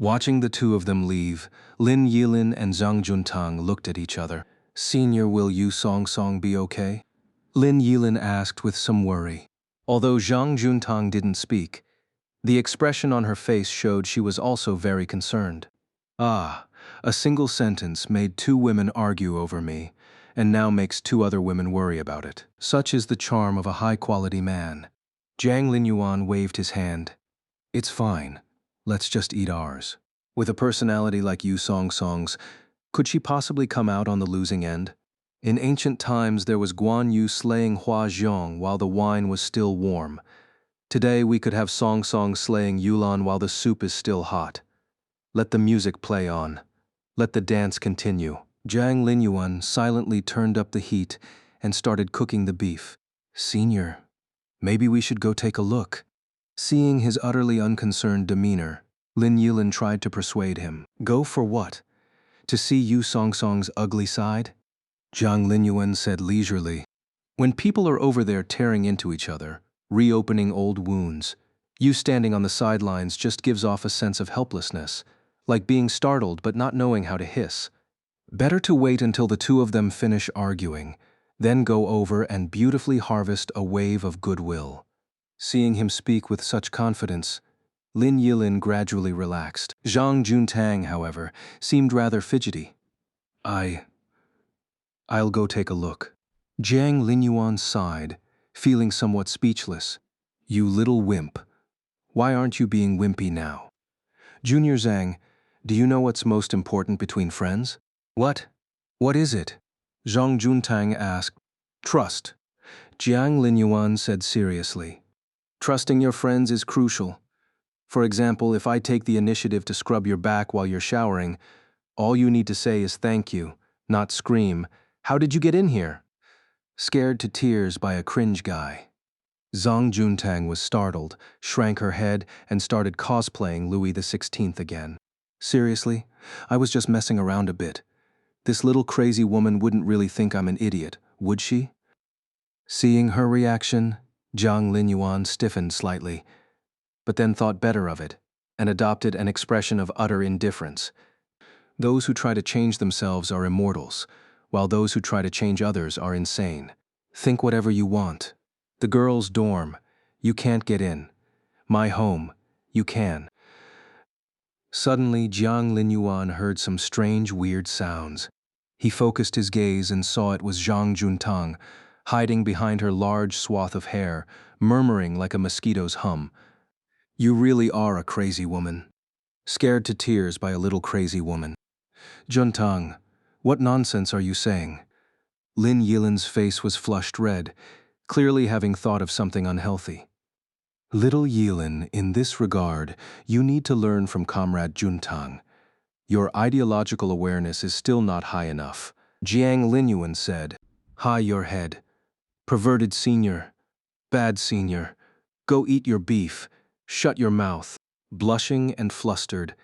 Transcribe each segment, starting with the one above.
Watching the two of them leave, Lin Yilin and Zhang Juntang looked at each other. "Senior, will Yu Song Song be okay?" Lin Yilin asked with some worry. Although Zhang Juntang didn't speak, the expression on her face showed she was also very concerned. "Ah, a single sentence made two women argue over me, and now makes two other women worry about it. Such is the charm of a high-quality man." Jiang Linyuan waved his hand. "It's fine. Let's just eat ours." With a personality like Yu Song Song's, could she possibly come out on the losing end? In ancient times, there was Guan Yu slaying Hua Zhong while the wine was still warm. Today, we could have Song Song slaying Yulan while the soup is still hot. Let the music play on. Let the dance continue. Jiang Linyuan silently turned up the heat and started cooking the beef. "Senior, maybe we should go take a look." Seeing his utterly unconcerned demeanor, Lin Yilin tried to persuade him. "Go for what? To see Yu Song Song's ugly side?" Jiang Linyuan said leisurely. "When people are over there tearing into each other, reopening old wounds, you standing on the sidelines just gives off a sense of helplessness, like being startled but not knowing how to hiss. Better to wait until the two of them finish arguing, then go over and beautifully harvest a wave of goodwill." Seeing him speak with such confidence, Lin Yilin gradually relaxed. Zhang Juntang, however, seemed rather fidgety. I'll go take a look." Jiang Linyuan sighed, feeling somewhat speechless. "You little wimp. Why aren't you being wimpy now? Junior Zhang, do you know what's most important between friends?" "What? What is it?" Zhang Juntang asked. "Trust," Jiang Linyuan said seriously. "Trusting your friends is crucial. For example, if I take the initiative to scrub your back while you're showering, all you need to say is thank you, not scream, 'How did you get in here?' Scared to tears by a cringe guy." Zhang Juntang was startled, shrank her head, and started cosplaying Louis XVI again. "Seriously? I was just messing around a bit. This little crazy woman wouldn't really think I'm an idiot, would she?" Seeing her reaction, Jiang Linyuan stiffened slightly, but then thought better of it and adopted an expression of utter indifference. Those who try to change themselves are immortals, while those who try to change others are insane. Think whatever you want. The girls' dorm, you can't get in. My home, you can. Suddenly, Jiang Linyuan heard some strange, weird sounds. He focused his gaze and saw it was Zhang Juntang, hiding behind her large swath of hair, murmuring like a mosquito's hum. "You really are a crazy woman." Scared to tears by a little crazy woman. "Juntang, what nonsense are you saying?" Lin Yilin's face was flushed red, clearly having thought of something unhealthy. "Little Yilin, in this regard, you need to learn from Comrade Juntang. Your ideological awareness is still not high enough," Jiang Linyuan said. "High your head. Perverted senior. Bad senior. Go eat your beef. Shut your mouth." Blushing and flustered,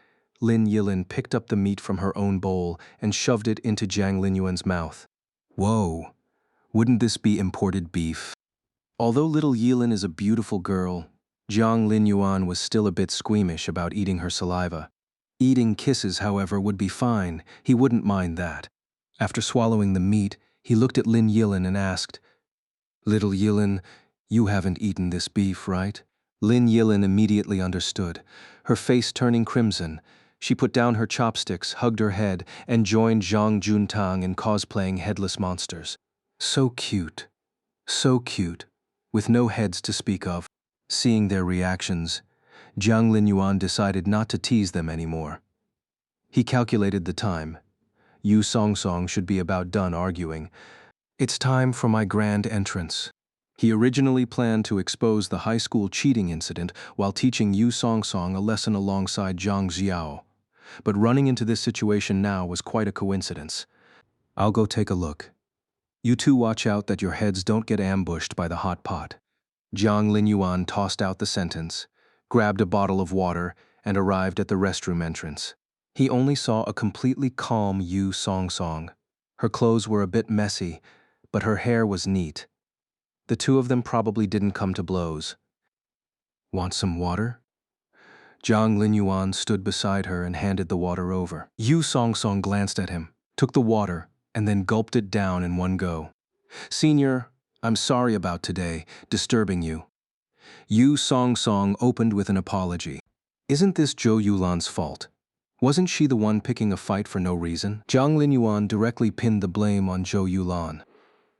Lin Yilin picked up the meat from her own bowl and shoved it into Jiang Linyuan's mouth. "Whoa, wouldn't this be imported beef?" Although little Yilin is a beautiful girl, Jiang Linyuan was still a bit squeamish about eating her saliva. Eating kisses, however, would be fine. He wouldn't mind that. After swallowing the meat, he looked at Lin Yilin and asked, "Little Yilin, you haven't eaten this beef, right?" Lin Yilin immediately understood. Her face turning crimson, she put down her chopsticks, hugged her head, and joined Zhang Juntang in cosplaying headless monsters. So cute, with no heads to speak of. Seeing their reactions, Jiang Linyuan decided not to tease them anymore. He calculated the time. Yu Song Song should be about done arguing. "It's time for my grand entrance." He originally planned to expose the high school cheating incident while teaching Yu Song Song a lesson alongside Zhang Xiao. But running into this situation now was quite a coincidence. "I'll go take a look. You two watch out that your heads don't get ambushed by the hot pot." Jiang Linyuan tossed out the sentence, grabbed a bottle of water, and arrived at the restroom entrance. He only saw a completely calm Yu Song Song. Her clothes were a bit messy, but her hair was neat. The two of them probably didn't come to blows. "Want some water?" Jiang Linyuan stood beside her and handed the water over. Yu Songsong glanced at him, took the water, and then gulped it down in one go. Senior, I'm sorry about today, disturbing you. Yu Songsong opened with an apology. Isn't this Zhou Yulan's fault? Wasn't she the one picking a fight for no reason? Jiang Linyuan directly pinned the blame on Zhou Yulan.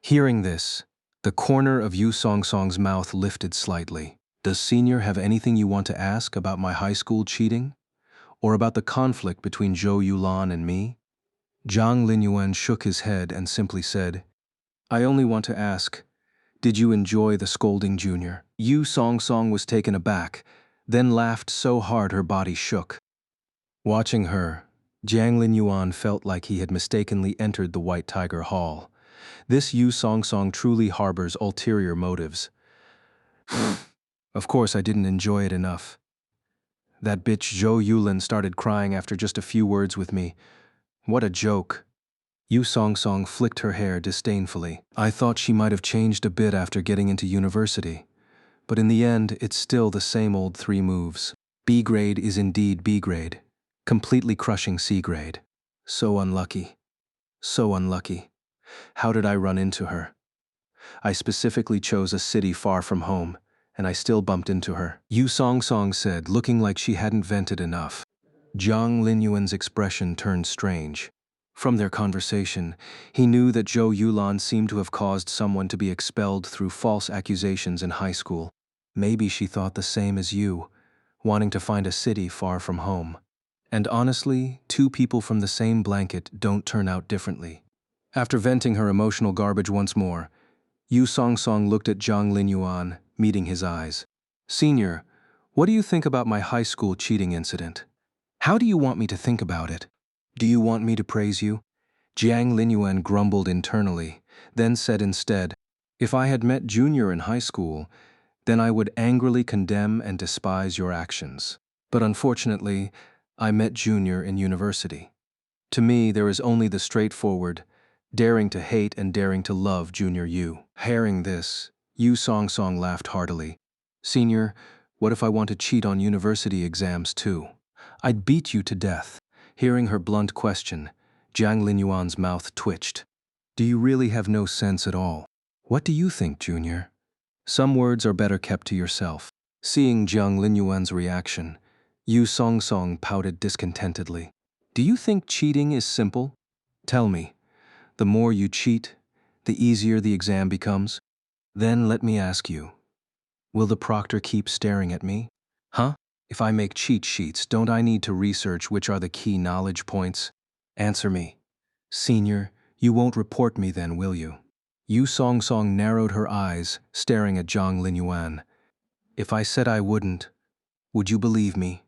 Hearing this, the corner of Yu Songsong's mouth lifted slightly. Does Senior have anything you want to ask about my high school cheating? Or about the conflict between Zhou Yulan and me? Jiang Linyuan shook his head and simply said, I only want to ask, did you enjoy the scolding, Junior? Yu Songsong was taken aback, then laughed so hard her body shook. Watching her, Jiang Linyuan felt like he had mistakenly entered the White Tiger Hall. This Yu Songsong truly harbors ulterior motives. Of course I didn't enjoy it enough. That bitch Zhou Yulan started crying after just a few words with me. What a joke. Yu Songsong flicked her hair disdainfully. I thought she might have changed a bit after getting into university. But in the end, it's still the same old 3 moves. B grade is indeed B grade, completely crushing C grade. So unlucky. So unlucky. How did I run into her? I specifically chose a city far from home, and I still bumped into her. Yu Songsong said, looking like she hadn't vented enough. Jiang Linyuan's expression turned strange. From their conversation, he knew that Zhou Yulan seemed to have caused someone to be expelled through false accusations in high school. Maybe she thought the same as you, wanting to find a city far from home. And honestly, 2 people from the same blanket don't turn out differently. After venting her emotional garbage once more, Yu Songsong looked at Jiang Linyuan, meeting his eyes. Senior, what do you think about my high school cheating incident? How do you want me to think about it? Do you want me to praise you? Jiang Linyuan grumbled internally, then said instead, if I had met Junior in high school, then I would angrily condemn and despise your actions. But unfortunately, I met Junior in university. To me, there is only the straightforward, daring to hate and daring to love Junior Yu. Hearing this, Yu Songsong laughed heartily. Senior, what if I want to cheat on university exams too? I'd beat you to death. Hearing her blunt question, Jiang Linyuan's mouth twitched. Do you really have no sense at all? What do you think, Junior? Some words are better kept to yourself. Seeing Jiang Linyuan's reaction, Yu Songsong pouted discontentedly. Do you think cheating is simple? Tell me, the more you cheat, the easier the exam becomes? Then let me ask you, will the proctor keep staring at me? Huh? If I make cheat sheets, don't I need to research which are the key knowledge points? Answer me. Senior, you won't report me then, will you? Yu Songsong narrowed her eyes, staring at Jiang Linyuan. If I said I wouldn't, would you believe me?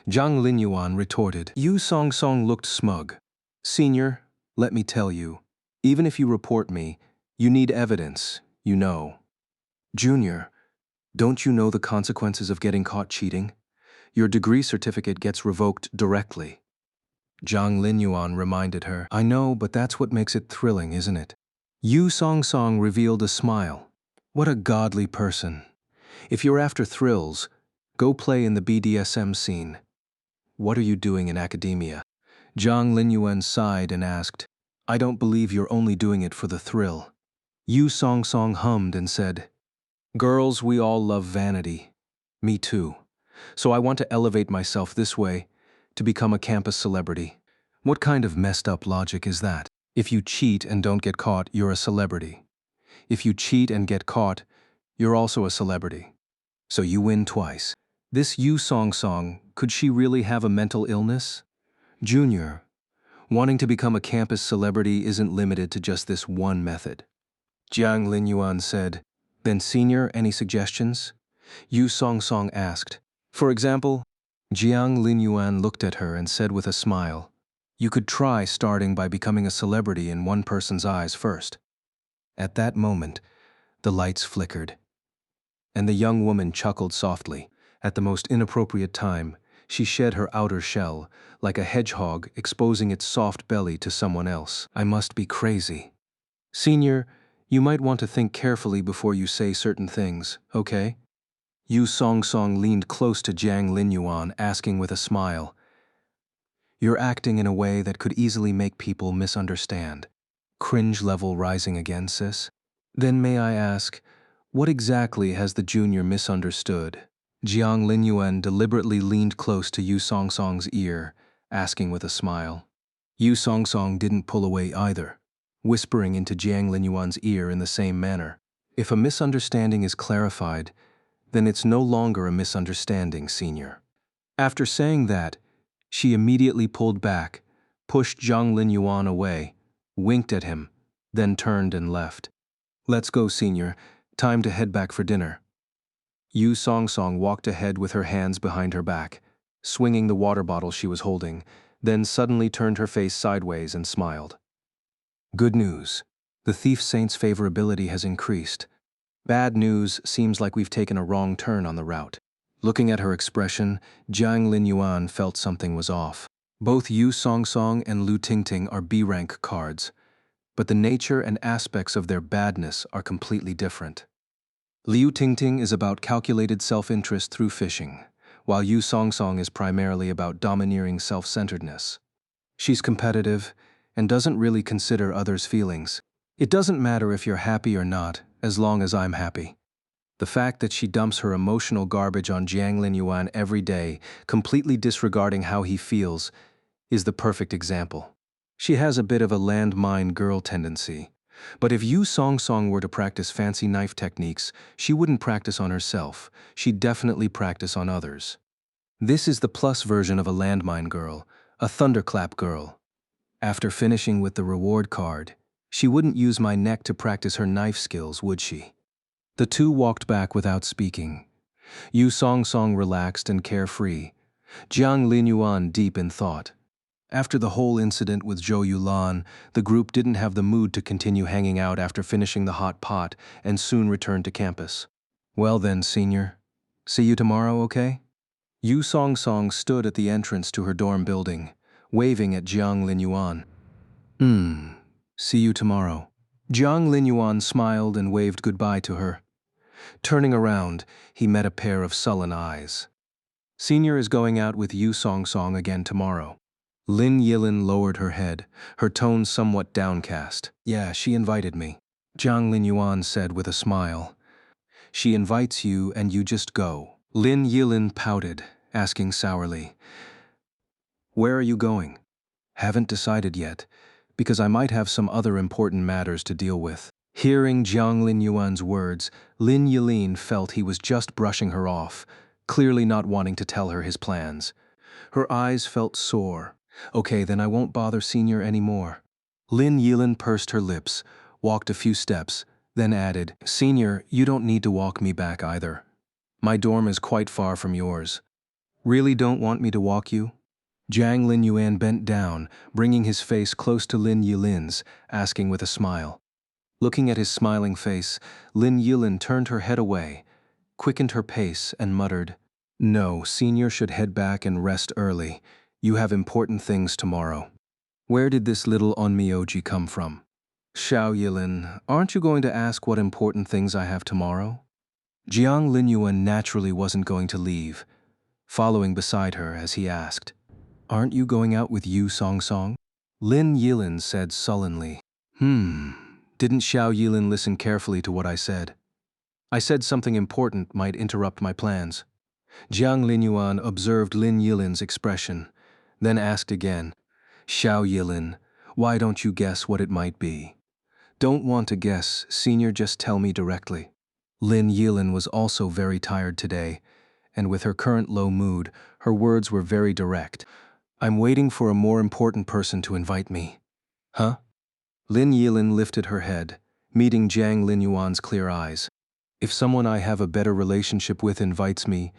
Jiang Linyuan retorted. Yu Songsong looked smug. Senior, let me tell you, even if you report me, you need evidence, you know. Junior, don't you know the consequences of getting caught cheating? Your degree certificate gets revoked directly. Jiang Linyuan reminded her. I know, but that's what makes it thrilling, isn't it? Yu Songsong revealed a smile. What a godly person. If you're after thrills, go play in the BDSM scene. What are you doing in academia? Jiang Linyuan sighed and asked, I don't believe you're only doing it for the thrill. Yu Songsong hummed and said, Girls, we all love vanity. Me too. So I want to elevate myself this way, to become a campus celebrity. What kind of messed up logic is that? If you cheat and don't get caught, you're a celebrity. If you cheat and get caught, you're also a celebrity. So you win twice. This Yu Songsong, could she really have a mental illness? Junior, wanting to become a campus celebrity isn't limited to just this one method. Jiang Linyuan said, Then senior, any suggestions? Yu Songsong asked. For example, Jiang Linyuan looked at her and said with a smile, You could try starting by becoming a celebrity in one person's eyes first. At that moment, the lights flickered, and the young woman chuckled softly. At the most inappropriate time, she shed her outer shell, like a hedgehog exposing its soft belly to someone else. I must be crazy. Senior, you might want to think carefully before you say certain things, okay? Yu Song leaned close to Jiang Linyuan, asking with a smile, "You're acting in a way that could easily make people misunderstand." Cringe level rising again, sis? Then may I ask, what exactly has the junior misunderstood? Jiang Linyuan deliberately leaned close to Yu Song's ear, asking with a smile. Yu Song didn't pull away either, whispering into Jiang Linyuan's ear in the same manner. If a misunderstanding is clarified, then it's no longer a misunderstanding, senior. After saying that, she immediately pulled back, pushed Jiang Linyuan away, winked at him, then turned and left. "Let's go, senior. Time to head back for dinner." Yu Song walked ahead with her hands behind her back, swinging the water bottle she was holding, then suddenly turned her face sideways and smiled. "Good news. The thief saint's favorability has increased. Bad news, seems like we've taken a wrong turn on the route." Looking at her expression, Jiang Linyuan felt something was off. Both Yu Song and Lu Tingting are B-rank cards, but the nature and aspects of their badness are completely different. Liu Tingting is about calculated self-interest through fishing, while Yu Song is primarily about domineering self-centeredness. She's competitive and doesn't really consider others' feelings. "It doesn't matter if you're happy or not, as long as I'm happy." The fact that she dumps her emotional garbage on Jiang Linyuan every day, completely disregarding how he feels, is the perfect example. She has a bit of a landmine girl tendency. But if Yu Song were to practice fancy knife techniques, she wouldn't practice on herself. She'd definitely practice on others. This is the plus version of a landmine girl, a thunderclap girl. After finishing with the reward card, she wouldn't use my neck to practice her knife skills, would she? The two walked back without speaking. Yu Song relaxed and carefree, Jiang Linyuan deep in thought. After the whole incident with Zhou Yulan, the group didn't have the mood to continue hanging out after finishing the hot pot and soon returned to campus. "Well then, senior. See you tomorrow, okay?" Yu Song stood at the entrance to her dorm building, waving at Jiang Linyuan. See you tomorrow." Jiang Linyuan smiled and waved goodbye to her. Turning around, he met a pair of sullen eyes. "Senior is going out with Yu Song again tomorrow." Lin Yilin lowered her head, her tone somewhat downcast. "Yeah, she invited me," Jiang Linyuan said with a smile. "She invites you and you just go." Lin Yilin pouted, asking sourly, "Where are you going?" "Haven't decided yet, because I might have some other important matters to deal with." Hearing Jiang Linyuan's words, Lin Yilin felt he was just brushing her off, clearly not wanting to tell her his plans. Her eyes felt sore. "Okay, then I won't bother senior anymore." Lin Yilin pursed her lips, walked a few steps, then added, "Senior, you don't need to walk me back either. My dorm is quite far from yours." "Really don't want me to walk you?" Jiang Linyuan bent down, bringing his face close to Lin Yilin's, asking with a smile. Looking at his smiling face, Lin Yilin turned her head away, quickened her pace, and muttered, "No, senior should head back and rest early. You have important things tomorrow." Where did this little onmyoji come from? "Xiao Yilin, aren't you going to ask what important things I have tomorrow?" Jiang Linyuan naturally wasn't going to leave, following beside her as he asked, "Aren't you going out with Yu Song?" Lin Yilin said sullenly, Didn't Xiao Yilin listen carefully to what I said? I said something important might interrupt my plans." Jiang Linyuan observed Lin Yilin's expression, then asked again, "Xiao Yilin, why don't you guess what it might be?" "Don't want to guess, senior, just tell me directly." Lin Yilin was also very tired today, and with her current low mood, her words were very direct. "I'm waiting for a more important person to invite me." "Huh?" Lin Yilin lifted her head, meeting Jiang Linyuan's clear eyes. "If someone I have a better relationship with invites me,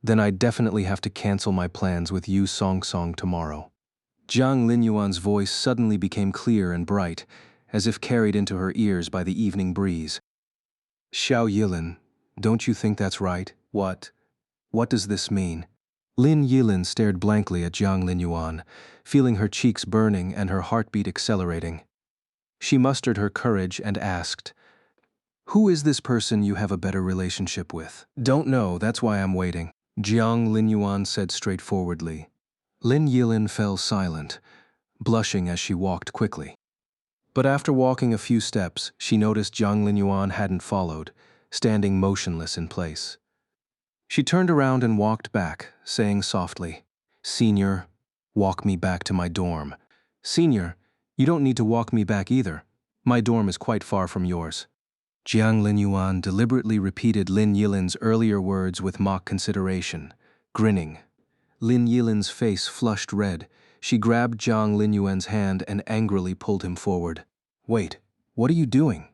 then I definitely have to cancel my plans with Yu Song tomorrow." Jiang Linyuan's voice suddenly became clear and bright, as if carried into her ears by the evening breeze. "Xiao Yilin, don't you think that's right?" What does this mean?" Lin Yilin stared blankly at Jiang Linyuan, feeling her cheeks burning and her heartbeat accelerating. She mustered her courage and asked, Who is this person you have a better relationship with? Don't know, that's why I'm waiting. Jiang Linyuan said straightforwardly. Lin Yilin fell silent, blushing as she walked quickly. But after walking a few steps, she noticed Jiang Linyuan hadn't followed, standing motionless in place. She turned around and walked back, saying softly, "Senior, walk me back to my dorm." "Senior, you don't need to walk me back either. My dorm is quite far from yours." Jiang Linyuan deliberately repeated Lin Yilin's earlier words with mock consideration, grinning. Lin Yilin's face flushed red. She grabbed Jiang Linyuan's hand and angrily pulled him forward. "Wait, what are you doing?"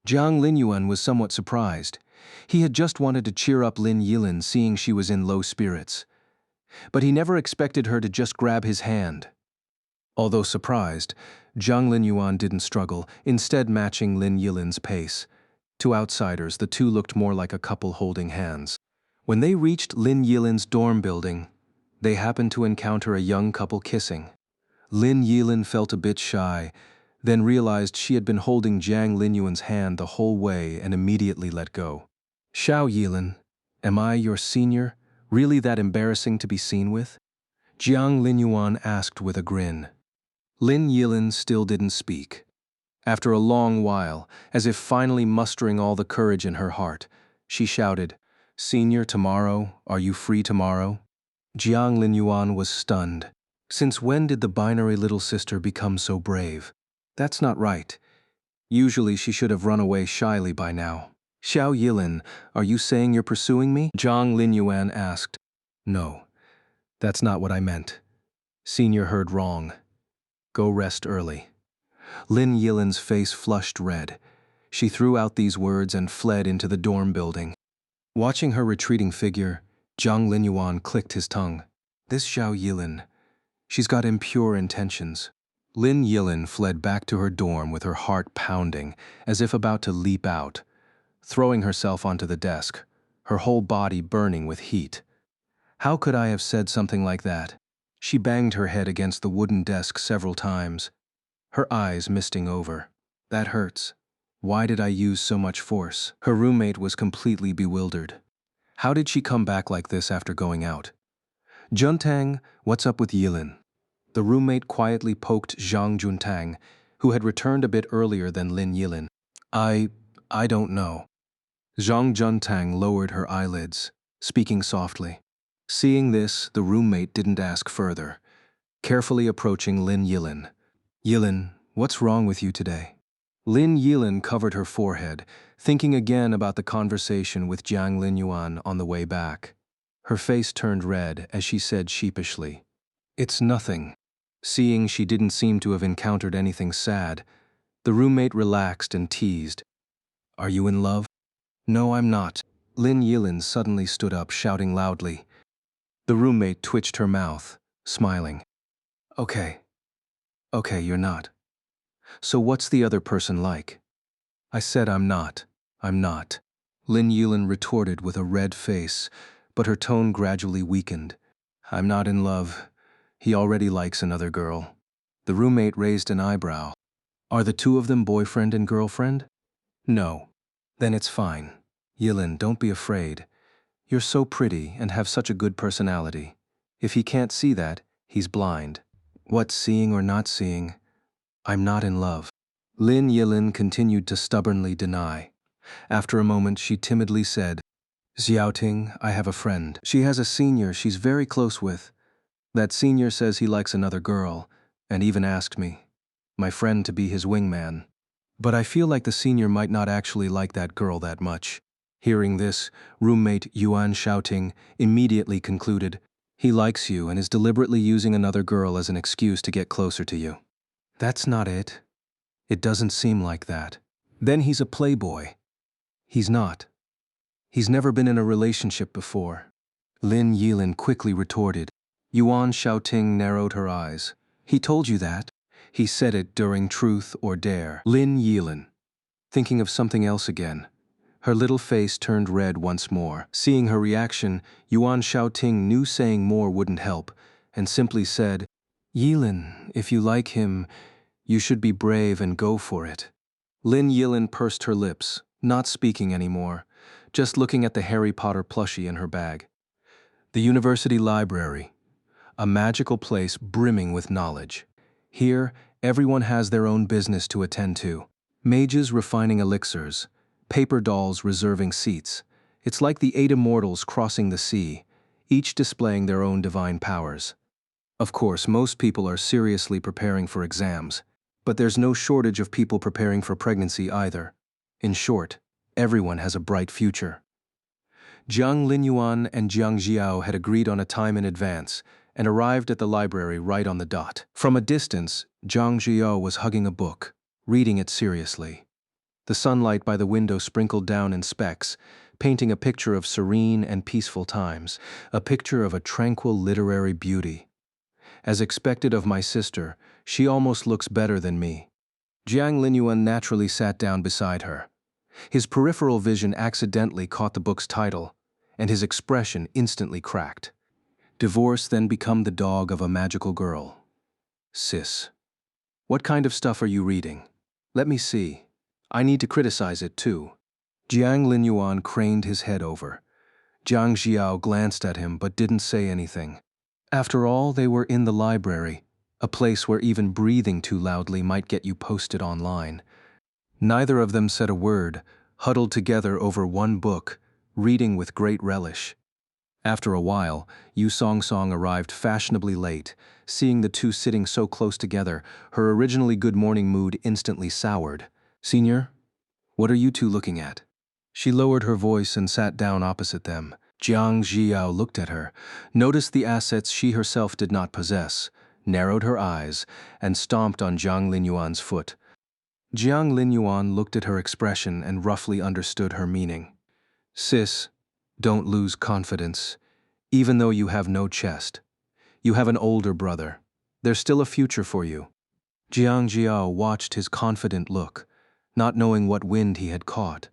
Jiang Linyuan was somewhat surprised. He had just wanted to cheer up Lin Yilin, seeing she was in low spirits. But he never expected her to just grab his hand. Although surprised, Jiang Linyuan didn't struggle, instead matching Lin Yilin's pace. To outsiders, the two looked more like a couple holding hands. When they reached Lin Yilin's dorm building, they happened to encounter a young couple kissing. Lin Yilin felt a bit shy, then realized she had been holding Jiang Linyuan's hand the whole way and immediately let go. "Xiao Yilin, am I, your senior, really that embarrassing to be seen with?" Jiang Linyuan asked with a grin. Lin Yilin still didn't speak. After a long while, as if finally mustering all the courage in her heart, she shouted, "Senior, tomorrow, are you free tomorrow?" Jiang Linyuan was stunned. Since when did the binary little sister become so brave? That's not right. Usually she should have run away shyly by now. "Xiao Yilin, are you saying you're pursuing me?" Jiang Linyuan asked. "No, that's not what I meant. Senior heard wrong. Go rest early." Lin Yilin's face flushed red. She threw out these words and fled into the dorm building. Watching her retreating figure, Jiang Linyuan clicked his tongue. "This Xiao Yilin, she's got impure intentions." Lin Yilin fled back to her dorm with her heart pounding, as if about to leap out, throwing herself onto the desk, her whole body burning with heat. How could I have said something like that? She banged her head against the wooden desk several times, her eyes misting over. "That hurts. Why did I use so much force?" Her roommate was completely bewildered. How did she come back like this after going out? "Juntang, what's up with Yilin?" The roommate quietly poked Zhang Juntang, who had returned a bit earlier than Lin Yilin. I don't know." Zhang Juntang lowered her eyelids, speaking softly. Seeing this, the roommate didn't ask further, carefully approaching Lin Yilin. "Yilin, what's wrong with you today?" Lin Yilin covered her forehead, thinking again about the conversation with Jiang Linyuan on the way back. Her face turned red as she said sheepishly, "It's nothing." Seeing she didn't seem to have encountered anything sad, the roommate relaxed and teased, "Are you in love?" "No, I'm not." Lin Yilin suddenly stood up, shouting loudly. The roommate twitched her mouth, smiling. Okay, you're not. So what's the other person like?" "I said I'm not. I'm not." Lin Yilin retorted with a red face, but her tone gradually weakened. "I'm not in love. He already likes another girl." The roommate raised an eyebrow. "Are the two of them boyfriend and girlfriend?" "No." "Then it's fine. Yilin, don't be afraid. You're so pretty and have such a good personality. If he can't see that, he's blind." "What, seeing or not seeing? I'm not in love." Lin Yilin continued to stubbornly deny. After a moment, she timidly said, "Xiaoting, I have a friend. She has a senior she's very close with. That senior says he likes another girl, and even asked me, my friend, to be his wingman. But I feel like the senior might not actually like that girl that much." Hearing this, roommate Yuan Xiaoting immediately concluded, "He likes you and is deliberately using another girl as an excuse to get closer to you." "That's not it. It doesn't seem like that." "Then he's a playboy." "He's not. He's never been in a relationship before." Lin Yilin quickly retorted. Yuan Xiaoting narrowed her eyes. "He told you that? He said it during Truth or Dare." Lin Yilin, thinking of something else again. Her little face turned red once more. Seeing her reaction, Yuan Xiaoting knew saying more wouldn't help, and simply said, "Yilin, if you like him, you should be brave and go for it." Lin Yilin pursed her lips, not speaking anymore, just looking at the Harry Potter plushie in her bag. The university library, a magical place brimming with knowledge. Here, everyone has their own business to attend to. Mages refining elixirs, paper dolls reserving seats. It's like the 8 immortals crossing the sea, each displaying their own divine powers. Of course, most people are seriously preparing for exams, but there's no shortage of people preparing for pregnancy either. In short, everyone has a bright future. Jiang Linyuan and Jiang Jiao had agreed on a time in advance and arrived at the library right on the dot. From a distance, Jiang Jiao was hugging a book, reading it seriously. The sunlight by the window sprinkled down in specks, painting a picture of serene and peaceful times, a picture of a tranquil literary beauty. As expected of my sister, she almost looks better than me. Jiang Linyuan naturally sat down beside her. His peripheral vision accidentally caught the book's title, and his expression instantly cracked. Divorce, then become the dog of a magical girl. Sis, what kind of stuff are you reading? Let me see. I need to criticize it too. Jiang Linyuan craned his head over. Jiang Jiao glanced at him but didn't say anything. After all, they were in the library, a place where even breathing too loudly might get you posted online. Neither of them said a word, huddled together over one book, reading with great relish. After a while, Yu Song Song arrived fashionably late. Seeing the two sitting so close together, her originally good morning mood instantly soured. "Senior, what are you two looking at?" She lowered her voice and sat down opposite them. Jiang Jiao looked at her, noticed the assets she herself did not possess, narrowed her eyes, and stomped on Jiang Linyuan's foot. Jiang Linyuan looked at her expression and roughly understood her meaning. "Sis, don't lose confidence. Even though you have no chest, you have an older brother. There's still a future for you." Jiang Jiao watched his confident look, not knowing what wind he had caught.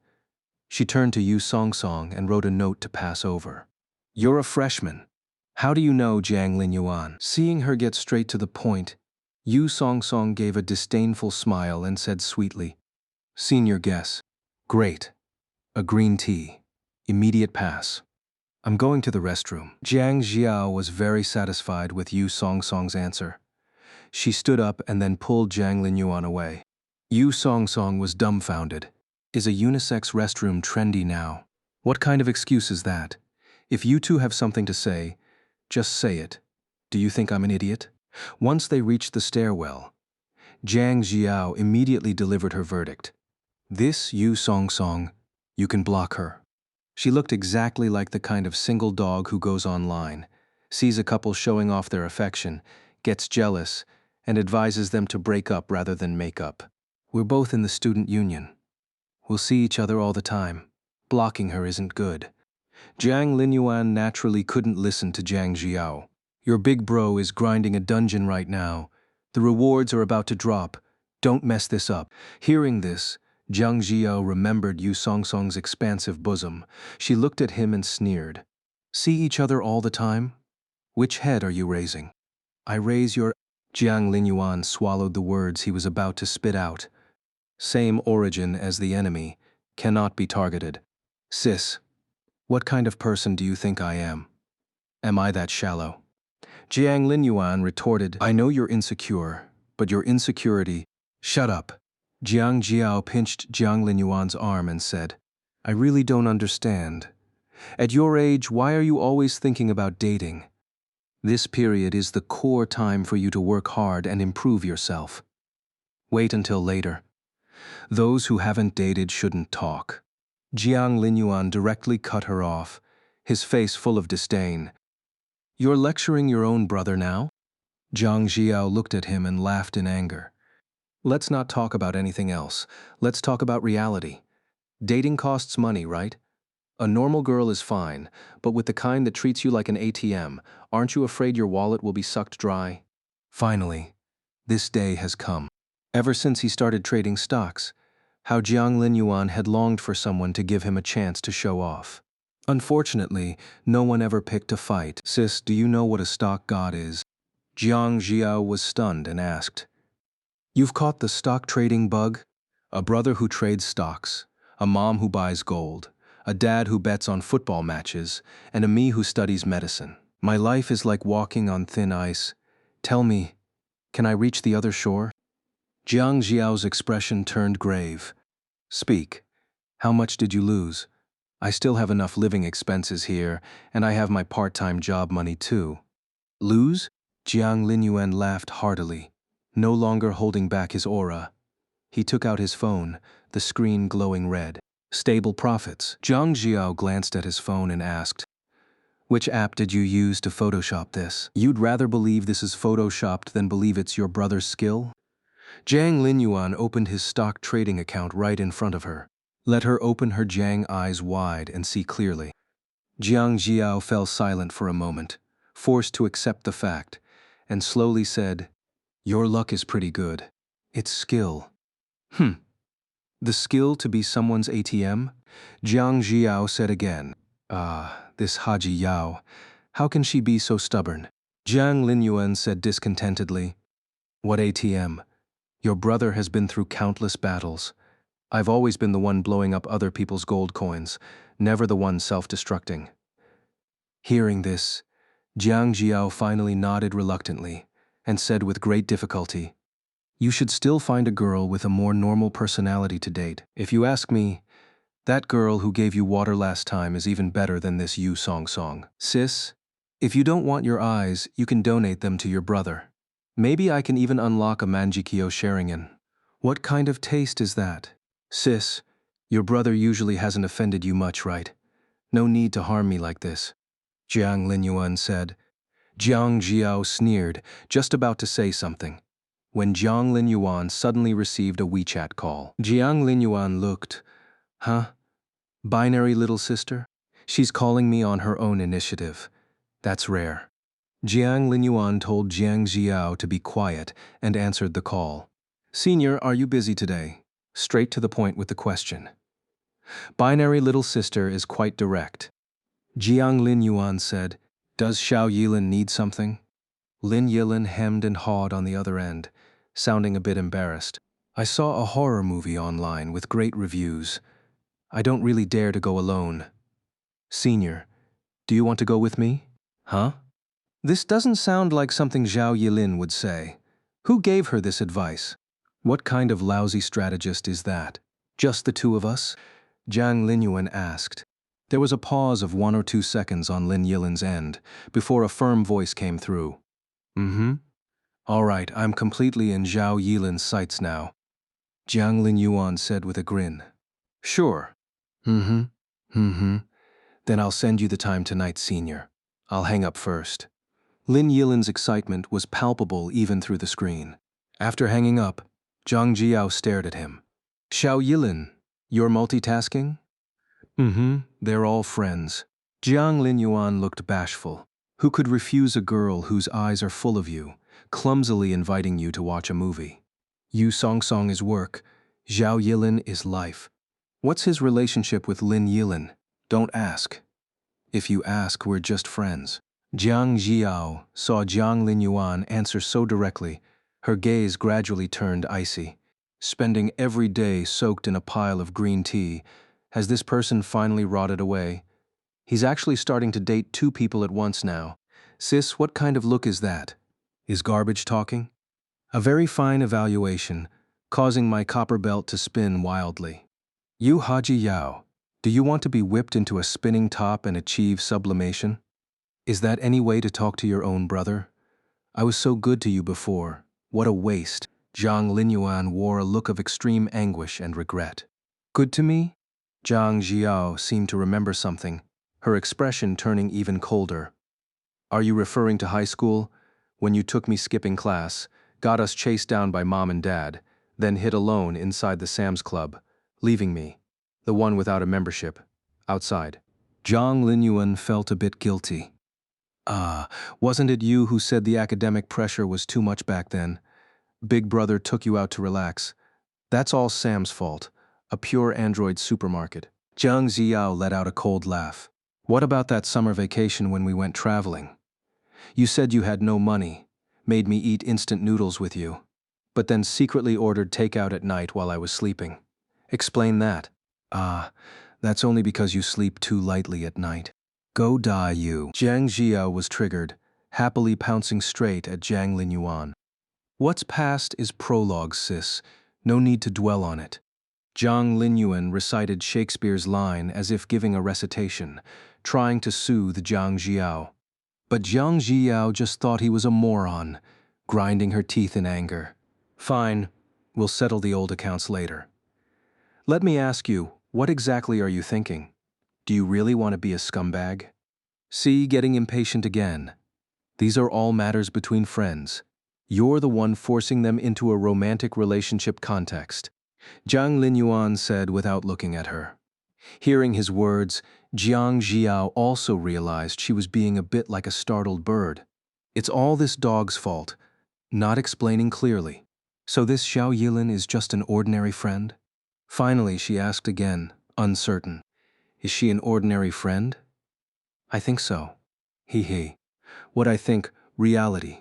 She turned to Yu Song Song and wrote a note to pass over. "You're a freshman. How do you know Jiang Linyuan?" Seeing her get straight to the point, Yu Song Song gave a disdainful smile and said sweetly, "Senior guess. Great. A green tea. Immediate pass. I'm going to the restroom." Jiang Jiao was very satisfied with Yu Song Song's answer. She stood up and then pulled Jiang Linyuan away. Yu Song Song was dumbfounded. Is a unisex restroom trendy now? What kind of excuse is that? If you two have something to say, just say it. Do you think I'm an idiot? Once they reached the stairwell, Jiang Jiao immediately delivered her verdict. "This Yu Song Song, you can block her." She looked exactly like the kind of single dog who goes online, sees a couple showing off their affection, gets jealous, and advises them to break up rather than make up. "We're both in the student union. We'll see each other all the time. Blocking her isn't good." Jiang Linyuan naturally couldn't listen to Jiang Jiao. "Your big bro is grinding a dungeon right now. The rewards are about to drop. Don't mess this up." Hearing this, Jiang Jiao remembered Yu Song Song's expansive bosom. She looked at him and sneered. "See each other all the time? Which head are you raising?" "I raise your—" Jiang Linyuan swallowed the words he was about to spit out. "Same origin as the enemy, cannot be targeted." "Sis, what kind of person do you think I am? Am I that shallow?" Jiang Linyuan retorted, "I know you're insecure, but your insecurity—" "Shut up." Jiang Jiao pinched Jiang Linyuan's arm and said, "I really don't understand. At your age, why are you always thinking about dating? This period is the core time for you to work hard and improve yourself. Wait until later. Those who haven't dated shouldn't talk." Jiang Linyuan directly cut her off, his face full of disdain. "You're lecturing your own brother now?" Jiang Jiao looked at him and laughed in anger. "Let's not talk about anything else. Let's talk about reality. Dating costs money, right? A normal girl is fine, but with the kind that treats you like an ATM, aren't you afraid your wallet will be sucked dry?" Finally, this day has come. Ever since he started trading stocks, how Jiang Linyuan had longed for someone to give him a chance to show off. Unfortunately, no one ever picked a fight. "Sis, do you know what a stock god is?" Jiang Jiao was stunned and asked. "You've caught the stock trading bug? A brother who trades stocks. a mom who buys gold, a dad who bets on football matches, and a me who studies medicine. My life is like walking on thin ice. Tell me, can I reach the other shore? Jiang Jiao's expression turned grave. Speak. How much did you lose? I still have enough living expenses here, and I have my part-time job money too. Lose? Jiang Linyuan laughed heartily, no longer holding back his aura. He took out his phone, the screen glowing red. Stable profits. Jiang Jiao glanced at his phone and asked, which app did you use to Photoshop this? You'd rather believe this is Photoshopped than believe it's your brother's skill? Jiang Linyuan opened his stock trading account right in front of her. Let her open her Jiang eyes wide and see clearly. Jiang Jiao fell silent for a moment, forced to accept the fact, and slowly said, your luck is pretty good. It's skill. The skill to be someone's ATM? Jiang Jiao said again. This Haji Yao. How can she be so stubborn? Jiang Linyuan said discontentedly. What ATM? Your brother has been through countless battles. I've always been the one blowing up other people's gold coins, never the one self-destructing. Hearing this, Jiang Jiao finally nodded reluctantly and said with great difficulty, you should still find a girl with a more normal personality to date. If you ask me, that girl who gave you water last time is even better than this Yu Song Song. Sis, if you don't want your eyes, you can donate them to your brother. Maybe I can even unlock a Manjikyo Sharingan. What kind of taste is that? Sis, your brother usually hasn't offended you much, right? No need to harm me like this. Jiang Linyuan said. Jiang Jiao sneered, just about to say something, when Jiang Linyuan suddenly received a WeChat call. Jiang Linyuan looked. Huh? Binary little sister? She's calling me on her own initiative. That's rare. Jiang Linyuan told Jiang Jiao to be quiet and answered the call. Senior, are you busy today? Straight to the point with the question. Binary little sister is quite direct. Jiang Linyuan said, does Xiao Yilin need something? Lin Yilin hemmed and hawed on the other end, sounding a bit embarrassed. I saw a horror movie online with great reviews. I don't really dare to go alone. Senior, do you want to go with me? Huh? This doesn't sound like something Xiao Yilin would say. Who gave her this advice? What kind of lousy strategist is that? Just the two of us? Jiang Linyuan asked. There was a pause of 1 or 2 seconds on Lin Yilin's end before a firm voice came through. All right, I'm completely in Xiao Yilin's sights now. Jiang Linyuan said with a grin. Sure. Then I'll send you the time tonight, Senior. I'll hang up first. Lin Yilin's excitement was palpable even through the screen. After hanging up, Jiang Jiao stared at him. Xiao Yilin, you're multitasking? They're all friends. Jiang Linyuan looked bashful. Who could refuse a girl whose eyes are full of you, clumsily inviting you to watch a movie? Yu Song Song is work. Xiao Yilin is life. What's his relationship with Lin Yilin? Don't ask. If you ask, we're just friends. Jiang Jiao saw Jiang Linyuan answer so directly, her gaze gradually turned icy. Spending every day soaked in a pile of green tea, has this person finally rotted away? He's actually starting to date 2 people at once now. Sis, what kind of look is that? Is garbage talking? A very fine evaluation, causing my copper belt to spin wildly. You Haji Yao, do you want to be whipped into a spinning top and achieve sublimation? Is that any way to talk to your own brother? I was so good to you before. What a waste. Jiang Linyuan wore a look of extreme anguish and regret. Good to me? Jiang Jiao seemed to remember something, her expression turning even colder. Are you referring to high school? When you took me skipping class, got us chased down by mom and dad, then hid alone inside the Sam's Club, leaving me, the one without a membership, outside. Jiang Linyuan felt a bit guilty. Wasn't it you who said the academic pressure was too much back then? Big brother took you out to relax. That's all Sam's fault. A pure android supermarket. Jiang Ziao let out a cold laugh. What about that summer vacation when we went traveling? You said you had no money, made me eat instant noodles with you, but then secretly ordered takeout at night while I was sleeping. Explain that. Ah, that's only because you sleep too lightly at night. Go die, you. Jiang Jiao was triggered, happily pouncing straight at Jiang Linyuan. What's past is prologue, sis. No need to dwell on it. Jiang Linyuan recited Shakespeare's line as if giving a recitation, trying to soothe Jiang Jiao. But Jiang Jiao just thought he was a moron, grinding her teeth in anger. Fine, we'll settle the old accounts later. Let me ask you, what exactly are you thinking? Do you really want to be a scumbag? See, getting impatient again. These are all matters between friends. You're the one forcing them into a romantic relationship context, Jiang Linyuan said without looking at her. Hearing his words, Jiang Jiao also realized she was being a bit like a startled bird. It's all this dog's fault, not explaining clearly. So this Xiao Yilin is just an ordinary friend? Finally, she asked again, uncertain. Is she an ordinary friend? I think so. He. What I think, reality.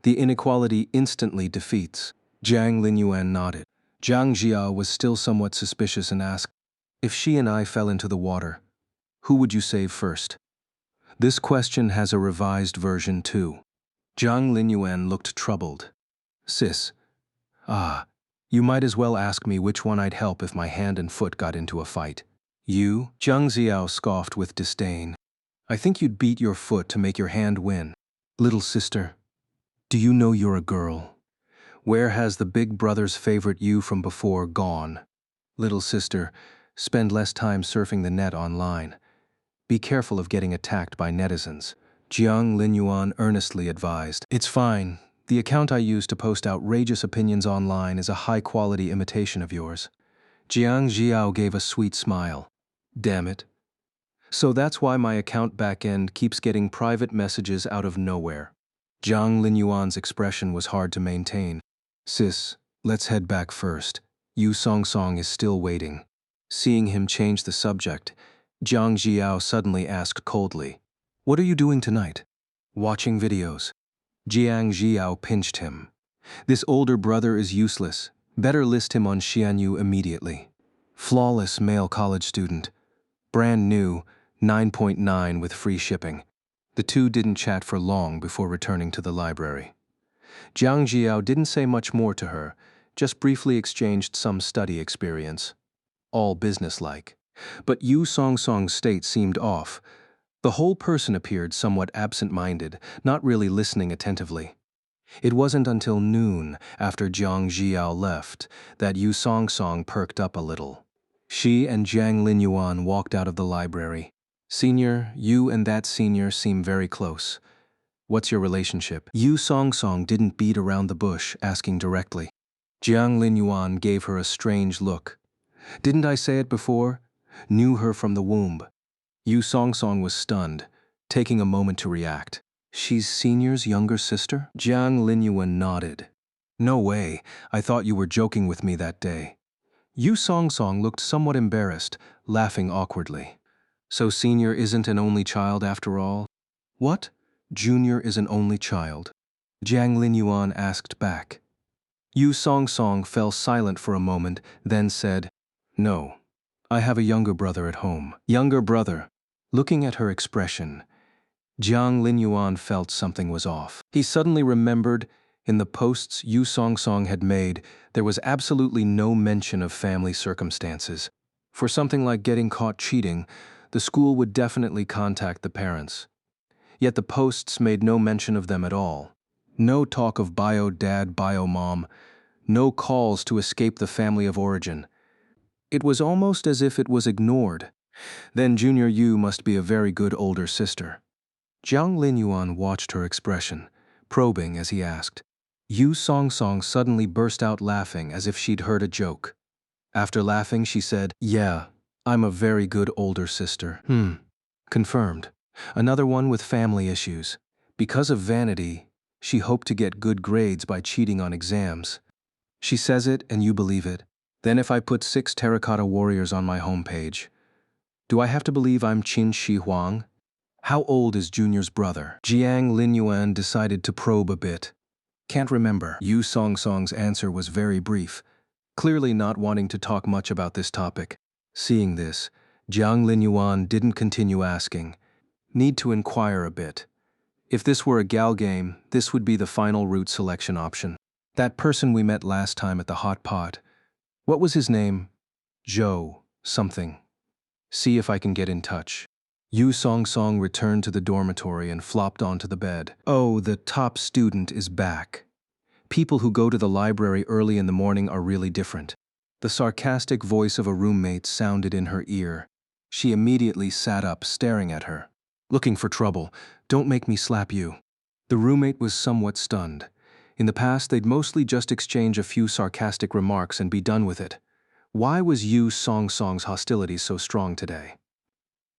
The inequality instantly defeats. Jiang Linyuan nodded. Jiang Jiao was still somewhat suspicious and asked, if she and I fell into the water, who would you save first? This question has a revised version too. Jiang Linyuan looked troubled. Sis. You might as well ask me which one I'd help if my hand and foot got into a fight. You? Jiang Ziao scoffed with disdain. I think you'd beat your foot to make your hand win. Little sister, do you know you're a girl? Where has the big brother's favorite you from before gone? Little sister, spend less time surfing the net online. Be careful of getting attacked by netizens. Jiang Linyuan earnestly advised. It's fine. The account I use to post outrageous opinions online is a high-quality imitation of yours. Jiang Jiao gave a sweet smile. Damn it. So that's why my account backend keeps getting private messages out of nowhere. Jiang Linyuan's expression was hard to maintain. Sis, let's head back first. Yu Songsong is still waiting. Seeing him change the subject, Jiang Jiao suddenly asked coldly, what are you doing tonight? Watching videos. Jiang Jiao pinched him. This older brother is useless. Better list him on Xianyu immediately. Flawless male college student. Brand new, 9.9 with free shipping. The two didn't chat for long before returning to the library. Jiang Jiao didn't say much more to her, just briefly exchanged some study experience. All businesslike. But Yu Songsong's state seemed off. The whole person appeared somewhat absent-minded, not really listening attentively. It wasn't until noon, after Jiang Jiao left, that Yu Songsong perked up a little. She and Jiang Linyuan walked out of the library. Senior, you and that senior seem very close. What's your relationship? Yu Songsong didn't beat around the bush, asking directly. Jiang Linyuan gave her a strange look. Didn't I say it before? Knew her from the womb. Yu Songsong was stunned, taking a moment to react. She's Senior's younger sister? Jiang Linyuan nodded. No way, I thought you were joking with me that day. Yu Songsong looked somewhat embarrassed, laughing awkwardly. So Senior isn't an only child after all? What? Junior is an only child? Jiang Linyuan asked back. Yu Songsong fell silent for a moment, then said, No, I have a younger brother at home. Younger brother. Looking at her expression, Jiang Linyuan felt something was off. He suddenly remembered, in the posts Yu Songsong had made, there was absolutely no mention of family circumstances. For something like getting caught cheating, the school would definitely contact the parents. Yet the posts made no mention of them at all. No talk of bio dad, bio mom. No calls to escape the family of origin. It was almost as if it was ignored. Then Junior Yu must be a very good older sister. Jiang Linyuan watched her expression, probing as he asked. Yu Songsong suddenly burst out laughing as if she'd heard a joke. After laughing, she said, Yeah, I'm a very good older sister. Confirmed. Another one with family issues. Because of vanity, she hoped to get good grades by cheating on exams. She says it and you believe it. Then if I put 6 terracotta warriors on my homepage, do I have to believe I'm Qin Shi Huang? How old is Junior's brother? Jiang Linyuan decided to probe a bit. Can't remember. Yu Songsong's answer was very brief, clearly not wanting to talk much about this topic. Seeing this, Jiang Linyuan didn't continue asking. Need to inquire a bit. If this were a gal game, this would be the final route selection option. That person we met last time at the hot pot. What was his name? Joe, something. See if I can get in touch. Yu Song Song returned to the dormitory and flopped onto the bed. Oh, the top student is back. People who go to the library early in the morning are really different. The sarcastic voice of a roommate sounded in her ear. She immediately sat up, staring at her. Looking for trouble. Don't make me slap you. The roommate was somewhat stunned. In the past, they'd mostly just exchange a few sarcastic remarks and be done with it. Why was Yu Song Song's hostility so strong today?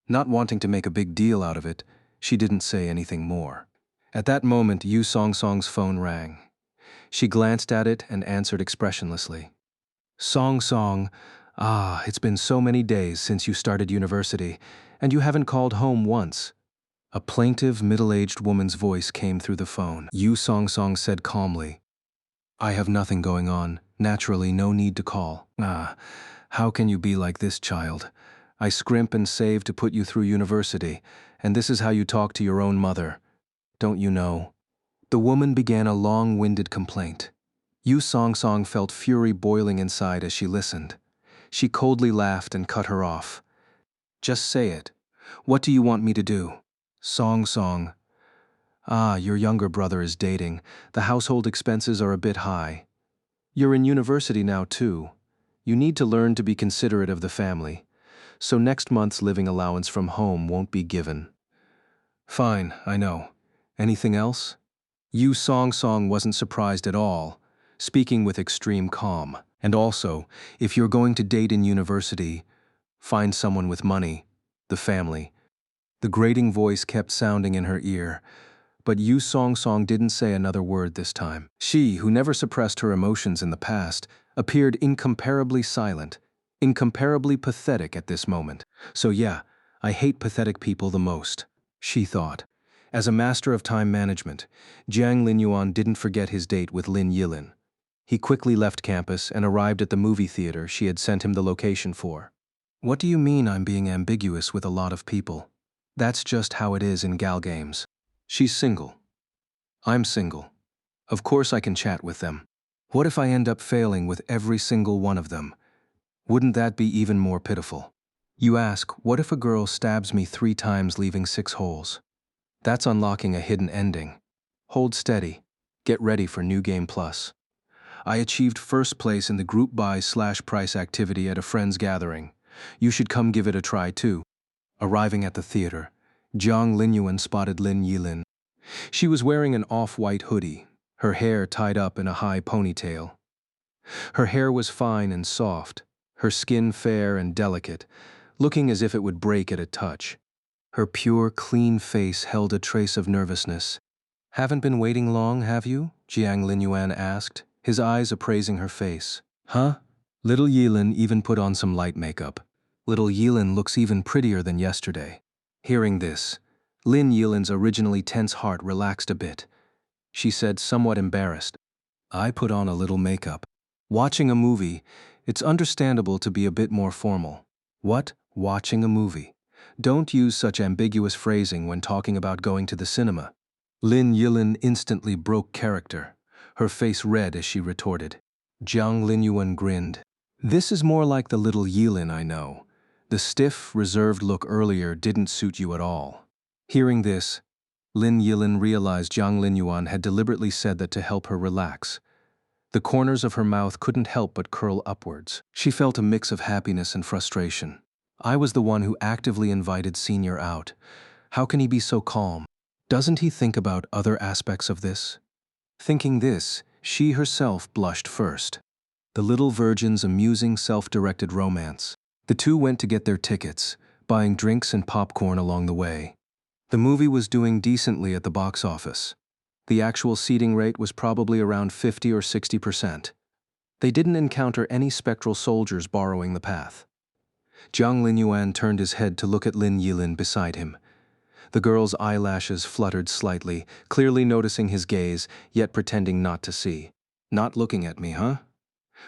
Not wanting to make a big deal out of it, she didn't say anything more. At that moment, Yu Song Song's phone rang. She glanced at it and answered expressionlessly. Song Song, it's been so many days since you started university, and you haven't called home once. A plaintive, middle-aged woman's voice came through the phone. Yu Song Song said calmly, I have nothing going on. Naturally, no need to call. How can you be like this, child? I scrimp and save to put you through university, and this is how you talk to your own mother. Don't you know? The woman began a long-winded complaint. Yu Song Song felt fury boiling inside as she listened. She coldly laughed and cut her off. Just say it. What do you want me to do? Song Song. Your younger brother is dating. The household expenses are a bit high. You're in university now, too. You need to learn to be considerate of the family. So next month's living allowance from home won't be given. Fine, I know. Anything else? Yu Song Song wasn't surprised at all, speaking with extreme calm. And also, if you're going to date in university, find someone with money, the family. The grating voice kept sounding in her ear, but Yu Song Song didn't say another word this time. She, who never suppressed her emotions in the past, appeared incomparably silent, incomparably pathetic at this moment. So yeah, I hate pathetic people the most, she thought. As a master of time management, Jiang Linyuan didn't forget his date with Lin Yilin. He quickly left campus and arrived at the movie theater she had sent him the location for. What do you mean I'm being ambiguous with a lot of people? That's just how it is in gal games. She's single. I'm single. Of course I can chat with them. What if I end up failing with every single one of them? Wouldn't that be even more pitiful? You ask, what if a girl stabs me 3 times leaving 6 holes? That's unlocking a hidden ending. Hold steady. Get ready for New Game Plus. I achieved first place in the group buy/price activity at a friend's gathering. You should come give it a try too. Arriving at the theater, Jiang Linyuan spotted Lin Yilin. She was wearing an off-white hoodie, her hair tied up in a high ponytail. Her hair was fine and soft, her skin fair and delicate, looking as if it would break at a touch. Her pure, clean face held a trace of nervousness. Haven't been waiting long, have you? Jiang Linyuan asked, his eyes appraising her face. Huh? Little Yilin even put on some light makeup. Little Yilin looks even prettier than yesterday. Hearing this, Lin Yilin's originally tense heart relaxed a bit. She said, somewhat embarrassed, I put on a little makeup. Watching a movie, it's understandable to be a bit more formal. What? Watching a movie? Don't use such ambiguous phrasing when talking about going to the cinema. Lin Yilin instantly broke character, her face red as she retorted. Jiang Linyuan grinned. This is more like the little Yilin I know. The stiff, reserved look earlier didn't suit you at all. Hearing this, Lin Yilin realized Jiang Linyuan had deliberately said that to help her relax. The corners of her mouth couldn't help but curl upwards. She felt a mix of happiness and frustration. I was the one who actively invited Senior out. How can he be so calm? Doesn't he think about other aspects of this? Thinking this, she herself blushed first. The Little Virgin's amusing self-directed romance. The two went to get their tickets, buying drinks and popcorn along the way. The movie was doing decently at the box office. The actual seating rate was probably around 50 or 60%. They didn't encounter any spectral soldiers borrowing the path. Jiang Linyuan turned his head to look at Lin Yilin beside him. The girl's eyelashes fluttered slightly, clearly noticing his gaze, yet pretending not to see. Not looking at me, huh?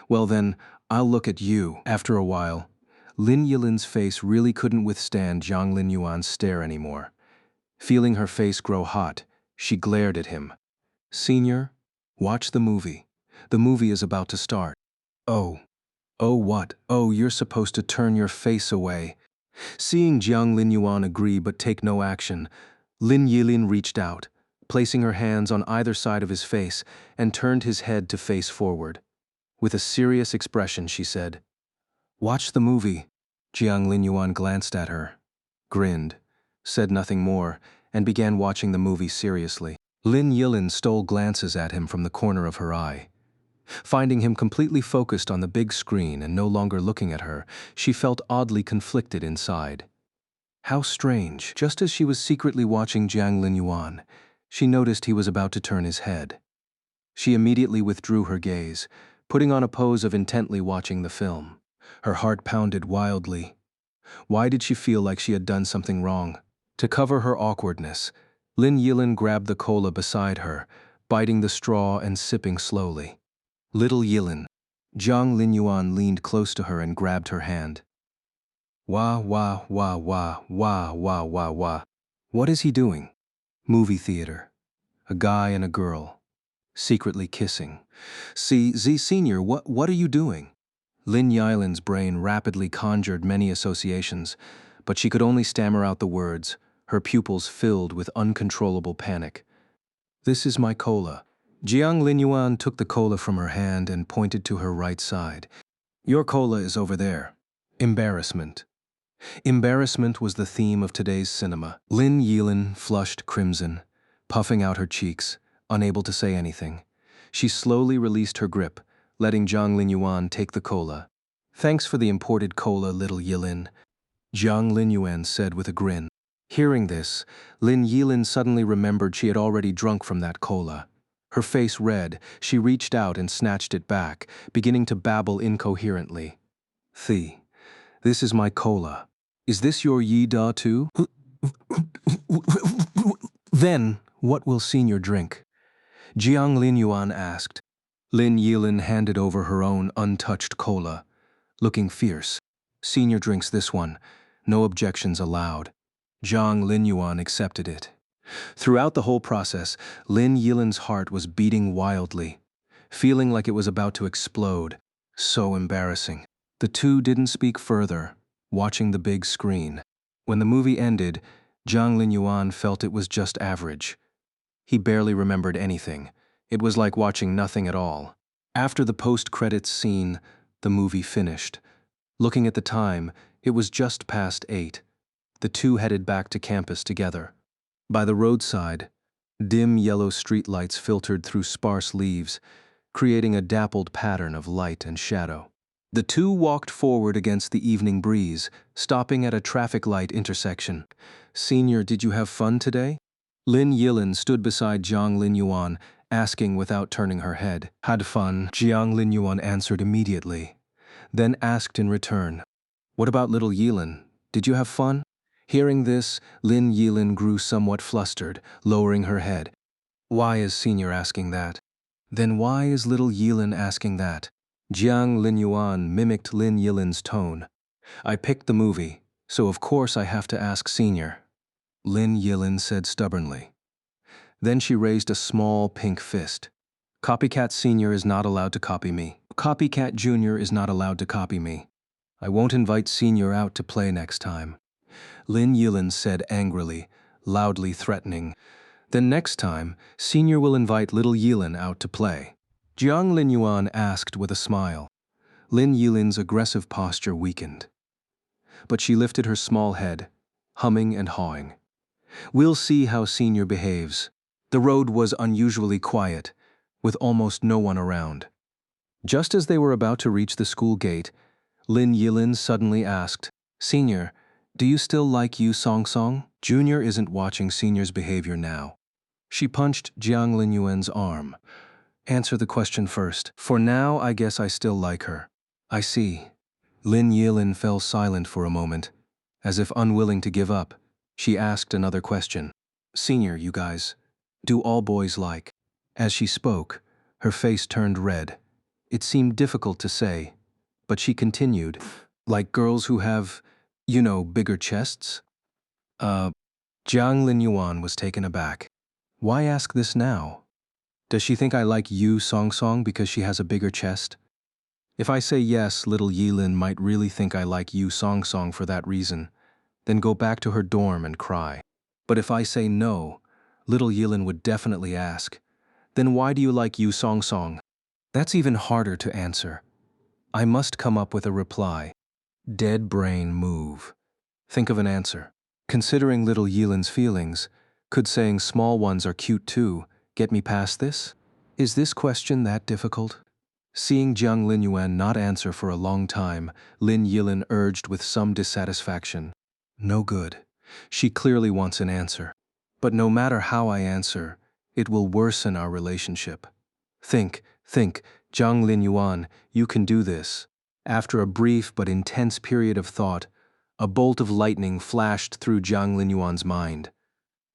Well then, I'll look at you. After a while, Lin Yilin's face really couldn't withstand Jiang Linyuan's stare anymore. Feeling her face grow hot, she glared at him. "Senior, watch the movie. The movie is about to start." "Oh. Oh what? Oh, you're supposed to turn your face away." Seeing Jiang Linyuan agree but take no action, Lin Yilin reached out, placing her hands on either side of his face, and turned his head to face forward. With a serious expression, she said, "Watch the movie." Jiang Linyuan glanced at her, grinned, said nothing more, and began watching the movie seriously. Lin Yilin stole glances at him from the corner of her eye. Finding him completely focused on the big screen and no longer looking at her, she felt oddly conflicted inside. How strange. Just as she was secretly watching Jiang Linyuan, she noticed he was about to turn his head. She immediately withdrew her gaze, putting on a pose of intently watching the film. Her heart pounded wildly. Why did she feel like she had done something wrong? To cover her awkwardness, Lin Yilin grabbed the cola beside her, biting the straw and sipping slowly. "Little Yilin." Jiang Linyuan leaned close to her and grabbed her hand. "Wah, wah, wah, wah, wah, wah, wah, wah." What is he doing? Movie theater. A guy and a girl, secretly kissing. Senior, what are you doing? Lin Yilin's brain rapidly conjured many associations, but she could only stammer out the words, her pupils filled with uncontrollable panic. "This is my cola." Jiang Linyuan took the cola from her hand and pointed to her right side. "Your cola is over there." Embarrassment. Embarrassment was the theme of today's cinema. Lin Yilin flushed crimson, puffing out her cheeks, unable to say anything. She slowly released her grip, letting Jiang Linyuan take the cola. "Thanks for the imported cola, little Yilin," Jiang Linyuan said with a grin. Hearing this, Lin Yilin suddenly remembered she had already drunk from that cola. Her face red, she reached out and snatched it back, beginning to babble incoherently. This is my cola. Is this your Yi Da too?" "Then, what will Senior drink?" Jiang Linyuan asked. Lin Yilin handed over her own untouched cola, looking fierce. "Senior drinks this one. No objections allowed." Jiang Linyuan accepted it. Throughout the whole process, Lin Yilin's heart was beating wildly, feeling like it was about to explode. So embarrassing. The two didn't speak further, watching the big screen. When the movie ended, Jiang Linyuan felt it was just average. He barely remembered anything. It was like watching nothing at all. After the post-credits scene, the movie finished. Looking at the time, it was just past 8. The two headed back to campus together. By the roadside, dim yellow streetlights filtered through sparse leaves, creating a dappled pattern of light and shadow. The two walked forward against the evening breeze, stopping at a traffic light intersection. "Senior, did you have fun today?" Lin Yilin stood beside Jiang Linyuan, asking without turning her head. "Had fun," Jiang Linyuan answered immediately, then asked in return, "What about little Yilin? Did you have fun?" Hearing this, Lin Yilin grew somewhat flustered, lowering her head. "Why is Senior asking that?" "Then why is little Yilin asking that?" Jiang Linyuan mimicked Lin Yilin's tone. "I picked the movie, so of course I have to ask Senior," Lin Yilin said stubbornly. Then she raised a small pink fist. "Copycat Senior is not allowed to copy me. Copycat Junior is not allowed to copy me. I won't invite Senior out to play next time," Lin Yilin said angrily, loudly threatening. "Then next time, Senior will invite little Yilin out to play." Jiang Linyuan asked with a smile. Lin Yilin's aggressive posture weakened. But she lifted her small head, humming and hawing. "We'll see how Senior behaves." The road was unusually quiet, with almost no one around. Just as they were about to reach the school gate, Lin Yilin suddenly asked, "Senior, do you still like Yu Song Song?" Junior isn't watching Senior's behavior now. She punched Jiang Linyuan's arm. "Answer the question first." "For now, I guess I still like her." "I see." Lin Yilin fell silent for a moment. As if unwilling to give up, she asked another question. "Senior, you guys, do all boys like?" As she spoke, her face turned red. It seemed difficult to say, but she continued, Like girls who have, you know, bigger chests? Uh, Jiang Linyuan was taken aback. Why ask this now? Does she think I like Yu Song Song because she has a bigger chest? If I say yes, little Yilin might really think I like Yu Song Song for that reason, then go back to her dorm and cry. But if I say no, little Yilin would definitely ask, then why do you like Yu Song Song? That's even harder to answer. I must come up with a reply. Dead brain move. Think of an answer. Considering little Yilin's feelings, could saying small ones are cute too get me past this? Is this question that difficult? Seeing Jiang Linyuan not answer for a long time, Lin Yilin urged with some dissatisfaction. No good. She clearly wants an answer. But no matter how I answer, it will worsen our relationship. Think, Jiang Linyuan, you can do this. After a brief but intense period of thought, a bolt of lightning flashed through Jiang Linyuan's mind.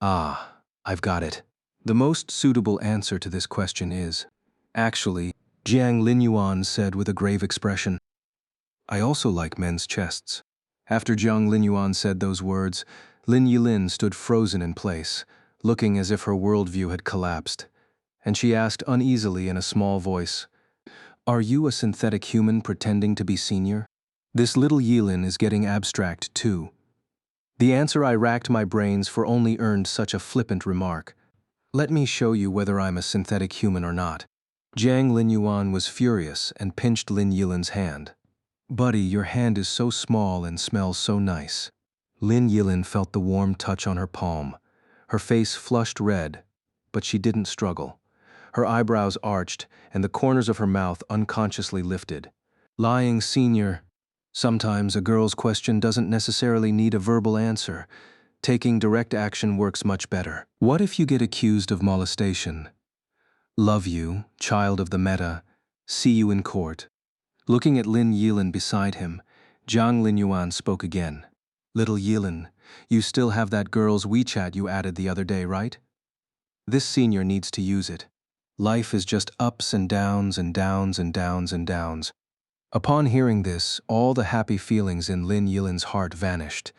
Ah, I've got it. The most suitable answer to this question is, actually, Jiang Linyuan said with a grave expression, I also like men's chests. After Jiang Linyuan said those words, Lin Yilin stood frozen in place, looking as if her worldview had collapsed. And she asked uneasily in a small voice, Are you a synthetic human pretending to be senior? This little Yilin is getting abstract too. The answer I racked my brains for only earned such a flippant remark. Let me show you whether I'm a synthetic human or not. Jiang Linyuan was furious and pinched Lin Yilin's hand. Buddy, your hand is so small and smells so nice. Lin Yilin felt the warm touch on her palm. Her face flushed red, but she didn't struggle. Her eyebrows arched and the corners of her mouth unconsciously lifted. Lying senior. Sometimes a girl's question doesn't necessarily need a verbal answer. Taking direct action works much better. What if you get accused of molestation? Love you, child of the meta. See you in court. Looking at Lin Yilin beside him, Jiang Linyuan spoke again. Little Yilin, you still have that girl's WeChat you added the other day, right? This senior needs to use it. Life is just ups and downs and downs and downs and downs. Upon hearing this, all the happy feelings in Lin Yilin's heart vanished.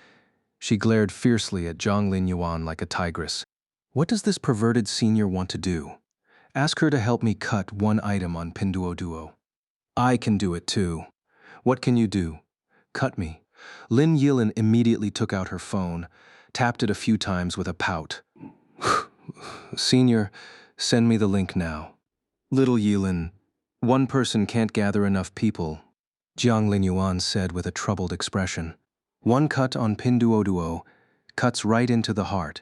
She glared fiercely at Jiang Linyuan like a tigress. What does this perverted senior want to do? Ask her to help me cut one item on Pinduoduo. I can do it too. What can you do? Cut me. Lin Yilin immediately took out her phone, tapped it a few times with a pout. Senior, send me the link now. Little Yilin, one person can't gather enough people, Jiang Linyuan said with a troubled expression. One cut on Pinduoduo cuts right into the heart.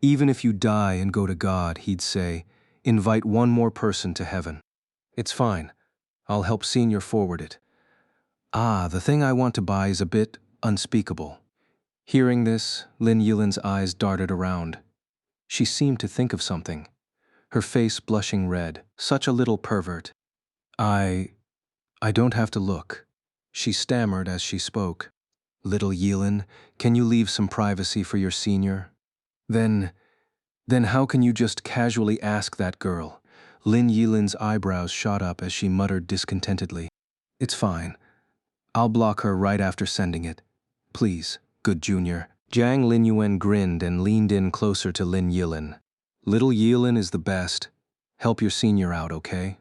Even if you die and go to God, he'd say, invite one more person to heaven. It's fine. I'll help Senior forward it. Ah, the thing I want to buy is a bit unspeakable. Hearing this, Lin Yilin's eyes darted around. She seemed to think of something, her face blushing red. Such a little pervert. I don't have to look. She stammered as she spoke. Little Yilin, can you leave some privacy for your senior? Then how can you just casually ask that girl? Lin Yilin's eyebrows shot up as she muttered discontentedly. It's fine. I'll block her right after sending it. Please, good junior. Jiang Linyuan grinned and leaned in closer to Lin Yilin. Little Yilin is the best. Help your senior out, okay?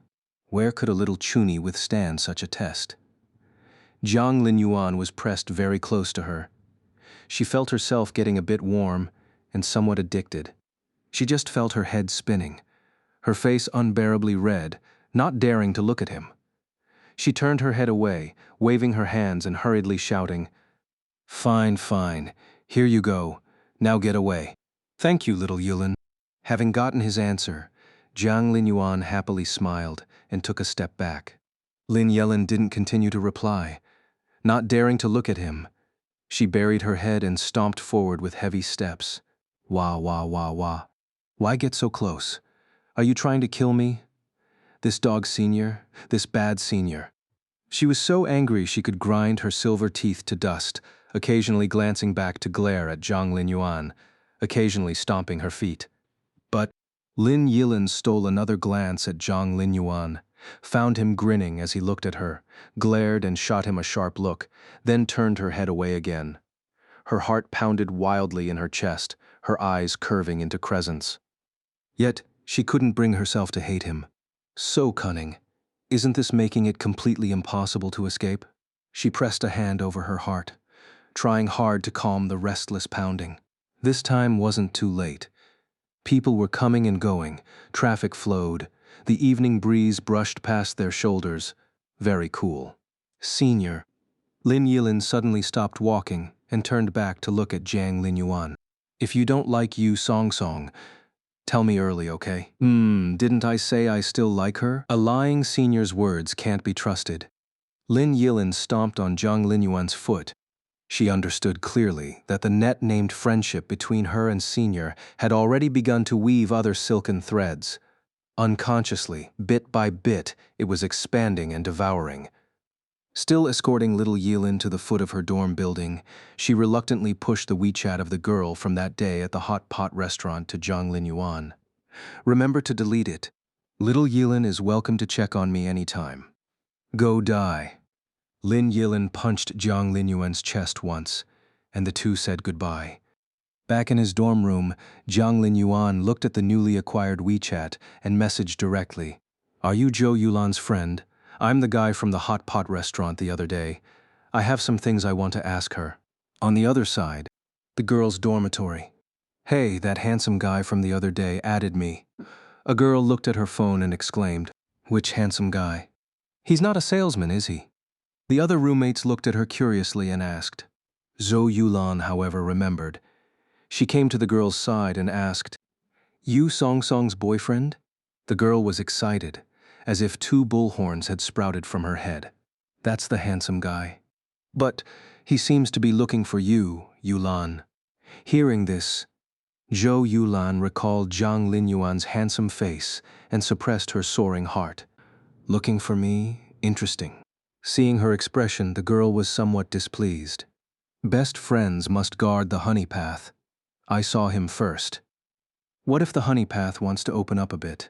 Where could a little chuny withstand such a test? Jiang Linyuan was pressed very close to her. She felt herself getting a bit warm and somewhat addicted. She just felt her head spinning, her face unbearably red, not daring to look at him. She turned her head away, waving her hands and hurriedly shouting, Fine, fine. Here you go. Now get away. Thank you, little Yulin. Having gotten his answer, Jiang Linyuan happily smiled and took a step back. Lin Yelin didn't continue to reply. Not daring to look at him, she buried her head and stomped forward with heavy steps. Wah, wah, wah, wah. Why get so close? Are you trying to kill me? This dog senior, this bad senior. She was so angry she could grind her silver teeth to dust, occasionally glancing back to glare at Jiang Linyuan, occasionally stomping her feet. But Lin Yilin stole another glance at Jiang Linyuan, found him grinning as he looked at her, glared and shot him a sharp look, then turned her head away again. Her heart pounded wildly in her chest, her eyes curving into crescents. Yet, she couldn't bring herself to hate him. So cunning. Isn't this making it completely impossible to escape? She pressed a hand over her heart, trying hard to calm the restless pounding. This time wasn't too late. People were coming and going, traffic flowed, the evening breeze brushed past their shoulders. Very cool. Senior. Lin Yilin suddenly stopped walking and turned back to look at Jiang Linyuan. If you don't like Yu Song Song, tell me early, okay? Didn't I say I still like her? A lying senior's words can't be trusted. Lin Yilin stomped on Jiang Linyuan's foot. She understood clearly that the net-named friendship between her and Senior had already begun to weave other silken threads. Unconsciously, bit by bit, it was expanding and devouring. Still escorting little Yilin to the foot of her dorm building, she reluctantly pushed the WeChat of the girl from that day at the hot pot restaurant to Jiang Linyuan. Remember to delete it. Little Yilin is welcome to check on me anytime. Go die. Lin Yilin punched Jiang Linyuan's chest once, and the two said goodbye. Back in his dorm room, Jiang Linyuan looked at the newly acquired WeChat and messaged directly. Are you Zhou Yulan's friend? I'm the guy from the hot pot restaurant the other day. I have some things I want to ask her. On the other side, the girls' dormitory. Hey, that handsome guy from the other day added me. A girl looked at her phone and exclaimed, which handsome guy? He's not a salesman, is he? The other roommates looked at her curiously and asked. Zhou Yulan, however, remembered. She came to the girl's side and asked, You Song Song's boyfriend? The girl was excited, as if two bullhorns had sprouted from her head. That's the handsome guy. But he seems to be looking for you, Yulan. Hearing this, Zhou Yulan recalled Jiang Linyuan's handsome face and suppressed her soaring heart. Looking for me? Interesting. Seeing her expression, the girl was somewhat displeased. Best friends must guard the honey path. I saw him first. What if the honey path wants to open up a bit?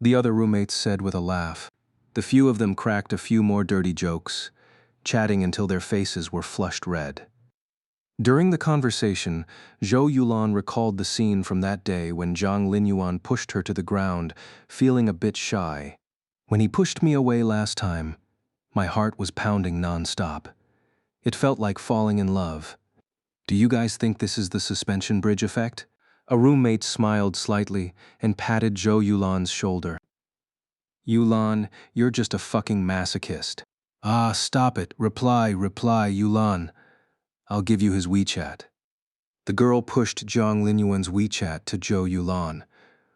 The other roommates said with a laugh. The few of them cracked a few more dirty jokes, chatting until their faces were flushed red. During the conversation, Zhou Yulan recalled the scene from that day when Jiang Linyuan pushed her to the ground, feeling a bit shy. When he pushed me away last time, my heart was pounding non-stop. It felt like falling in love. Do you guys think this is the suspension bridge effect? A roommate smiled slightly and patted Zhou Yulan's shoulder. Yulan, you're just a fucking masochist. Ah, stop it. Reply, Yulan. I'll give you his WeChat. The girl pushed Jiang Linyuan's WeChat to Zhou Yulan.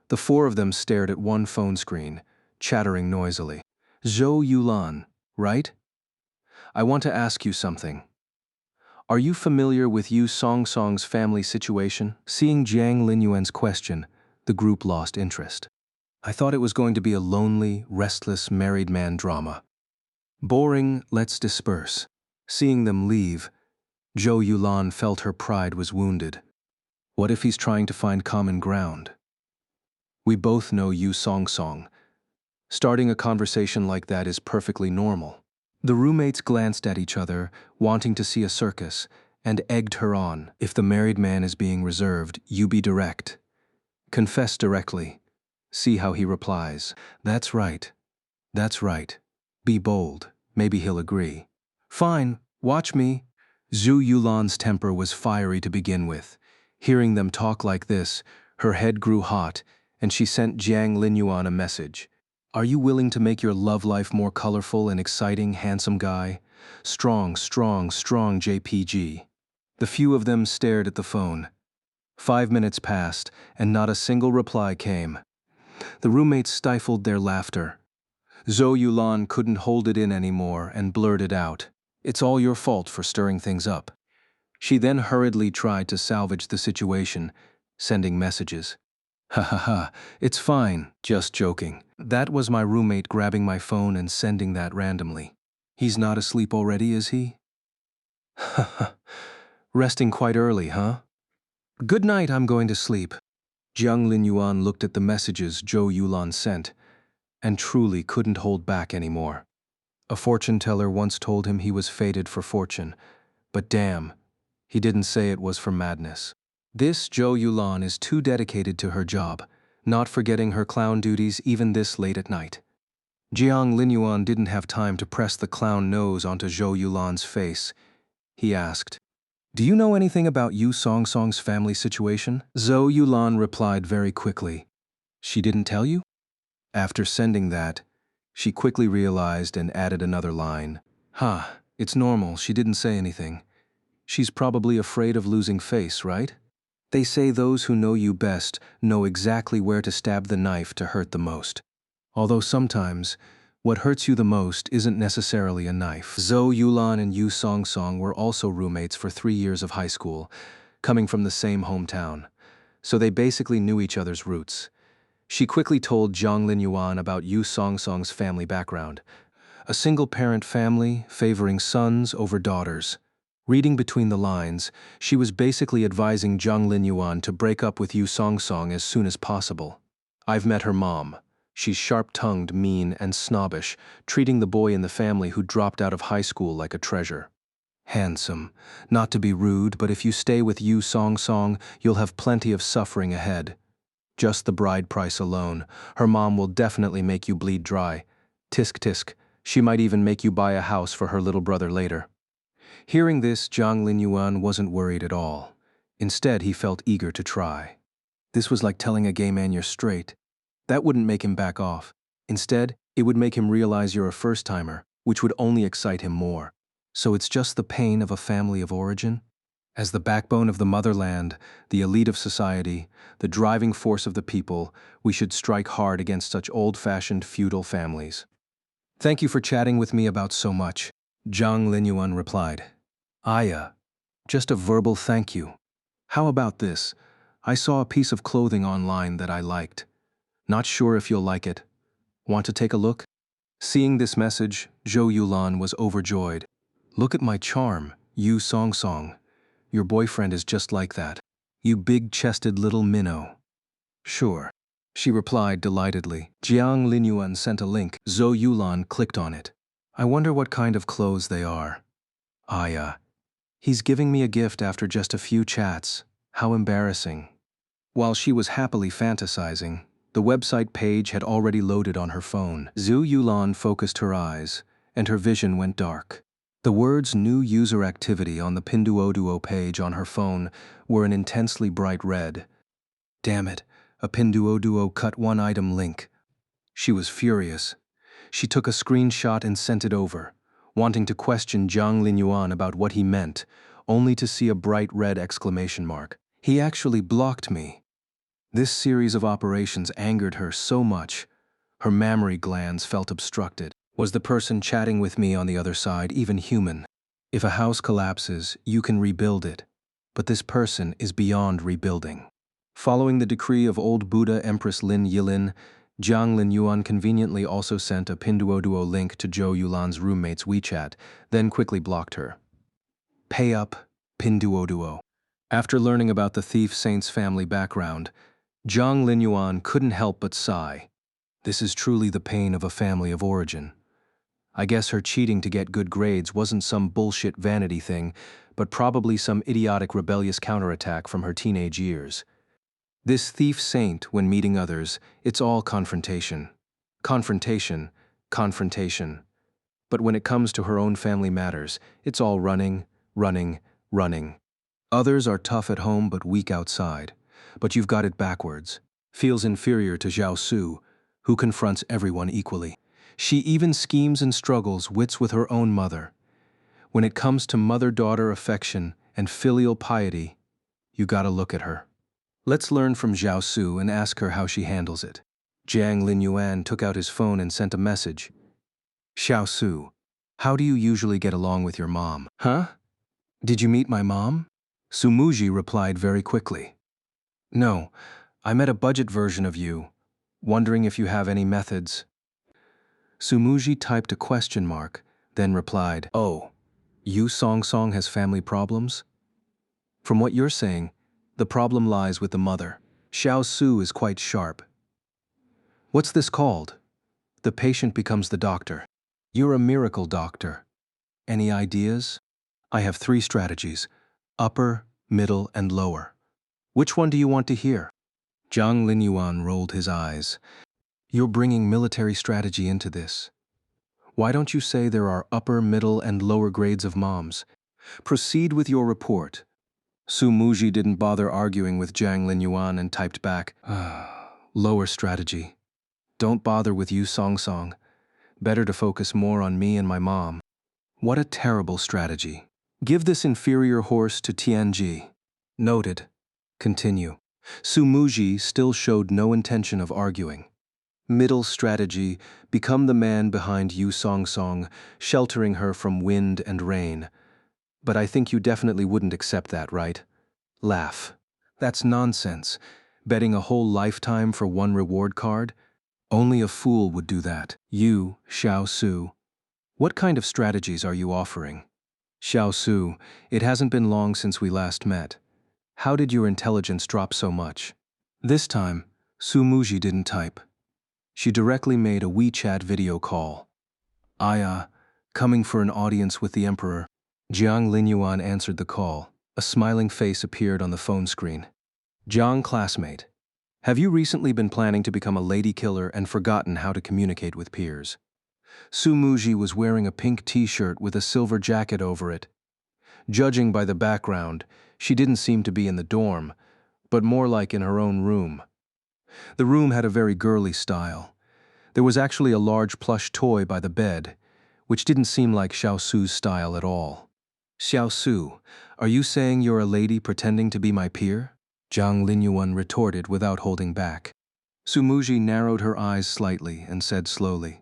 The four of them stared at one phone screen, chattering noisily. Zhou Yulan, right? I want to ask you something. Are you familiar with Yu Song Song's family situation? Seeing Jiang Linyuan's question, the group lost interest. I thought it was going to be a lonely, restless, married man drama. Boring, let's disperse. Seeing them leave, Zhou Yulan felt her pride was wounded. What if he's trying to find common ground? We both know Yu Song Song. Starting a conversation like that is perfectly normal. The roommates glanced at each other, wanting to see a circus, and egged her on. If the married man is being reserved, you be direct. Confess directly. See how he replies. That's right. That's right. Be bold. Maybe he'll agree. Fine, watch me. Zhou Yulan's temper was fiery to begin with. Hearing them talk like this, her head grew hot, and she sent Jiang Linyuan a message. Are you willing to make your love life more colorful and exciting, handsome guy? Strong, strong, strong JPG. The few of them stared at the phone. 5 minutes passed, and not a single reply came. The roommates stifled their laughter. Zhou Yulan couldn't hold it in anymore and blurted out, It's all your fault for stirring things up. She then hurriedly tried to salvage the situation, sending messages. Ha ha ha, it's fine, just joking. That was my roommate grabbing my phone and sending that randomly. He's not asleep already, is he? Ha ha, resting quite early, huh? Good night, I'm going to sleep. Jiang Linyuan looked at the messages Zhou Yulan sent. and truly couldn't hold back anymore. A fortune teller once told him he was fated for fortune, but damn, he didn't say it was for madness. This Zhou Yulan is too dedicated to her job, not forgetting her clown duties even this late at night. Jiang Linyuan didn't have time to press the clown nose onto Zhou Yulan's face. He asked, "Do you know anything about Yu Songsong's family situation?" Zhou Yulan replied very quickly, "She didn't tell you?" After sending that, she quickly realized and added another line. It's normal, she didn't say anything. She's probably afraid of losing face, right? They say those who know you best know exactly where to stab the knife to hurt the most. Although sometimes, what hurts you the most isn't necessarily a knife. Zhou Yulan and Yu Songsong were also roommates for 3 years of high school, coming from the same hometown. So they basically knew each other's roots. She quickly told Jiang Linyuan about Yu Songsong's family background. A single-parent family favoring sons over daughters. Reading between the lines, she was basically advising Jiang Linyuan to break up with Yu Songsong as soon as possible. "I've met her mom. She's sharp-tongued, mean, and snobbish, treating the boy in the family who dropped out of high school like a treasure. Handsome. Not to be rude, but if you stay with Yu Songsong, you'll have plenty of suffering ahead. Just the bride price alone. Her mom will definitely make you bleed dry. Tisk tisk. She might even make you buy a house for her little brother later." Hearing this, Jiang Linyuan wasn't worried at all. Instead, he felt eager to try. This was like telling a gay man you're straight. That wouldn't make him back off. Instead, it would make him realize you're a first-timer, which would only excite him more. So it's just the pain of a family of origin? As the backbone of the motherland, the elite of society, the driving force of the people, we should strike hard against such old-fashioned feudal families. "Thank you for chatting with me about so much," Jiang Linyuan replied. "Aya, just a verbal thank you. How about this? I saw a piece of clothing online that I liked. Not sure if you'll like it. Want to take a look?" Seeing this message, Zhou Yulan was overjoyed. "Look at my charm, Yu Songsong. Your boyfriend is just like that. You big-chested little minnow." "Sure," she replied delightedly. Jiang Linyuan sent a link. Zhou Yulan clicked on it. "I wonder what kind of clothes they are. He's giving me a gift after just a few chats. How embarrassing." While she was happily fantasizing, the website page had already loaded on her phone. Zhou Yulan focused her eyes, and her vision went dark. The words "new user activity" on the Pinduoduo page on her phone were an intensely bright red. Damn it, a Pinduoduo cut one item link. She was furious. She took a screenshot and sent it over, wanting to question Jiang Linyuan about what he meant, only to see a bright red exclamation mark. He actually blocked me. This series of operations angered her so much. Her mammary glands felt obstructed. Was the person chatting with me on the other side even human? If a house collapses, you can rebuild it, but this person is beyond rebuilding. Following the decree of old Buddha Empress Lin Yilin, Jiang Linyuan conveniently also sent a Pinduoduo link to Zhou Yulan's roommate's WeChat, then quickly blocked her. Pay up, Pinduoduo. After learning about the thief saint's family background, Jiang Linyuan couldn't help but sigh. This is truly the pain of a family of origin. I guess her cheating to get good grades wasn't some bullshit vanity thing, but probably some idiotic rebellious counterattack from her teenage years. This thief saint, when meeting others, it's all confrontation. Confrontation, confrontation. But when it comes to her own family matters, it's all running, running, running. Others are tough at home but weak outside. But you've got it backwards. Feels inferior to Zhao Su, who confronts everyone equally. She even schemes and struggles wits with her own mother. When it comes to mother-daughter affection and filial piety, you gotta look at her. Let's learn from Zhao Su and ask her how she handles it. Jiang Linyuan took out his phone and sent a message. "Xiao Su, how do you usually get along with your mom?" "Huh? Did you meet my mom?" Sumuji replied very quickly. "No, I met a budget version of you. Wondering if you have any methods." Sumuji typed a question mark, then replied, "Oh, Yu Songsong has family problems? From what you're saying, the problem lies with the mother. Xiao Su is quite sharp. What's this called?" The patient becomes the doctor. You're a miracle doctor. Any ideas? I have 3 strategies: upper, middle, and lower. Which one do you want to hear? Jiang Linyuan rolled his eyes. You're bringing military strategy into this. Why don't you say there are upper, middle, and lower grades of moms? Proceed with your report. Su Muji didn't bother arguing with Jiang Linyuan and typed back, lower strategy. Don't bother with Yu Song Song. Better to focus more on me and my mom. What a terrible strategy. Give this inferior horse to Tianji. Noted. Continue. Su Muji still showed no intention of arguing. Middle strategy, become the man behind Yu Song Song, sheltering her from wind and rain. But I think you definitely wouldn't accept that, right? Laugh. That's nonsense. Betting a whole lifetime for one reward card? Only a fool would do that. You, Xiao Su. What kind of strategies are you offering? Xiao Su, it hasn't been long since we last met. How did your intelligence drop so much? This time, Su Muji didn't type. She directly made a WeChat video call. Aya, coming for an audience with the Emperor. Jiang Linyuan answered the call. A smiling face appeared on the phone screen. Jiang, classmate. Have you recently been planning to become a lady killer and forgotten how to communicate with peers? Su Muji was wearing a pink t-shirt with a silver jacket over it. Judging by the background, she didn't seem to be in the dorm, but more like in her own room. The room had a very girly style. There was actually a large plush toy by the bed, which didn't seem like Xiao Su's style at all. Xiao Su, are you saying you're a lady pretending to be my peer? Jiang Linyuan retorted without holding back. Su Muji narrowed her eyes slightly and said slowly,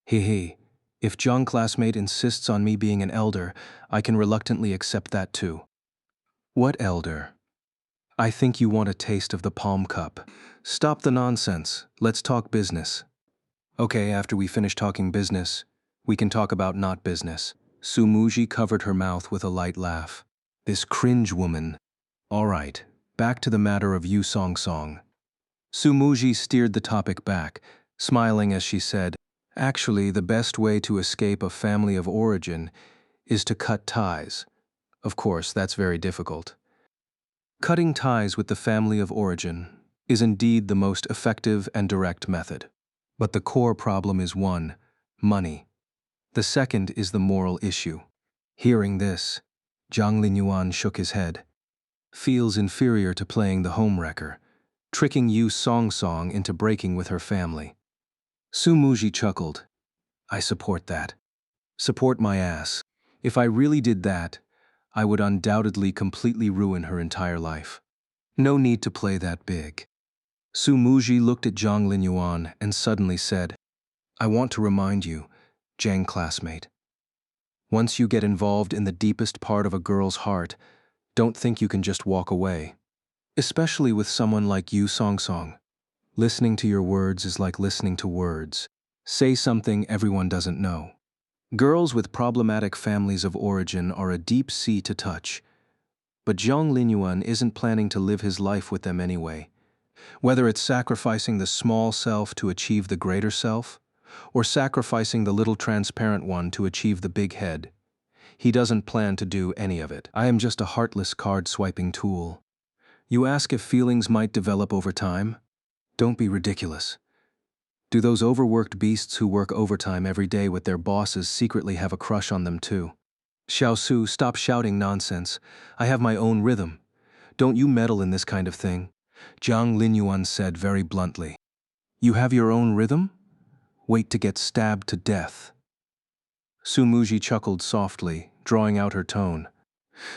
He, if Jiang classmate insists on me being an elder, I can reluctantly accept that too. What elder? I think you want a taste of the palm cup. Stop the nonsense, let's talk business. Okay, after we finish talking business, we can talk about not business. Su Muji covered her mouth with a light laugh. This cringe woman. All right, back to the matter of Yu Song Song. Su Muji steered the topic back, smiling as she said, Actually, the best way to escape a family of origin is to cut ties. Of course, that's very difficult. Cutting ties with the family of origin is indeed the most effective and direct method. But the core problem is one, money. The second is the moral issue. Hearing this, Jiang Linyuan shook his head. Feels inferior to playing the homewrecker, tricking Yu Song Song into breaking with her family. Su Muji chuckled. I support that. Support my ass. If I really did that, I would undoubtedly completely ruin her entire life. No need to play that big. Su Muji looked at Jiang Linyuan and suddenly said, I want to remind you, Jiang classmate. Once you get involved in the deepest part of a girl's heart, don't think you can just walk away. Especially with someone like Yu Song Song. Listening to your words is like listening to words. Say something everyone doesn't know. Girls with problematic families of origin are a deep sea to touch. But Jiang Linyuan isn't planning to live his life with them anyway. Whether it's sacrificing the small self to achieve the greater self, or sacrificing the little transparent one to achieve the big head, he doesn't plan to do any of it. I am just a heartless card-swiping tool. You ask if feelings might develop over time? Don't be ridiculous. Do those overworked beasts who work overtime every day with their bosses secretly have a crush on them too? Xiao Su, stop shouting nonsense. I have my own rhythm. Don't you meddle in this kind of thing. Jiang Linyuan said very bluntly. You have your own rhythm? Wait to get stabbed to death. Su Muji chuckled softly, drawing out her tone.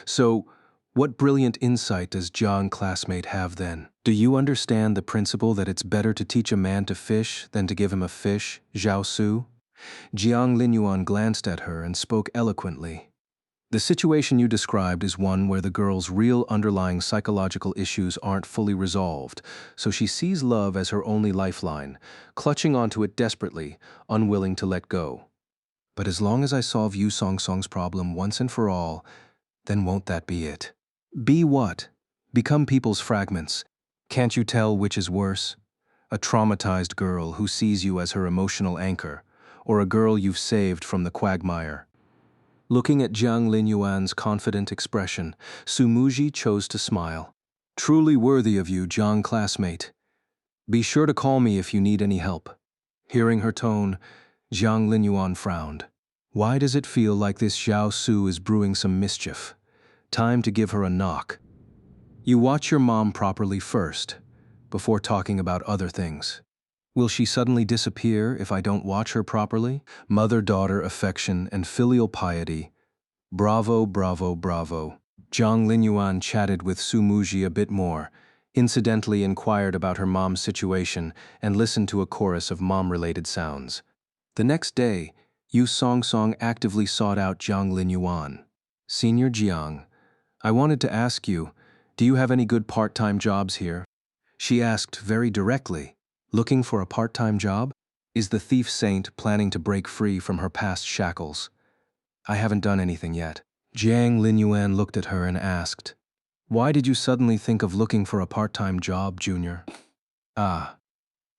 So, what brilliant insight does Jiang classmate have then? Do you understand the principle that it's better to teach a man to fish than to give him a fish, Xiao Su? Jiang Linyuan glanced at her and spoke eloquently. The situation you described is one where the girl's real underlying psychological issues aren't fully resolved, so she sees love as her only lifeline, clutching onto it desperately, unwilling to let go. But as long as I solve Yu Song Song's problem once and for all, then won't that be it? Be what? Become people's fragments. Can't you tell which is worse? A traumatized girl who sees you as her emotional anchor, or a girl you've saved from the quagmire. Looking at Jiang Linyuan's confident expression, Sumuji chose to smile. Truly worthy of you, Jiang classmate. Be sure to call me if you need any help. Hearing her tone, Jiang Linyuan frowned. Why does it feel like this Xiao Su is brewing some mischief? Time to give her a knock. You watch your mom properly first, before talking about other things. Will she suddenly disappear if I don't watch her properly? Mother-daughter affection and filial piety. Bravo, bravo, bravo. Jiang Linyuan chatted with Sumuji a bit more, incidentally inquired about her mom's situation, and listened to a chorus of mom-related sounds. The next day, Yu Songsong actively sought out Jiang Linyuan. Senior Jiang, I wanted to ask you, do you have any good part-time jobs here? She asked very directly. Looking for a part-time job? Is the thief saint planning to break free from her past shackles? I haven't done anything yet. Jiang Linyuan looked at her and asked, Why did you suddenly think of looking for a part-time job, Junior? Ah.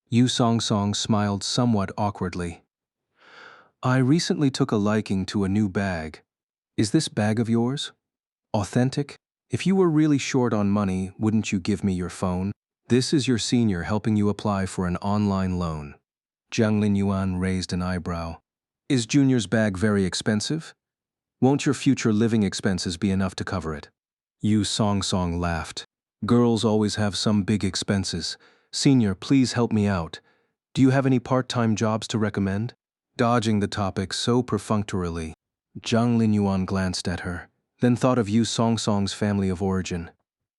Yu Songsong smiled somewhat awkwardly. I recently took a liking to a new bag. Is this bag of yours? Authentic? If you were really short on money, wouldn't you give me your phone? This is your senior helping you apply for an online loan. Jiang Linyuan raised an eyebrow. Is Junior's bag very expensive? Won't your future living expenses be enough to cover it? Yu Songsong laughed. Girls always have some big expenses. Senior, please help me out. Do you have any part-time jobs to recommend? Dodging the topic so perfunctorily, Jiang Linyuan glanced at her, then thought of Yu Songsong's family of origin.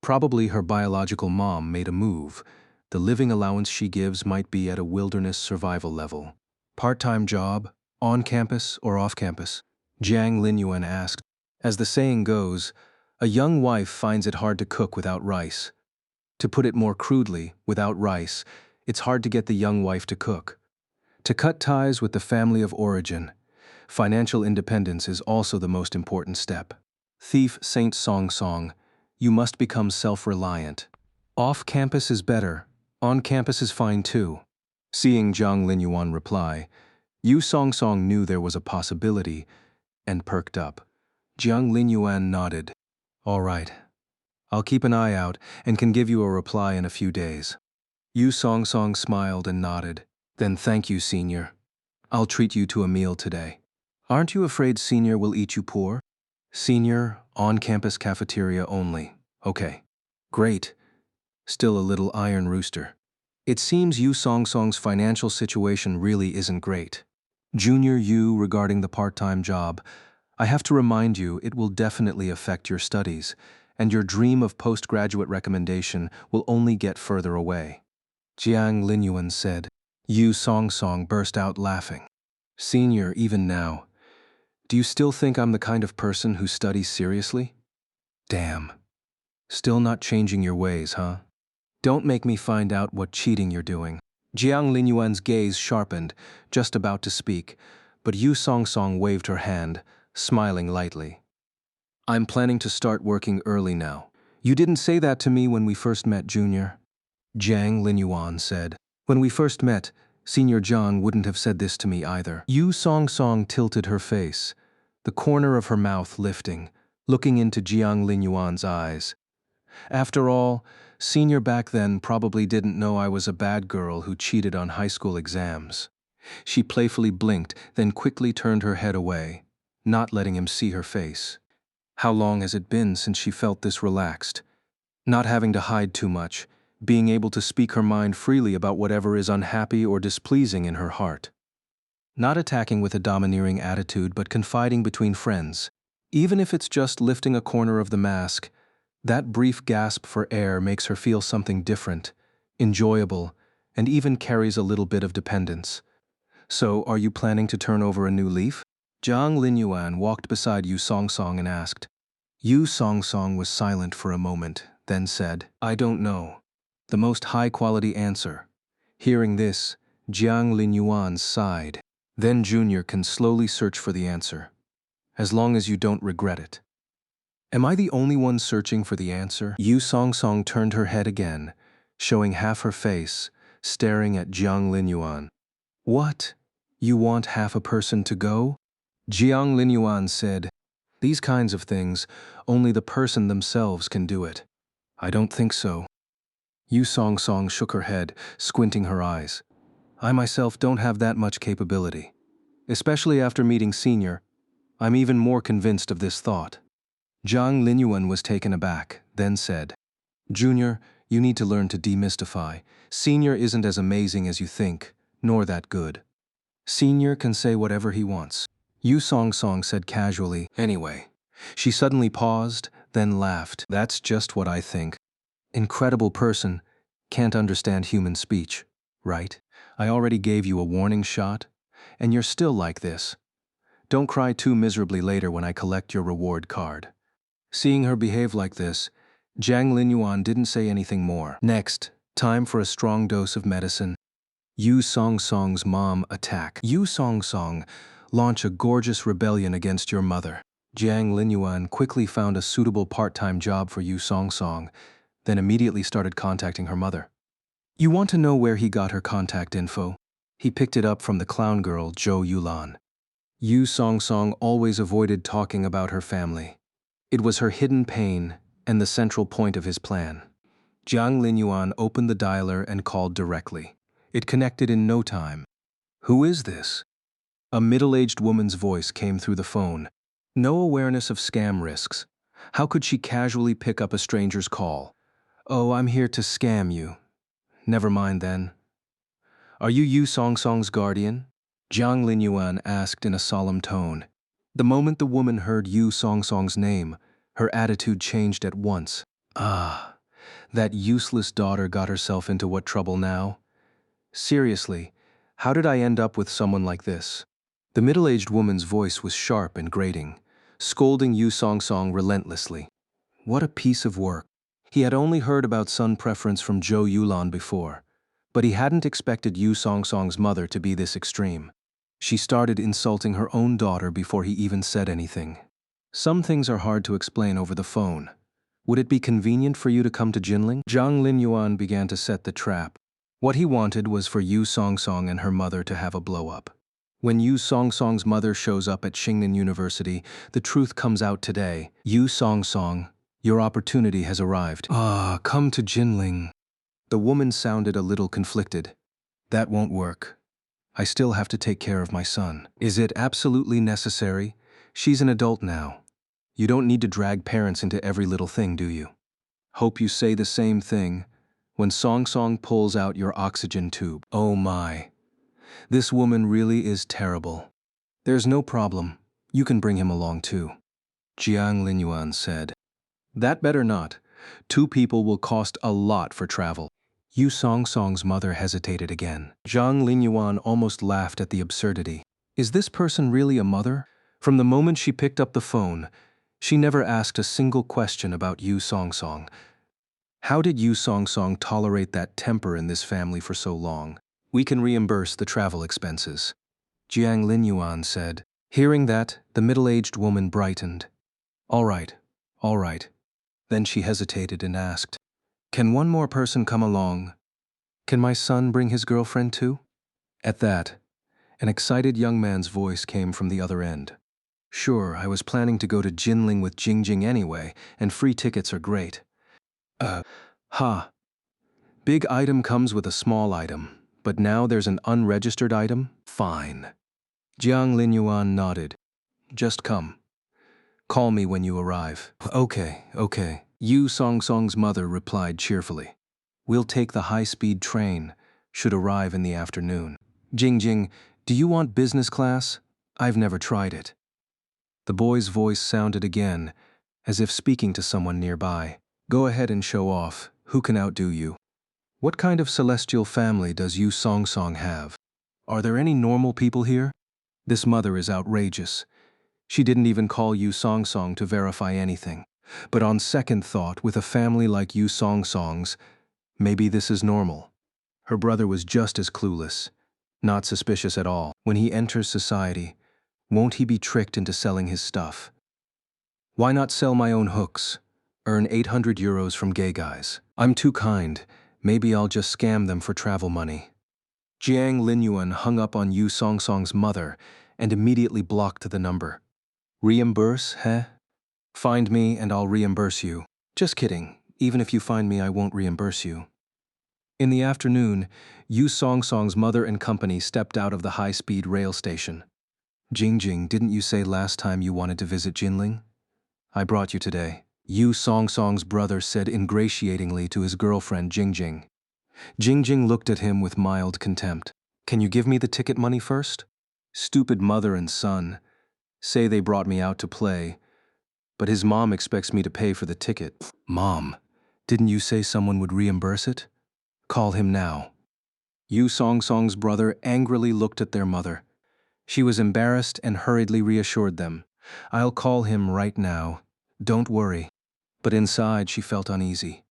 Probably her biological mom made a move. The living allowance she gives might be at a wilderness survival level. Part-time job, on campus or off campus? Jiang Linyuan asked. As the saying goes, a young wife finds it hard to cook without rice. To put it more crudely, without rice, it's hard to get the young wife to cook. To cut ties with the family of origin, financial independence is also the most important step. Thief Saint Song Song, you must become self-reliant. Off campus is better, on campus is fine too. Seeing Jiang Linyuan reply, Yu Song Song knew there was a possibility and perked up. Jiang Linyuan nodded. All right. I'll keep an eye out and can give you a reply in a few days. Yu Song Song smiled and nodded. Then thank you, Senior. I'll treat you to a meal today. Aren't you afraid Senior will eat you poor? Senior, on-campus cafeteria only. Okay. Great. Still a little iron rooster. It seems Yu Song Song's financial situation really isn't great. Junior Yu, regarding the part-time job, I have to remind you it will definitely affect your studies, and your dream of postgraduate recommendation will only get further away. Jiang Linyuan said. Yu Song Song burst out laughing. Senior, even now, do you still think I'm the kind of person who studies seriously? Damn. Still not changing your ways, huh? Don't make me find out what cheating you're doing. Jiang Linyuan's gaze sharpened, just about to speak, but Yu Song Song waved her hand, smiling lightly. I'm planning to start working early now. You didn't say that to me when we first met, Junior. Jiang Linyuan said. When we first met, Senior John wouldn't have said this to me either. Yu Song Song tilted her face, the corner of her mouth lifting, looking into Jiang Linyuan's eyes. After all, Senior back then probably didn't know I was a bad girl who cheated on high school exams. She playfully blinked, then quickly turned her head away, not letting him see her face. How long has it been since she felt this relaxed? Not having to hide too much, being able to speak her mind freely about whatever is unhappy or displeasing in her heart. Not attacking with a domineering attitude, but confiding between friends. Even if it's just lifting a corner of the mask, that brief gasp for air makes her feel something different, enjoyable, and even carries a little bit of dependence. So, are you planning to turn over a new leaf? Jiang Linyuan walked beside Yu Song Song and asked. Yu Song Song was silent for a moment, then said, I don't know. The most high-quality answer. Hearing this, Jiang Linyuan sighed. Then Junior can slowly search for the answer, as long as you don't regret it. Am I the only one searching for the answer? Yu Song Song turned her head again, showing half her face, staring at Jiang Linyuan. What? You want half a person to go? Jiang Linyuan said, these kinds of things, only the person themselves can do it. I don't think so. Yu Song Song shook her head, squinting her eyes. I myself don't have that much capability. Especially after meeting Senior, I'm even more convinced of this thought. Jiang Linyuan was taken aback, then said, Junior, you need to learn to demystify. Senior isn't as amazing as you think, nor that good. Senior can say whatever he wants. Yu Song Song said casually, anyway. She suddenly paused, then laughed. That's just what I think. Incredible person, can't understand human speech, right? I already gave you a warning shot, and you're still like this. Don't cry too miserably later when I collect your reward card. Seeing her behave like this, Jiang Linyuan didn't say anything more. Next, time for a strong dose of medicine. Yu Song Song's mom attack. Yu Song Song, launch a gorgeous rebellion against your mother. Jiang Linyuan quickly found a suitable part-time job for Yu Song Song, then immediately started contacting her mother. You want to know where he got her contact info? He picked it up from the clown girl, Zhou Yulan. Yu Song Song always avoided talking about her family. It was her hidden pain and the central point of his plan. Jiang Linyuan opened the dialer and called directly. It connected in no time. Who is this? A middle-aged woman's voice came through the phone. No awareness of scam risks. How could she casually pick up a stranger's call? Oh, I'm here to scam you. Never mind then. Are you Yu Song Song's guardian? Jiang Linyuan asked in a solemn tone. The moment the woman heard Yu Song Song's name, her attitude changed at once. Ah, that useless daughter got herself into what trouble now? Seriously, how did I end up with someone like this? The middle-aged woman's voice was sharp and grating, scolding Yu Song Song relentlessly. What a piece of work. He had only heard about son preference from Zhou Yulan before, but he hadn't expected Yu Song Song's mother to be this extreme. She started insulting her own daughter before he even said anything. Some things are hard to explain over the phone. Would it be convenient for you to come to Jinling? Jiang Linyuan began to set the trap. What he wanted was for Yu Song Song and her mother to have a blow-up. When Yu Song Song's mother shows up at Xingnan University, the truth comes out today. Yu Song Song, your opportunity has arrived. Ah, come to Jinling. The woman sounded a little conflicted. That won't work. I still have to take care of my son. Is it absolutely necessary? She's an adult now. You don't need to drag parents into every little thing, do you? Hope you say the same thing when Song Song pulls out your oxygen tube. Oh my. This woman really is terrible. There's no problem. You can bring him along too. Jiang Linyuan said. That better not. 2 people will cost a lot for travel. Yu Song Song's mother hesitated again. Jiang Linyuan almost laughed at the absurdity. Is this person really a mother? From the moment she picked up the phone, she never asked a single question about Yu Song Song. How did Yu Song Song tolerate that temper in this family for so long? We can reimburse the travel expenses, Jiang Linyuan said. Hearing that, the middle-aged woman brightened. All right. Then she hesitated and asked, can one more person come along? Can my son bring his girlfriend too? At that, an excited young man's voice came from the other end. Sure, I was planning to go to Jinling with Jingjing anyway, and free tickets are great. Big item comes with a small item, but now there's an unregistered item? Fine. Jiang Linyuan nodded. Just come. Call me when you arrive. Okay. Yu Song Song's mother replied cheerfully. We'll take the high-speed train, should arrive in the afternoon. Jingjing, do you want business class? I've never tried it. The boy's voice sounded again, as if speaking to someone nearby. Go ahead and show off. Who can outdo you? What kind of celestial family does Yu Song Song have? Are there any normal people here? This mother is outrageous. She didn't even call Yu Song Song to verify anything. But on second thought, with a family like Yu Song Song's, maybe this is normal. Her brother was just as clueless, not suspicious at all. When he enters society, won't he be tricked into selling his stuff? Why not sell my own hooks? Earn 800 euros from gay guys. I'm too kind, Maybe I'll just scam them for travel money. Jiang Linyuan hung up on Yu Songsong's mother and immediately blocked the number. Reimburse, heh? Find me and I'll reimburse you. Just kidding. Even if you find me, I won't reimburse you. In the afternoon, Yu Songsong's mother and company stepped out of the high-speed rail station. Jingjing, didn't you say last time you wanted to visit Jinling? I brought you today. Yu Songsong's brother said ingratiatingly to his girlfriend Jingjing. Jingjing looked at him with mild contempt. Can you give me the ticket money first? Stupid mother and son. Say they brought me out to play, but his mom expects me to pay for the ticket. Mom, didn't you say someone would reimburse it? Call him now. Yu Songsong's brother angrily looked at their mother. She was embarrassed and hurriedly reassured them. I'll call him right now. Don't worry. But inside she felt uneasy.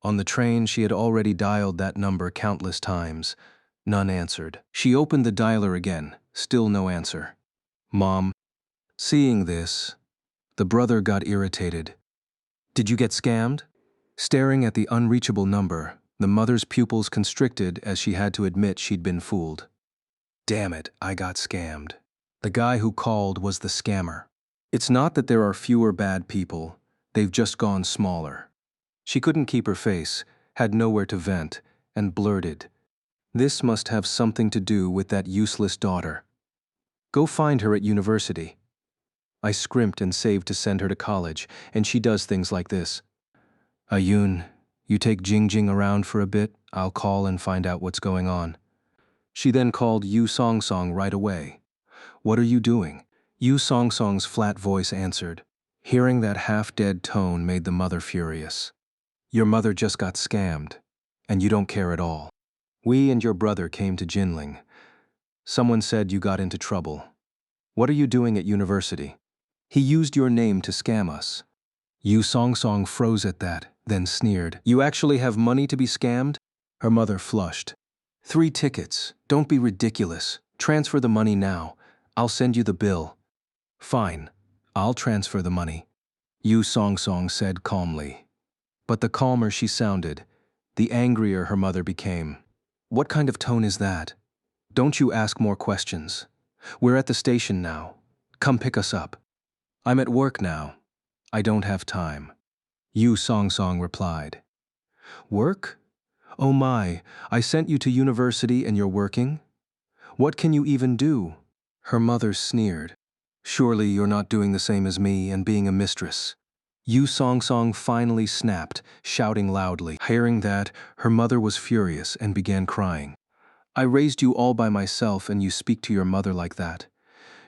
On the train she had already dialed that number countless times. None answered. She opened the dialer again. Still no answer. Mom. Seeing this, the brother got irritated. Did you get scammed? Staring at the unreachable number, the mother's pupils constricted as she had to admit she'd been fooled. Damn it, I got scammed. The guy who called was the scammer. It's not that there are fewer bad people, they've just gone smaller. She couldn't keep her face, had nowhere to vent, and blurted. This must have something to do with that useless daughter. Go find her at university. I scrimped and saved to send her to college, and she does things like this. Ayun, you take Jingjing around for a bit, I'll call and find out what's going on. She then called Yu Songsong right away. What are you doing? Yu Songsong's flat voice answered. Hearing that half-dead tone made the mother furious. Your mother just got scammed, and you don't care at all. We and your brother came to Jinling. Someone said you got into trouble. What are you doing at university? He used your name to scam us. Yu Songsong froze at that, then sneered. You actually have money to be scammed? Her mother flushed. 3 tickets. Don't be ridiculous. Transfer the money now. I'll send you the bill. Fine. I'll transfer the money, Yu Songsong said calmly. But the calmer she sounded, the angrier her mother became. What kind of tone is that? Don't you ask more questions. We're at the station now. Come pick us up. I'm at work now. I don't have time. Yu Songsong replied. Work? Oh my, I sent you to university and you're working? What can you even do? Her mother sneered. Surely you're not doing the same as me and being a mistress. Yu Songsong finally snapped, shouting loudly. Hearing that, her mother was furious and began crying. I raised you all by myself and you speak to your mother like that.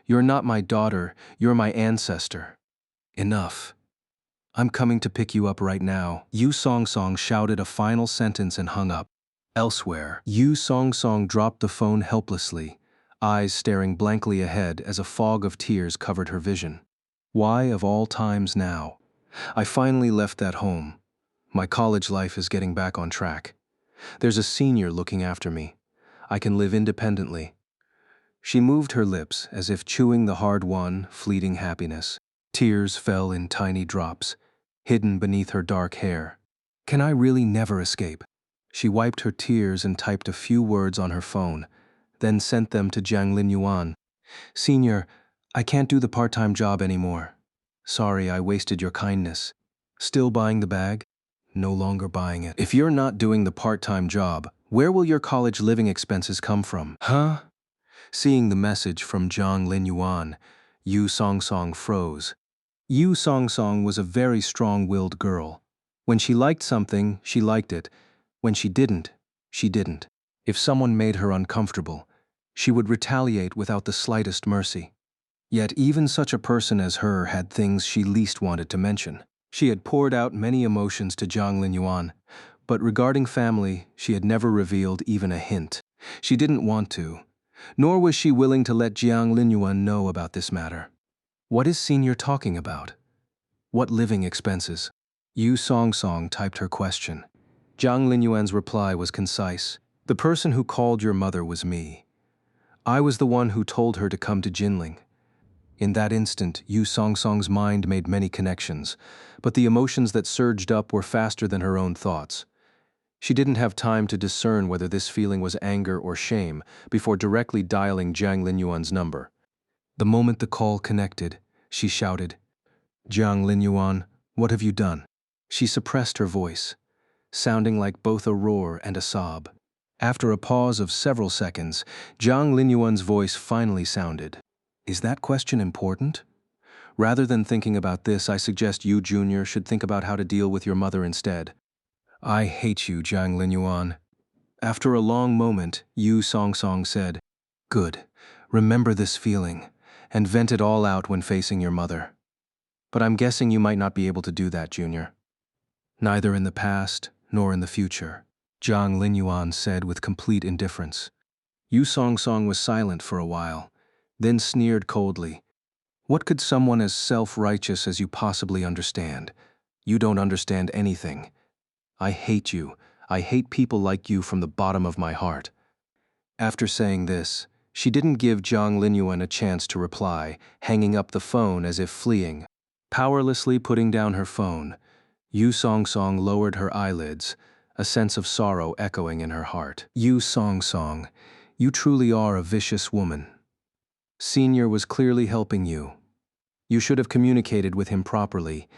You're not my daughter, you're my ancestor. Enough. I'm coming to pick you up right now. Yu Songsong shouted a final sentence and hung up. Elsewhere, Yu Songsong dropped the phone helplessly, eyes staring blankly ahead as a fog of tears covered her vision. Why of all times now? I finally left that home. My college life is getting back on track. There's a senior looking after me. I can live independently. She moved her lips as if chewing the hard-won, fleeting happiness. Tears fell in tiny drops, hidden beneath her dark hair. Can I really never escape? She wiped her tears and typed a few words on her phone, then sent them to Jiang Linyuan. Senior, I can't do the part-time job anymore. Sorry, I wasted your kindness. Still buying the bag? No longer buying it. If you're not doing the part-time job, where will your college living expenses come from? Huh? Seeing the message from Jiang Linyuan, Yu Songsong froze. Yu Songsong was a very strong-willed girl. When she liked something, she liked it. When she didn't, she didn't. If someone made her uncomfortable, she would retaliate without the slightest mercy. Yet even such a person as her had things she least wanted to mention. She had poured out many emotions to Jiang Linyuan, but regarding family, she had never revealed even a hint. She didn't want to, nor was she willing to let Jiang Linyuan know about this matter. What is Senior talking about? What living expenses? Yu Songsong typed her question. Jiang Linyuan's reply was concise. The person who called your mother was me. I was the one who told her to come to Jinling. In that instant, Yu Songsong's mind made many connections, but the emotions that surged up were faster than her own thoughts. She didn't have time to discern whether this feeling was anger or shame before directly dialing Jiang Linyuan's number. The moment the call connected, she shouted, "Jiang Linyuan, what have you done?" She suppressed her voice, sounding like both a roar and a sob. After a pause of several seconds, Jiang Linyuan's voice finally sounded. "Is that question important? Rather than thinking about this, I suggest you, Junior, should think about how to deal with your mother instead." "I hate you, Jiang Linyuan." After a long moment, Yu Song said, "Good. Remember this feeling, and vent it all out when facing your mother. But I'm guessing you might not be able to do that, Junior." "Neither in the past nor in the future," Jiang Linyuan said with complete indifference. Yu Song was silent for a while, then sneered coldly. "What could someone as self-righteous as you possibly understand? You don't understand anything. I hate you. I hate people like you from the bottom of my heart." After saying this, she didn't give Jiang Linyuan a chance to reply, hanging up the phone as if fleeing. Powerlessly putting down her phone, Yu Song lowered her eyelids, a sense of sorrow echoing in her heart. "Yu Song, you truly are a vicious woman. Senior was clearly helping you. You should have communicated with him properly,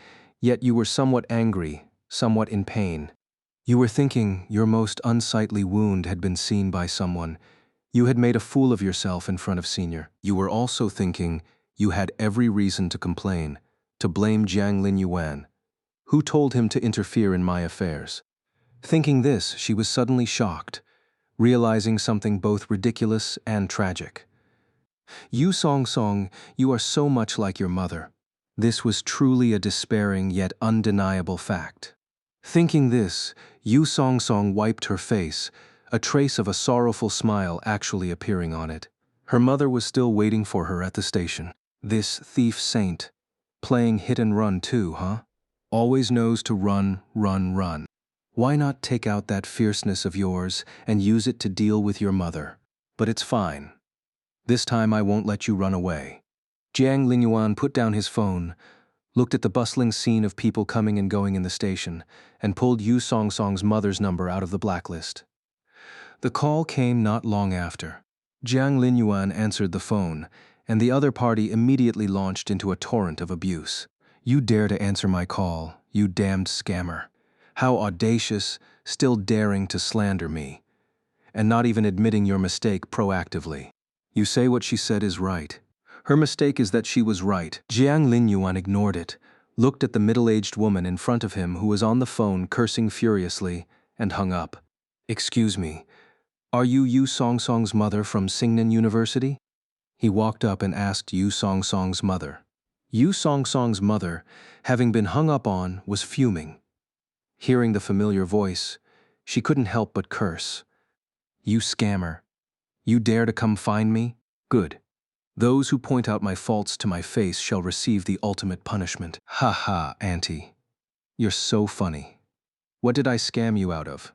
yet you were somewhat angry, somewhat in pain. You were thinking your most unsightly wound had been seen by someone. You had made a fool of yourself in front of Senior. You were also thinking you had every reason to complain, to blame Jiang Linyuan. Who told him to interfere in my affairs?" Thinking this, she was suddenly shocked, realizing something both ridiculous and tragic. "Yu Song, you are so much like your mother." This was truly a despairing yet undeniable fact. Thinking this, Yu Song wiped her face, a trace of a sorrowful smile actually appearing on it. Her mother was still waiting for her at the station. This thief saint, playing hit and run too, huh? Always knows to run. Why not take out that fierceness of yours and use it to deal with your mother? But it's fine. This time I won't let you run away." Jiang Linyuan put down his phone, looked at the bustling scene of people coming and going in the station, and pulled Yu Song's mother's number out of the blacklist. The call came not long after. Jiang Linyuan answered the phone, and the other party immediately launched into a torrent of abuse. "You dare to answer my call, you damned scammer. How audacious, still daring to slander me, and not even admitting your mistake proactively. You say what she said is right. Her mistake is that she was right." Jiang Linyuan ignored it, looked at the middle-aged woman in front of him who was on the phone cursing furiously, and hung up. "Excuse me, are you Yu Song's mother from Singnan University?" He walked up and asked Yu Song's mother. Yu Song's mother, having been hung up on, was fuming. Hearing the familiar voice, she couldn't help but curse. "You scammer. You dare to come find me? Good. Those who point out my faults to my face shall receive the ultimate punishment." "Ha ha, auntie. You're so funny. What did I scam you out of?"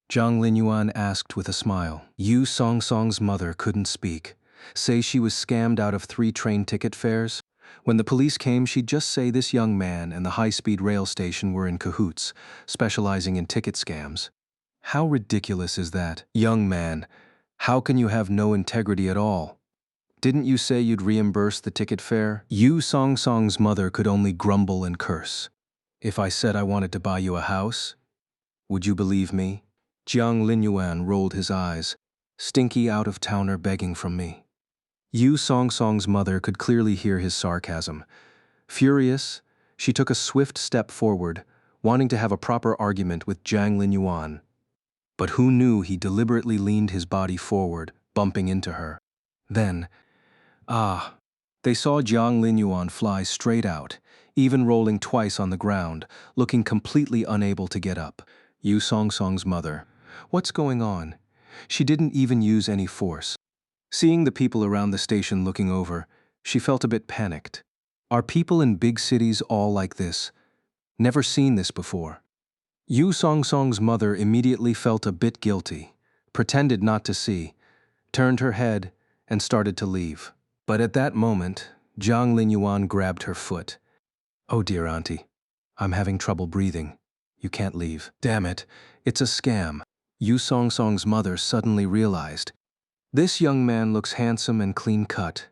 Jiang Linyuan asked with a smile. Yu Song's mother couldn't speak. Say she was scammed out of 3 train ticket fares? When the police came, she'd just say this young man and the high-speed rail station were in cahoots, specializing in ticket scams. How ridiculous is that? Young man, how can you have no integrity at all? Didn't you say you'd reimburse the ticket fare? Yu Song's mother could only grumble and curse. If I said I wanted to buy you a house, would you believe me? Jiang Linyuan rolled his eyes. Stinky out-of-towner begging from me. Yu Song's mother could clearly hear his sarcasm. Furious, she took a swift step forward, wanting to have a proper argument with Jiang Linyuan. But who knew he deliberately leaned his body forward, bumping into her. Then, they saw Jiang Linyuan fly straight out, even rolling twice on the ground, looking completely unable to get up. Yu Song's mother. What's going on? She didn't even use any force. Seeing the people around the station looking over, she felt a bit panicked. Are people in big cities all like this? Never seen this before. Yu Song's mother immediately felt a bit guilty, pretended not to see, turned her head, and started to leave. But at that moment, Jiang Linyuan grabbed her foot. "Oh dear auntie, I'm having trouble breathing. You can't leave. Damn it, it's a scam. Yu Song Song's mother suddenly realized. This young man looks handsome and clean-cut.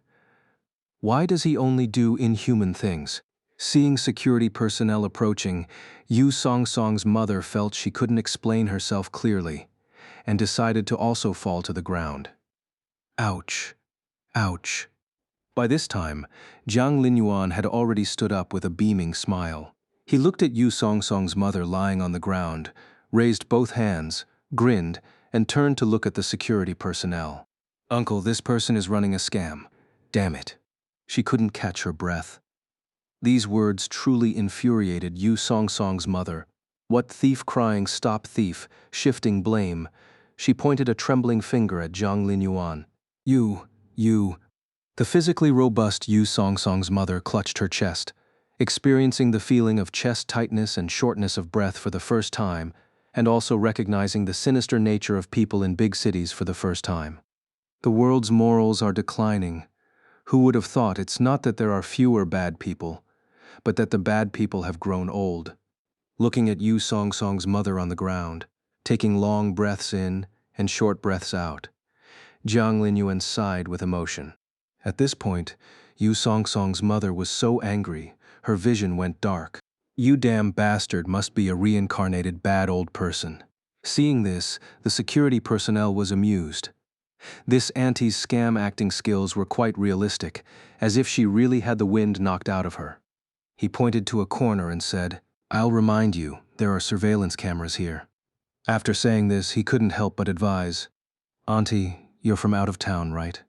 Why does he only do inhuman things? Seeing security personnel approaching, Yu Song Song's mother felt she couldn't explain herself clearly, and decided to also fall to the ground. Ouch. Ouch. By this time, Jiang Linyuan had already stood up with a beaming smile. He looked at Yu Song Song's mother lying on the ground, raised both hands, grinned, and turned to look at the security personnel. Uncle, this person is running a scam. Damn it. She couldn't catch her breath. These words truly infuriated Yu Song Song's mother. What thief crying stop thief, shifting blame. She pointed a trembling finger at Jiang Linyuan. You. The physically robust Yu Song Song's mother clutched her chest, experiencing the feeling of chest tightness and shortness of breath for the first time, and also recognizing the sinister nature of people in big cities for the first time. The world's morals are declining. Who would have thought it's not that there are fewer bad people, but that the bad people have grown old. Looking at Yu Song Song's mother on the ground, taking long breaths in and short breaths out, Jiang Linyuan sighed with emotion. At this point, Yu Song Song's mother was so angry, her vision went dark. You damn bastard must be a reincarnated bad old person. Seeing this, the security personnel was amused. This auntie's scam acting skills were quite realistic, as if she really had the wind knocked out of her. He pointed to a corner and said, "I'll remind you, there are surveillance cameras here." After saying this, he couldn't help but advise, "Auntie, you're from out of town, right?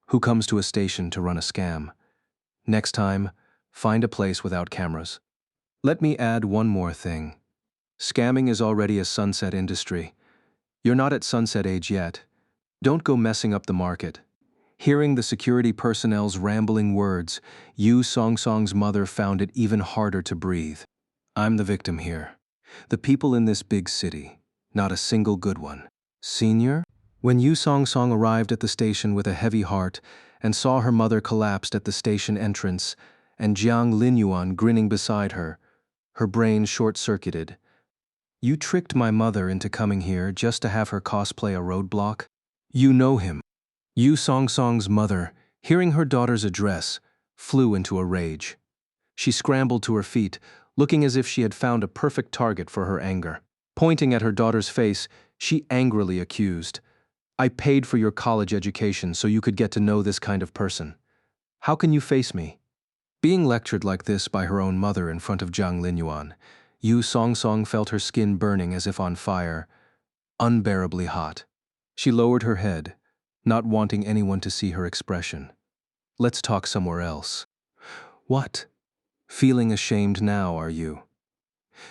Who comes to a station to run a scam? Next time, find a place without cameras." Let me add one more thing. Scamming is already a sunset industry. You're not at sunset age yet. Don't go messing up the market. Hearing the security personnel's rambling words, Yu Song Song's mother found it even harder to breathe. I'm the victim here. The people in this big city. Not a single good one. Senior? When Yu Song Song arrived at the station with a heavy heart and saw her mother collapsed at the station entrance and Jiang Linyuan grinning beside her, her brain short-circuited. You tricked my mother into coming here just to have her cosplay a roadblock? You know him. Yu Song Song's mother, hearing her daughter's address, flew into a rage. She scrambled to her feet, looking as if she had found a perfect target for her anger. Pointing at her daughter's face, she angrily accused, "I paid for your college education so you could get to know this kind of person. How can you face me?" Being lectured like this by her own mother in front of Jiang Linyuan, Yu Song Song felt her skin burning as if on fire, unbearably hot. She lowered her head, not wanting anyone to see her expression. "Let's talk somewhere else." "What? Feeling ashamed now, are you?"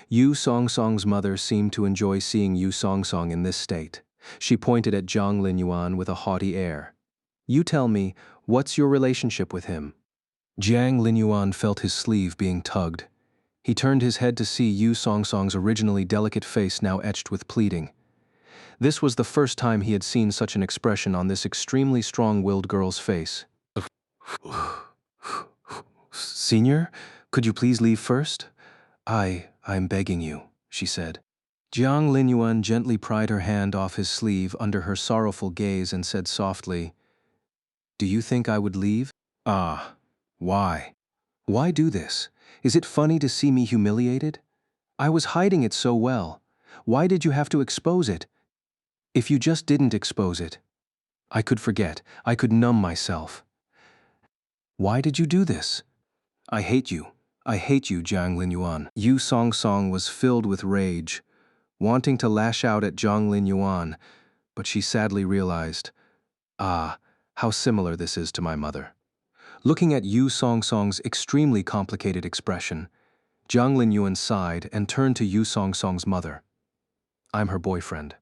Yu Song Song's mother seemed to enjoy seeing Yu Song Song in this state. She pointed at Jiang Linyuan with a haughty air. "You tell me, what's your relationship with him?" Jiang Linyuan felt his sleeve being tugged. He turned his head to see Yu Song Song's originally delicate face now etched with pleading. This was the first time he had seen such an expression on this extremely strong-willed girl's face. "Senior, could you please leave first? I'm begging you," she said. Jiang Linyuan gently pried her hand off his sleeve under her sorrowful gaze and said softly, "Do you think I would leave? Ah, why? Why do this? Is it funny to see me humiliated? I was hiding it so well. Why did you have to expose it? If you just didn't expose it, I could forget, I could numb myself. Why did you do this? I hate you, Jiang Linyuan." Yu Song Song was filled with rage, wanting to lash out at Jiang Linyuan, but she sadly realized, how similar this is to my mother. Looking at Yu Song Song's extremely complicated expression, Jiang Linyuan sighed and turned to Yu Song Song's mother. "I'm her boyfriend."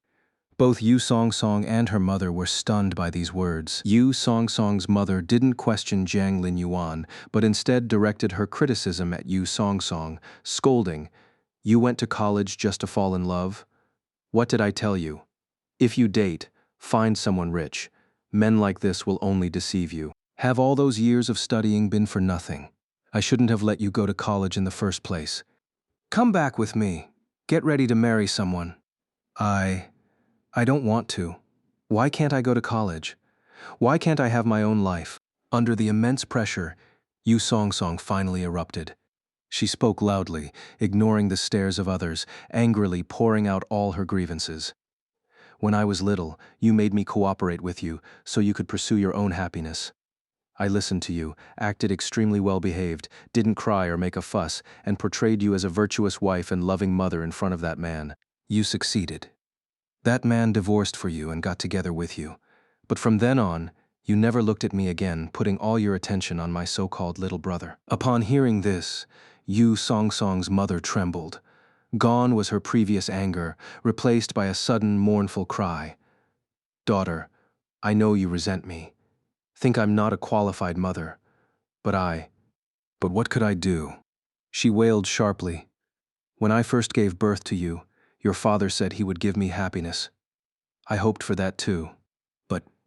Both Yu Song Song and her mother were stunned by these words. Yu Song Song's mother didn't question Jiang Linyuan, but instead directed her criticism at Yu Song Song, scolding, "You went to college just to fall in love? What did I tell you? If you date, find someone rich. Men like this will only deceive you. Have all those years of studying been for nothing? I shouldn't have let you go to college in the first place. Come back with me. Get ready to marry someone. I... I don't want to. Why can't I go to college? Why can't I have my own life? Under the immense pressure, Yu Song Song finally erupted. She spoke loudly, ignoring the stares of others, angrily pouring out all her grievances. When I was little, you made me cooperate with you so you could pursue your own happiness. I listened to you, acted extremely well behaved, didn't cry or make a fuss, and portrayed you as a virtuous wife and loving mother in front of that man. You succeeded. That man divorced for you and got together with you. But from then on, you never looked at me again, putting all your attention on my so-called little brother. Upon hearing this, Yu Song Song's mother trembled. Gone was her previous anger, replaced by a sudden mournful cry. Daughter, I know you resent me. Think I'm not a qualified mother. But what could I do? She wailed sharply. When I first gave birth to you, your father said he would give me happiness. I hoped for that too.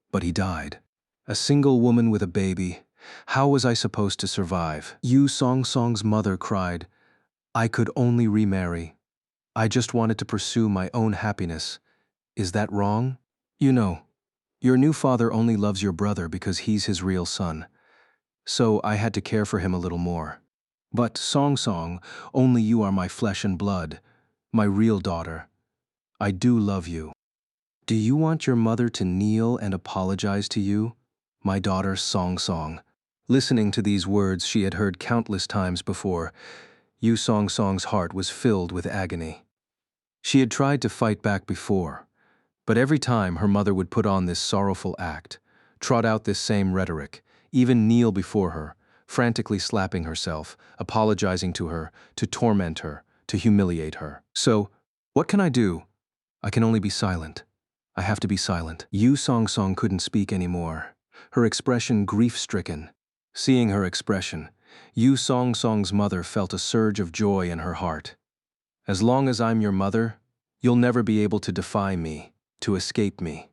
But he died. A single woman with a baby. How was I supposed to survive? Yu Song Song's mother cried, I could only remarry. I just wanted to pursue my own happiness. Is that wrong? You know, your new father only loves your brother because he's his real son. So I had to care for him a little more. But Song Song, only you are my flesh and blood, my real daughter. I do love you. Do you want your mother to kneel and apologize to you, my daughter Song Song? Listening to these words she had heard countless times before, Yu Song Song's heart was filled with agony. She had tried to fight back before, but every time her mother would put on this sorrowful act, trot out this same rhetoric, even kneel before her, frantically slapping herself, apologizing to her, to torment her, to humiliate her. So, what can I do? I can only be silent. I have to be silent. Yu Song Song couldn't speak anymore, her expression grief-stricken. Seeing her expression, Yu Song Song's mother felt a surge of joy in her heart. As long as I'm your mother, you'll never be able to defy me, to escape me.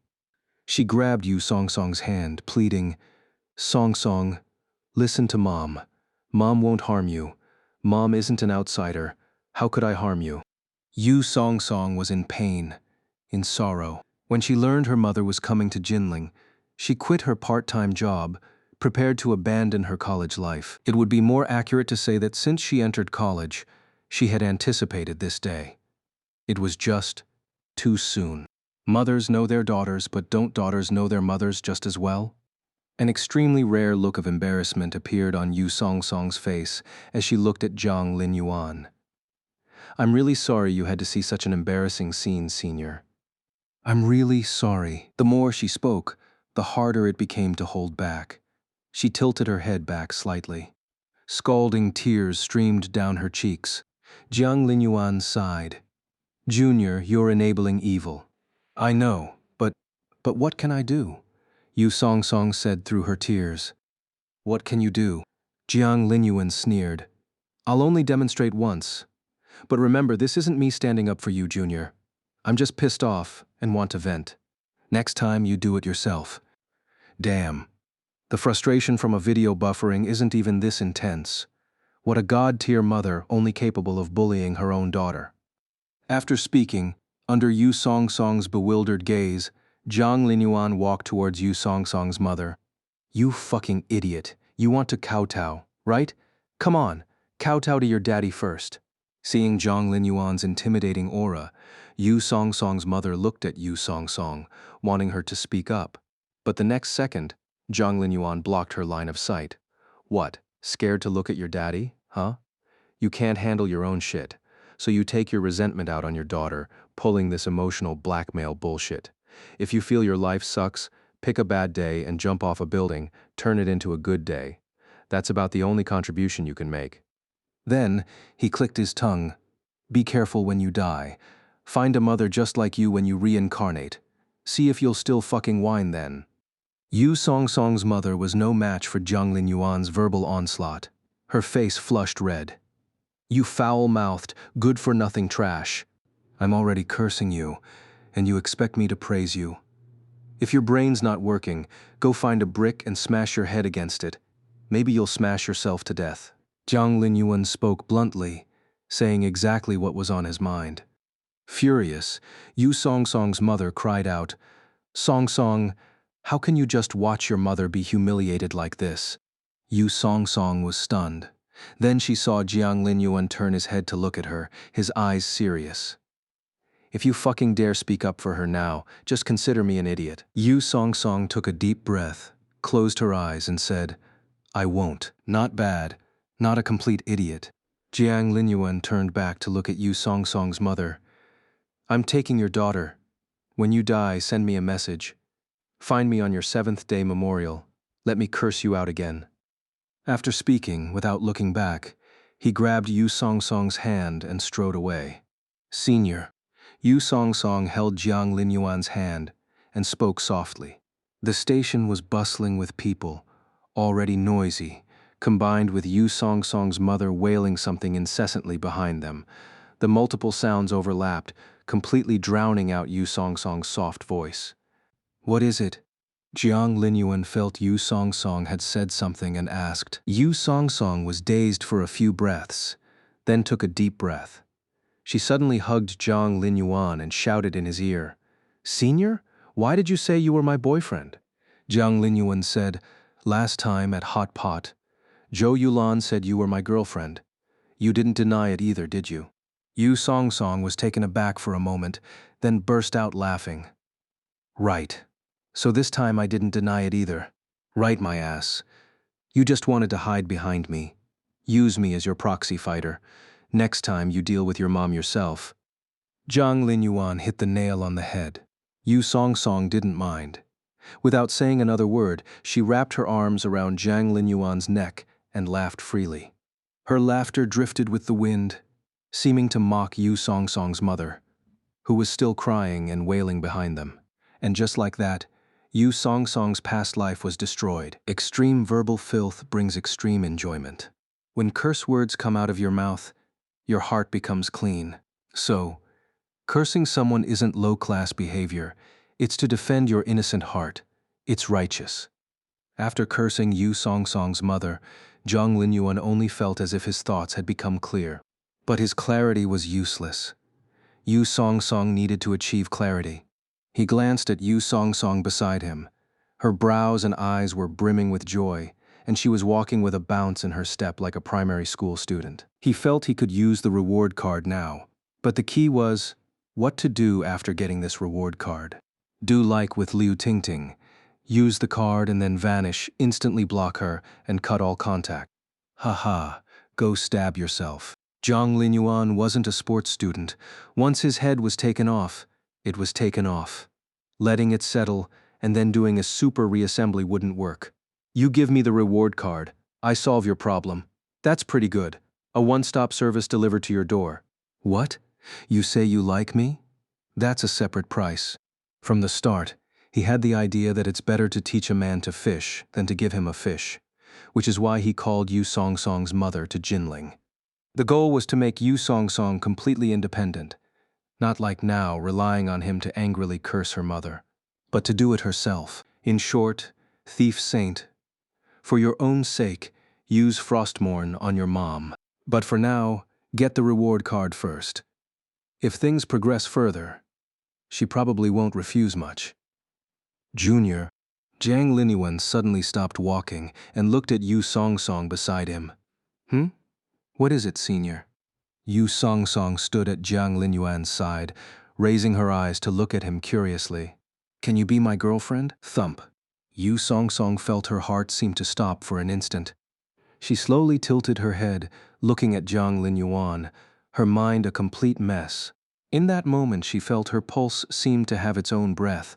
She grabbed Yu Song Song's hand, pleading, Song Song, listen to Mom. Mom won't harm you. Mom isn't an outsider. How could I harm you? Yu Song Song was in pain, in sorrow. When she learned her mother was coming to Jinling, she quit her part-time job, prepared to abandon her college life. It would be more accurate to say that since she entered college, she had anticipated this day. It was just too soon. Mothers know their daughters, but don't daughters know their mothers just as well? An extremely rare look of embarrassment appeared on Yu Song Song's face as she looked at Jiang Linyuan. I'm really sorry you had to see such an embarrassing scene, Senior. I'm really sorry. The more she spoke, the harder it became to hold back. She tilted her head back slightly. Scalding tears streamed down her cheeks. Jiang Linyuan sighed. Junior, you're enabling evil. I know, but what can I do? Yu Song Song said through her tears. What can you do? Jiang Linyuan sneered. I'll only demonstrate once. But remember, this isn't me standing up for you, Junior. I'm just pissed off and want to vent. Next time, you do it yourself. Damn. The frustration from a video buffering isn't even this intense. What a god-tier mother only capable of bullying her own daughter. After speaking, under Yu Song Song's bewildered gaze, Jiang Linyuan walked towards Yu Song Song's mother. You fucking idiot. You want to kowtow, right? Come on, kowtow to your daddy first. Seeing Jiang Linyuan's intimidating aura, Yu Song Song's mother looked at Yu Song Song, wanting her to speak up. But the next second, Jiang Linyuan blocked her line of sight. What, scared to look at your daddy, huh? You can't handle your own shit, so you take your resentment out on your daughter, pulling this emotional blackmail bullshit. If you feel your life sucks, pick a bad day and jump off a building, turn it into a good day. That's about the only contribution you can make. Then, he clicked his tongue. Be careful when you die. Find a mother just like you when you reincarnate. See if you'll still fucking whine then. Yu Song Song's mother was no match for Jiang Linyuan's verbal onslaught. Her face flushed red. You foul-mouthed, good-for-nothing trash. I'm already cursing you, and you expect me to praise you. If your brain's not working, go find a brick and smash your head against it. Maybe you'll smash yourself to death. Jiang Linyuan spoke bluntly, saying exactly what was on his mind. Furious, Yu Song Song's mother cried out, "Song Song, how can you just watch your mother be humiliated like this?" Yu Song Song was stunned. Then she saw Jiang Linyuan turn his head to look at her, his eyes serious. "If you fucking dare speak up for her now, just consider me an idiot." Yu Song Song took a deep breath, closed her eyes, and said, "I won't. Not bad. Not a complete idiot." Jiang Linyuan turned back to look at Yu Song Song's mother. "I'm taking your daughter. When you die, send me a message. Find me on your 7th-day memorial. Let me curse you out again." After speaking, without looking back, he grabbed Yu Song Song's hand and strode away. "Senior." Yu Song Song held Jiang Linyuan's hand and spoke softly. The station was bustling with people, already noisy, combined with Yu Song Song's mother wailing something incessantly behind them. The multiple sounds overlapped, completely drowning out Yu Song Song's soft voice. "What is it?" Jiang Linyuan felt Yu Song Song had said something and asked. Yu Song Song was dazed for a few breaths, then took a deep breath. She suddenly hugged Jiang Linyuan and shouted in his ear, "Senior, why did you say you were my boyfriend?" Jiang Linyuan said, "Last time at Hot Pot, Zhou Yulan said you were my girlfriend. You didn't deny it either, did you?" Yu Song Song was taken aback for a moment, then burst out laughing. "Right. So this time I didn't deny it either. Right, my ass. You just wanted to hide behind me. Use me as your proxy fighter. Next time you deal with your mom yourself." Jiang Linyuan hit the nail on the head. Yu Song Song didn't mind. Without saying another word, she wrapped her arms around Jiang Linyuan's neck and laughed freely. Her laughter drifted with the wind, seeming to mock Yu Song Song's mother, who was still crying and wailing behind them. And just like that, Yu Song Song's past life was destroyed. Extreme verbal filth brings extreme enjoyment. When curse words come out of your mouth, your heart becomes clean. So, cursing someone isn't low-class behavior. It's to defend your innocent heart. It's righteous. After cursing Yu Song Song's mother, Jiang Linyuan only felt as if his thoughts had become clear. But his clarity was useless. Yu Song Song needed to achieve clarity. He glanced at Yu Song Song beside him. Her brows and eyes were brimming with joy, and she was walking with a bounce in her step like a primary school student. He felt he could use the reward card now, but the key was what to do after getting this reward card. Do like with Liu Tingting. Use the card and then vanish, instantly block her, and cut all contact. Haha, go stab yourself. Jiang Linyuan wasn't a sports student. Once his head was taken off, it was taken off. Letting it settle and then doing a super reassembly wouldn't work. You give me the reward card, I solve your problem. That's pretty good. A one-stop service delivered to your door. What? You say you like me? That's a separate price. From the start, he had the idea that it's better to teach a man to fish than to give him a fish, which is why he called Yu Song Song's mother to Jinling. The goal was to make Yu Song Song completely independent, not like now relying on him to angrily curse her mother, but to do it herself. In short, thief saint, for your own sake, use Frostmourne on your mom. But for now, get the reward card first. If things progress further, she probably won't refuse much. Junior, Jiang Linyuan suddenly stopped walking and looked at Yu Song Song beside him. What is it, senior? Yu Song Song stood at Jiang Linyuan's side, raising her eyes to look at him curiously. Can you be my girlfriend? Thump. Yu Song Song felt her heart seem to stop for an instant. She slowly tilted her head, looking at Jiang Linyuan, her mind a complete mess. In that moment she felt her pulse seemed to have its own breath,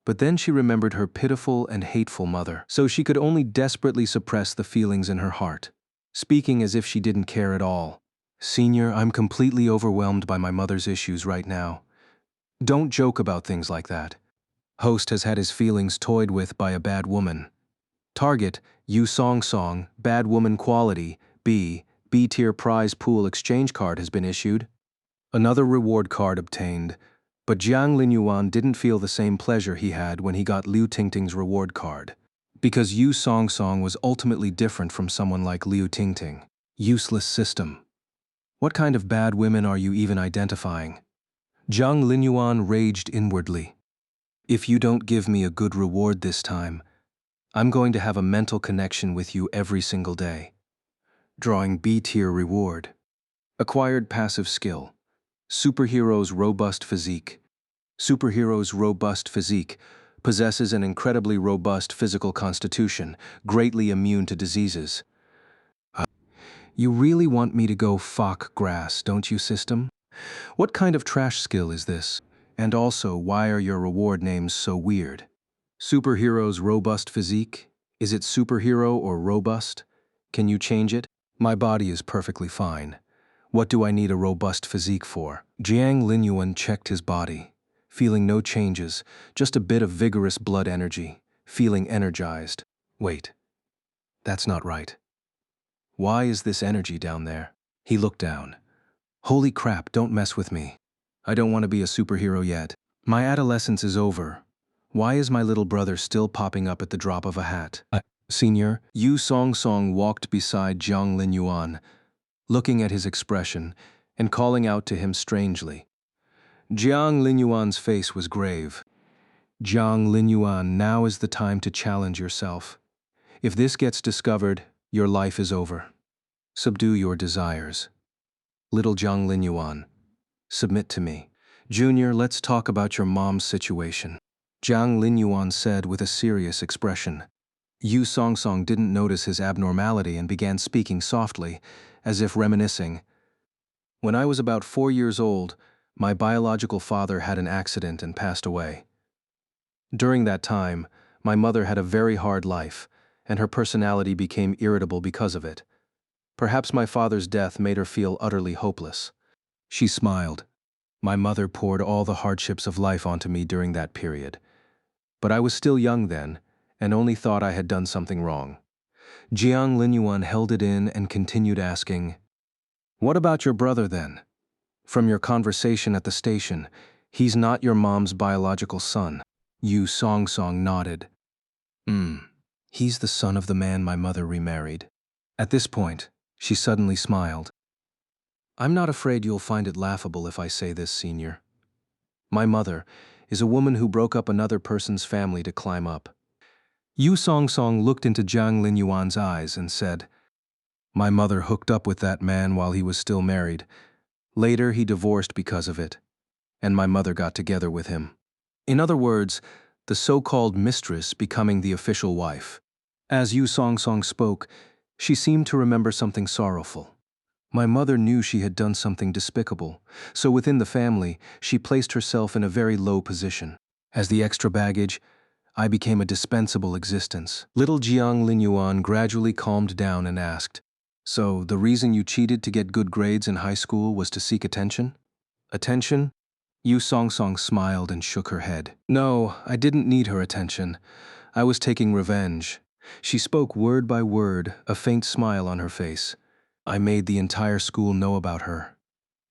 but then she remembered her pitiful and hateful mother, so she could only desperately suppress the feelings in her heart, speaking as if she didn't care at all. Senior, I'm completely overwhelmed by my mother's issues right now. Don't joke about things like that. Host has had his feelings toyed with by a bad woman. Target, Yu Song Song, bad woman quality, B-tier prize pool exchange card has been issued. Another reward card obtained, but Jiang Linyuan didn't feel the same pleasure he had when he got Liu Tingting's reward card. Because Yu Song Song was ultimately different from someone like Liu Tingting. Useless system. What kind of bad women are you even identifying? Jiang Linyuan raged inwardly. If you don't give me a good reward this time, I'm going to have a mental connection with you every single day. Drawing B-tier reward. Acquired passive skill. Superhero's robust physique. Superhero's robust physique possesses an incredibly robust physical constitution, greatly immune to diseases. You really want me to go fuck grass, don't you, system? What kind of trash skill is this? And also, why are your reward names so weird? Superhero's robust physique? Is it superhero or robust? Can you change it? My body is perfectly fine. What do I need a robust physique for? Jiang Linyuan checked his body, feeling no changes, just a bit of vigorous blood energy, feeling energized. Wait, that's not right. Why is this energy down there? He looked down. Holy crap, don't mess with me. I don't want to be a superhero yet. My adolescence is over. Why is my little brother still popping up at the drop of a hat? Senior, Yu Song walked beside Jiang Linyuan, looking at his expression and calling out to him strangely. Jiang Linyuan's face was grave. Jiang Linyuan, now is the time to challenge yourself. If this gets discovered, your life is over. Subdue your desires. Little Jiang Linyuan, submit to me. Junior, let's talk about your mom's situation. Jiang Linyuan said with a serious expression. Yu Song didn't notice his abnormality and began speaking softly, as if reminiscing. When I was about 4 years old, my biological father had an accident and passed away. During that time, my mother had a very hard life, and her personality became irritable because of it. Perhaps my father's death made her feel utterly hopeless. She smiled. My mother poured all the hardships of life onto me during that period. But I was still young then, and only thought I had done something wrong. Jiang Linyuan held it in and continued asking, "What about your brother then? From your conversation at the station, he's not your mom's biological son." Yu Song nodded. He's the son of the man my mother remarried. At this point, she suddenly smiled. I'm not afraid you'll find it laughable if I say this, Senior. My mother is a woman who broke up another person's family to climb up. Yu Song looked into Jiang Linyuan's eyes and said, "My mother hooked up with that man while he was still married. Later, he divorced because of it, and my mother got together with him. In other words, the so-called mistress becoming the official wife." As Yu Song spoke, she seemed to remember something sorrowful. My mother knew she had done something despicable, so within the family, she placed herself in a very low position. As the extra baggage, I became a dispensable existence. Little Jiang Linyuan gradually calmed down and asked, "So, the reason you cheated to get good grades in high school was to seek attention?" "Attention?" Yu Song smiled and shook her head. "No, I didn't need her attention. I was taking revenge." She spoke word by word, a faint smile on her face. "I made the entire school know about her.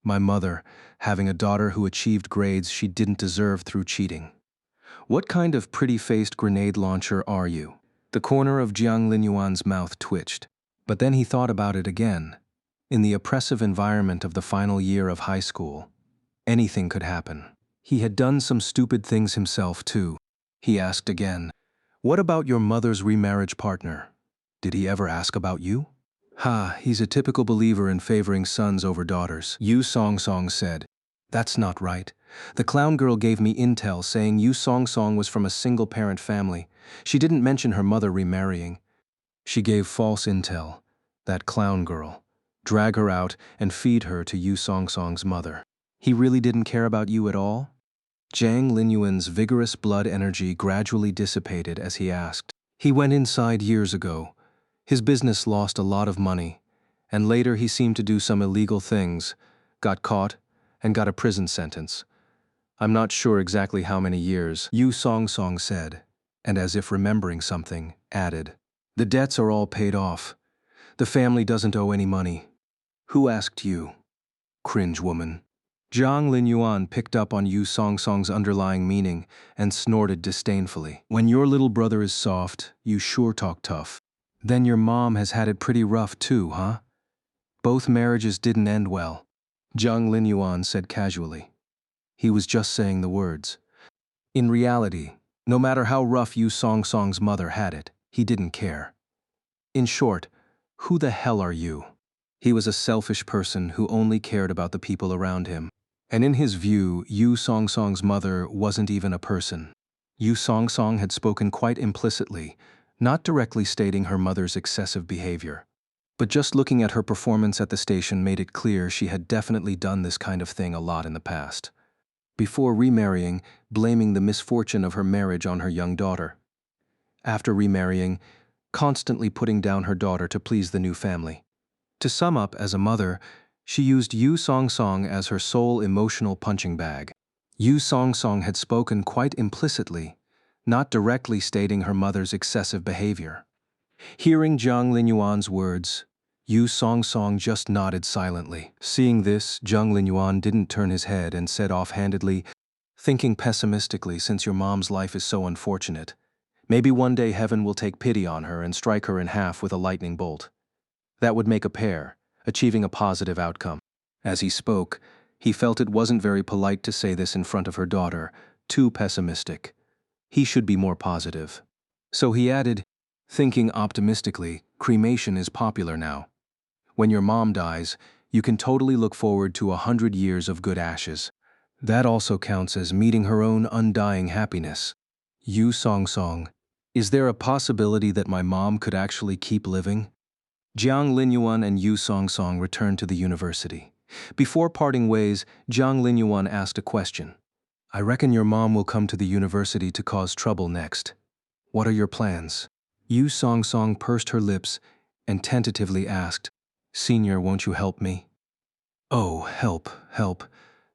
My mother, having a daughter who achieved grades she didn't deserve through cheating. What kind of pretty-faced grenade launcher are you?" The corner of Jiang Linyuan's mouth twitched, but then he thought about it again. In the oppressive environment of the final year of high school, anything could happen. He had done some stupid things himself, too. He asked again, "What about your mother's remarriage partner? Did he ever ask about you?" "Ha, he's a typical believer in favoring sons over daughters," Yu Song said. "That's not right. The clown girl gave me intel saying Yu Song was from a single-parent family. She didn't mention her mother remarrying. She gave false intel. That clown girl. Drag her out and feed her to Yu Song's mother. He really didn't care about you at all?" Jiang Linyuan's vigorous blood energy gradually dissipated as he asked. "He went inside years ago. His business lost a lot of money, and later he seemed to do some illegal things, got caught, and got a prison sentence. I'm not sure exactly how many years," Yu Song said, and as if remembering something, added, "The debts are all paid off. The family doesn't owe any money." "Who asked you? Cringe woman." Jiang Linyuan picked up on Yu Song's underlying meaning and snorted disdainfully. "When your little brother is soft, you sure talk tough. Then your mom has had it pretty rough too, huh? Both marriages didn't end well," Jiang Linyuan said casually. He was just saying the words. In reality, no matter how rough Yu Song Song's mother had it, he didn't care. In short, who the hell are you? He was a selfish person who only cared about the people around him. And in his view, Yu Song Song's mother wasn't even a person. Yu Song Song had spoken quite implicitly, not directly stating her mother's excessive behavior. But just looking at her performance at the station made it clear she had definitely done this kind of thing a lot in the past. Before remarrying, blaming the misfortune of her marriage on her young daughter. After remarrying, constantly putting down her daughter to please the new family. To sum up, as a mother, she used Yu Song Song as her sole emotional punching bag. Yu Song Song had spoken quite implicitly, not directly stating her mother's excessive behavior. Hearing Jiang Linyuan's words, Yu Song Song just nodded silently. Seeing this, Jiang Linyuan didn't turn his head and said offhandedly, thinking pessimistically since your mom's life is so unfortunate. Maybe one day heaven will take pity on her and strike her in half with a lightning bolt. That would make a pair, achieving a positive outcome. As he spoke, he felt it wasn't very polite to say this in front of her daughter, too pessimistic. He should be more positive. So he added, thinking optimistically, cremation is popular now. When your mom dies, you can totally look forward to 100 years of good ashes. That also counts as meeting her own undying happiness. Yu Song Song, is there a possibility that my mom could actually keep living? Jiang Linyuan and Yu Song Song returned to the university. Before parting ways, Jiang Linyuan asked a question. I reckon your mom will come to the university to cause trouble next. What are your plans? Yu Song Song pursed her lips and tentatively asked, Senior, won't you help me? Oh, help, help,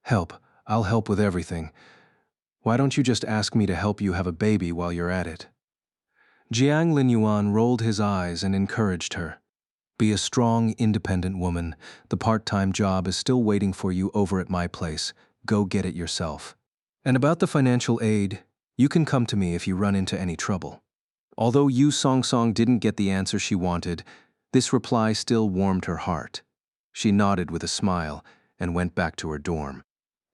help. I'll help with everything. Why don't you just ask me to help you have a baby while you're at it? Jiang Linyuan rolled his eyes and encouraged her. Be a strong, independent woman. The part-time job is still waiting for you over at my place. Go get it yourself. And about the financial aid, you can come to me if you run into any trouble. Although Yu Song Song didn't get the answer she wanted, this reply still warmed her heart. She nodded with a smile and went back to her dorm.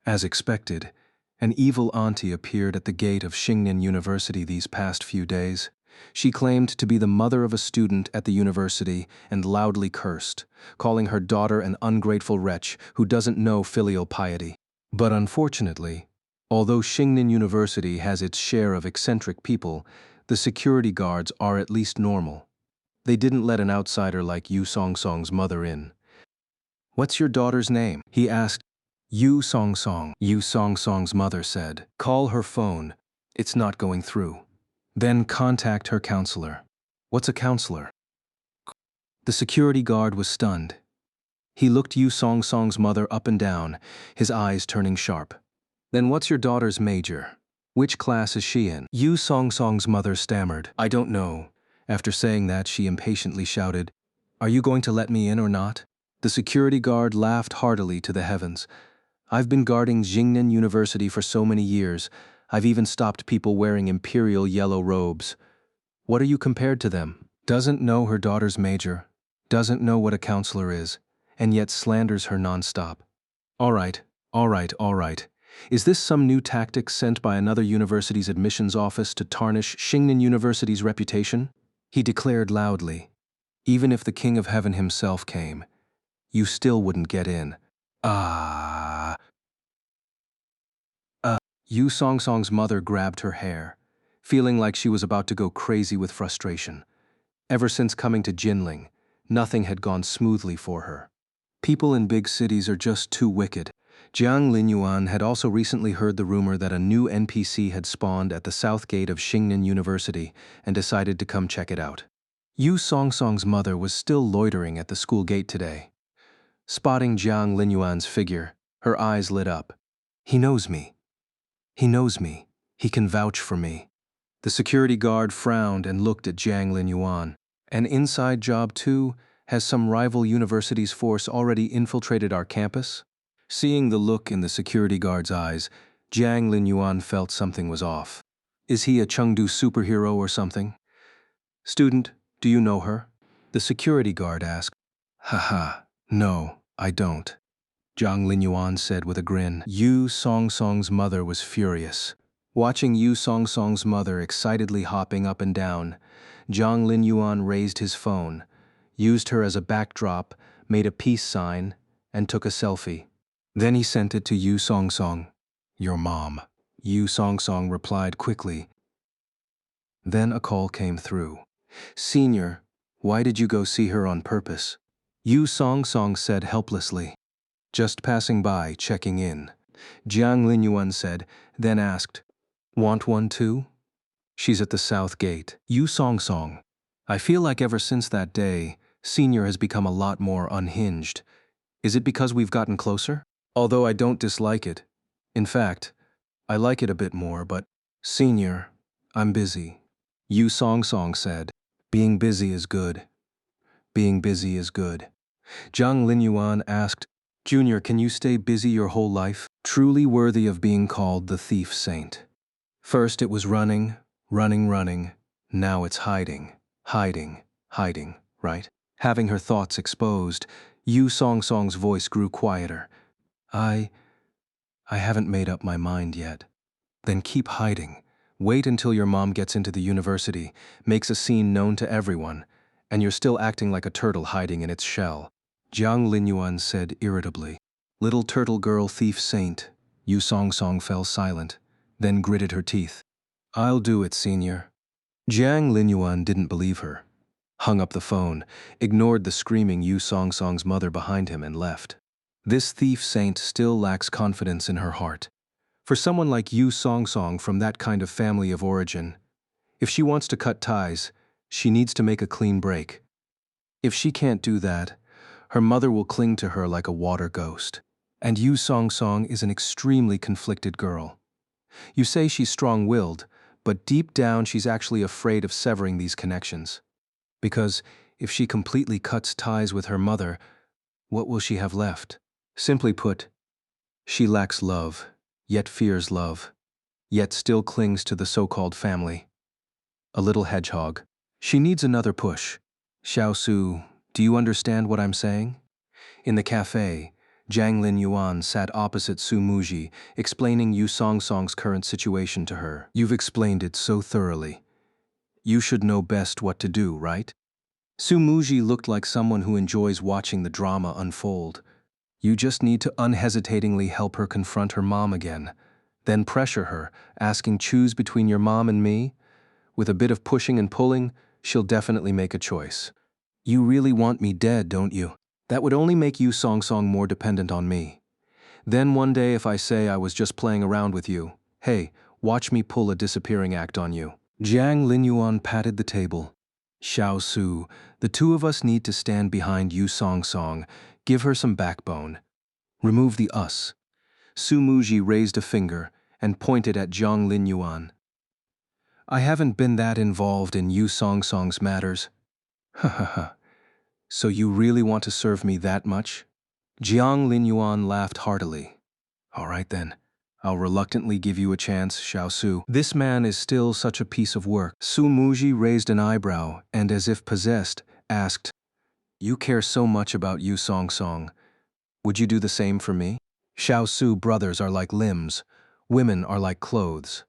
As expected, an evil auntie appeared at the gate of Xingnan University these past few days. She claimed to be the mother of a student at the university and loudly cursed, calling her daughter an ungrateful wretch who doesn't know filial piety. But unfortunately, although Xingnan University has its share of eccentric people, the security guards are at least normal. They didn't let an outsider like Yu Song Song's mother in. What's your daughter's name? He asked. Yu Song Song. Yu Song Song's mother said, call her phone. It's not going through. Then contact her counselor. What's a counselor? The security guard was stunned. He looked Yu Song Song's mother up and down, his eyes turning sharp. Then what's your daughter's major? Which class is she in? Yu Song Song's mother stammered. I don't know. After saying that, she impatiently shouted, Are you going to let me in or not? The security guard laughed heartily to the heavens. I've been guarding Xingnan University for so many years. I've even stopped people wearing imperial yellow robes. What are you compared to them? Doesn't know her daughter's major, doesn't know what a counselor is, and yet slanders her nonstop. All right, all right, all right. Is this some new tactic sent by another university's admissions office to tarnish Xingnan University's reputation? He declared loudly. Even if the King of Heaven himself came, you still wouldn't get in. Yu Song Song's mother grabbed her hair, feeling like she was about to go crazy with frustration. Ever since coming to Jinling, nothing had gone smoothly for her. People in big cities are just too wicked. Jiang Linyuan had also recently heard the rumor that a new NPC had spawned at the south gate of Xingnan University and decided to come check it out. Yu Song Song's mother was still loitering at the school gate today. Spotting Jiang Linyuan's figure, her eyes lit up. He knows me. He knows me. He can vouch for me. The security guard frowned and looked at Jiang Linyuan. An inside job too? Has some rival university's force already infiltrated our campus? Seeing the look in the security guard's eyes, Jiang Linyuan felt something was off. Is he a Chengdu superhero or something? Student, do you know her? The security guard asked. Haha, no, I don't. Zhang Linyuan said with a grin. Yu Song-song's mother was furious. Watching Yu Song-song's mother excitedly hopping up and down, Zhang Linyuan raised his phone, used her as a backdrop, made a peace sign, and took a selfie. Then he sent it to Yu Song-song. Your mom. Yu Song-song replied quickly. Then a call came through. Senior, why did you go see her on purpose? Yu Song-song said helplessly. Just passing by, checking in. Jiang Linyuan said, then asked, want one too? She's at the south gate. Yu Song-song. I feel like ever since that day, Senior has become a lot more unhinged. Is it because we've gotten closer? Although I don't dislike it. In fact, I like it a bit more, but Senior, I'm busy. Yu Song-song said, being busy is good. Being busy is good. Zhang Linyuan asked, Junior, can you stay busy your whole life? Truly worthy of being called the thief saint. First it was running, running. Now it's hiding, hiding, right? Having her thoughts exposed, Yu Song-song's voice grew quieter. I haven't made up my mind yet. Then keep hiding. Wait until your mom gets into the university, makes a scene known to everyone, and you're still acting like a turtle hiding in its shell. Jiang Linyuan said irritably. Little turtle girl thief saint. Yu Song-song fell silent, then gritted her teeth. I'll do it, Senior. Jiang Linyuan didn't believe her. Hung up the phone, ignored the screaming Yu Song-song's mother behind him and left. This thief saint still lacks confidence in her heart. For someone like Yu Song-song from that kind of family of origin, if she wants to cut ties, she needs to make a clean break. If she can't do that, her mother will cling to her like a water ghost. And Yu Song-song is an extremely conflicted girl. You say she's strong-willed, but deep down she's actually afraid of severing these connections. Because if she completely cuts ties with her mother, what will she have left? Simply put, she lacks love, yet fears love, yet still clings to the so-called family. A little hedgehog. She needs another push. Xiaosu, do you understand what I'm saying? In the cafe, Zhang Linyuan sat opposite Su Muji, explaining Yu Song-song's current situation to her. You've explained it so thoroughly. You should know best what to do, right? Su Muji looked like someone who enjoys watching the drama unfold. You just need to unhesitatingly help her confront her mom again. Then pressure her, asking choose between your mom and me. With a bit of pushing and pulling, she'll definitely make a choice. You really want me dead, don't you? That would only make Yu Song-song more dependent on me. Then one day if I say I was just playing around with you, hey, watch me pull a disappearing act on you. Jiang Linyuan patted the table. Xiaosu, the two of us need to stand behind Yu Song-song, give her some backbone. Remove the us. Su Muji raised a finger and pointed at Zhang Linyuan. I haven't been that involved in Yu Song-song's matters. Ha ha ha. So you really want to serve me that much? Jiang Linyuan laughed heartily. All right then. I'll reluctantly give you a chance, Xiaosu. This man is still such a piece of work. Su Muji raised an eyebrow and, as if possessed, asked, You care so much about Yu Song-song. Would you do the same for me? Xiaosu brothers are like limbs. Women are like clothes.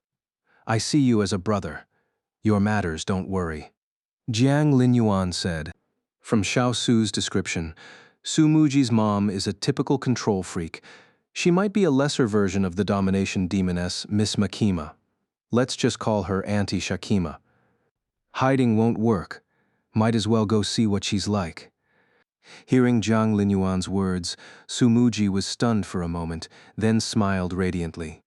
I see you as a brother. Your matters don't worry. Jiang Linyuan said. From Xiaosu's description, Su Muji's mom is a typical control freak. She might be a lesser version of the domination demoness Miss Makima. Let's just call her Auntie Shakima. Hiding won't work. Might as well go see what she's like. Hearing Zhang Linyuan's words, Su Muji was stunned for a moment, then smiled radiantly.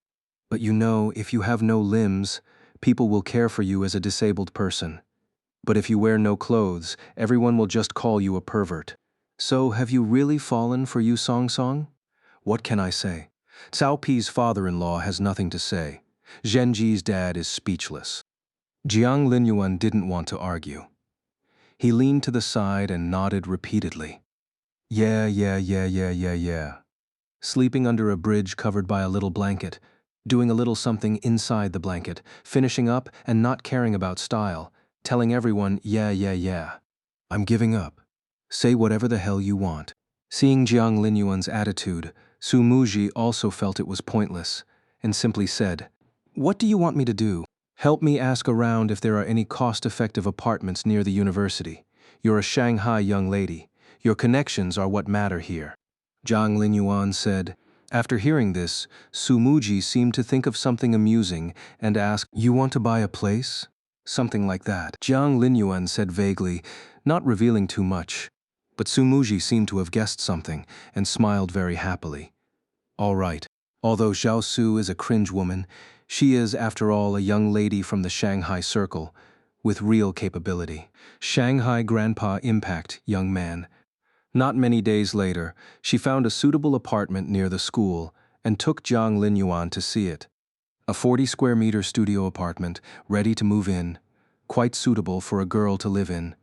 But you know, if you have no limbs, people will care for you as a disabled person. But if you wear no clothes, everyone will just call you a pervert. So have you really fallen for Yu Song-song? What can I say? Cao Pi's father-in-law has nothing to say. Zhenji's dad is speechless. Jiang Linyuan didn't want to argue. He leaned to the side and nodded repeatedly. Yeah. Sleeping under a bridge covered by a little blanket, doing a little something inside the blanket, finishing up and not caring about style, telling everyone, yeah. I'm giving up. Say whatever the hell you want. Seeing Jiang Linyuan's attitude, Su Muji also felt it was pointless, and simply said, "What do you want me to do? Help me ask around if there are any cost-effective apartments near the university. You're a Shanghai young lady. Your connections are what matter here." Jiang Linyuan said. After hearing this, Su Muji seemed to think of something amusing and asked, "You want to buy a place?" Something like that. Jiang Linyuan said vaguely, not revealing too much. But Su Muji seemed to have guessed something and smiled very happily. All right. Although Zhao Su is a cringe woman, she is, after all, a young lady from the Shanghai circle, with real capability. Shanghai Grandpa Impact, young man. Not many days later, she found a suitable apartment near the school and took Jiang Linyuan to see it. A 40-square-meter studio apartment, ready to move in, quite suitable for a girl to live in.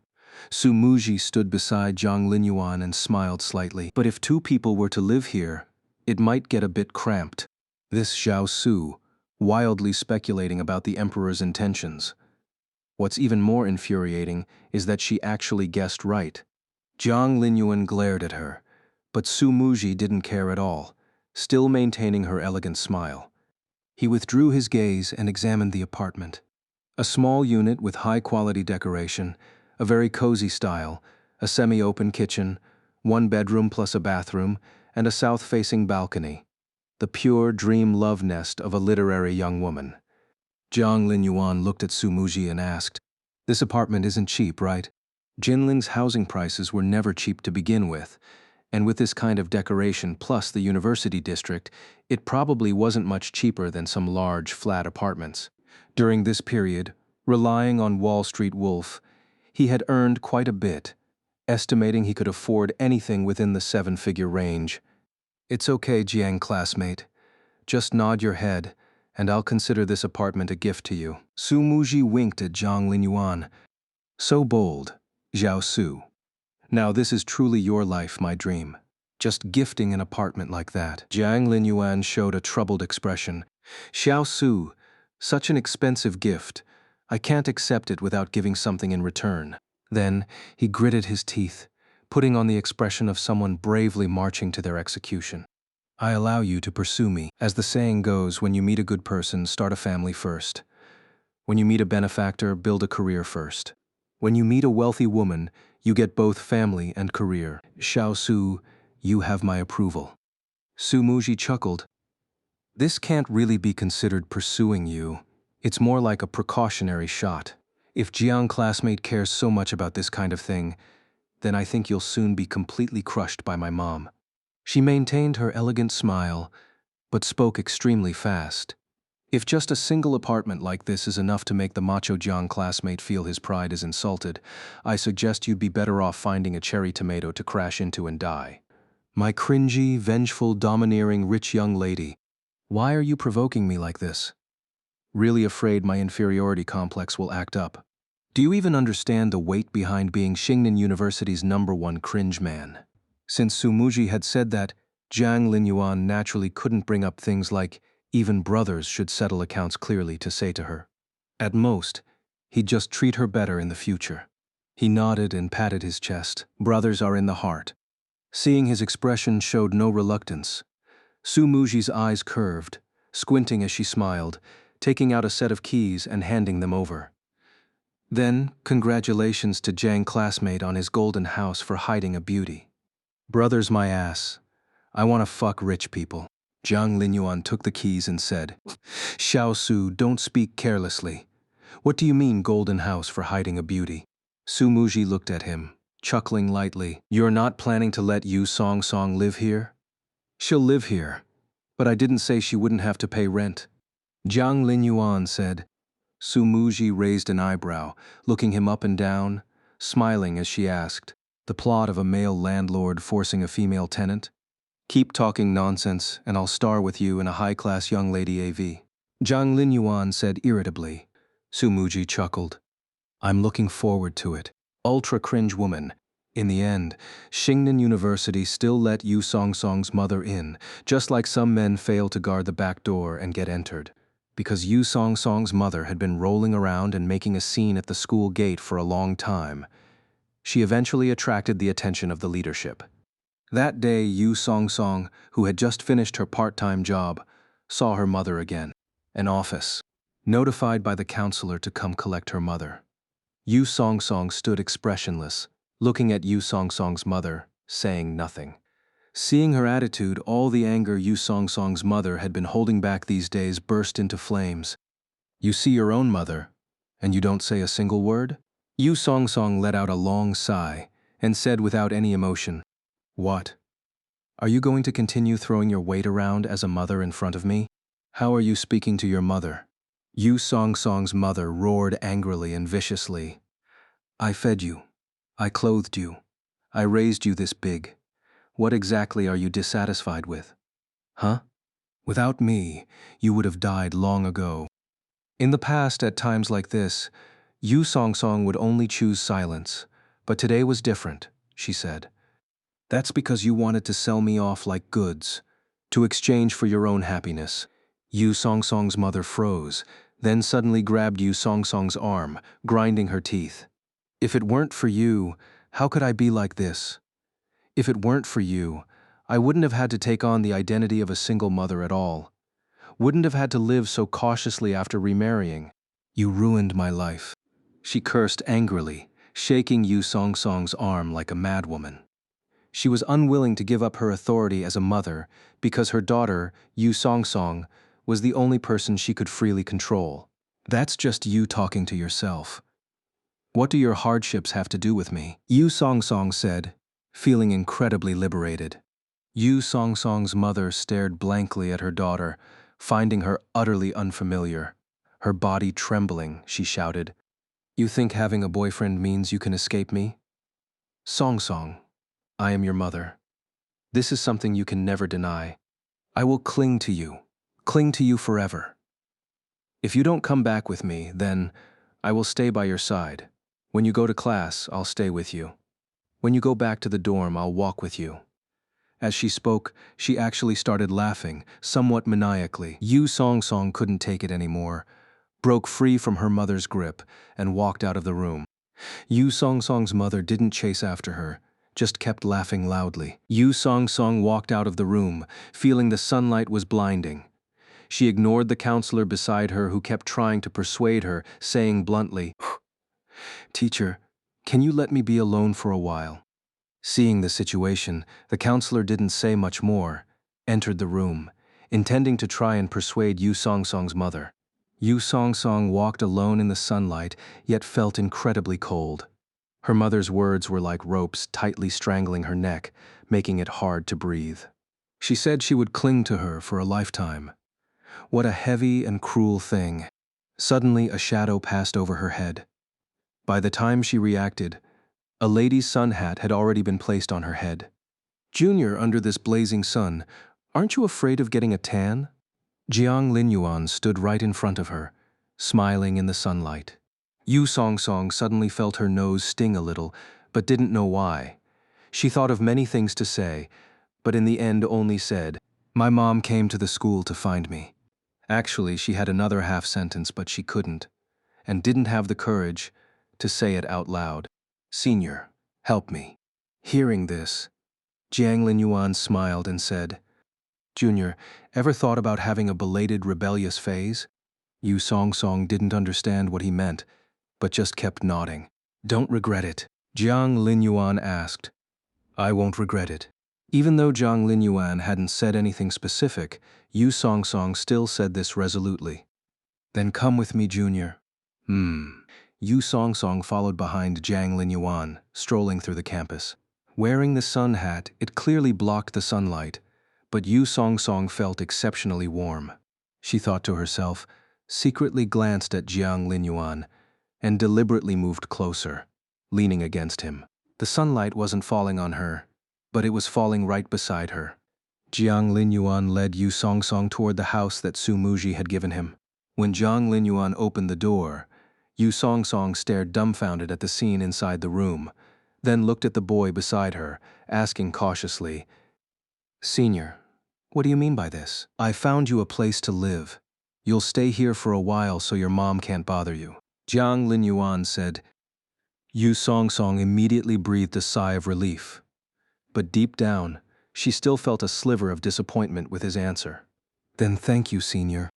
Su Muji stood beside Jiang Linyuan and smiled slightly. But if two people were to live here, it might get a bit cramped. This Zhao Su, wildly speculating about the emperor's intentions. What's even more infuriating is that she actually guessed right. Jiang Linyuan glared at her, but Su Muji didn't care at all, still maintaining her elegant smile. He withdrew his gaze and examined the apartment. A small unit with high-quality decoration, a very cozy style, a semi-open kitchen, one bedroom plus a bathroom, and a south-facing balcony. The pure dream love nest of a literary young woman. Jiang Linyuan looked at Su Muji and asked, "This apartment isn't cheap, right?" Jinling's housing prices were never cheap to begin with, and with this kind of decoration plus the university district, it probably wasn't much cheaper than some large, flat apartments. During this period, relying on Wall Street Wolf, he had earned quite a bit, estimating he could afford anything within the seven-figure range. "It's okay, Jiang classmate. Just nod your head, and I'll consider this apartment a gift to you." Su Muji winked at Jiang Linyuan. "So bold, Zhao Su. Now this is truly your life, my dream. Just gifting an apartment like that." Jiang Linyuan showed a troubled expression. "Xiao Su, such an expensive gift. I can't accept it without giving something in return." Then he gritted his teeth, putting on the expression of someone bravely marching to their execution. "I allow you to pursue me. As the saying goes, when you meet a good person, start a family first. When you meet a benefactor, build a career first. When you meet a wealthy woman, you get both family and career. Xiao Su, you have my approval." Su Muji chuckled. "This can't really be considered pursuing you. It's more like a precautionary shot. If Jiang classmate cares so much about this kind of thing, then I think you'll soon be completely crushed by my mom." She maintained her elegant smile, but spoke extremely fast. "If just a single apartment like this is enough to make the macho Jiang classmate feel his pride is insulted, I suggest you'd be better off finding a cherry tomato to crash into and die. My cringy, vengeful, domineering, rich young lady, why are you provoking me like this? Really afraid my inferiority complex will act up. Do you even understand the weight behind being Xingnan University's #1 cringe man?" Since Su Muji had said that, Jiang Linyuan naturally couldn't bring up things like even brothers should settle accounts clearly to say to her. At most, he'd just treat her better in the future. He nodded and patted his chest. "Brothers are in the heart." Seeing his expression showed no reluctance, Su Muji's eyes curved, squinting as she smiled, taking out a set of keys and handing them over. "Then, congratulations to Jiang classmate on his golden house for hiding a beauty. Brother's my ass. I want to fuck rich people." Jiang Linyuan took the keys and said, "Xiao Su, don't speak carelessly. What do you mean golden house for hiding a beauty?" Su Muji looked at him, chuckling lightly. "You're not planning to let Yu Song Song live here?" "She'll live here, but I didn't say she wouldn't have to pay rent," Jiang Linyuan said. Su Muji raised an eyebrow, looking him up and down, smiling as she asked, "The plot of a male landlord forcing a female tenant? Keep talking nonsense, and I'll star with you in a high-class young lady AV." Jiang Linyuan said irritably. Su Muji chuckled. "I'm looking forward to it. Ultra cringe woman." In the end, Xingnan University still let Yu Song Song's mother in, just like some men fail to guard the back door and get entered. Because Yu Song Song's mother had been rolling around and making a scene at the school gate for a long time, she eventually attracted the attention of the leadership. That day, Yu Song Song, who had just finished her part-time job, saw her mother again. An office. Notified by the counselor to come collect her mother. Yu Song Song stood expressionless, looking at Yu Song Song's mother, saying nothing. Seeing her attitude, all the anger Yu Song Song's mother had been holding back these days burst into flames. You see your own mother, and you don't say a single word? Yu Song Song let out a long sigh and said without any emotion, "What? Are you going to continue throwing your weight around as a mother in front of me? How are you speaking to your mother?" Yu Song Song's mother roared angrily and viciously. "I fed you. I clothed you. I raised you this big. What exactly are you dissatisfied with? Huh? Without me, you would have died long ago." In the past, at times like this, Yu Song Song would only choose silence, but today was different, she said. "That's because you wanted to sell me off like goods, to exchange for your own happiness." Yu Song Song's mother froze, then suddenly grabbed Yu Song Song's arm, grinding her teeth. "If it weren't for you, how could I be like this? If it weren't for you, I wouldn't have had to take on the identity of a single mother at all. Wouldn't have had to live so cautiously after remarrying. You ruined my life." She cursed angrily, shaking Yu Song Song's arm like a madwoman. She was unwilling to give up her authority as a mother because her daughter, Yu Song Song, was the only person she could freely control. "That's just you talking to yourself. What do your hardships have to do with me?" Yu Song Song said, feeling incredibly liberated. Yu Song Song's mother stared blankly at her daughter, finding her utterly unfamiliar. Her body trembling, she shouted, "You think having a boyfriend means you can escape me? Song Song, I am your mother. This is something you can never deny. I will cling to you forever. If you don't come back with me, then I will stay by your side. When you go to class, I'll stay with you. When you go back to the dorm, I'll walk with you." As she spoke, she actually started laughing, somewhat maniacally. Yu Song Song couldn't take it anymore, broke free from her mother's grip, and walked out of the room. Yu Song Song's mother didn't chase after her, just kept laughing loudly. Yu Song Song walked out of the room, feeling the sunlight was blinding. She ignored the counselor beside her who kept trying to persuade her, saying bluntly, "Teacher, can you let me be alone for a while?" Seeing the situation, the counselor didn't say much more, entered the room, intending to try and persuade Yu Song Song's mother. Yu Song Song walked alone in the sunlight, yet felt incredibly cold. Her mother's words were like ropes tightly strangling her neck, making it hard to breathe. She said she would cling to her for a lifetime. What a heavy and cruel thing. Suddenly, a shadow passed over her head. By the time she reacted, a lady's sun hat had already been placed on her head. "Junior, under this blazing sun, aren't you afraid of getting a tan?" Jiang Linyuan stood right in front of her, smiling in the sunlight. Yu Song Song suddenly felt her nose sting a little, but didn't know why. She thought of many things to say, but in the end only said, "My mom came to the school to find me." Actually, she had another half sentence, but she couldn't, and didn't have the courage to say it out loud. "Senior, help me." Hearing this, Jiang Linyuan smiled and said, "Junior, ever thought about having a belated rebellious phase?" Yu Song Song didn't understand what he meant, but just kept nodding. "Don't regret it?" Jiang Linyuan asked. "I won't regret it." Even though Jiang Linyuan hadn't said anything specific, Yu Song Song still said this resolutely. "Then come with me, Junior." Yu Song Song followed behind Jiang Linyuan, strolling through the campus. Wearing the sun hat, it clearly blocked the sunlight, but Yu Song Song felt exceptionally warm. She thought to herself, secretly glanced at Jiang Linyuan, and deliberately moved closer, leaning against him. The sunlight wasn't falling on her, but it was falling right beside her. Jiang Linyuan led Yu Song Song toward the house that Su Muji had given him. When Jiang Linyuan opened the door, Yu Song Song stared dumbfounded at the scene inside the room, then looked at the boy beside her, asking cautiously, "Senior, what do you mean by this?" "I found you a place to live. You'll stay here for a while so your mom can't bother you," Jiang Linyuan said. Yu Song Song immediately breathed a sigh of relief. But deep down, She still felt a sliver of disappointment with his answer. Then thank you, Senior.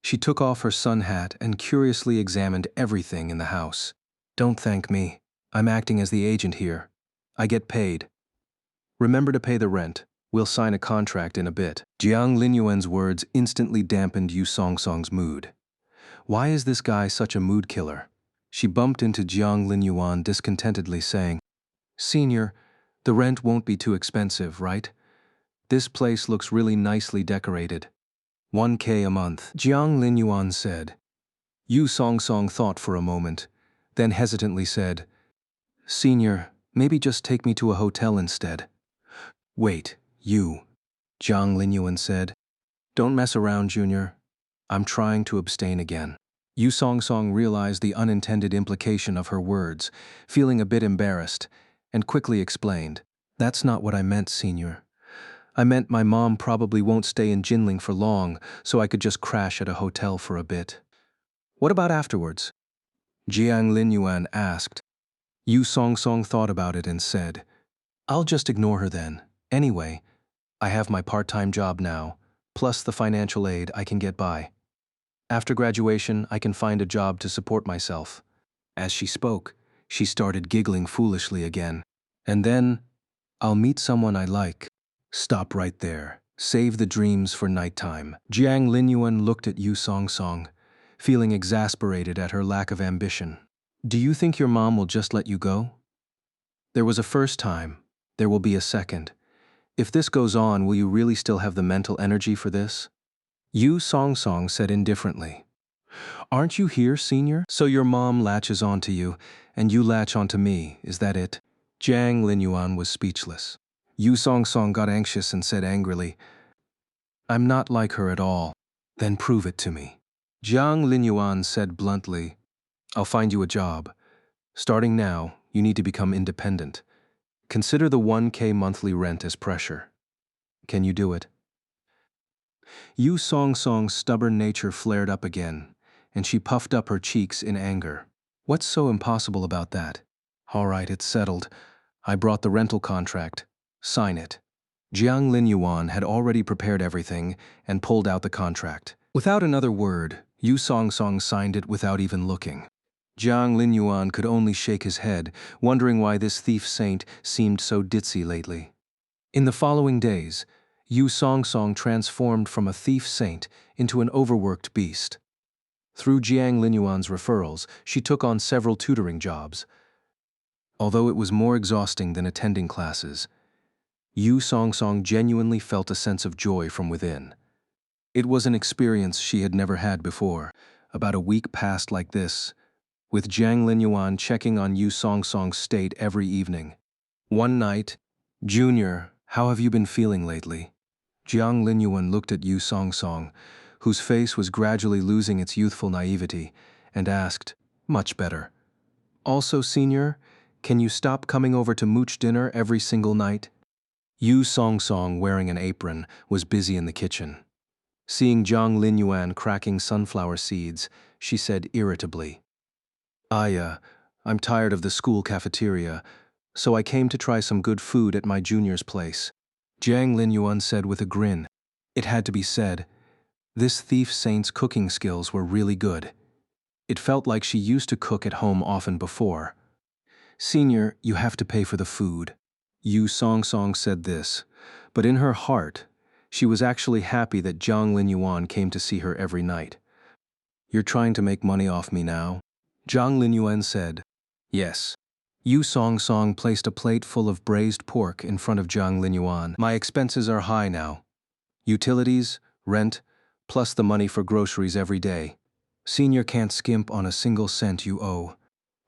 She took off her sun hat and curiously examined everything in the house. Don't thank me. I'm acting as the agent here. I get paid. Remember to pay the rent. We'll sign a contract in a bit. Jiang Linyuan's words instantly dampened Yu Songsong's mood. Why is this guy such a mood killer? She bumped into Jiang Linyuan discontentedly saying, Senior, the rent won't be too expensive, right? This place looks really nicely decorated. 1K a month, Jiang Linyuan said. Yu Songsong thought for a moment, then hesitantly said, Senior, maybe just take me to a hotel instead. Wait, you, Jiang Linyuan said. Don't mess around, Junior. I'm trying to abstain again. Yu Songsong realized the unintended implication of her words, feeling a bit embarrassed, and quickly explained, That's not what I meant, Senior. I meant my mom probably won't stay in Jinling for long, so I could just crash at a hotel for a bit. What about afterwards? Jiang Linyuan asked. Yu Songsong thought about it and said, I'll just ignore her then. Anyway, I have my part-time job now, plus the financial aid I can get by. After graduation, I can find a job to support myself. As she spoke, she started giggling foolishly again. And then, I'll meet someone I like. Stop right there. Save the dreams for nighttime. Jiang Linyuan looked at Yu Songsong, feeling exasperated at her lack of ambition. Do you think your mom will just let you go? There was a first time. There will be a second. If this goes on, will you really still have the mental energy for this? Yu Songsong said indifferently. Aren't you here, Senior? So your mom latches onto you, and you latch onto me, is that it? Jiang Linyuan was speechless. Yu Songsong got anxious and said angrily, I'm not like her at all. Then prove it to me. Jiang Linyuan said bluntly, I'll find you a job. Starting now, you need to become independent. Consider the 1K monthly rent as pressure. Can you do it? Yu Songsong's stubborn nature flared up again, and she puffed up her cheeks in anger. What's so impossible about that? All right, it's settled. I brought the rental contract. Sign it. Jiang Linyuan had already prepared everything and pulled out the contract. Without another word, Yu Songsong signed it without even looking. Jiang Linyuan could only shake his head, wondering why this thief saint seemed so ditzy lately. In the following days, Yu Songsong transformed from a thief saint into an overworked beast. Through Jiang Linyuan's referrals, she took on several tutoring jobs. Although it was more exhausting than attending classes, Yu Songsong genuinely felt a sense of joy from within. It was an experience she had never had before. About a week passed like this, with Jiang Linyuan checking on Yu Songsong's state every evening. One night, Junior, how have you been feeling lately? Jiang Linyuan looked at Yu Songsong, whose face was gradually losing its youthful naivety, and asked, Much better. Also, Senior, can you stop coming over to mooch dinner every single night? Yu Songsong, wearing an apron, was busy in the kitchen. Seeing Jiang Linyuan cracking sunflower seeds, she said irritably, I'm tired of the school cafeteria, so I came to try some good food at my junior's place. Jiang Linyuan said with a grin. It had to be said, this thief saint's cooking skills were really good. It felt like she used to cook at home often before. Senior, you have to pay for the food. Yu Songsong said this, but in her heart, she was actually happy that Jiang Linyuan came to see her every night. You're trying to make money off me now? Jiang Linyuan said, Yes. Yu Songsong placed a plate full of braised pork in front of Jiang Linyuan. My expenses are high now. Utilities, rent, plus the money for groceries every day. Senior can't skimp on a single cent you owe.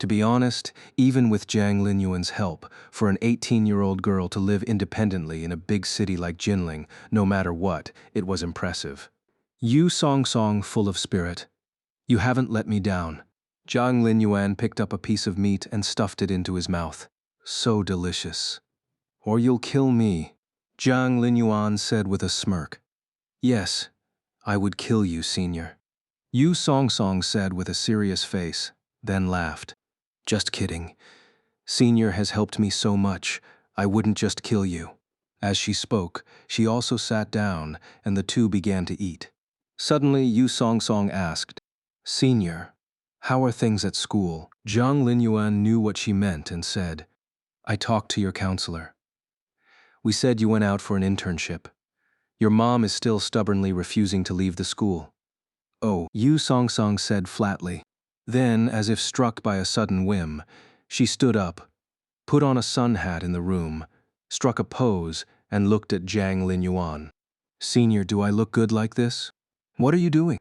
To be honest, even with Jiang Linyuan's help, for an 18-year-old girl to live independently in a big city like Jinling, no matter what, it was impressive. Yu Songsong, full of spirit. You haven't let me down. Jiang Linyuan picked up a piece of meat and stuffed it into his mouth. So delicious. Or you'll kill me, Jiang Linyuan said with a smirk. Yes, I would kill you, Senior. Yu Songsong said with a serious face, then laughed. Just kidding. Senior has helped me so much, I wouldn't just kill you. As she spoke, she also sat down, and the two began to eat. Suddenly, Yu Song Song asked, "Senior, how are things at school?" Zhang Linyuan knew what she meant and said, "I talked to your counselor. We said you went out for an internship. Your mom is still stubbornly refusing to leave the school." "Oh," Yu Song Song said flatly. Then, as if struck by a sudden whim, she stood up, put on a sun hat in the room, struck a pose, and looked at Zhang Linyuan. "Senior, do I look good like this? What are you doing?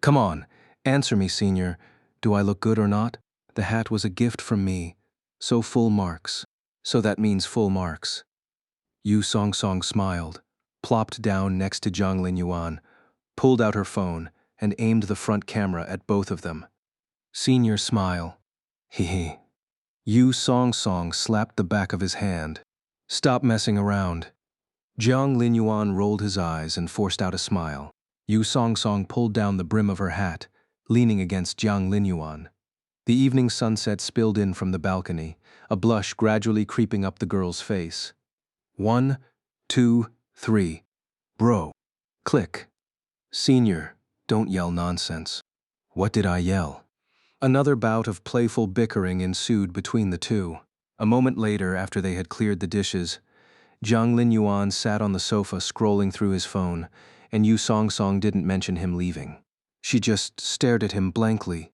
Come on, answer me, Senior. Do I look good or not? The hat was a gift from me, so full marks. So that means full marks." Yu Song Song smiled, plopped down next to Zhang Linyuan, pulled out her phone, and aimed the front camera at both of them. "Senior, smile. Hee hee." Yu Song Song slapped the back of his hand. "Stop messing around." Zhang Linyuan rolled his eyes and forced out a smile. Yu Song Song pulled down the brim of her hat, leaning against Zhang Linyuan. The evening sunset spilled in from the balcony, a blush gradually creeping up the girl's face. 1, 2, 3. Bro. Click. "Senior, don't yell nonsense." What did I yell? Another bout of playful bickering ensued between the two. A moment later, after they had cleared the dishes, Zhang Linyuan sat on the sofa scrolling through his phone, and Yu Song Song didn't mention him leaving. She just stared at him blankly.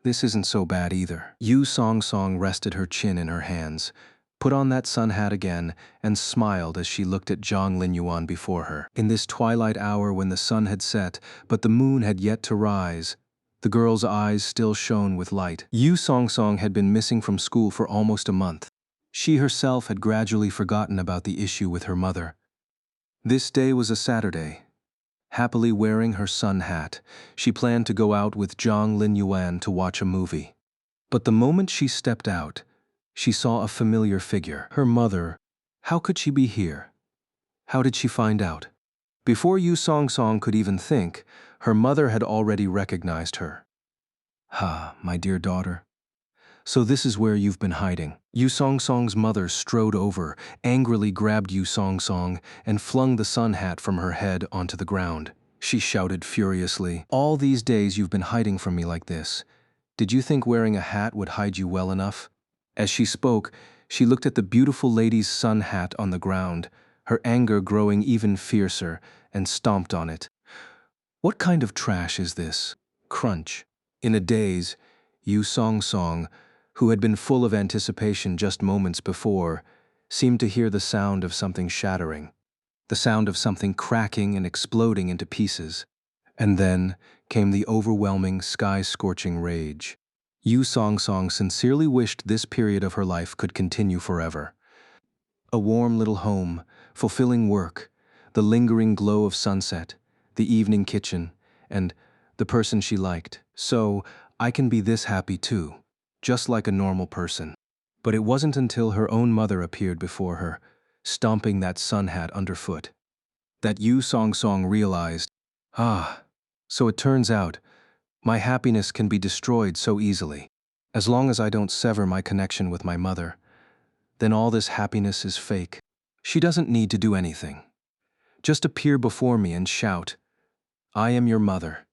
This isn't so bad either. Yu Song Song rested her chin in her hands, put on that sun hat again, and smiled as she looked at Zhang Linyuan before her. In this twilight hour when the sun had set, but the moon had yet to rise, the girl's eyes still shone with light. Yu Song Song had been missing from school for almost a month. She herself had gradually forgotten about the issue with her mother. This day was a Saturday. Happily wearing her sun hat, she planned to go out with Zhang Linyuan to watch a movie. But the moment she stepped out, she saw a familiar figure. Her mother. How could she be here? How did she find out? Before Yu Song Song could even think, her mother had already recognized her. "Ha, my dear daughter. So this is where you've been hiding." Yu Song Song's mother strode over, angrily grabbed Yu Song Song, and flung the sun hat from her head onto the ground. She shouted furiously, "All these days you've been hiding from me like this. Did you think wearing a hat would hide you well enough?" As she spoke, she looked at the beautiful lady's sun hat on the ground, her anger growing even fiercer, and stomped on it. "What kind of trash is this?" Crunch. In a daze, Yu Song Song, who had been full of anticipation just moments before, seemed to hear the sound of something shattering, the sound of something cracking and exploding into pieces. And then came the overwhelming, sky-scorching rage. Yu Song Song sincerely wished this period of her life could continue forever. A warm little home, fulfilling work, the lingering glow of sunset, the evening kitchen, and the person she liked. So, I can be this happy too, just like a normal person. But it wasn't until her own mother appeared before her, stomping that sun hat underfoot, that Yu Song Song realized, ah, so it turns out, my happiness can be destroyed so easily. As long as I don't sever my connection with my mother, then all this happiness is fake. She doesn't need to do anything. Just appear before me and shout, "I am your mother."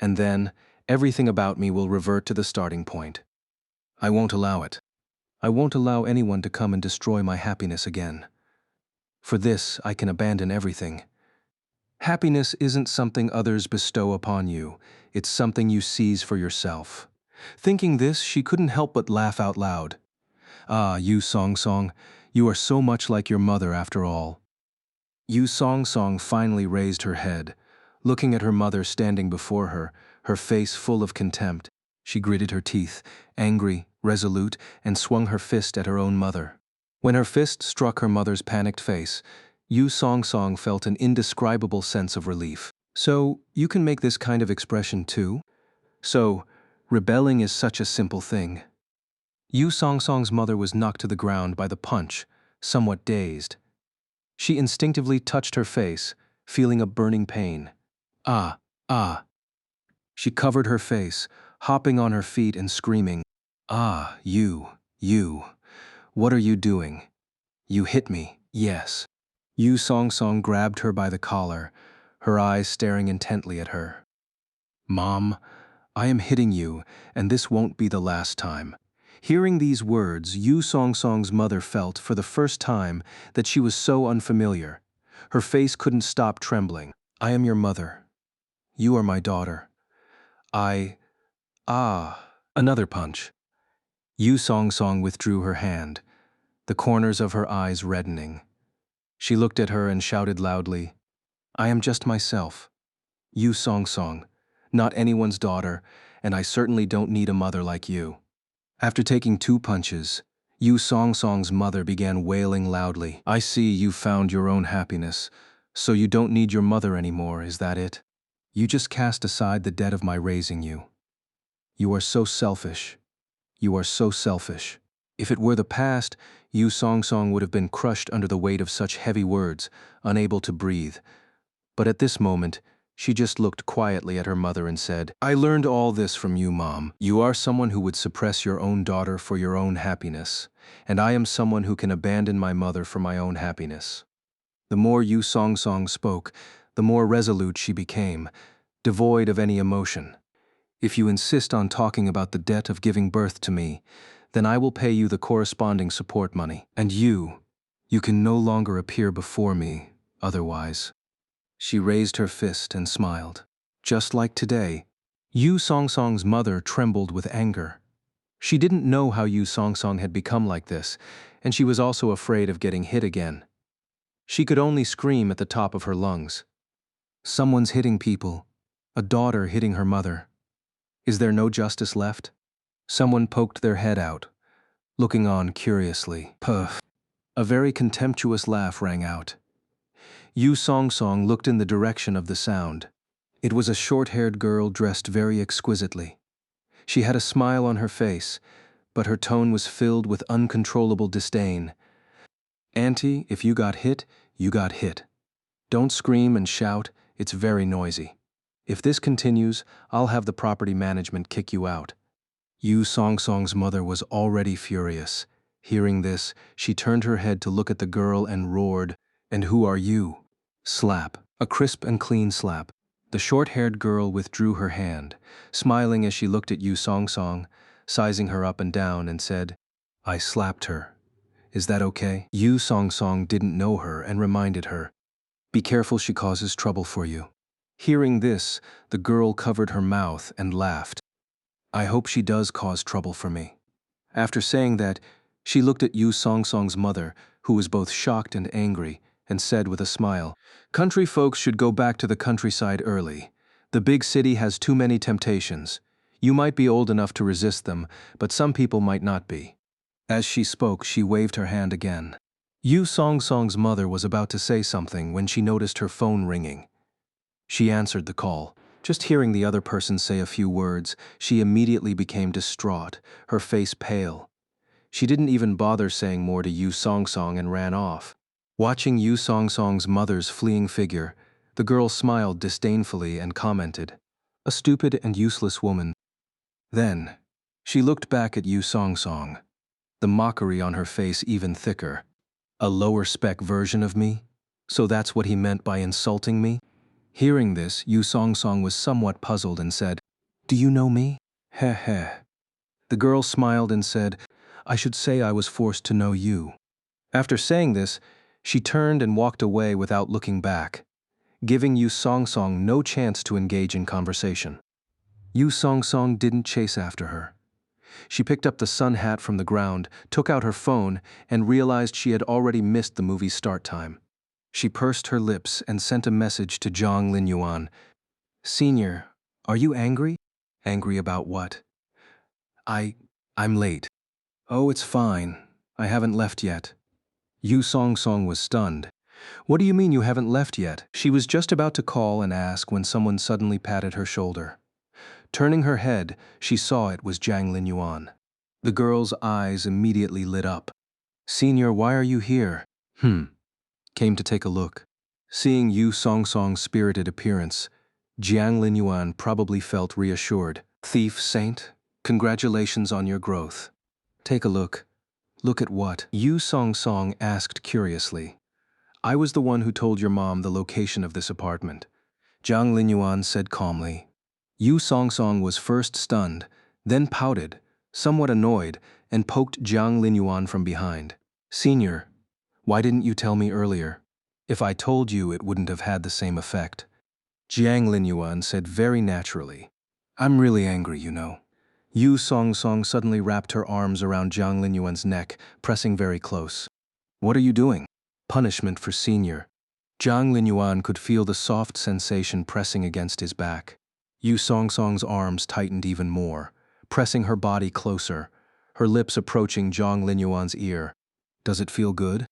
And then, everything about me will revert to the starting point. I won't allow it. I won't allow anyone to come and destroy my happiness again. For this, I can abandon everything. Happiness isn't something others bestow upon you, it's something you seize for yourself. Thinking this, she couldn't help but laugh out loud. Ah, Yu Song Song, you are so much like your mother after all. Yu Song Song finally raised her head, looking at her mother standing before her, her face full of contempt. She gritted her teeth, angry, resolute, and swung her fist at her own mother. When her fist struck her mother's panicked face, Yu Song Song felt an indescribable sense of relief. So, you can make this kind of expression too? So, rebelling is such a simple thing. Yu Song Song's mother was knocked to the ground by the punch, somewhat dazed. She instinctively touched her face, feeling a burning pain. Ah, ah. She covered her face, hopping on her feet and screaming, "Ah, you, what are you doing? You hit me, yes. Yu Song Song grabbed her by the collar, her eyes staring intently at her. Mom, I am hitting you, and this won't be the last time. Hearing these words, Yu Song Song's mother felt, for the first time, that she was so unfamiliar. Her face couldn't stop trembling. I am your mother. You are my daughter. Another punch. Yu Song Song withdrew her hand, the corners of her eyes reddening. She looked at her and shouted loudly, I am just myself. Yu Song Song, not anyone's daughter, and I certainly don't need a mother like you. After taking 2 punches, Yu Song Song's mother began wailing loudly. I see you found your own happiness, so you don't need your mother anymore, is that it? You just cast aside the debt of my raising you. You are so selfish. You are so selfish. If it were the past, Yu Song Song would have been crushed under the weight of such heavy words, unable to breathe. But at this moment, she just looked quietly at her mother and said, I learned all this from you, Mom. You are someone who would suppress your own daughter for your own happiness, and I am someone who can abandon my mother for my own happiness. The more Yu Song Song spoke, the more resolute she became, devoid of any emotion. If you insist on talking about the debt of giving birth to me, then I will pay you the corresponding support money. And you can no longer appear before me, otherwise. She raised her fist and smiled. Just like today, Yu Song Song's mother trembled with anger. She didn't know how Yu Song Song had become like this, and she was also afraid of getting hit again. She could only scream at the top of her lungs. Someone's hitting people. A daughter hitting her mother. Is there no justice left? Someone poked their head out, looking on curiously. Puff. A very contemptuous laugh rang out. Yu Song Song looked in the direction of the sound. It was a short-haired girl dressed very exquisitely. She had a smile on her face, but her tone was filled with uncontrollable disdain. Auntie, if you got hit, you got hit. Don't scream and shout, it's very noisy. If this continues, I'll have the property management kick you out. Yu Song Song's mother was already furious. Hearing this, she turned her head to look at the girl and roared, And who are you? Slap. A crisp and clean slap. The short-haired girl withdrew her hand, smiling as she looked at Yu Song Song, sizing her up and down, and said, I slapped her. Is that okay? Yu Song Song didn't know her and reminded her, Be careful, she causes trouble for you. Hearing this, the girl covered her mouth and laughed. I hope she does cause trouble for me. After saying that, she looked at Yu Song Song's mother, who was both shocked and angry, and said with a smile, Country folks should go back to the countryside early. The big city has too many temptations. You might be old enough to resist them, but some people might not be. As she spoke, she waved her hand again. Yu Song Song's mother was about to say something when she noticed her phone ringing. She answered the call. Just hearing the other person say a few words, she immediately became distraught, her face pale. She didn't even bother saying more to Yu Song Song and ran off. Watching Yu Song Song's mother's fleeing figure, the girl smiled disdainfully and commented, A stupid and useless woman. Then, she looked back at Yu Song Song, the mockery on her face even thicker. A lower-spec version of me? So that's what he meant by insulting me? Hearing this, Yu Song Song was somewhat puzzled and said, Do you know me? Heh heh. The girl smiled and said, I should say I was forced to know you. After saying this, she turned and walked away without looking back, giving Yu Song Song no chance to engage in conversation. Yu Song Song didn't chase after her. She picked up the sun hat from the ground, took out her phone, and realized she had already missed the movie's start time. She pursed her lips and sent a message to Zhang Linyuan. Senior, are you angry? Angry about what? I'm late. Oh, it's fine. I haven't left yet. Yu Song Song was stunned. What do you mean you haven't left yet? She was just about to call and ask when someone suddenly patted her shoulder. Turning her head, she saw it was Zhang Linyuan. The girl's eyes immediately lit up. Senior, why are you here? Came to take a look. Seeing Yu Song Song's spirited appearance, Jiang Linyuan probably felt reassured. Thief Saint, congratulations on your growth. Take a look. Look at what? Yu Song Song asked curiously. I was the one who told your mom the location of this apartment, Jiang Linyuan said calmly. Yu Songsong was first stunned, then pouted, somewhat annoyed, and poked Jiang Linyuan from behind. Senior, why didn't you tell me earlier? If I told you, it wouldn't have had the same effect. Jiang Linyuan said very naturally. I'm really angry, you know. Yu Songsong suddenly wrapped her arms around Jiang Linyuan's neck, pressing very close. What are you doing? Punishment for Senior. Jiang Linyuan could feel the soft sensation pressing against his back. Yu Songsong's arms tightened even more, pressing her body closer, her lips approaching Jiang Linyuan's ear. Does it feel good?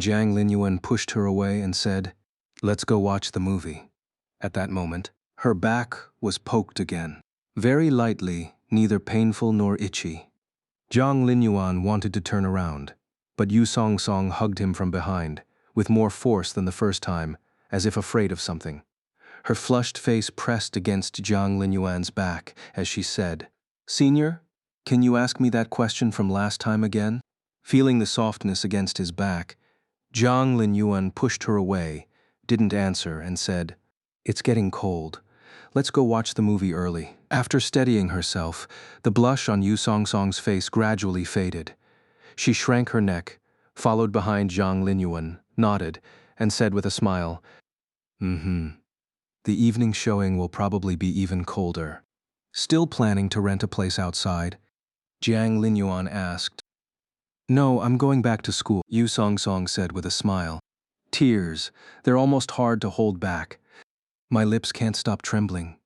Jiang Linyuan pushed her away and said, Let's go watch the movie. At that moment, her back was poked again. Very lightly, neither painful nor itchy. Jiang Linyuan wanted to turn around, but Yu Songsong hugged him from behind, with more force than the first time, as if afraid of something. Her flushed face pressed against Jiang Linyuan's back as she said, Senior, can you ask me that question from last time again? Feeling the softness against his back, Jiang Linyuan pushed her away, didn't answer, and said, It's getting cold. Let's go watch the movie early. After steadying herself, the blush on Yu Songsong's face gradually faded. She shrank her neck, followed behind Jiang Linyuan, nodded, and said with a smile, The evening showing will probably be even colder. Still planning to rent a place outside? Jiang Linyuan asked. No, I'm going back to school, Yu Songsong said with a smile. Tears, they're almost hard to hold back. My lips can't stop trembling.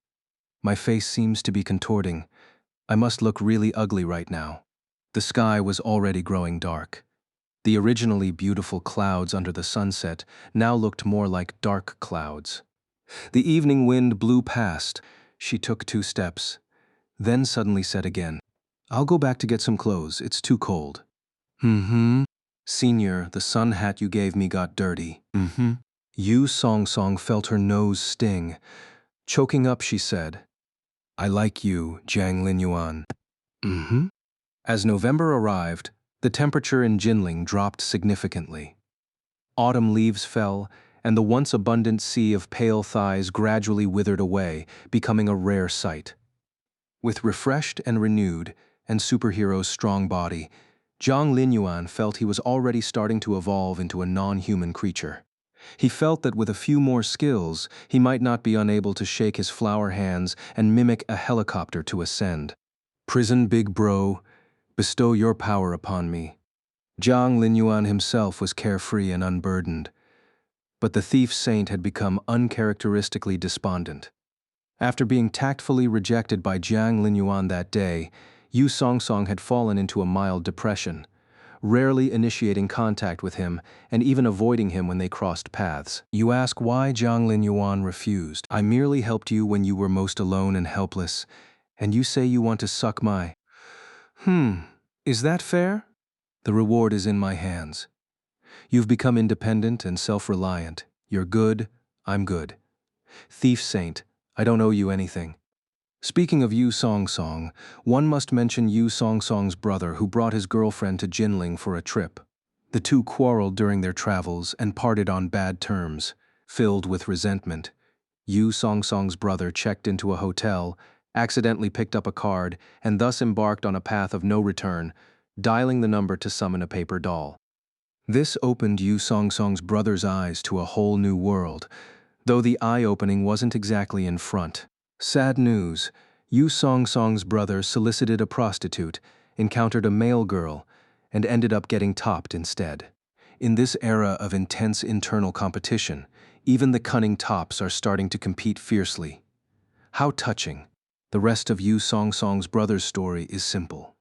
My face seems to be contorting. I must look really ugly right now. The sky was already growing dark. The originally beautiful clouds under the sunset now looked more like dark clouds. The evening wind blew past. She took 2 steps, then suddenly said again, I'll go back to get some clothes, it's too cold. Senior, the sun hat you gave me got dirty. Yu Songsong felt her nose sting. Choking up, she said, I like you, Jiang Linyuan. As November arrived, the temperature in Jinling dropped significantly. Autumn leaves fell, and the once abundant sea of pale thighs gradually withered away, becoming a rare sight. With refreshed and renewed, and superhero's strong body, Jiang Linyuan felt he was already starting to evolve into a non-human creature. He felt that with a few more skills, he might not be unable to shake his flower hands and mimic a helicopter to ascend. Prison Big Bro, bestow your power upon me. Jiang Linyuan himself was carefree and unburdened, but the thief saint had become uncharacteristically despondent. After being tactfully rejected by Jiang Linyuan that day, Yu Songsong had fallen into a mild depression, rarely initiating contact with him and even avoiding him when they crossed paths. You ask why Jiang Linyuan refused. I merely helped you when you were most alone and helpless, and you say you want to suck my… Is that fair? The reward is in my hands. You've become independent and self-reliant. You're good, I'm good. Thief saint, I don't owe you anything. Speaking of Yu Songsong, one must mention Yu Songsong's brother who brought his girlfriend to Jinling for a trip. The two quarreled during their travels and parted on bad terms. Filled with resentment, Yu Songsong's brother checked into a hotel, accidentally picked up a card, and thus embarked on a path of no return, dialing the number to summon a paper doll. This opened Yu Songsong's brother's eyes to a whole new world, though the eye-opening wasn't exactly in front. Sad news, Yu Songsong's brother solicited a prostitute, encountered a male girl, and ended up getting topped instead. In this era of intense internal competition, even the cunning tops are starting to compete fiercely. How touching. The rest of Yu Songsong's brother's story is simple.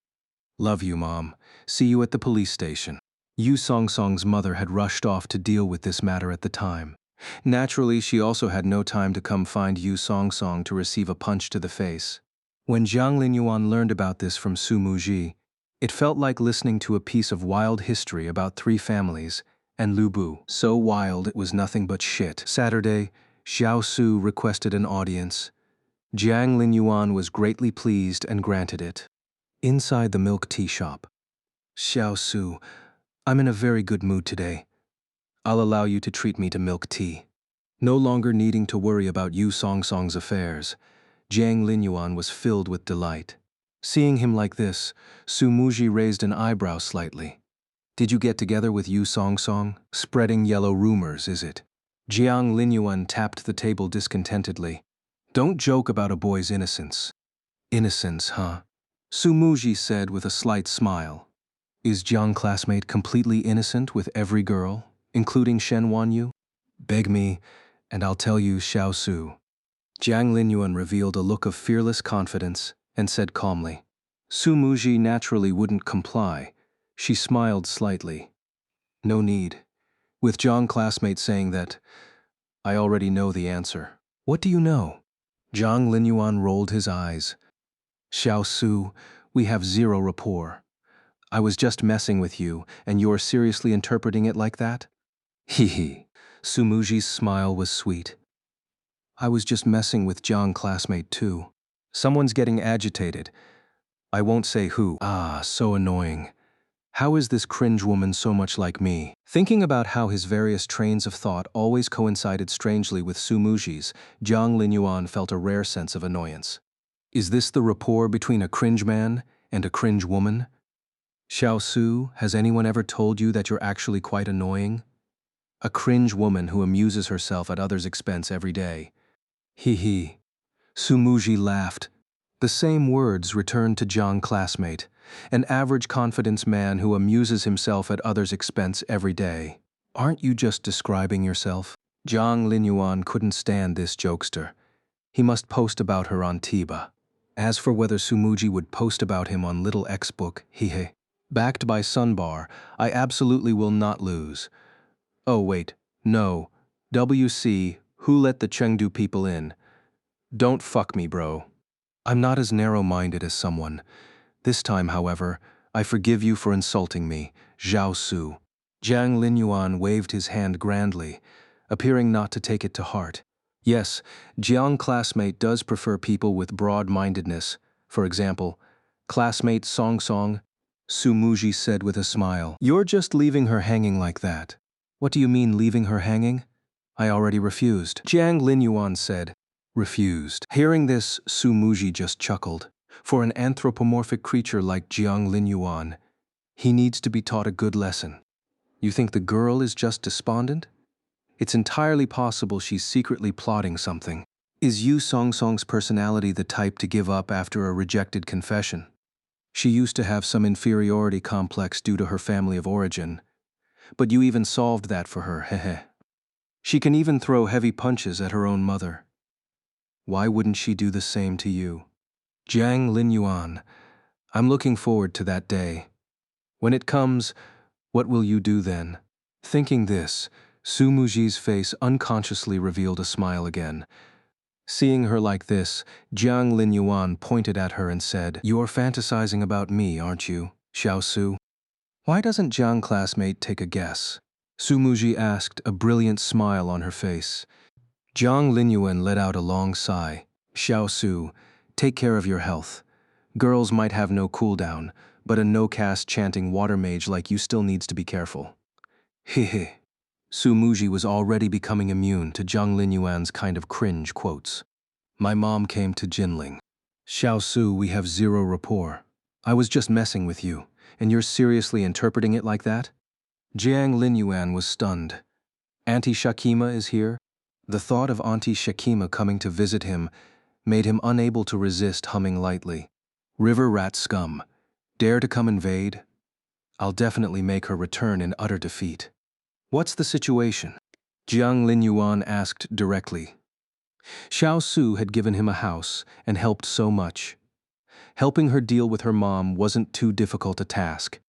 Love you, Mom. See you at the police station. Yu Songsong's mother had rushed off to deal with this matter at the time. Naturally, she also had no time to come find Yu Songsong to receive a punch to the face. When Jiang Linyuan learned about this from Su Muji, it felt like listening to a piece of wild history about 3 families and Lu Bu. So wild it was nothing but shit. Saturday, Xiao Su requested an audience. Jiang Linyuan was greatly pleased and granted it. Inside the milk tea shop. Xiao Su, I'm in a very good mood today. I'll allow you to treat me to milk tea. No longer needing to worry about Yu Song-song's affairs, Jiang Linyuan was filled with delight. Seeing him like this, Su Muji raised an eyebrow slightly. Did you get together with Yu Song-song? Spreading yellow rumors, is it? Jiang Linyuan tapped the table discontentedly. Don't joke about a boy's innocence. Innocence, huh? Su Muji said with a slight smile. Is Jiang classmate completely innocent with every girl, including Shen Wanyu? Beg me, and I'll tell you Xiao Su. Jiang Linyuan revealed a look of fearless confidence and said calmly. Su Muji naturally wouldn't comply. She smiled slightly. No need. With Jiang classmate saying that, I already know the answer. What do you know? Jiang Linyuan rolled his eyes. Xiao Su, we have zero rapport. I was just messing with you, and you're seriously interpreting it like that? Hee hee. Su Muji's smile was sweet. I was just messing with Jiang classmate too. Someone's getting agitated. I won't say who. Ah, so annoying. How is this cringe woman so much like me? Thinking about how his various trains of thought always coincided strangely with Su Muji's, Jiang Linyuan felt a rare sense of annoyance. Is this the rapport between a cringe man and a cringe woman? Xiao Su, has anyone ever told you that you're actually quite annoying? A cringe woman who amuses herself at others' expense every day. Hee hee. Su Muji laughed. The same words returned to Jiang classmate, an average confidence man who amuses himself at others' expense every day. Aren't you just describing yourself? Jiang Linyuan couldn't stand this jokester. He must post about her on Tiba. As for whether Su Muji would post about him on Little X Book, hehe. Backed by Sunbar, I absolutely will not lose. Oh wait, no. WC, who let the Chengdu people in? Don't fuck me, bro. I'm not as narrow-minded as someone. This time, however, I forgive you for insulting me, Xiao Su. Jiang Linyuan waved his hand grandly, appearing not to take it to heart. Yes, Jiang classmate does prefer people with broad-mindedness. For example, classmate Song Song, Su Muji said with a smile. You're just leaving her hanging like that. What do you mean leaving her hanging? I already refused. Jiang Linyuan said. Refused. Hearing this, Su Muji just chuckled. For an anthropomorphic creature like Jiang Linyuan, he needs to be taught a good lesson. You think the girl is just despondent? It's entirely possible she's secretly plotting something. Is Yu Song-song's personality the type to give up after a rejected confession? She used to have some inferiority complex due to her family of origin, but you even solved that for her, hehe. She can even throw heavy punches at her own mother. Why wouldn't she do the same to you? Jiang Linyuan, I'm looking forward to that day. When it comes, what will you do then? Thinking this, Su Muji's face unconsciously revealed a smile again. Seeing her like this, Jiang Linyuan pointed at her and said, You're fantasizing about me, aren't you, Xiao Su? Why doesn't Jiang classmate take a guess? Su Muji asked, a brilliant smile on her face. Jiang Linyuan let out a long sigh. Xiao Su, take care of your health. Girls might have no cooldown, but a no-caste chanting water mage like you still needs to be careful. Hehe. Su Muji was already becoming immune to Jiang Linyuan's kind of cringe quotes. My mom came to Jinling. Xiao Su, we have zero rapport. I was just messing with you, and you're seriously interpreting it like that? Jiang Linyuan was stunned. Auntie Shakima is here? The thought of Auntie Shakima coming to visit him made him unable to resist humming lightly. River rat scum. Dare to come invade? I'll definitely make her return in utter defeat. What's the situation? Jiang Linyuan asked directly. Xiao Su had given him a house and helped so much. Helping her deal with her mom wasn't too difficult a task.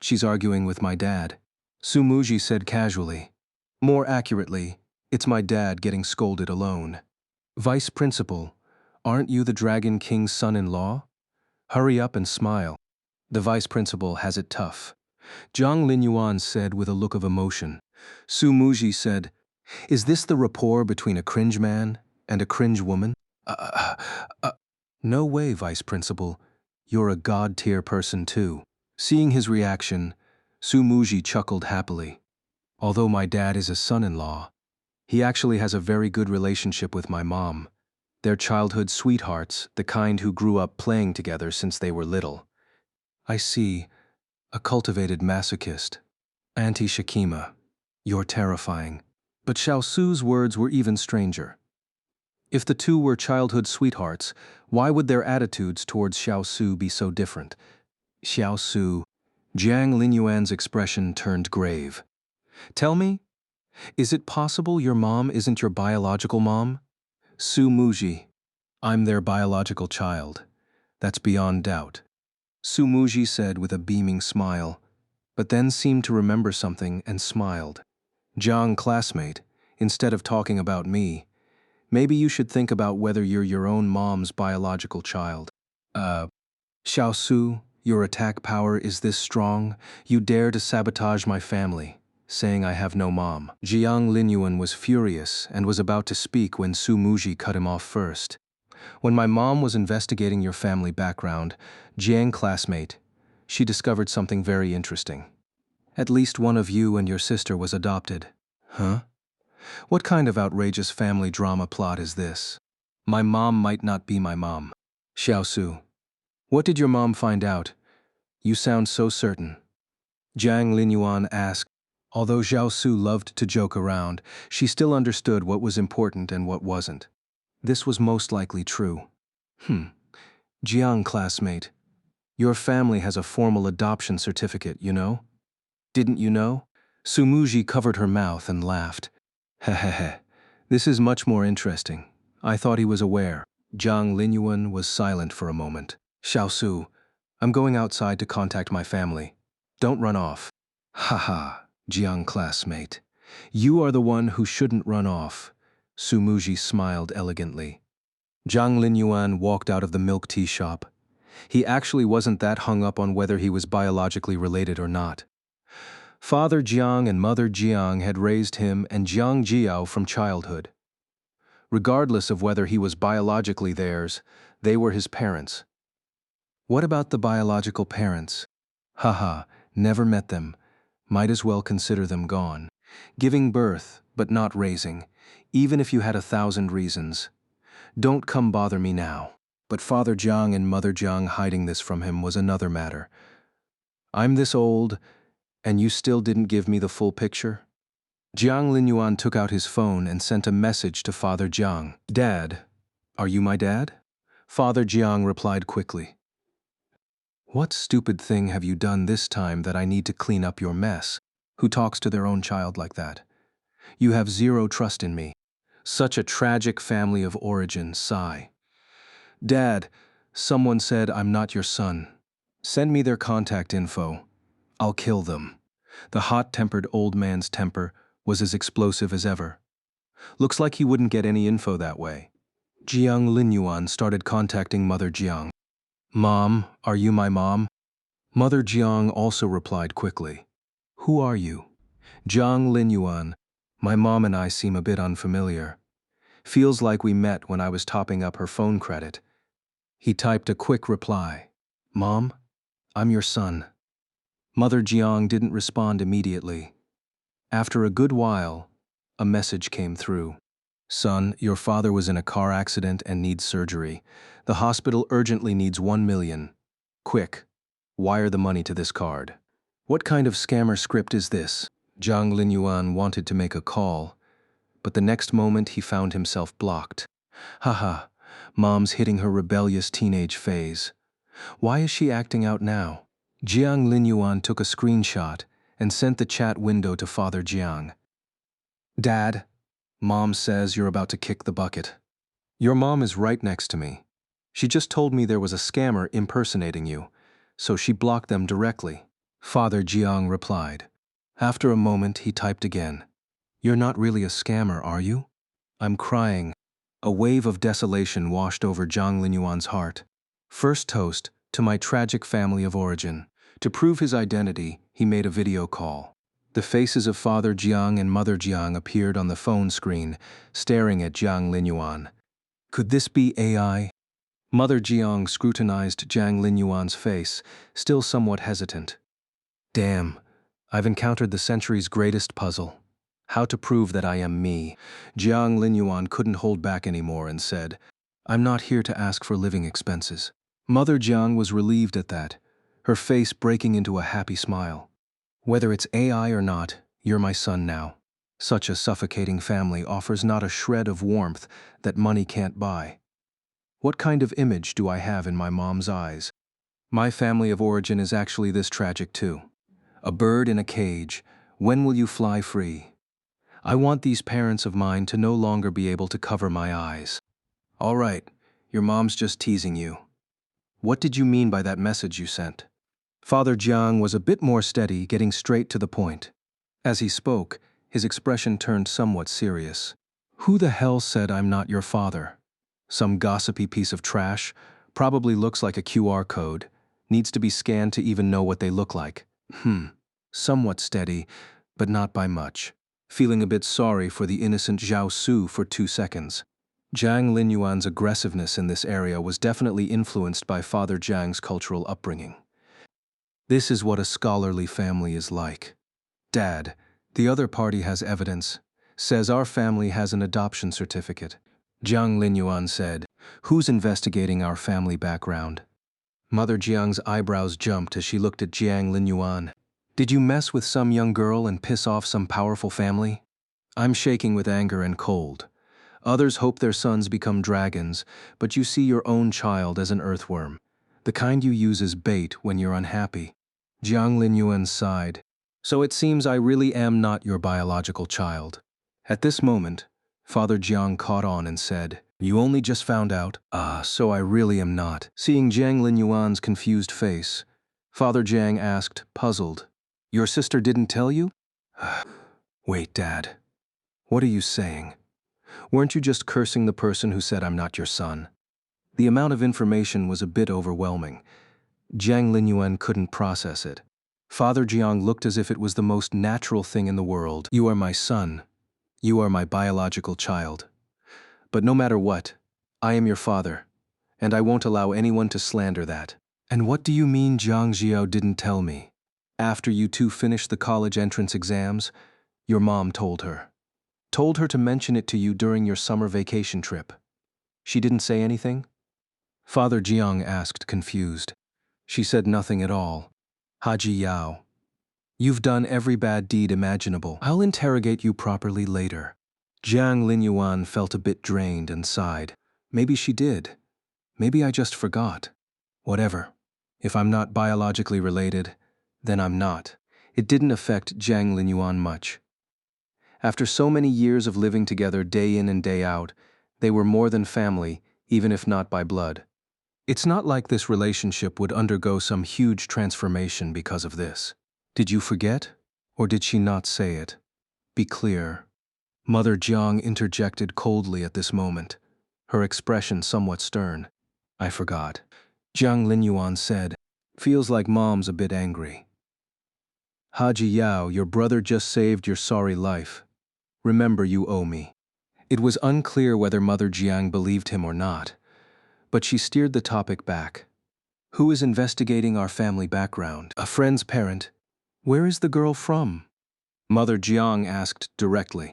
She's arguing with my dad. Su Muji said casually. More accurately, it's my dad getting scolded alone. Vice Principal, aren't you the Dragon King's son-in-law? Hurry up and smile. The Vice Principal has it tough. Jiang Linyuan said with a look of emotion. Su Muji said, Is this the rapport between a cringe man and a cringe woman? No way, Vice Principal. You're a god-tier person too. Seeing his reaction, Su Muji chuckled happily. Although my dad is a son-in-law, he actually has a very good relationship with my mom. They're childhood sweethearts, the kind who grew up playing together since they were little. I see. A cultivated masochist. Auntie Shakima, you're terrifying. But Xiao Su's words were even stranger. If the two were childhood sweethearts, why would their attitudes towards Xiao Su be so different? Xiao Su. Jiang Linyuan's expression turned grave. Tell me, is it possible your mom isn't your biological mom? Su Muji. I'm their biological child. That's beyond doubt. Su Muji said with a beaming smile, but then seemed to remember something and smiled. Jiang classmate, instead of talking about me, maybe you should think about whether you're your own mom's biological child. Xiao Su, your attack power is this strong, you dare to sabotage my family, saying I have no mom. Jiang Linyuan was furious and was about to speak when Su Muji cut him off first. When my mom was investigating your family background, Jiang classmate, she discovered something very interesting. At least one of you and your sister was adopted. Huh? What kind of outrageous family drama plot is this? My mom might not be my mom. Xiao Su, what did your mom find out? You sound so certain. Jiang Linyuan asked. Although Xiao Su loved to joke around, she still understood what was important and what wasn't. This was most likely true. Jiang classmate, your family has a formal adoption certificate, you know? Didn't you know? Sumuji covered her mouth and laughed. Hehehe, this is much more interesting. I thought he was aware. Jiang Linyuan was silent for a moment. Xiao Su, I'm going outside to contact my family. Don't run off. Haha, Jiang classmate. You are the one who shouldn't run off. Sumuji smiled elegantly. Jiang Linyuan walked out of the milk tea shop. He actually wasn't that hung up on whether he was biologically related or not. Father Jiang and Mother Jiang had raised him and Jiang Jiao from childhood. Regardless of whether he was biologically theirs, they were his parents. What about the biological parents? Haha, never met them. Might as well consider them gone. Giving birth, but not raising, even if you had 1,000 reasons. Don't come bother me now. But Father Jiang and Mother Jiang hiding this from him was another matter. I'm this old, and you still didn't give me the full picture? Jiang Linyuan took out his phone and sent a message to Father Jiang. Dad, are you my dad? Father Jiang replied quickly. What stupid thing have you done this time that I need to clean up your mess? Who talks to their own child like that? You have zero trust in me. Such a tragic family of origin, sigh. Dad, someone said I'm not your son. Send me their contact info. I'll kill them. The hot-tempered old man's temper was as explosive as ever. Looks like he wouldn't get any info that way. Jiang Linyuan started contacting Mother Jiang. Mom, are you my mom? Mother Jiang also replied quickly. Who are you? Jiang Linyuan, my mom and I seem a bit unfamiliar. Feels like we met when I was topping up her phone credit. He typed a quick reply. Mom, I'm your son. Mother Jiang didn't respond immediately. After a good while, a message came through. Son, your father was in a car accident and needs surgery. The hospital urgently needs 1 million. Quick, wire the money to this card. What kind of scammer script is this? Jiang Linyuan wanted to make a call, but the next moment he found himself blocked. Haha, Mom's hitting her rebellious teenage phase. Why is she acting out now? Jiang Linyuan took a screenshot and sent the chat window to Father Jiang. Dad, Mom says you're about to kick the bucket. Your mom is right next to me. She just told me there was a scammer impersonating you, so she blocked them directly. Father Jiang replied. After a moment, he typed again. You're not really a scammer, are you? I'm crying. A wave of desolation washed over Jiang Linyuan's heart. First toast to my tragic family of origin. To prove his identity, he made a video call. The faces of Father Jiang and Mother Jiang appeared on the phone screen, staring at Jiang Linyuan. Could this be AI? Mother Jiang scrutinized Jiang Linyuan's face, still somewhat hesitant. Damn, I've encountered the century's greatest puzzle. How to prove that I am me. Jiang Linyuan couldn't hold back anymore and said, I'm not here to ask for living expenses. Mother Jiang was relieved at that, her face breaking into a happy smile. Whether it's AI or not, you're my son now. Such a suffocating family offers not a shred of warmth that money can't buy. What kind of image do I have in my mom's eyes? My family of origin is actually this tragic too. A bird in a cage. When will you fly free? I want these parents of mine to no longer be able to cover my eyes. All right, your mom's just teasing you. What did you mean by that message you sent? Father Jiang was a bit more steady, getting straight to the point. As he spoke, his expression turned somewhat serious. Who the hell said I'm not your father? Some gossipy piece of trash, probably looks like a QR code, needs to be scanned to even know what they look like. Somewhat steady, but not by much. Feeling a bit sorry for the innocent Zhao Su for 2 seconds. Jiang Linyuan's aggressiveness in this area was definitely influenced by Father Jiang's cultural upbringing. This is what a scholarly family is like. Dad, the other party has evidence, says our family has an adoption certificate. Jiang Linyuan said, who's investigating our family background? Mother Jiang's eyebrows jumped as she looked at Jiang Linyuan. Did you mess with some young girl and piss off some powerful family? I'm shaking with anger and cold. Others hope their sons become dragons, but you see your own child as an earthworm, the kind you use as bait when you're unhappy. Jiang Linyuan sighed. So it seems I really am not your biological child. At this moment, Father Jiang caught on and said, you only just found out? So I really am not. Seeing Jiang Linyuan's confused face, Father Jiang asked, puzzled, your sister didn't tell you? Wait, Dad. What are you saying? Weren't you just cursing the person who said I'm not your son? The amount of information was a bit overwhelming. Jiang Linyuan couldn't process it. Father Jiang looked as if it was the most natural thing in the world. You are my son. You are my biological child. But no matter what, I am your father, and I won't allow anyone to slander that. And what do you mean Jiang Jiao didn't tell me? After you two finished the college entrance exams, your mom told her. Told her to mention it to you during your summer vacation trip. She didn't say anything? Father Jiang asked, confused. She said nothing at all. Haji Yao, you've done every bad deed imaginable. I'll interrogate you properly later. Jiang Linyuan felt a bit drained and sighed. Maybe she did. Maybe I just forgot. Whatever. If I'm not biologically related, then I'm not. It didn't affect Jiang Linyuan much. After so many years of living together day in and day out, they were more than family, even if not by blood. It's not like this relationship would undergo some huge transformation because of this. Did you forget? Or did she not say it? Be clear. Mother Jiang interjected coldly at this moment, her expression somewhat stern. I forgot. Jiang Linyuan said, feels like Mom's a bit angry. Haji Yao, your brother just saved your sorry life. Remember, you owe me. It was unclear whether Mother Jiang believed him or not, but she steered the topic back. Who is investigating our family background? A friend's parent. Where is the girl from? Mother Jiang asked directly.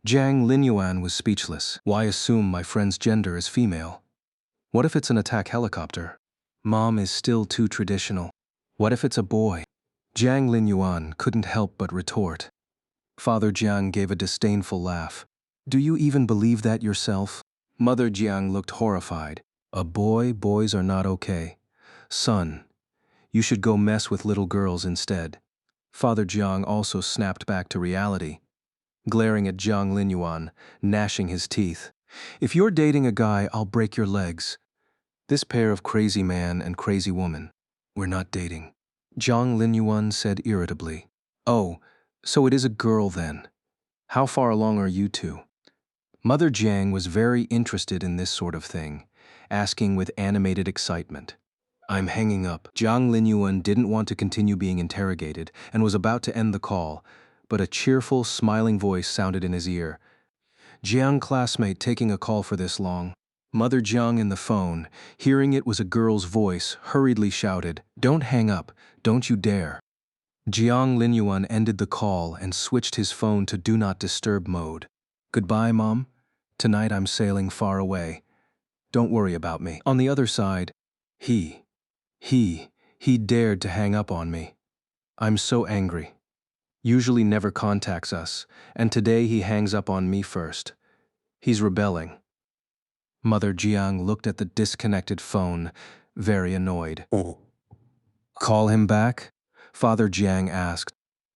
Jiang Linyuan was speechless. Why assume my friend's gender is female? What if it's an attack helicopter? Mom is still too traditional. What if it's a boy? Jiang Linyuan couldn't help but retort. Father Jiang gave a disdainful laugh. Do you even believe that yourself? Mother Jiang looked horrified. A boy, boys are not okay. Son, you should go mess with little girls instead. Father Jiang also snapped back to reality, glaring at Jiang Linyuan, gnashing his teeth. If you're dating a guy, I'll break your legs. This pair of crazy man and crazy woman. We're not dating. Jiang Linyuan said irritably. Oh, so it is a girl then. How far along are you two? Mother Jiang was very interested in this sort of thing, asking with animated excitement. I'm hanging up. Jiang Linyuan didn't want to continue being interrogated and was about to end the call, but a cheerful, smiling voice sounded in his ear. Jiang classmate taking a call for this long. Mother Jiang in the phone, hearing it was a girl's voice, hurriedly shouted, Don't hang up, don't you dare. Jiang Linyuan ended the call and switched his phone to Do Not Disturb mode. Goodbye, Mom. Tonight I'm sailing far away. Don't worry about me. On the other side, he, he, he dared to hang up on me. I'm so angry. Usually never contacts us, and today he hangs up on me first. He's rebelling. Mother Jiang looked at the disconnected phone, very annoyed. Call him back? Father Jiang asked.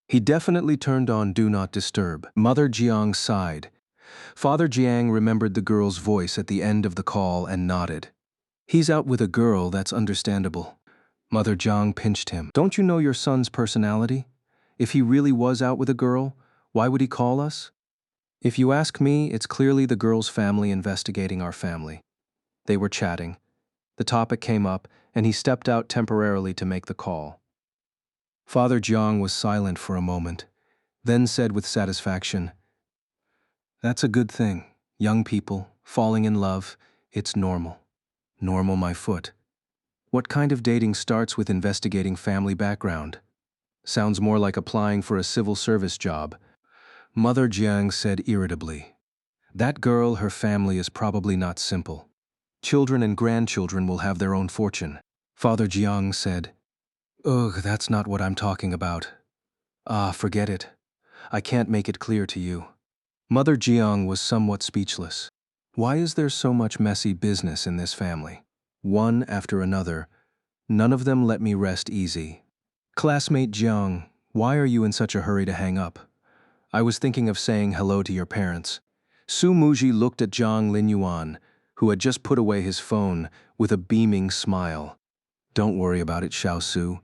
He definitely turned on Do Not Disturb. Mother Jiang sighed. Father Jiang remembered the girl's voice at the end of the call and nodded. He's out with a girl, that's understandable. Mother Jiang pinched him. Don't you know your son's personality? If he really was out with a girl, why would he call us? If you ask me, it's clearly the girl's family investigating our family. They were chatting. The topic came up, and he stepped out temporarily to make the call. Father Jiang was silent for a moment, then said with satisfaction, That's a good thing. Young people, falling in love, it's normal. Normal, my foot. What kind of dating starts with investigating family background? Sounds more like applying for a civil service job. Mother Jiang said irritably, That girl, her family is probably not simple. Children and grandchildren will have their own fortune. Father Jiang said, Ugh, that's not what I'm talking about. Ah, forget it. I can't make it clear to you. Mother Jiang was somewhat speechless. Why is there so much messy business in this family? One after another, none of them let me rest easy. Classmate Jiang, why are you in such a hurry to hang up? I was thinking of saying hello to your parents. Su Muji looked at Jiang Linyuan, who had just put away his phone, with a beaming smile. Don't worry about it, Xiao Su.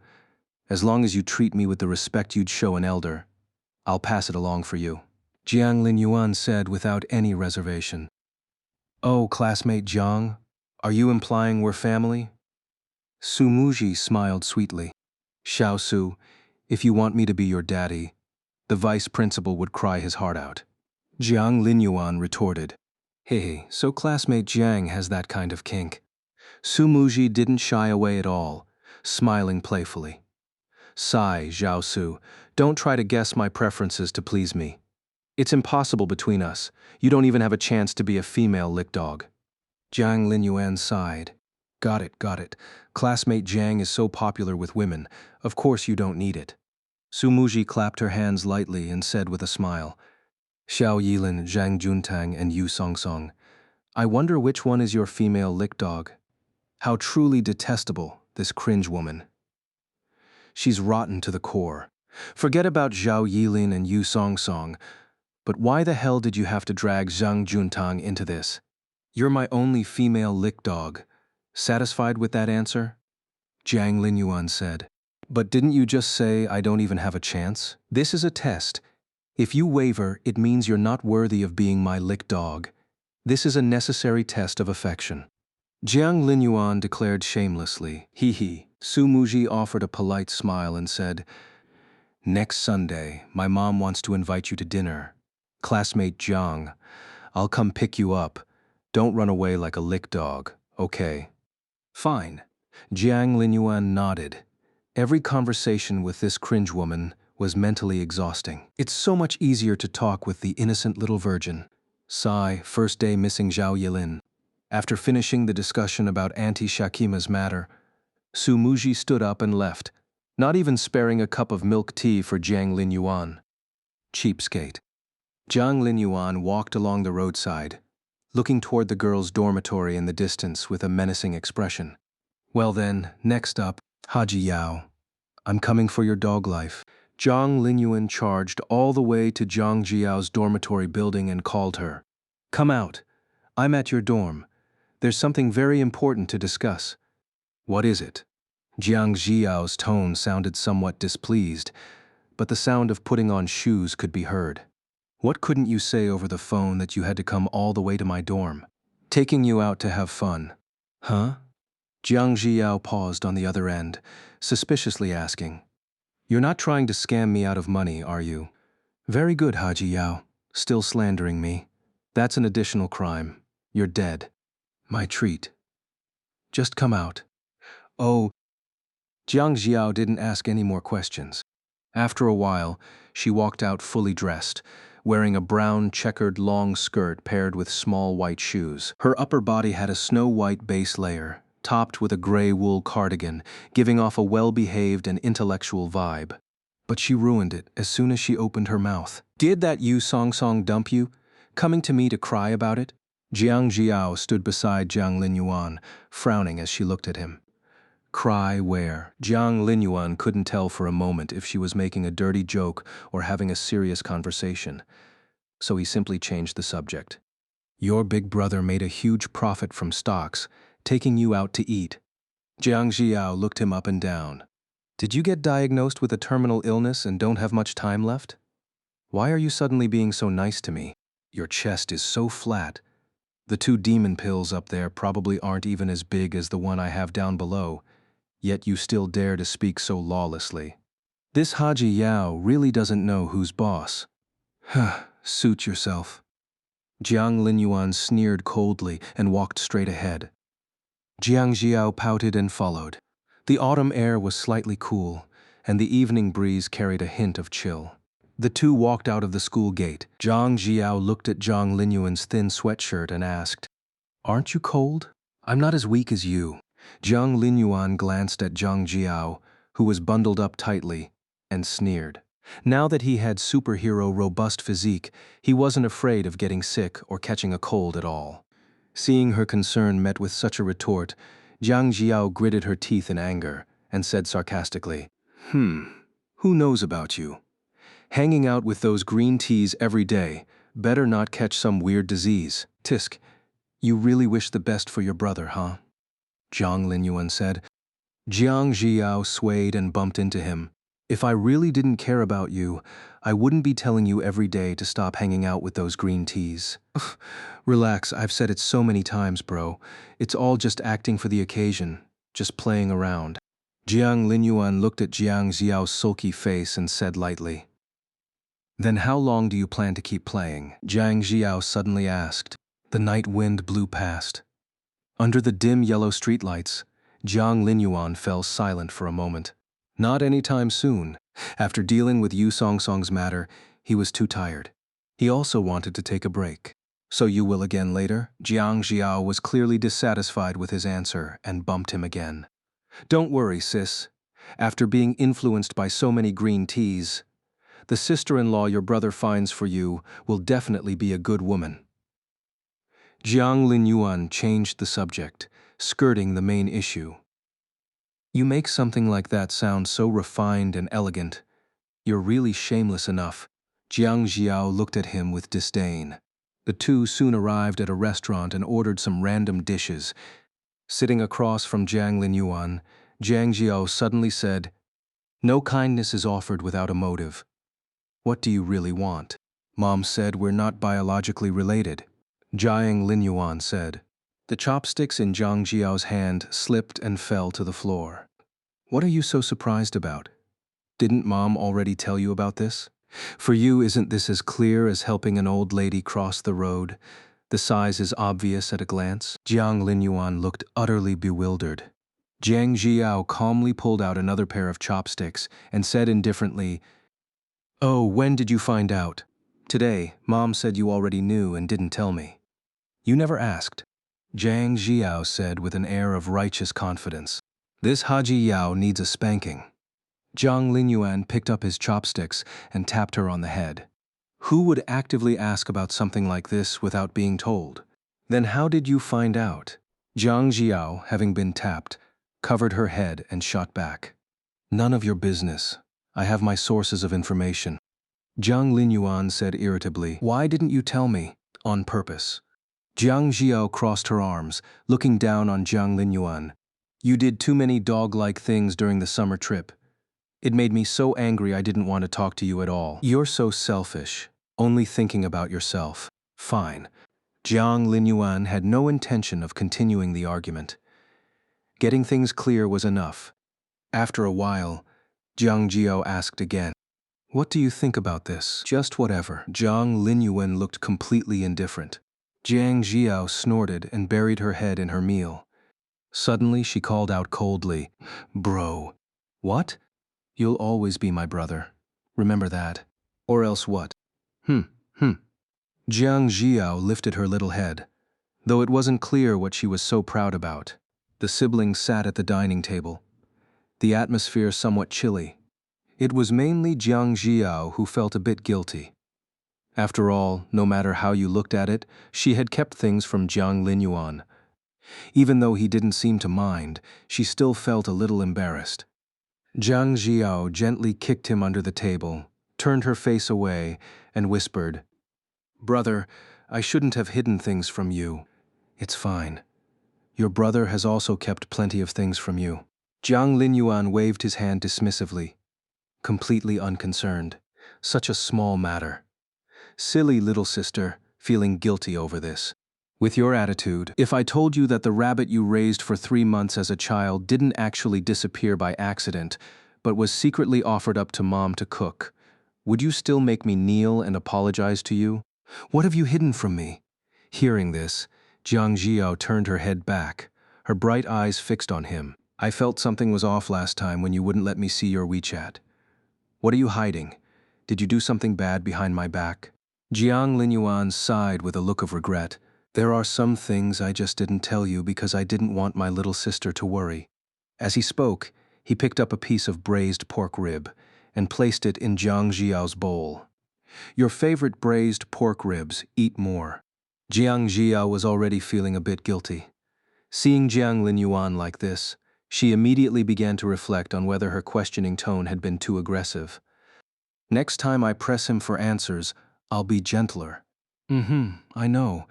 As long as you treat me with the respect you'd show an elder, I'll pass it along for you. Jiang Linyuan said without any reservation. Oh, classmate Jiang, are you implying we're family? Su Muji smiled sweetly. Xiao Su, if you want me to be your daddy, the vice principal would cry his heart out. Jiang Linyuan retorted. Hey, so classmate Jiang has that kind of kink. Su Muji didn't shy away at all, smiling playfully. Sigh, Xiao Su, don't try to guess my preferences to please me. It's impossible between us. You don't even have a chance to be a female lick dog. Jiang Linyuan sighed. Got it. Classmate Jiang is so popular with women. Of course you don't need it. Su Muji clapped her hands lightly and said with a smile, Xiao Yilin, Zhang Juntang, and Yu Songsong. I wonder which one is your female lick dog. How truly detestable, this cringe woman. She's rotten to the core. Forget about Zhao Yilin and Yu Songsong, but why the hell did you have to drag Zhang Juntang into this? You're my only female lick dog. Satisfied with that answer? Jiang Linyuan said. But didn't you just say I don't even have a chance? This is a test. If you waver, it means you're not worthy of being my lick dog. This is a necessary test of affection. Jiang Linyuan declared shamelessly. Hee. Su Muji offered a polite smile and said, Next Sunday, my mom wants to invite you to dinner. Classmate Jiang, I'll come pick you up. Don't run away like a lick dog, okay? Fine. Jiang Linyuan nodded. Every conversation with this cringe woman was mentally exhausting. It's so much easier to talk with the innocent little virgin. Sigh, first day missing Zhao Yilin. After finishing the discussion about Auntie Shakima's matter, Su Muji stood up and left, not even sparing a cup of milk tea for Jiang Linyuan. Cheapskate. Jiang Linyuan walked along the roadside, looking toward the girls' dormitory in the distance with a menacing expression. Well then, next up, Haji Yao. I'm coming for your dog life. Jiang Linyuan charged all the way to Jiang Jiao's dormitory building and called her. Come out. I'm at your dorm. There's something very important to discuss. What is it? Jiang Jiao's tone sounded somewhat displeased, but the sound of putting on shoes could be heard. What couldn't you say over the phone that you had to come all the way to my dorm? Taking you out to have fun. Huh? Jiang Jiao paused on the other end, suspiciously asking, You're not trying to scam me out of money, are you? Very good, Haji Yao. Still slandering me. That's an additional crime. You're dead. My treat. Just come out. Oh, Jiang Jiao didn't ask any more questions. After a while, she walked out fully dressed, wearing a brown checkered long skirt paired with small white shoes. Her upper body had a snow-white base layer, topped with a gray wool cardigan, giving off a well-behaved and intellectual vibe. But she ruined it as soon as she opened her mouth. "Did that Yu Song Song dump you? Coming to me to cry about it?" Jiang Jiao stood beside Jiang Linyuan, frowning as she looked at him. Cry where? Jiang Linyuan couldn't tell for a moment if she was making a dirty joke or having a serious conversation, so he simply changed the subject. "Your big brother made a huge profit from stocks, taking you out to eat." Jiang Jiao looked him up and down. "Did you get diagnosed with a terminal illness and don't have much time left? Why are you suddenly being so nice to me? Your chest is so flat. The 2 demon pills up there probably aren't even as big as the one I have down below, yet you still dare to speak so lawlessly. This Haji Yao really doesn't know who's boss." "Suit yourself." Jiang Linyuan sneered coldly and walked straight ahead. Jiang Jiao pouted and followed. The autumn air was slightly cool, and the evening breeze carried a hint of chill. The two walked out of the school gate. Jiang Jiao looked at Jiang Linyuan's thin sweatshirt and asked, "Aren't you cold?" "I'm not as weak as you." Jiang Linyuan glanced at Jiang Jiao, who was bundled up tightly, and sneered. Now that he had superhero robust physique, he wasn't afraid of getting sick or catching a cold at all. Seeing her concern met with such a retort, Jiang Jiao gritted her teeth in anger and said sarcastically, "Who knows about you? Hanging out with those green teas every day, better not catch some weird disease. Tisk, you really wish the best for your brother, huh?" Jiang Linyuan said. Jiang Jiao swayed and bumped into him. "If I really didn't care about you, I wouldn't be telling you every day to stop hanging out with those green teas." "Relax, I've said it so many times, bro. It's all just acting for the occasion, just playing around." Jiang Linyuan looked at Jiang Jiao's sulky face and said lightly, "Then how long do you plan to keep playing?" Jiang Jiao suddenly asked. The night wind blew past. Under the dim yellow streetlights, Jiang Linyuan fell silent for a moment. Not any time soon. After dealing with Yu Song Song's matter, he was too tired. He also wanted to take a break. "So you will again later?" Jiang Jiao was clearly dissatisfied with his answer and bumped him again. "Don't worry, sis. After being influenced by so many green teas, the sister-in-law your brother finds for you will definitely be a good woman." Jiang Linyuan changed the subject, skirting the main issue. "You make something like that sound so refined and elegant. You're really shameless enough." Jiang Jiao looked at him with disdain. The two soon arrived at a restaurant and ordered some random dishes. Sitting across from Jiang Linyuan, Jiang Jiao suddenly said, "No kindness is offered without a motive. What do you really want?" "Mom said we're not biologically related," Jiang Linyuan said. The chopsticks in Jiang Jiao's hand slipped and fell to the floor. "What are you so surprised about? Didn't Mom already tell you about this? For you, isn't this as clear as helping an old lady cross the road? The size is obvious at a glance." Jiang Linyuan looked utterly bewildered. Jiang Jiao calmly pulled out another pair of chopsticks and said indifferently, "Oh, when did you find out?" "Today. Mom said you already knew and didn't tell me." "You never asked," Jiang Jiao said with an air of righteous confidence. "This Haji Yao needs a spanking." Jiang Linyuan picked up his chopsticks and tapped her on the head. Who would actively ask about something like this without being told? "Then how did you find out?" Jiang Jiao, having been tapped, covered her head and shot back. "None of your business. I have my sources of information." Jiang Linyuan said irritably, "Why didn't you tell me?" "On purpose." Jiang Jiao crossed her arms, looking down on Jiang Linyuan. "You did too many dog-like things during the summer trip. It made me so angry I didn't want to talk to you at all. You're so selfish, only thinking about yourself." "Fine." Jiang Linyuan had no intention of continuing the argument. Getting things clear was enough. After a while, Jiang Jiao asked again, "What do you think about this?" "Just whatever." Jiang Linyuan looked completely indifferent. Jiang Jiao snorted and buried her head in her meal. Suddenly she called out coldly, "Bro." "What?" "You'll always be my brother." Remember that. Or else what? Hmm, hmm. Jiang Jiao lifted her little head, though it wasn't clear what she was so proud about. The siblings sat at the dining table, the atmosphere somewhat chilly. It was mainly Jiang Jiao who felt a bit guilty. After all, no matter how you looked at it, she had kept things from Jiang Linyuan. Even though he didn't seem to mind, she still felt a little embarrassed. Jiang Jiao gently kicked him under the table, turned her face away, and whispered, "Brother, I shouldn't have hidden things from you. It's fine. Your brother has also kept plenty of things from you." Jiang Linyuan waved his hand dismissively, completely unconcerned. Such a small matter. Silly little sister, feeling guilty over this. With your attitude, if I told you that the rabbit you raised for 3 months as a child didn't actually disappear by accident, but was secretly offered up to Mom to cook, would you still make me kneel and apologize to you? What have you hidden from me? Hearing this, Jiang Jiao turned her head back, her bright eyes fixed on him. I felt something was off last time when you wouldn't let me see your WeChat. What are you hiding? Did you do something bad behind my back? Jiang Linyuan sighed with a look of regret. There are some things I just didn't tell you because I didn't want my little sister to worry. As he spoke, he picked up a piece of braised pork rib and placed it in Jiang Jiao's bowl. Your favorite braised pork ribs, eat more. Jiang Jiao was already feeling a bit guilty. Seeing Jiang Linyuan like this, she immediately began to reflect on whether her questioning tone had been too aggressive. Next time I press him for answers, I'll be gentler. I know,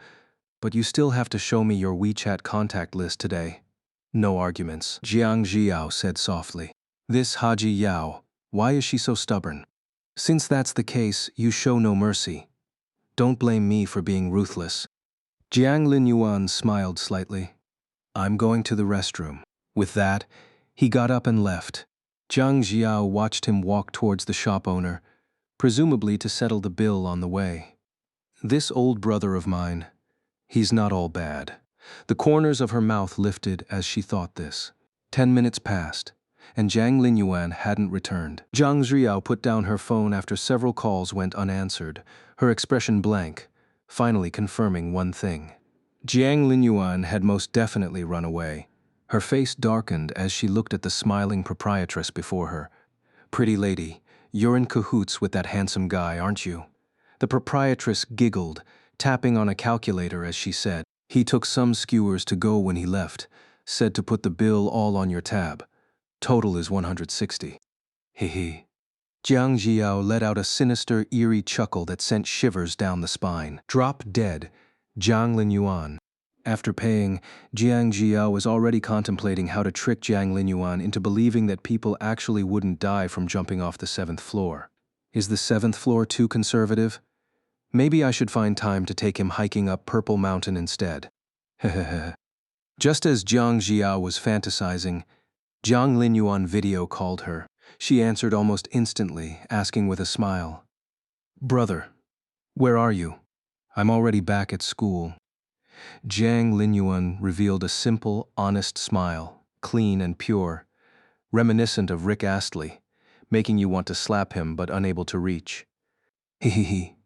but you still have to show me your WeChat contact list today. No arguments, Jiang Jiao said softly. This Haji Yao, why is she so stubborn? Since that's the case, you show no mercy. Don't blame me for being ruthless. Jiang Linyuan smiled slightly. I'm going to the restroom. With that, he got up and left. Jiang Jiao watched him walk towards the shop owner, presumably to settle the bill on the way. This old brother of mine, he's not all bad. The corners of her mouth lifted as she thought this. 10 minutes passed, and Jiang Linyuan hadn't returned. Jiang Jiao put down her phone after several calls went unanswered, her expression blank, finally confirming one thing. Jiang Linyuan had most definitely run away. Her face darkened as she looked at the smiling proprietress before her. Pretty lady, you're in cahoots with that handsome guy, aren't you? The proprietress giggled, tapping on a calculator as she said, he took some skewers to go when he left, said to put the bill all on your tab. Total is 160. Hee. Jiang Jiao let out a sinister, eerie chuckle that sent shivers down the spine. Drop dead, Jiang Linyuan. After paying, Jiang Jiao was already contemplating how to trick Jiang Linyuan into believing that people actually wouldn't die from jumping off the 7th floor. Is the 7th floor too conservative? Maybe I should find time to take him hiking up Purple Mountain instead. Just as Jiang Jiao was fantasizing, Jiang Linyuan video called her. She answered almost instantly, asking with a smile, "Brother, where are you? I'm already back at school." Jiang Linyuan revealed a simple, honest smile, clean and pure, reminiscent of Rick Astley, making you want to slap him but unable to reach. Hee.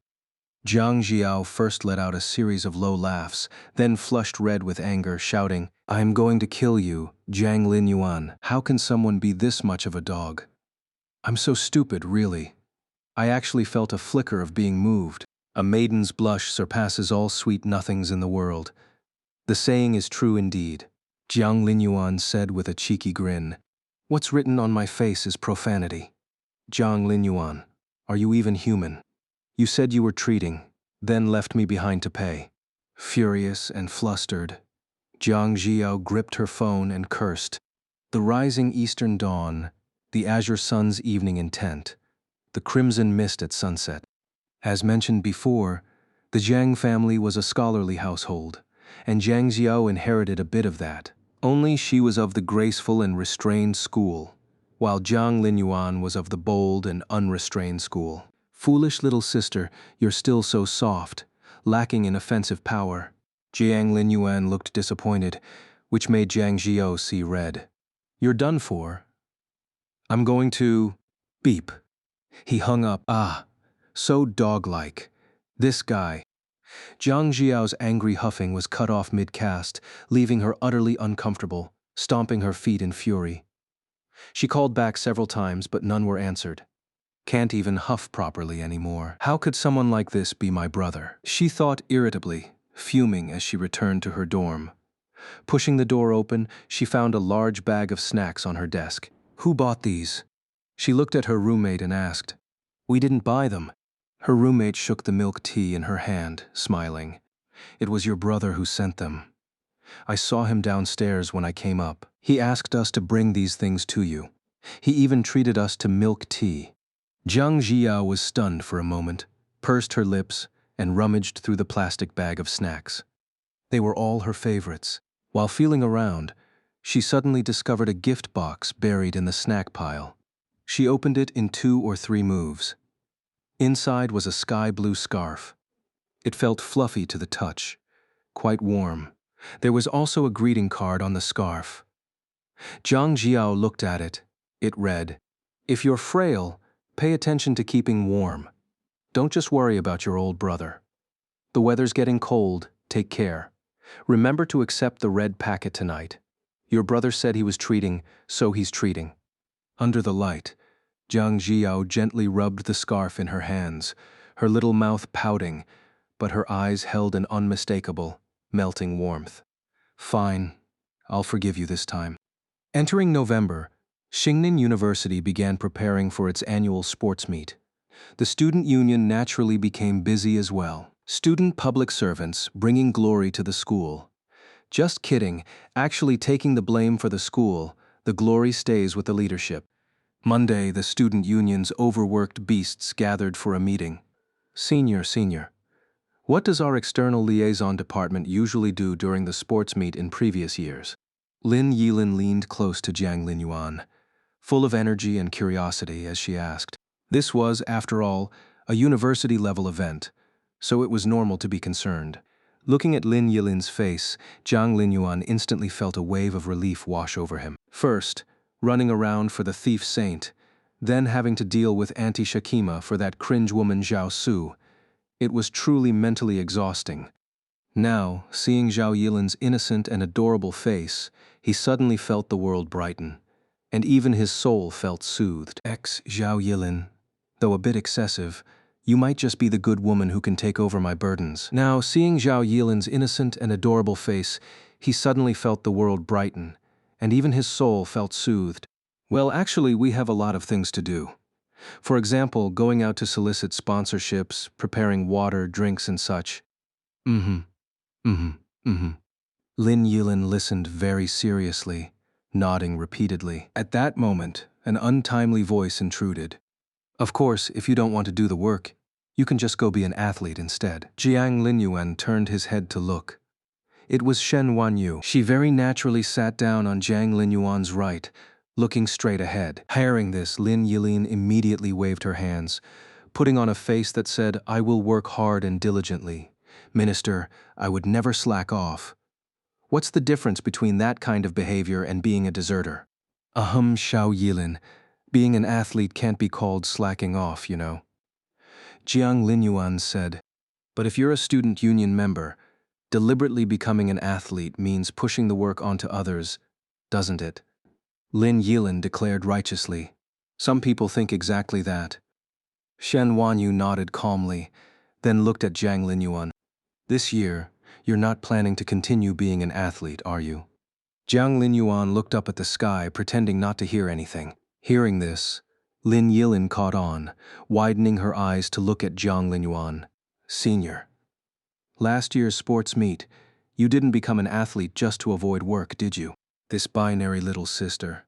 Jiang Jiao first let out a series of low laughs, then flushed red with anger, shouting, "I'm going to kill you, Jiang Linyuan. How can someone be this much of a dog? I'm so stupid, really." I actually felt a flicker of being moved. A maiden's blush surpasses all sweet nothings in the world. The saying is true indeed. Jiang Linyuan said with a cheeky grin, "What's written on my face is profanity. Jiang Linyuan, are you even human? You said you were treating, then left me behind to pay." Furious and flustered, Jiang Jiao gripped her phone and cursed. The rising eastern dawn, the azure sun's evening intent, the crimson mist at sunset. As mentioned before, the Jiang family was a scholarly household, and Jiang Xiao inherited a bit of that. Only she was of the graceful and restrained school, while Jiang Linyuan was of the bold and unrestrained school. "Foolish little sister, you're still so soft, lacking in offensive power." Jiang Linyuan looked disappointed, which made Jiang Xiao see red. "You're done for. I'm going to beep." He hung up. Ah, so dog-like. This guy. Jiang Jiao's angry huffing was cut off mid-cast, leaving her utterly uncomfortable, stomping her feet in fury. She called back several times, but none were answered. Can't even huff properly anymore. How could someone like this be my brother? She thought irritably, fuming as she returned to her dorm. Pushing the door open, she found a large bag of snacks on her desk. Who bought these? She looked at her roommate and asked. We didn't buy them. Her roommate shook the milk tea in her hand, smiling. It was your brother who sent them. I saw him downstairs when I came up. He asked us to bring these things to you. He even treated us to milk tea. Jiang Jiao was stunned for a moment, pursed her lips, and rummaged through the plastic bag of snacks. They were all her favorites. While feeling around, she suddenly discovered a gift box buried in the snack pile. She opened it in 2 or 3 moves. Inside was a sky-blue scarf. It felt fluffy to the touch, quite warm. There was also a greeting card on the scarf. Jiang Jiao looked at it. It read, "If you're frail, pay attention to keeping warm. Don't just worry about your old brother. The weather's getting cold, take care. Remember to accept the red packet tonight. Your brother said he was treating, so he's treating." Under the light, Jiang Jiao gently rubbed the scarf in her hands, her little mouth pouting, but her eyes held an unmistakable, melting warmth. Fine, I'll forgive you this time. Entering November, Xingnan University began preparing for its annual sports meet. The student union naturally became busy as well. Student public servants bringing glory to the school. Just kidding, actually taking the blame for the school, the glory stays with the leadership. Monday, the student union's overworked beasts gathered for a meeting. Senior, what does our external liaison department usually do during the sports meet in previous years? Lin Yilin leaned close to Jiang Linyuan, full of energy and curiosity as she asked. This was, after all, a university-level event, so it was normal to be concerned. Looking at Lin Yilin's face, Jiang Linyuan instantly felt a wave of relief wash over him. First, running around for the thief saint, then having to deal with Auntie Shakima for that cringe woman Zhao Su. It was truly mentally exhausting. Now, seeing Zhao Yilin's innocent and adorable face, he suddenly felt the world brighten, and even his soul felt soothed. Zhao Yilin, though a bit excessive, you might just be the good woman who can take over my burdens. Now, seeing Zhao Yilin's innocent and adorable face, he suddenly felt the world brighten, and even his soul felt soothed. Well, actually, we have a lot of things to do. For example, going out to solicit sponsorships, preparing water, drinks, and such. Lin Yilin listened very seriously, nodding repeatedly. At that moment, an untimely voice intruded. Of course, if you don't want to do the work, you can just go be an athlete instead. Jiang Linyuan turned his head to look. It was Shen Wanyu. She very naturally sat down on Jiang Linyuan's right, looking straight ahead. Hearing this, Lin Yilin immediately waved her hands, putting on a face that said, "I will work hard and diligently. Minister, I would never slack off." What's the difference between that kind of behavior and being a deserter? Zhao Yilin. Being an athlete can't be called slacking off, you know. Jiang Linyuan said, "But if you're a student union member, deliberately becoming an athlete means pushing the work onto others, doesn't it?" Lin Yilin declared righteously. "Some people think exactly that." Shen Wanyu nodded calmly, then looked at Jiang Linyuan. "This year, you're not planning to continue being an athlete, are you?" Jiang Linyuan looked up at the sky, pretending not to hear anything. Hearing this, Lin Yilin caught on, widening her eyes to look at Jiang Linyuan. "Senior, last year's sports meet, you didn't become an athlete just to avoid work, did you? This binary little sister.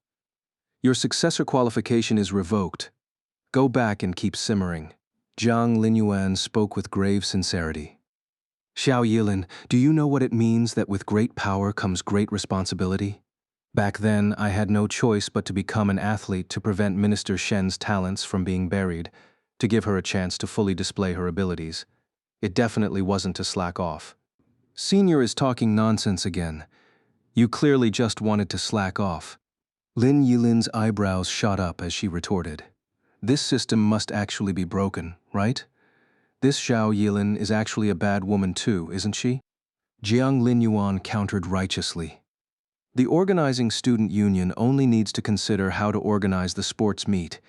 Your successor qualification is revoked. Go back and keep simmering." Jiang Linyuan spoke with grave sincerity. "Zhao Yilin, do you know what it means that with great power comes great responsibility? Back then, I had no choice but to become an athlete to prevent Minister Shen's talents from being buried, to give her a chance to fully display her abilities. It definitely wasn't to slack off." Senior is talking nonsense again. You clearly just wanted to slack off. Lin Yilin's eyebrows shot up as she retorted. This system must actually be broken, right? This Zhao Yilin is actually a bad woman too, isn't she? Jiang Linyuan countered righteously. The organizing student union only needs to consider how to organize the sports meet,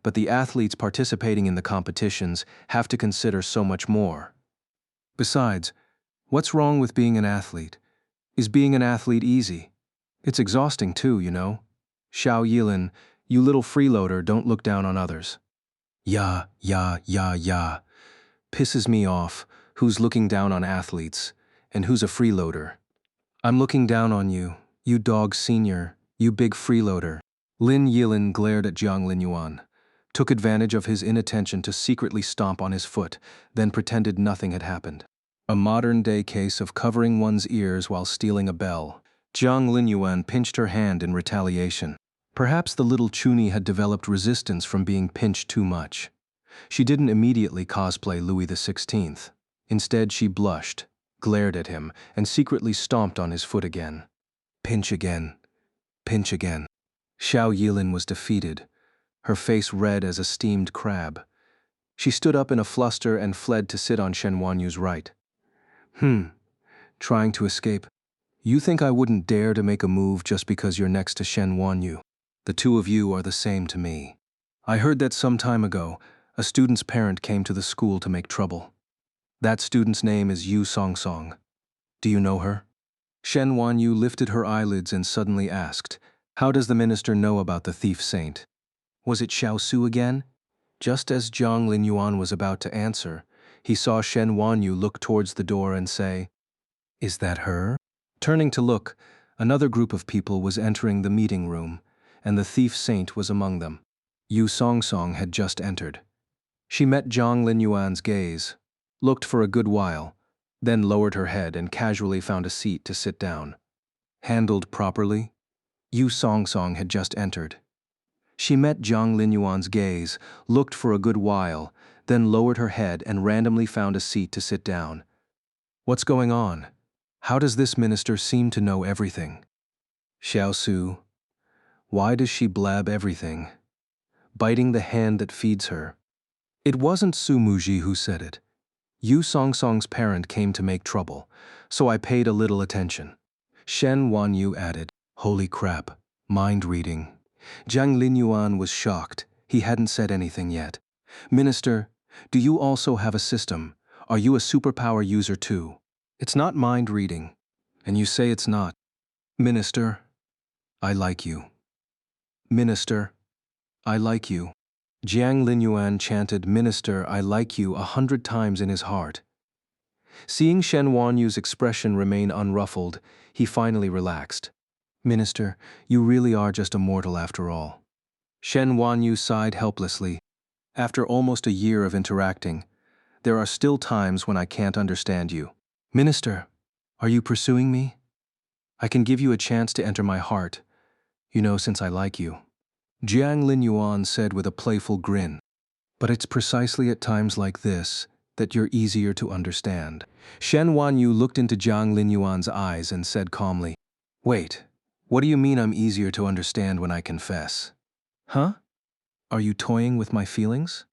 but the athletes participating in the competitions have to consider so much more. Besides, what's wrong with being an athlete? Is being an athlete easy? It's exhausting too, you know. Zhao Yilin, you little freeloader, don't look down on others. Ya, ya, ya, ya. Pisses me off, who's looking down on athletes, and who's a freeloader. I'm looking down on you, you dog senior, you big freeloader. Lin Yilin glared at Jiang Linyuan, took advantage of his inattention to secretly stomp on his foot, then pretended nothing had happened. A modern-day case of covering one's ears while stealing a bell. Jiang Linyuan pinched her hand in retaliation. Perhaps the little Chuni had developed resistance from being pinched too much. She didn't immediately cosplay Louis XVI. Instead, she blushed, glared at him, and secretly stomped on his foot again. Pinch again. Pinch again. Zhao Yilin was defeated, her face red as a steamed crab. She stood up in a fluster and fled to sit on Shen Wanyu's right. Trying to escape. You think I wouldn't dare to make a move just because you're next to Shen Wanyu? The two of you are the same to me. I heard that some time ago, a student's parent came to the school to make trouble. That student's name is Yu Song Song. Do you know her? Shen Wanyu lifted her eyelids and suddenly asked, "How does the minister know about the thief saint? Was it Xiao Su again?" Just as Jiang Linyuan was about to answer, he saw Shen Wanyu look towards the door and say, "Is that her?" Turning to look, another group of people was entering the meeting room, and the thief saint was among them. Yu Song Song had just entered. She met Jiang Linyuan's gaze, looked for a good while, then lowered her head and casually found a seat to sit down. Handled properly, Yu Song Song had just entered. She met Jiang Linyuan's gaze, looked for a good while, then lowered her head and randomly found a seat to sit down. What's going on? How does this minister seem to know everything? Xiao Su. Why does she blab everything? Biting the hand that feeds her. It wasn't Su Muji who said it. Yu Song Song's parent came to make trouble, so I paid a little attention. Shen Wanyu added, "Holy crap, mind reading." Jiang Linyuan was shocked. He hadn't said anything yet. "Minister, do you also have a system? Are you a superpower user too?" "It's not mind reading, and you say it's not." "Minister, I like you." "Minister, I like you." Jiang Linyuan chanted "Minister, I like you" 100 times in his heart. Seeing Shen Wanyu's expression remain unruffled, he finally relaxed. "Minister, you really are just a mortal after all." Shen Wanyu sighed helplessly. "After almost a year of interacting, there are still times when I can't understand you." "Minister, are you pursuing me? I can give you a chance to enter my heart, you know, since I like you." Jiang Linyuan said with a playful grin. "But it's precisely at times like this that you're easier to understand." Shen Wanyu looked into Jiang Linyuan's eyes and said calmly, "Wait, what do you mean I'm easier to understand when I confess?" "Huh? Are you toying with my feelings?"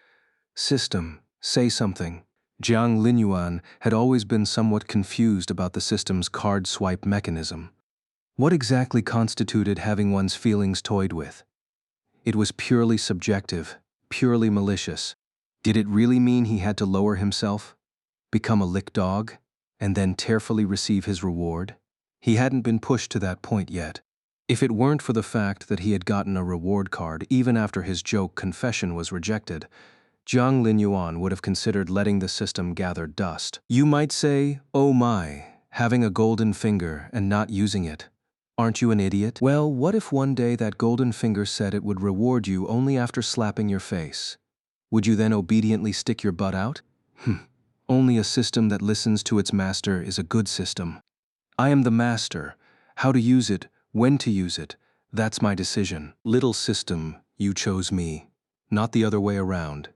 "System, say something." Jiang Linyuan had always been somewhat confused about the system's card swipe mechanism. What exactly constituted having one's feelings toyed with? It was purely subjective, purely malicious. Did it really mean he had to lower himself, become a lick dog, and then tearfully receive his reward? He hadn't been pushed to that point yet. If it weren't for the fact that he had gotten a reward card even after his joke confession was rejected, Jiang Linyuan would have considered letting the system gather dust. You might say, "Oh my, having a golden finger and not using it. Aren't you an idiot?" Well, what if one day that golden finger said it would reward you only after slapping your face? Would you then obediently stick your butt out? Only a system that listens to its master is a good system. I am the master. How to use it, when to use it, that's my decision. Little system, you chose me, not the other way around.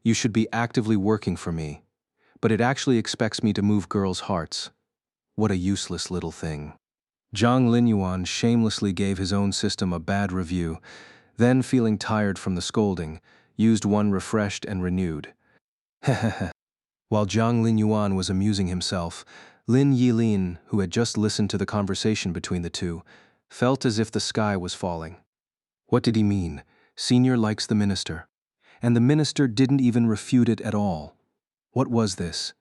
You should be actively working for me, but it actually expects me to move girls' hearts. What a useless little thing. Jiang Linyuan shamelessly gave his own system a bad review. Then, feeling tired from the scolding, used one refreshed and renewed. While Zhang Linyuan was amusing himself, Lin Yilin, who had just listened to the conversation between the two, felt as if the sky was falling. What did he mean? Senior likes the minister. And the minister didn't even refute it at all. What was this?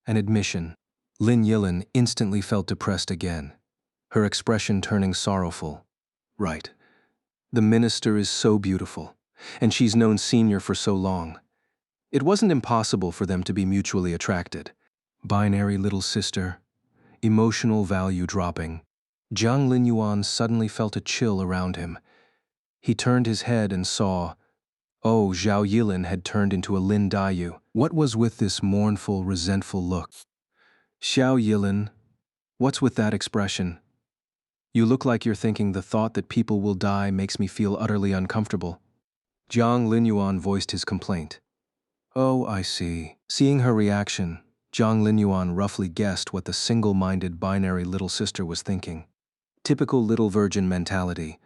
An admission. Lin Yilin instantly felt depressed again, her expression turning sorrowful. Right. The minister is so beautiful, and she's known Senior for so long. It wasn't impossible for them to be mutually attracted. Binary little sister, emotional value dropping. Zhang Linyuan suddenly felt a chill around him. He turned his head and saw, oh, Zhao Yilin had turned into a Lin Dayu. What was with this mournful, resentful look? Xiao Yilin, what's with that expression? You look like you're thinking the thought that people will die makes me feel utterly uncomfortable. Zhang Linyuan voiced his complaint. Oh, I see. Seeing her reaction, Zhang Linyuan roughly guessed what the single-minded binary little sister was thinking. Typical little virgin mentality.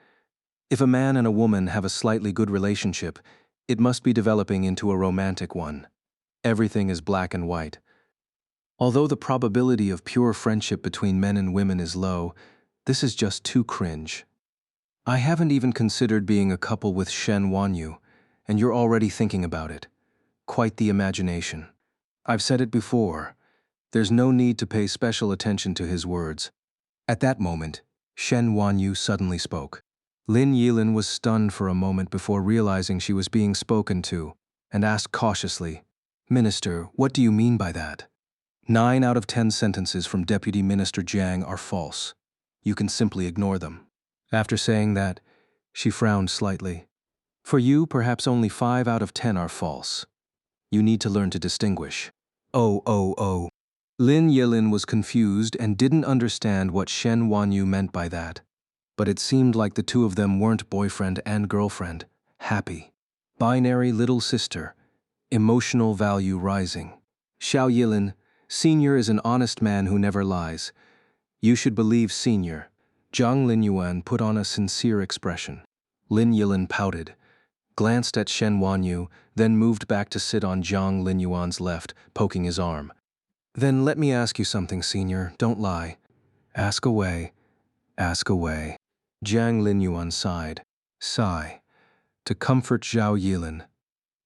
If a man and a woman have a slightly good relationship, it must be developing into a romantic one. Everything is black and white. Although the probability of pure friendship between men and women is low, this is just too cringe. I haven't even considered being a couple with Shen Wanyu, and you're already thinking about it. Quite the imagination. I've said it before. There's no need to pay special attention to his words. At that moment, Shen Wanyu suddenly spoke. Lin Yilin was stunned for a moment before realizing she was being spoken to, and asked cautiously, Minister, what do you mean by that? 9 out of 10 sentences from Deputy Minister Jiang are false. You can simply ignore them. After saying that, she frowned slightly. For you, perhaps only 5 out of 10 are false. You need to learn to distinguish. Oh. Lin Yilin was confused and didn't understand what Shen Wanyu meant by that. But it seemed like the two of them weren't boyfriend and girlfriend. Happy. Binary little sister. Emotional value rising. Xiao Yilin, Senior is an honest man who never lies. You should believe Senior. Zhang Linyuan put on a sincere expression. Lin Yilin pouted, glanced at Shen Wanyu, then moved back to sit on Zhang Linyuan's left, poking his arm. Then let me ask you something, Senior. Don't lie. Ask away. Ask away. Zhang Linyuan sighed. Sigh. To comfort Zhao Yilin.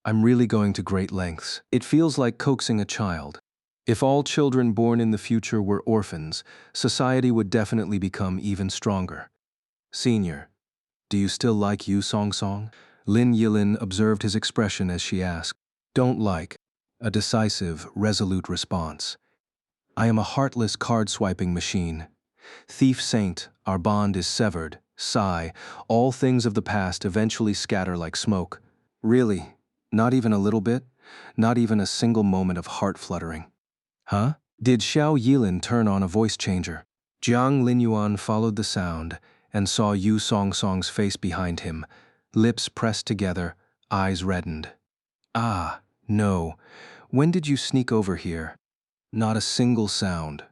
I'm really going to great lengths. It feels like coaxing a child. If all children born in the future were orphans, society would definitely become even stronger. Senior, do you still like Yu Song Song? Lin Yilin observed his expression as she asked. Don't like. A decisive, resolute response. I am a heartless card-swiping machine. Thief saint, our bond is severed. Sigh, all things of the past eventually scatter like smoke. Really? Not even a little bit? Not even a single moment of heart fluttering? Huh? Did Xiao Yilin turn on a voice changer? Zhang Linyuan followed the sound and saw Yu Song Song's face behind him, lips pressed together, eyes reddened. Ah, no. When did you sneak over here? Not a single sound.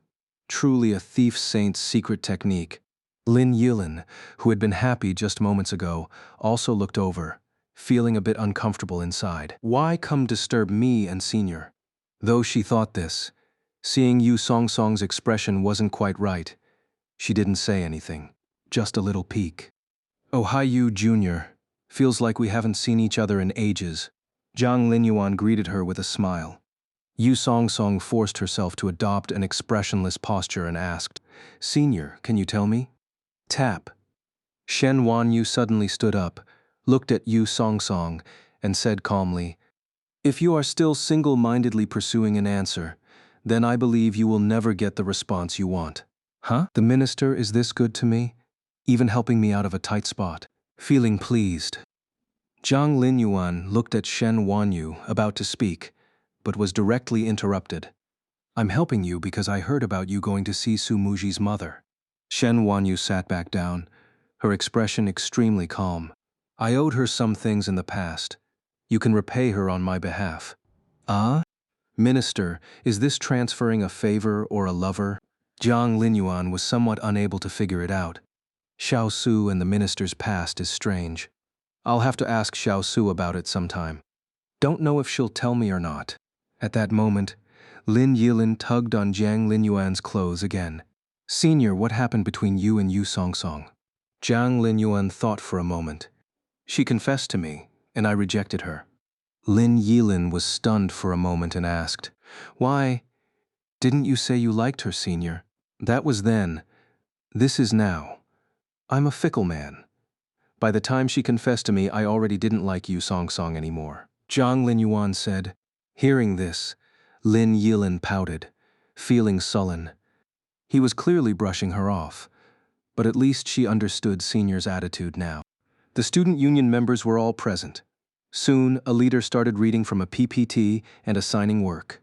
Truly a thief saint's secret technique. Lin Yilin, who had been happy just moments ago, also looked over, feeling a bit uncomfortable inside. Why come disturb me and Senior? Though she thought this, seeing Yu Song Song's expression wasn't quite right, she didn't say anything, just a little peek. Oh, hi Yu Jr. Feels like we haven't seen each other in ages. Zhang Linyuan greeted her with a smile. Yu Song Song forced herself to adopt an expressionless posture and asked, Senior, can you tell me? Tap. Shen Wanyu suddenly stood up, looked at Yu Song Song, and said calmly, If you are still single-mindedly pursuing an answer, then I believe you will never get the response you want. Huh? The minister is this good to me? Even helping me out of a tight spot. Feeling pleased. Zhang Linyuan looked at Shen Wanyu, about to speak, but was directly interrupted. I'm helping you because I heard about you going to see Su Muji's mother. Shen Wanyu sat back down, her expression extremely calm. I owed her some things in the past. You can repay her on my behalf. Ah? Minister, is this transferring a favor or a lover? Zhang Linyuan was somewhat unable to figure it out. Xiao Su and the minister's past is strange. I'll have to ask Xiao Su about it sometime. Don't know if she'll tell me or not. At that moment, Lin Yilin tugged on Jiang Linyuan's clothes again. Senior, what happened between you and Yu Song Song? Jiang Linyuan thought for a moment. She confessed to me, and I rejected her. Lin Yilin was stunned for a moment and asked, "Why, didn't you say you liked her, Senior?" That was then. This is now. I'm a fickle man. By the time she confessed to me, I already didn't like Yu Song Song anymore. Jiang Linyuan said. Hearing this, Lin Yilin pouted, feeling sullen. He was clearly brushing her off, but at least she understood Senior's attitude now. The student union members were all present. Soon, a leader started reading from a PPT and assigning work.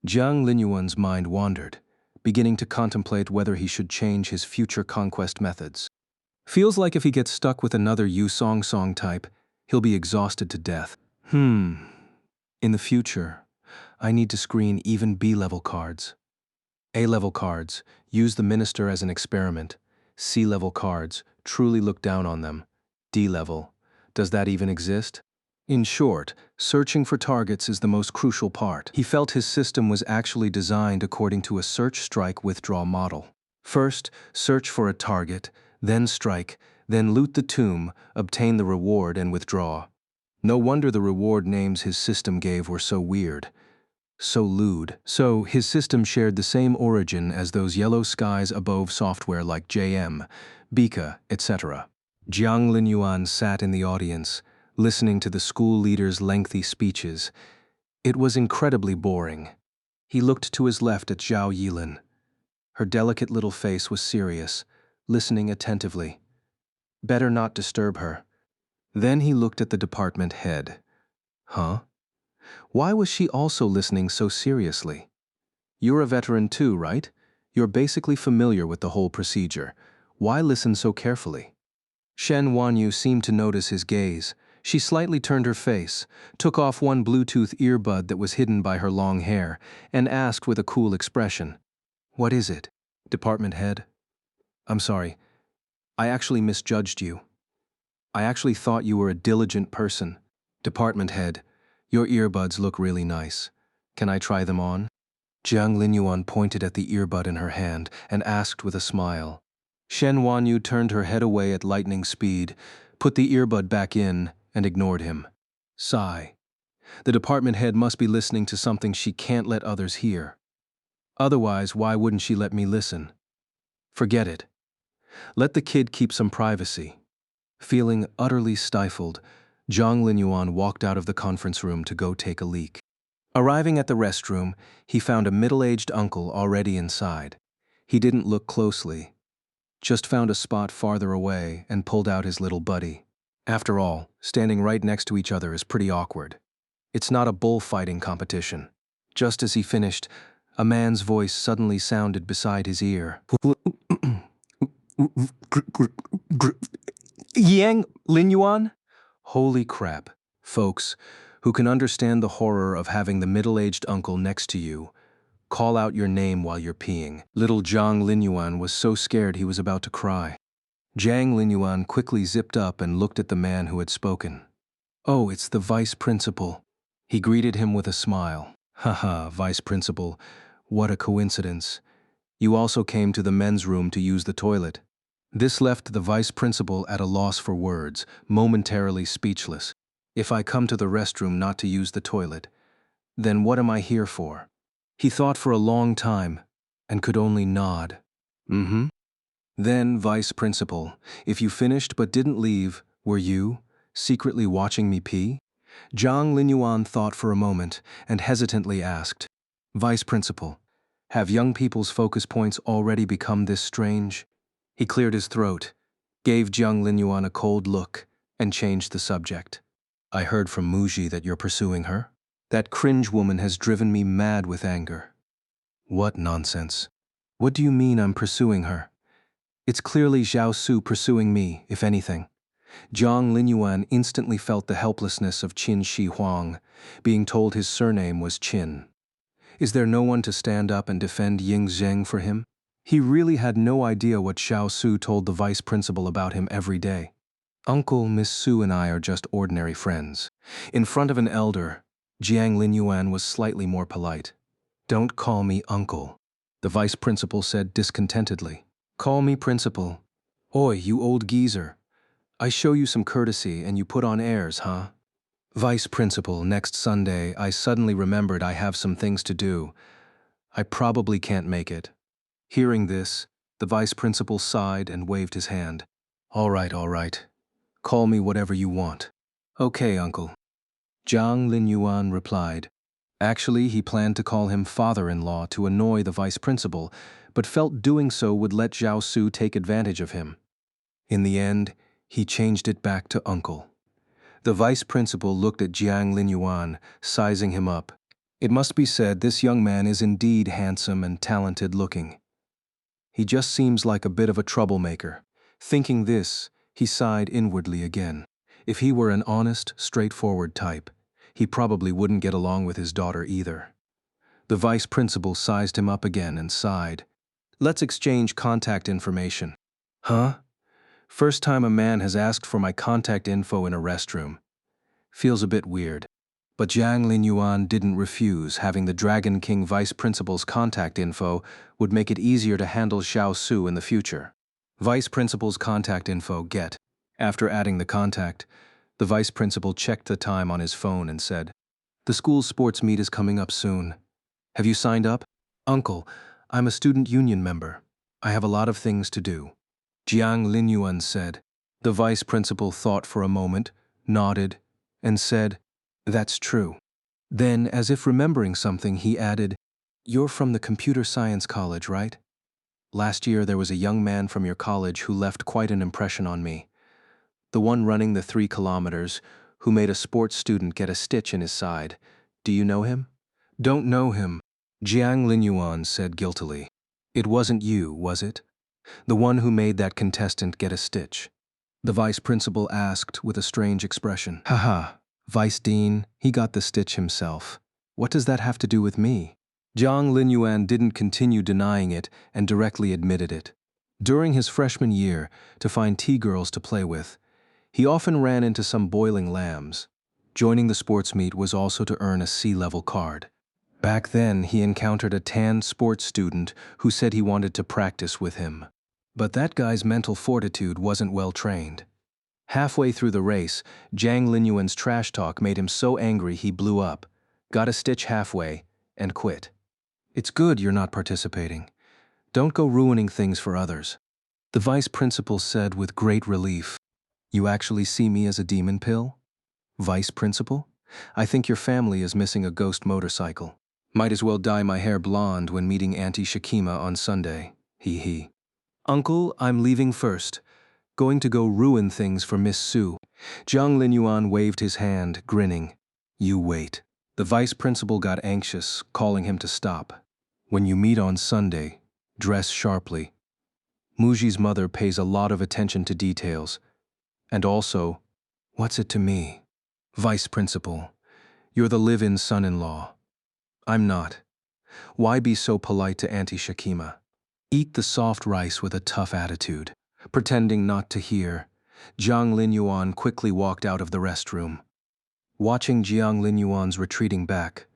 Jiang Linyuan's mind wandered, beginning to contemplate whether he should change his future conquest methods. Feels like if he gets stuck with another Yu Song Song type, he'll be exhausted to death. In the future, I need to screen even B-level cards. A-level cards, use the minister as an experiment. C-level cards, truly look down on them. D-level, does that even exist? In short, searching for targets is the most crucial part. He felt his system was actually designed according to a search, strike, withdraw model. First, search for a target, then strike, then loot the tomb, obtain the reward, and withdraw. No wonder the reward names his system gave were so weird, so lewd. So, his system shared the same origin as those yellow skies above software like JM, Bika, etc. Jiang Linyuan sat in the audience, listening to the school leader's lengthy speeches. It was incredibly boring. He looked to his left at Zhao Yilin. Her delicate little face was serious, listening attentively. Better not disturb her. Then he looked at the department head. Huh? Why was she also listening so seriously? You're a veteran too, right? You're basically familiar with the whole procedure. Why listen so carefully? Shen Wanyu seemed to notice his gaze. She slightly turned her face, took off one Bluetooth earbud that was hidden by her long hair, and asked with a cool expression, "What is it, department head?" "I'm sorry. I actually misjudged you. I actually thought you were a diligent person. Department head, your earbuds look really nice. Can I try them on?" Jiang Linyuan pointed at the earbud in her hand and asked with a smile. Shen Wanyu turned her head away at lightning speed, put the earbud back in, and ignored him. Sigh. The department head must be listening to something she can't let others hear. Otherwise, why wouldn't she let me listen? Forget it. Let the kid keep some privacy. Feeling utterly stifled, Jiang Linyuan walked out of the conference room to go take a leak. Arriving at the restroom, he found a middle-aged uncle already inside. He didn't look closely, just found a spot farther away and pulled out his little buddy. After all, standing right next to each other is pretty awkward. It's not a bullfighting competition. Just as he finished, a man's voice suddenly sounded beside his ear. Yang Linyuan? Holy crap. Folks, who can understand the horror of having the middle-aged uncle next to you, call out your name while you're peeing. Little Jiang Linyuan was so scared he was about to cry. Jiang Linyuan quickly zipped up and looked at the man who had spoken. "Oh, it's the vice principal." He greeted him with a smile. "Haha, vice principal, what a coincidence. You also came to the men's room to use the toilet." This left the vice principal at a loss for words, momentarily speechless. If I come to the restroom not to use the toilet, then what am I here for? He thought for a long time and could only nod. Then, vice principal, if you finished but didn't leave, were you secretly watching me pee? Jiang Linyuan thought for a moment and hesitantly asked, "Vice principal, have young people's focus points already become this strange?" He cleared his throat, gave Jiang Linyuan a cold look, and changed the subject. "I heard from Muji that you're pursuing her. That cringe woman has driven me mad with anger." "What nonsense. What do you mean I'm pursuing her? It's clearly Zhao Su pursuing me, if anything." Jiang Linyuan instantly felt the helplessness of Qin Shi Huang, being told his surname was Qin. Is there no one to stand up and defend Ying Zheng for him? He really had no idea what Zhao Su told the vice principal about him every day. "Uncle, Miss Su and I are just ordinary friends. In front of an elder, Jiang Linyuan was slightly more polite. Don't call me uncle, the vice principal said discontentedly. Call me principal. Oi, you old geezer. I show you some courtesy and you put on airs, huh? Vice principal, next Sunday, I suddenly remembered I have some things to do. I probably can't make it. Hearing this, the vice principal sighed and waved his hand. All right, all right. Call me whatever you want. Okay, uncle. Jiang Linyuan replied. Actually, he planned to call him father-in-law to annoy the vice principal, but felt doing so would let Zhao Su take advantage of him. In the end, he changed it back to uncle. The vice principal looked at Jiang Linyuan, sizing him up. It must be said this young man is indeed handsome and talented-looking. He just seems like a bit of a troublemaker. Thinking this, he sighed inwardly again. If he were an honest, straightforward type, he probably wouldn't get along with his daughter either. The vice principal sized him up again and sighed. Let's exchange contact information. Huh? First time a man has asked for my contact info in a restroom. Feels a bit weird. But Jiang Linyuan didn't refuse. Having the Dragon King vice principal's contact info would make it easier to handle Zhao Su in the future. Vice principal's contact info, get. After adding the contact, the vice principal checked the time on his phone and said, The school's sports meet is coming up soon. Have you signed up? Uncle, I'm a student union member. I have a lot of things to do. Jiang Linyuan said. The vice principal thought for a moment, nodded, and said, That's true. Then, as if remembering something, he added, You're from the computer science college, right? Last year there was a young man from your college who left quite an impression on me. The one running the 3 kilometers, who made a sports student get a stitch in his side. Do you know him? Don't know him, Jiang Linyuan said guiltily. It wasn't you, was it? The one who made that contestant get a stitch. The vice principal asked with a strange expression. Haha, Vice Dean, he got the stitch himself. What does that have to do with me? Jiang Linyuan didn't continue denying it and directly admitted it. During his freshman year, to find T-girls to play with, he often ran into some boiling lambs. Joining the sports meet was also to earn a C-level card. Back then, he encountered a tan sports student who said he wanted to practice with him. But that guy's mental fortitude wasn't well trained. Halfway through the race, Jiang Linyuan's trash talk made him so angry he blew up, got a stitch halfway, and quit. It's good you're not participating. Don't go ruining things for others. The vice principal said with great relief. You actually see me as a demon pill? Vice principal? I think your family is missing a ghost motorcycle. Might as well dye my hair blonde when meeting Auntie Shakima on Sunday. Hee hee. Uncle, I'm leaving first. Going to go ruin things for Miss Su. Jiang Linyuan waved his hand, grinning. You wait. The vice principal got anxious, calling him to stop. When you meet on Sunday, dress sharply. Muji's mother pays a lot of attention to details. And also, what's it to me? Vice principal, you're the live-in son-in-law. I'm not. Why be so polite to Auntie Shakima? Eat the soft rice with a tough attitude. Pretending not to hear, Jiang Linyuan quickly walked out of the restroom. Watching Jiang Linyuan's retreating back,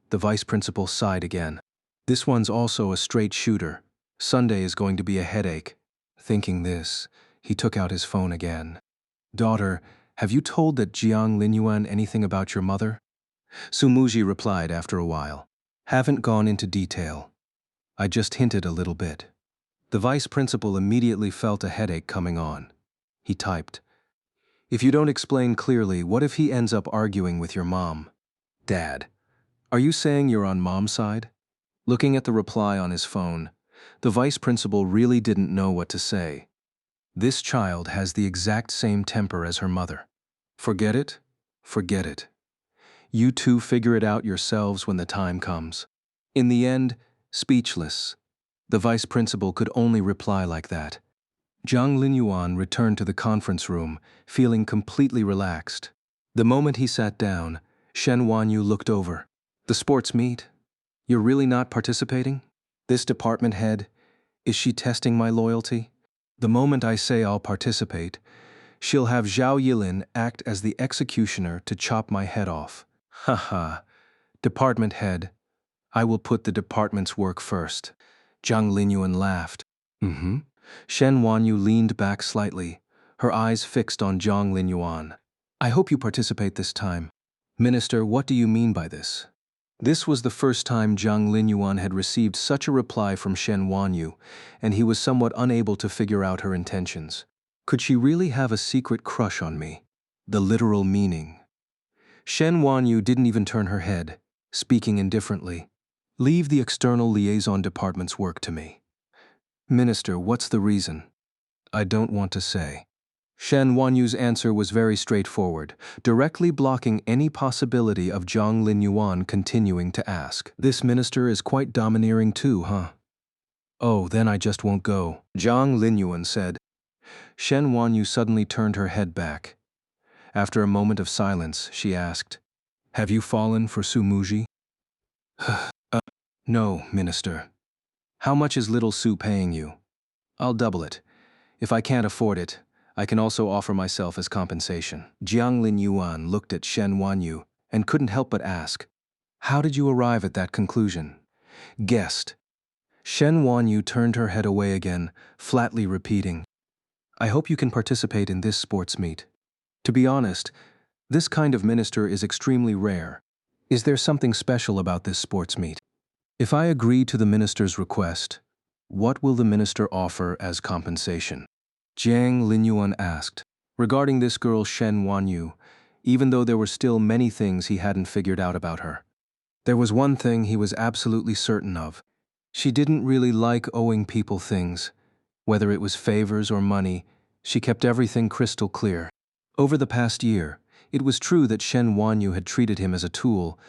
the vice principal sighed again. This one's also a straight shooter. Sunday is going to be a headache. Thinking this, he took out his phone again. Daughter, have you told that Jiang Linyuan anything about your mother? Su Muji replied after a while. Haven't gone into detail. I just hinted a little bit. The vice principal immediately felt a headache coming on. He typed, If you don't explain clearly, what if he ends up arguing with your mom? Dad, are you saying you're on mom's side? Looking at the reply on his phone, the vice principal really didn't know what to say. This child has the exact same temper as her mother. Forget it? Forget it. You two figure it out yourselves when the time comes. In the end, speechless, the vice principal could only reply like that. Jiang Linyuan returned to the conference room, feeling completely relaxed. The moment he sat down, Shen Wanyu looked over. The sports meet? You're really not participating? This department head, is she testing my loyalty? The moment I say I'll participate, she'll have Zhao Yilin act as the executioner to chop my head off. Haha. Department head. I will put the department's work first. Zhang Linyuan laughed. Mm-hmm. Shen Wanyu leaned back slightly, her eyes fixed on Zhang Linyuan. I hope you participate this time. Minister, what do you mean by this? This was the first time Zhang Linyuan had received such a reply from Shen Wanyu, and he was somewhat unable to figure out her intentions. Could she really have a secret crush on me? The literal meaning. Shen Wanyu didn't even turn her head, speaking indifferently. Leave the external liaison department's work to me. Minister, what's the reason? I don't want to say. Shen Wanyu's answer was very straightforward, directly blocking any possibility of Zhang Linyuan continuing to ask. This minister is quite domineering too, huh? Oh, then I just won't go, Zhang Linyuan said. Shen Wanyu suddenly turned her head back. After a moment of silence, she asked, Have you fallen for Su Muji? No, minister. How much is little Su paying you? I'll double it. If I can't afford it, I can also offer myself as compensation. Jiang Linyuan looked at Shen Wanyu and couldn't help but ask, How did you arrive at that conclusion? Guessed. Shen Wanyu turned her head away again, flatly repeating, I hope you can participate in this sports meet. To be honest, this kind of minister is extremely rare. Is there something special about this sports meet? If I agree to the minister's request, what will the minister offer as compensation? Jiang Linyuan asked. Regarding this girl Shen Wanyu, even though there were still many things he hadn't figured out about her, there was one thing he was absolutely certain of. She didn't really like owing people things. Whether it was favors or money, she kept everything crystal clear. Over the past year, it was true that Shen Wanyu had treated him as a tool,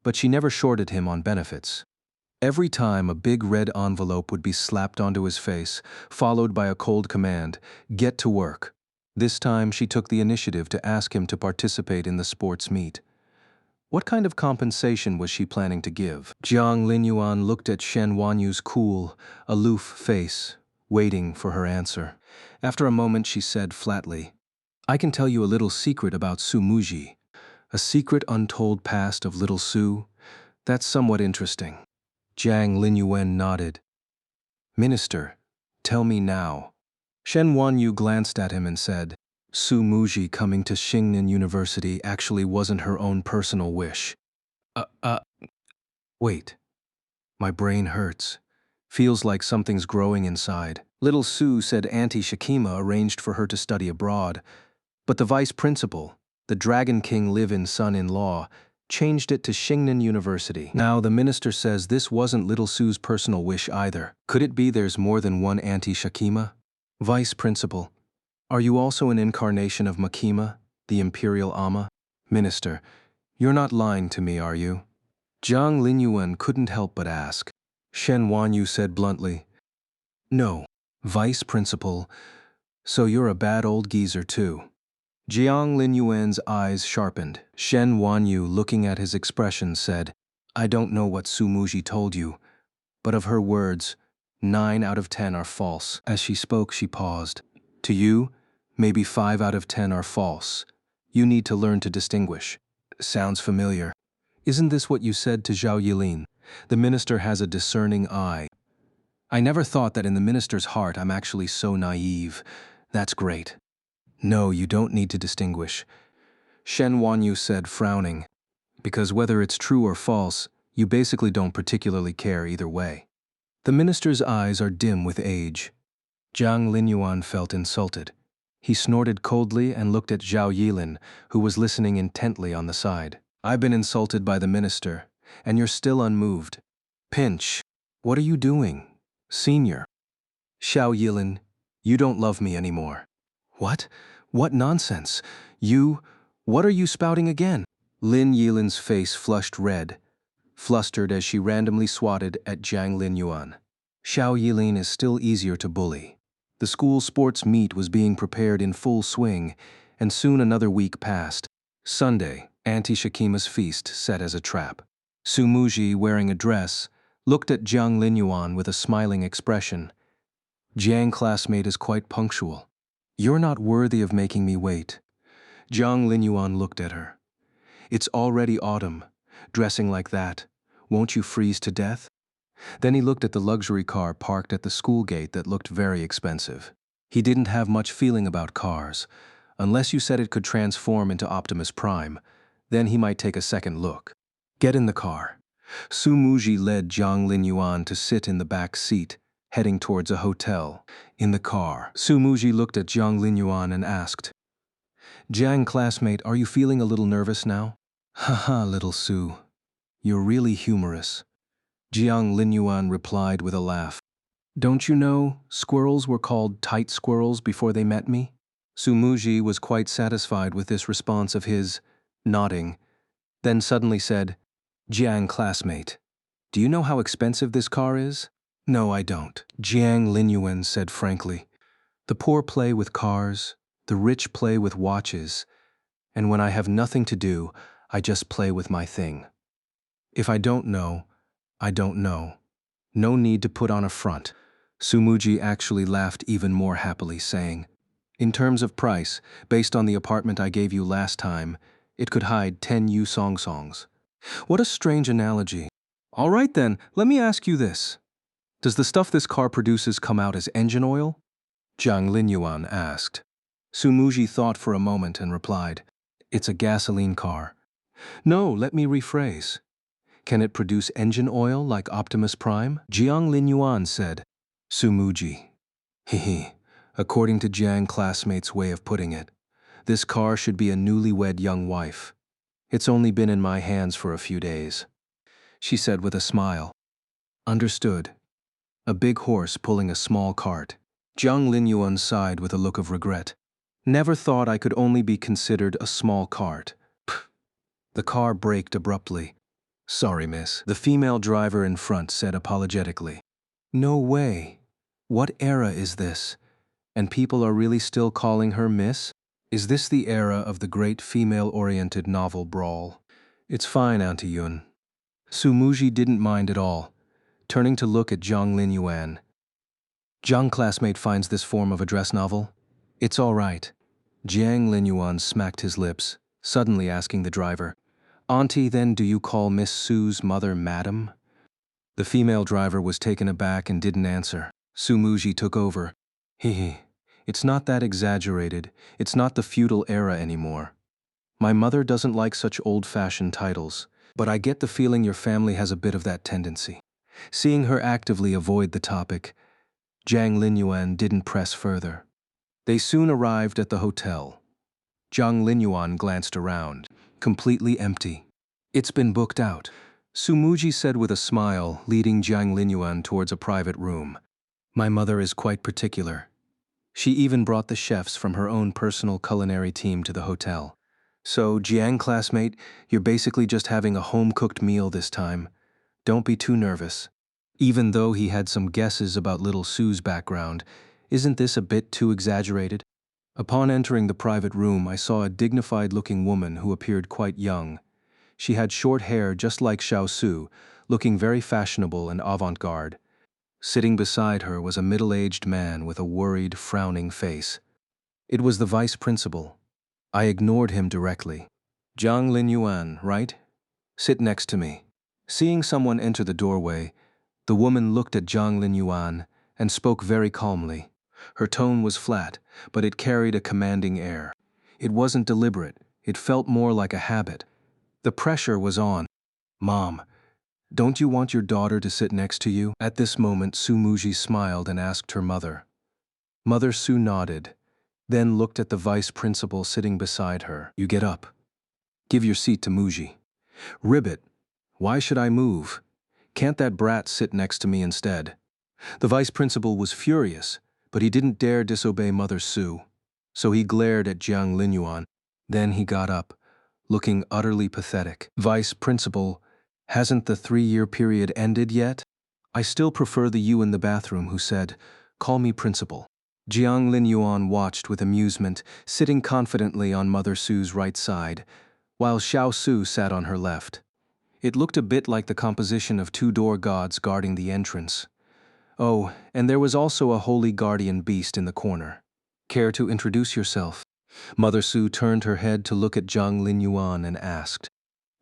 but she never shorted him on benefits. Every time a big red envelope would be slapped onto his face, followed by a cold command, get to work. This time she took the initiative to ask him to participate in the sports meet. What kind of compensation was she planning to give? Jiang Linyuan looked at Shen Wanyu's cool, aloof face, waiting for her answer. After a moment she said flatly, I can tell you a little secret about Su Muji. A secret untold past of little Su? That's somewhat interesting. Jiang Linyuan nodded. Minister, tell me now. Shen Wanyu glanced at him and said, Su Muji coming to Xingnan University actually wasn't her own personal wish. Wait. My brain hurts. Feels like something's growing inside. Little Su said Auntie Shakima arranged for her to study abroad, but the vice principal, the Dragon King live-in son-in-law, changed it to Xingnan University. Now the minister says this wasn't little Su's personal wish either. Could it be there's more than one Auntie Shakima? Vice principal, are you also an incarnation of Makima, the imperial Amma? Minister, you're not lying to me, are you? Zhang Linyuan couldn't help but ask. Shen Wanyu said bluntly, No, vice principal, so you're a bad old geezer too. Jiang Linyuan's eyes sharpened. Shen Wanyu, looking at his expression, said, I don't know what Su Muji told you, but of her words, 9 out of 10 are false. As she spoke, she paused. To you, maybe 5 out of 10 are false. You need to learn to distinguish. Sounds familiar. Isn't this what you said to Zhao Yilin? The minister has a discerning eye. I never thought that in the minister's heart I'm actually so naive. That's great. No, you don't need to distinguish. Shen Wanyu said, frowning, because whether it's true or false, you basically don't particularly care either way. The minister's eyes are dim with age. Jiang Linyuan felt insulted. He snorted coldly and looked at Zhao Yilin, who was listening intently on the side. I've been insulted by the minister, and you're still unmoved. Pinch, what are you doing? Senior. Zhao Yilin, you don't love me anymore. What? What nonsense? What are you spouting again? Lin Yilin's face flushed red, flustered as she randomly swatted at Jiang Linyuan. Zhao Yilin is still easier to bully. The school sports meet was being prepared in full swing, and soon another week passed. Sunday, Auntie Shakima's feast set as a trap. Su Muji, wearing a dress, looked at Jiang Linyuan with a smiling expression. Jiang classmate is quite punctual. You're not worthy of making me wait. Jiang Linyuan looked at her. It's already autumn. Dressing like that, won't you freeze to death? Then he looked at the luxury car parked at the school gate that looked very expensive. He didn't have much feeling about cars. Unless you said it could transform into Optimus Prime, then he might take a second look. Get in the car. Su Muji led Jiang Linyuan to sit in the back seat, heading towards a hotel. In the car, Su Muji looked at Jiang Linyuan and asked, "Jiang, classmate, are you feeling a little nervous now?" "Haha, little Su. You're really humorous," Jiang Linyuan replied with a laugh. "Don't you know, squirrels were called tight squirrels before they met me?" Su Muji was quite satisfied with this response of his, nodding, then suddenly said, "Jiang, classmate, do you know how expensive this car is?" "No, I don't," Jiang Linyuan said frankly. "The poor play with cars, the rich play with watches, and when I have nothing to do, I just play with my thing. If I don't know, I don't know. No need to put on a front." Su Muji actually laughed even more happily, saying, "In terms of price, based on the apartment I gave you last time, it could hide 10 Yu Song songs." What a strange analogy. All right then, let me ask you this. Does the stuff this car produces come out as engine oil? Jiang Linyuan asked. Su Muji thought for a moment and replied, "It's a gasoline car." "No, let me rephrase. Can it produce engine oil like Optimus Prime?" Jiang Linyuan said. Su Muji. Hehe. According to Jiang classmate's way of putting it, this car should be a newlywed young wife. It's only been in my hands for a few days. She said with a smile. Understood. A big horse pulling a small cart. Jiang Linyuan sighed with a look of regret. Never thought I could only be considered a small cart. Pff. The car braked abruptly. "Sorry, miss," the female driver in front said apologetically. "No way. What era is this? And people are really still calling her miss? Is this the era of the great female-oriented novel brawl?" "It's fine, Auntie Yun." Su Muji didn't mind at all, turning to look at Jiang Linyuan. "Jiang classmate finds this form of a dress novel? It's all right." Jiang Linyuan smacked his lips, suddenly asking the driver, "Auntie, then do you call Miss Su's mother Madam?" The female driver was taken aback and didn't answer. Su Muji took over. Hehe. It's not that exaggerated. It's not the feudal era anymore. My mother doesn't like such old-fashioned titles, but I get the feeling your family has a bit of that tendency. Seeing her actively avoid the topic, Jiang Linyuan didn't press further. They soon arrived at the hotel. Jiang Linyuan glanced around, completely empty. "It's been booked out," Su Muji said with a smile, leading Jiang Linyuan towards a private room. "My mother is quite particular. She even brought the chefs from her own personal culinary team to the hotel. So, Jiang classmate, you're basically just having a home-cooked meal this time. Don't be too nervous." Even though he had some guesses about little Su's background, isn't this a bit too exaggerated? Upon entering the private room, I saw a dignified-looking woman who appeared quite young. She had short hair just like Xiao Su, looking very fashionable and avant-garde. Sitting beside her was a middle-aged man with a worried, frowning face. It was the vice principal. I ignored him directly. "Jiang Linyuan, right? Sit next to me." Seeing someone enter the doorway, the woman looked at Jiang Linyuan and spoke very calmly. Her tone was flat, but it carried a commanding air. It wasn't deliberate. It felt more like a habit. The pressure was on. "Mom, don't you want your daughter to sit next to you?" At this moment, Su Muji smiled and asked her mother. Mother Su nodded, then looked at the vice principal sitting beside her. "You get up. Give your seat to Muji." "Ribbit, why should I move? Can't that brat sit next to me instead?" The vice principal was furious, but he didn't dare disobey Mother Su. So he glared at Jiang Linyuan. Then he got up, looking utterly pathetic. "Vice principal, hasn't the 3-year period ended yet?" "I still prefer the you in the bathroom who said, 'Call me principal.'" Jiang Linyuan watched with amusement, sitting confidently on Mother Su's right side, while Xiao Su sat on her left. It looked a bit like the composition of 2 door gods guarding the entrance. Oh, and there was also a holy guardian beast in the corner. "Care to introduce yourself?" Mother Su turned her head to look at Jiang Linyuan and asked.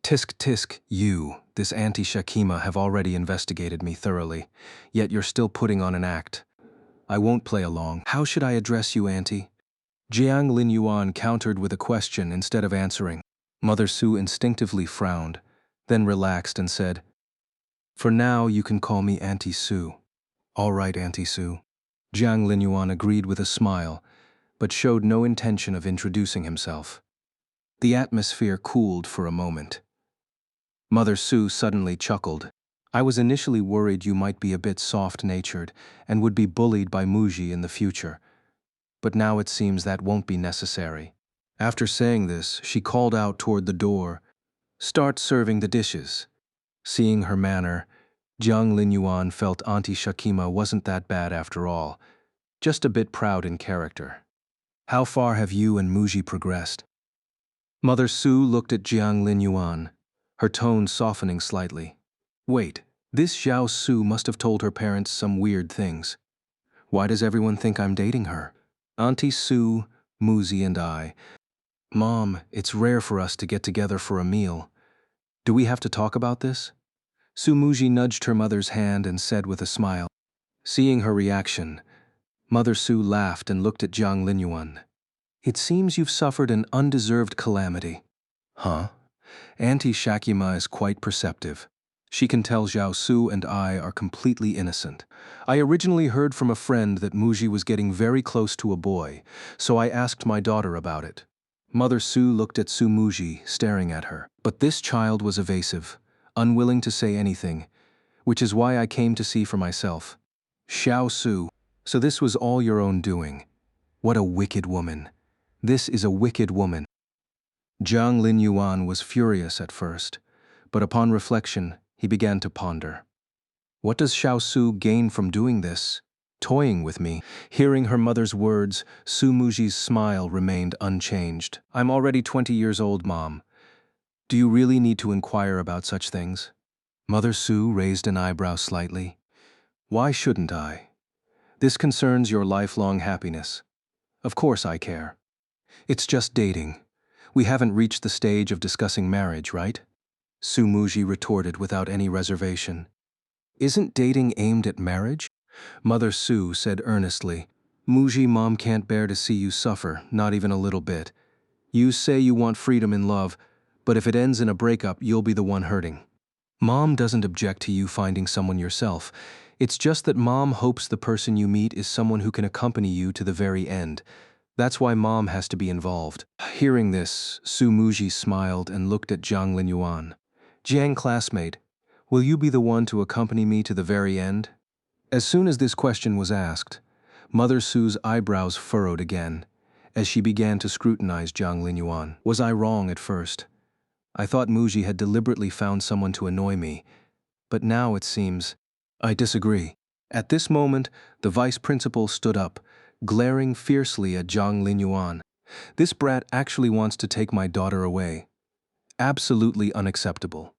Tisk tisk, you, this Auntie Shakima, have already investigated me thoroughly, yet you're still putting on an act. I won't play along. How should I address you, Auntie? Jiang Linyuan countered with a question instead of answering. Mother Su instinctively frowned, then relaxed and said, "For now, you can call me Auntie Su." "All right, Auntie Su." Jiang Linyuan agreed with a smile, but showed no intention of introducing himself. The atmosphere cooled for a moment. Mother Su suddenly chuckled. "I was initially worried you might be a bit soft-natured and would be bullied by Muji in the future, but now it seems that won't be necessary." After saying this, she called out toward the door, "Start serving the dishes." Seeing her manner, Jiang Linyuan felt Auntie Shakima wasn't that bad after all, just a bit proud in character. "How far have you and Muji progressed?" Mother Su looked at Jiang Linyuan, her tone softening slightly. "Wait, this Xiao Su must have told her parents some weird things. Why does everyone think I'm dating her? Auntie Su, Muzi, and I. Mom, it's rare for us to get together for a meal. Do we have to talk about this?" Su Muji nudged her mother's hand and said with a smile. Seeing her reaction, Mother Su laughed and looked at Jiang Linyuan. "It seems you've suffered an undeserved calamity." "Huh?" Auntie Shakima is quite perceptive. She can tell Xiao Su and I are completely innocent. I originally heard from a friend that Muji was getting very close to a boy, so I asked my daughter about it. Mother Su looked at Su Muji, staring at her. But this child was evasive, unwilling to say anything, which is why I came to see for myself. "Xiao Su, so this was all your own doing. What a wicked woman. This is a wicked woman." Jiang Linyuan was furious at first, but upon reflection, he began to ponder. What does Xiao Su gain from doing this? Toying with me? Hearing her mother's words, Su Muji's smile remained unchanged. "I'm already 20 years old, Mom. Do you really need to inquire about such things?" Mother Su raised an eyebrow slightly. "Why shouldn't I? This concerns your lifelong happiness. Of course I care. It's just dating. We haven't reached the stage of discussing marriage, right?" Su Muji retorted without any reservation. "Isn't dating aimed at marriage?" Mother Su said earnestly. "Muji, Mom can't bear to see you suffer, not even a little bit. You say you want freedom in love, but if it ends in a breakup, you'll be the one hurting. Mom doesn't object to you finding someone yourself. It's just that Mom hopes the person you meet is someone who can accompany you to the very end. That's why Mom has to be involved." Hearing this, Su Muji smiled and looked at Jiang Linyuan. "Jiang, classmate, will you be the one to accompany me to the very end?" As soon as this question was asked, Mother Su's eyebrows furrowed again, as she began to scrutinize Jiang Linyuan. "Was I wrong at first? I thought Muji had deliberately found someone to annoy me, but now it seems I disagree." At this moment, the vice principal stood up, glaring fiercely at Jiang Linyuan. "This brat actually wants to take my daughter away. Absolutely unacceptable.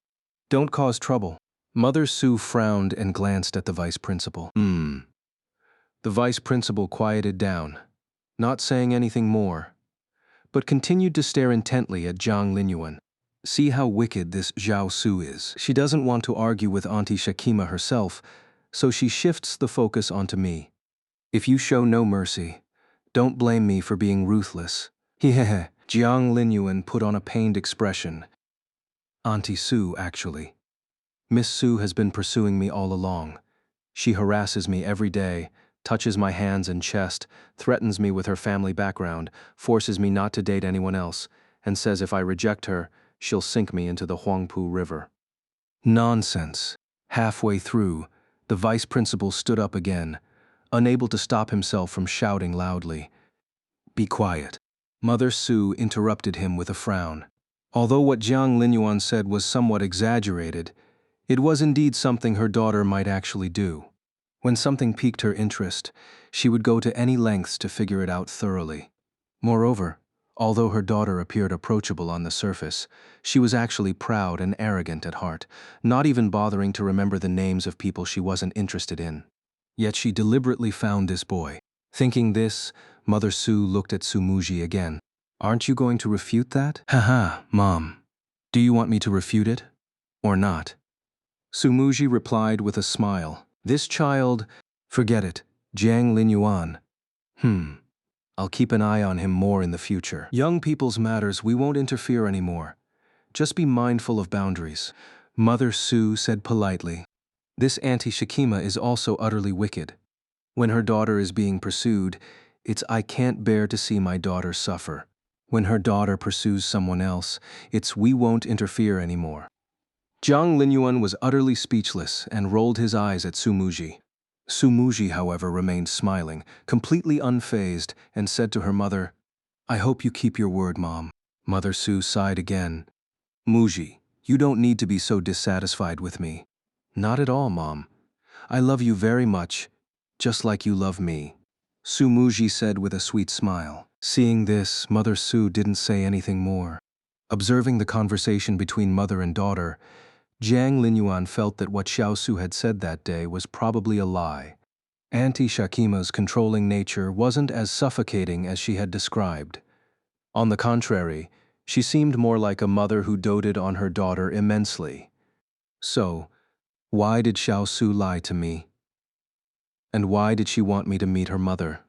Don't cause trouble." Mother Su frowned and glanced at the vice principal. The vice principal quieted down, not saying anything more, but continued to stare intently at Jiang Linyuan. "See how wicked this Xiao Su is. She doesn't want to argue with Auntie Shakima herself, so she shifts the focus onto me. If you show no mercy, don't blame me for being ruthless." Hehehe. Jiang Linyuan put on a pained expression. "Auntie Su, actually. Miss Su has been pursuing me all along. She harasses me every day, touches my hands and chest, threatens me with her family background, forces me not to date anyone else, and says if I reject her, she'll sink me into the Huangpu River." Nonsense. Halfway through, the vice principal stood up again, unable to stop himself from shouting loudly. "Be quiet." Mother Su interrupted him with a frown. Although what Jiang Linyuan said was somewhat exaggerated, it was indeed something her daughter might actually do. When something piqued her interest, she would go to any lengths to figure it out thoroughly. Moreover, although her daughter appeared approachable on the surface, she was actually proud and arrogant at heart, not even bothering to remember the names of people she wasn't interested in. Yet she deliberately found this boy. Thinking this, Mother Su looked at Su Muji again. "Aren't you going to refute that?" "Haha, Mom. Do you want me to refute it? Or not? Sumuji replied with a smile. This child, forget it, Jiang Linyuan. I'll keep an eye on him more in the future. Young people's matters, we won't interfere anymore. Just be mindful of boundaries. Mother Su said politely. This Auntie Shakima is also utterly wicked. When her daughter is being pursued, it's I can't bear to see my daughter suffer. When her daughter pursues someone else, it's we won't interfere anymore. Jiang Linyuan was utterly speechless and rolled his eyes at Sumuji. Sumuji, however, remained smiling, completely unfazed, and said to her mother, I hope you keep your word, Mom. Mother Su sighed again. Muji, you don't need to be so dissatisfied with me. Not at all, Mom. I love you very much, just like you love me. Sumuji said with a sweet smile. Seeing this, Mother Su didn't say anything more. Observing the conversation between mother and daughter, Jiang Linyuan felt that what Xiaosu had said that day was probably a lie. Auntie Shakima's controlling nature wasn't as suffocating as she had described. On the contrary, she seemed more like a mother who doted on her daughter immensely. So, why did Xiaosu lie to me? And why did she want me to meet her mother?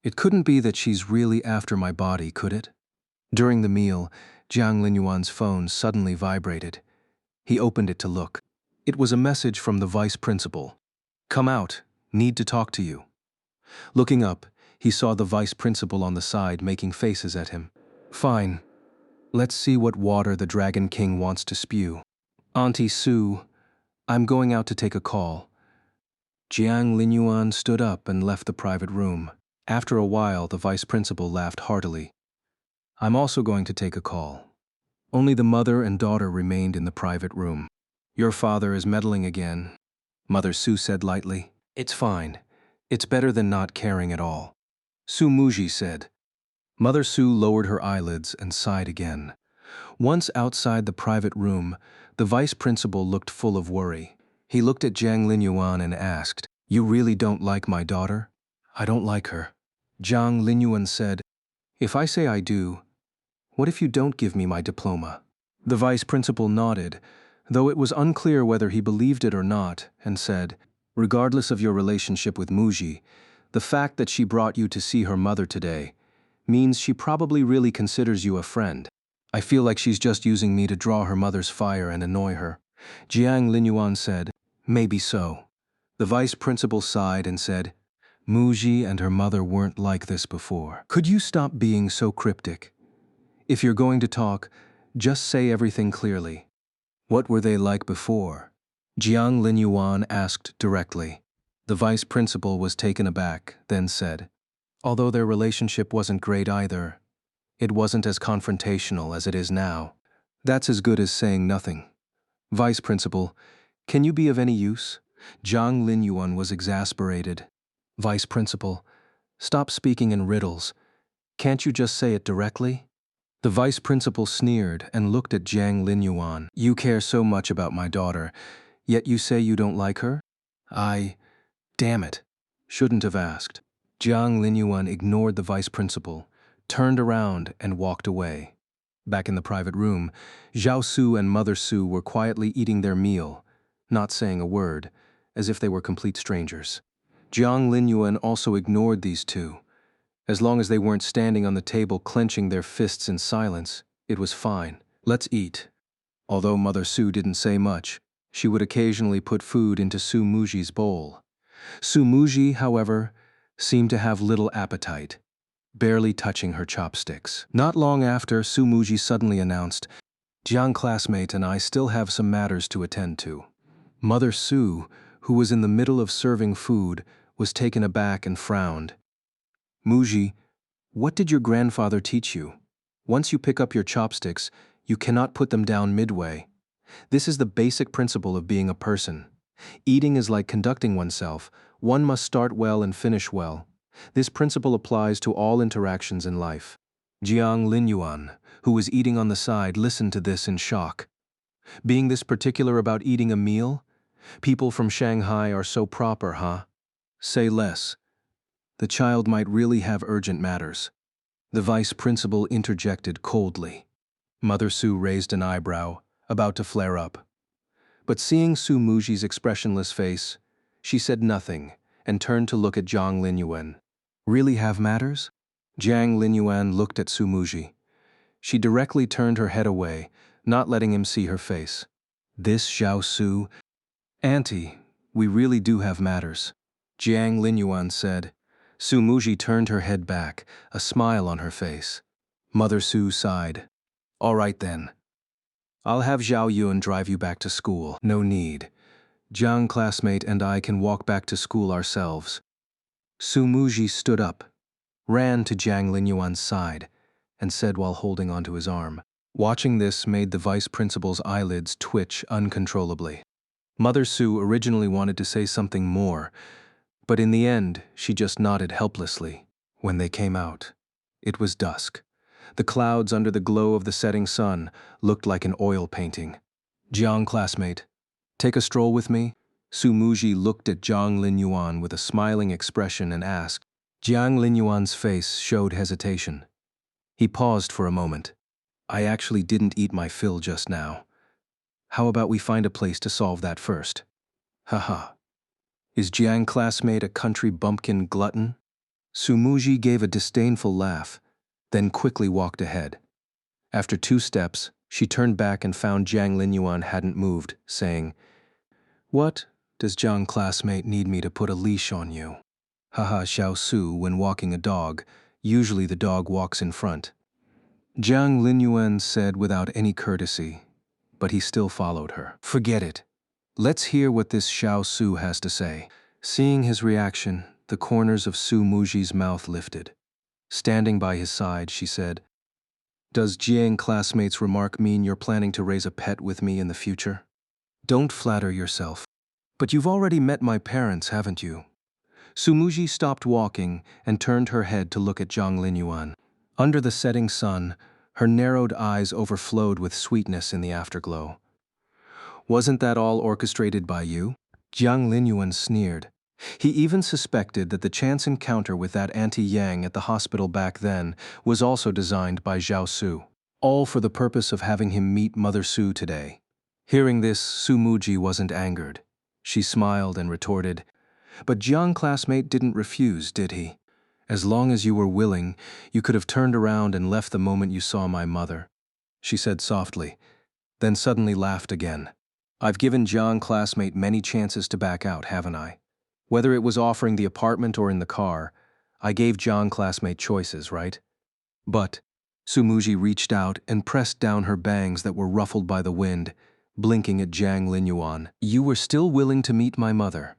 It couldn't be that she's really after my body, could it? During the meal, Jiang Linyuan's phone suddenly vibrated. He opened it to look. It was a message from the vice principal. Come out, need to talk to you. Looking up, he saw the vice principal on the side making faces at him. Fine. Let's see what water the Dragon King wants to spew. Auntie Su, I'm going out to take a call. Jiang Linyuan stood up and left the private room. After a while, the vice principal laughed heartily. I'm also going to take a call. Only the mother and daughter remained in the private room. Your father is meddling again, Mother Su said lightly. It's fine. It's better than not caring at all. Su Muji said. Mother Su lowered her eyelids and sighed again. Once outside the private room, the vice principal looked full of worry. He looked at Jiang Linyuan and asked, You really don't like my daughter? I don't like her. Jiang Linyuan said, If I say I do, what if you don't give me my diploma? The vice principal nodded, though it was unclear whether he believed it or not, and said, Regardless of your relationship with Muji, the fact that she brought you to see her mother today means she probably really considers you a friend. I feel like she's just using me to draw her mother's fire and annoy her. Jiang Linyuan said, Maybe so. The vice principal sighed and said, Muji and her mother weren't like this before. Could you stop being so cryptic? If you're going to talk, just say everything clearly. What were they like before? Jiang Linyuan asked directly. The vice principal was taken aback, then said, Although their relationship wasn't great either, it wasn't as confrontational as it is now. That's as good as saying nothing. Vice principal, can you be of any use? Jiang Linyuan was exasperated. Vice principal, stop speaking in riddles. Can't you just say it directly? The vice principal sneered and looked at Jiang Linyuan. You care so much about my daughter, yet you say you don't like her? Damn it, shouldn't have asked. Jiang Linyuan ignored the vice principal, turned around and walked away. Back in the private room, Zhao Su and Mother Su were quietly eating their meal, not saying a word, as if they were complete strangers. Jiang Linyuan also ignored these two. As long as they weren't standing on the table clenching their fists in silence, it was fine. Let's eat. Although Mother Su didn't say much, she would occasionally put food into Su Muji's bowl. Su Muji, however, seemed to have little appetite, barely touching her chopsticks. Not long after, Su Muji suddenly announced, Jiang classmate and I still have some matters to attend to. Mother Su, who was in the middle of serving food, was taken aback and frowned. Muji, what did your grandfather teach you? Once you pick up your chopsticks, you cannot put them down midway. This is the basic principle of being a person. Eating is like conducting oneself. One must start well and finish well. This principle applies to all interactions in life. Jiang Linyuan, who was eating on the side, listened to this in shock. Being this particular about eating a meal? People from Shanghai are so proper, huh? Say less. The child might really have urgent matters. The vice principal interjected coldly. Mother Su raised an eyebrow, about to flare up. But seeing Su Muji's expressionless face, she said nothing and turned to look at Jiang Linyuan. Really have matters? Jiang Linyuan looked at Su Muji. She directly turned her head away, not letting him see her face. This Xiao Su? Auntie, we really do have matters, Jiang Linyuan said. Su Muji turned her head back, a smile on her face. Mother Su sighed. All right then. I'll have Zhao Yun drive you back to school. No need. Jiang classmate and I can walk back to school ourselves. Su Muji stood up, ran to Jiang Linyuan's side, and said while holding onto his arm. Watching this made the vice principal's eyelids twitch uncontrollably. Mother Su originally wanted to say something more, but in the end, she just nodded helplessly. When they came out, it was dusk. The clouds under the glow of the setting sun looked like an oil painting. Jiang classmate, take a stroll with me? Su Muji looked at Jiang Linyuan with a smiling expression and asked. Jiang Linyuan's face showed hesitation. He paused for a moment. I actually didn't eat my fill just now. How about we find a place to solve that first? Haha. Is Jiang classmate a country bumpkin glutton? Su Muji gave a disdainful laugh, then quickly walked ahead. After 2 steps, she turned back and found Jiang Linyuan hadn't moved, saying, What? Does Jiang classmate need me to put a leash on you? Haha, Xiao Su, when walking a dog, usually the dog walks in front. Jiang Linyuan said without any courtesy, but he still followed her. Forget it. Let's hear what this Xiao Su has to say. Seeing his reaction, the corners of Su Muji's mouth lifted. Standing by his side, she said, Does Jiang classmate's remark mean you're planning to raise a pet with me in the future? Don't flatter yourself. But you've already met my parents, haven't you? Su Muji stopped walking and turned her head to look at Jiang Linyuan. Under the setting sun, her narrowed eyes overflowed with sweetness in the afterglow. Wasn't that all orchestrated by you? Jiang Linyuan sneered. He even suspected that the chance encounter with that Auntie Yang at the hospital back then was also designed by Xiao Su, all for the purpose of having him meet Mother Su today. Hearing this, Su Muji wasn't angered. She smiled and retorted, But Jiang classmate didn't refuse, did he? As long as you were willing, you could have turned around and left the moment you saw my mother, she said softly, then suddenly laughed again. I've given Jiang classmate many chances to back out, haven't I? Whether it was offering the apartment or in the car, I gave Jiang classmate choices, right? But, Su Muji reached out and pressed down her bangs that were ruffled by the wind, blinking at Jiang Linyuan. You were still willing to meet my mother.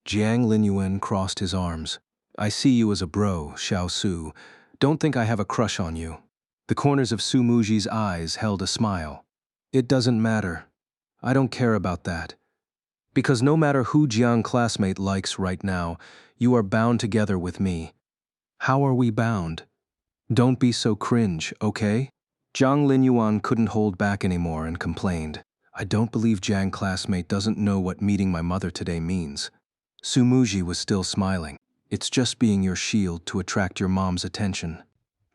Jiang Linyuan crossed his arms. I see you as a bro, Xiao Su. Don't think I have a crush on you. The corners of Su Muji's eyes held a smile. It doesn't matter. I don't care about that. Because no matter who Jiang classmate likes right now, you are bound together with me. How are we bound? Don't be so cringe, okay? Jiang Linyuan couldn't hold back anymore and complained. I don't believe Jiang classmate doesn't know what meeting my mother today means. Su Muji was still smiling. It's just being your shield to attract your mom's attention,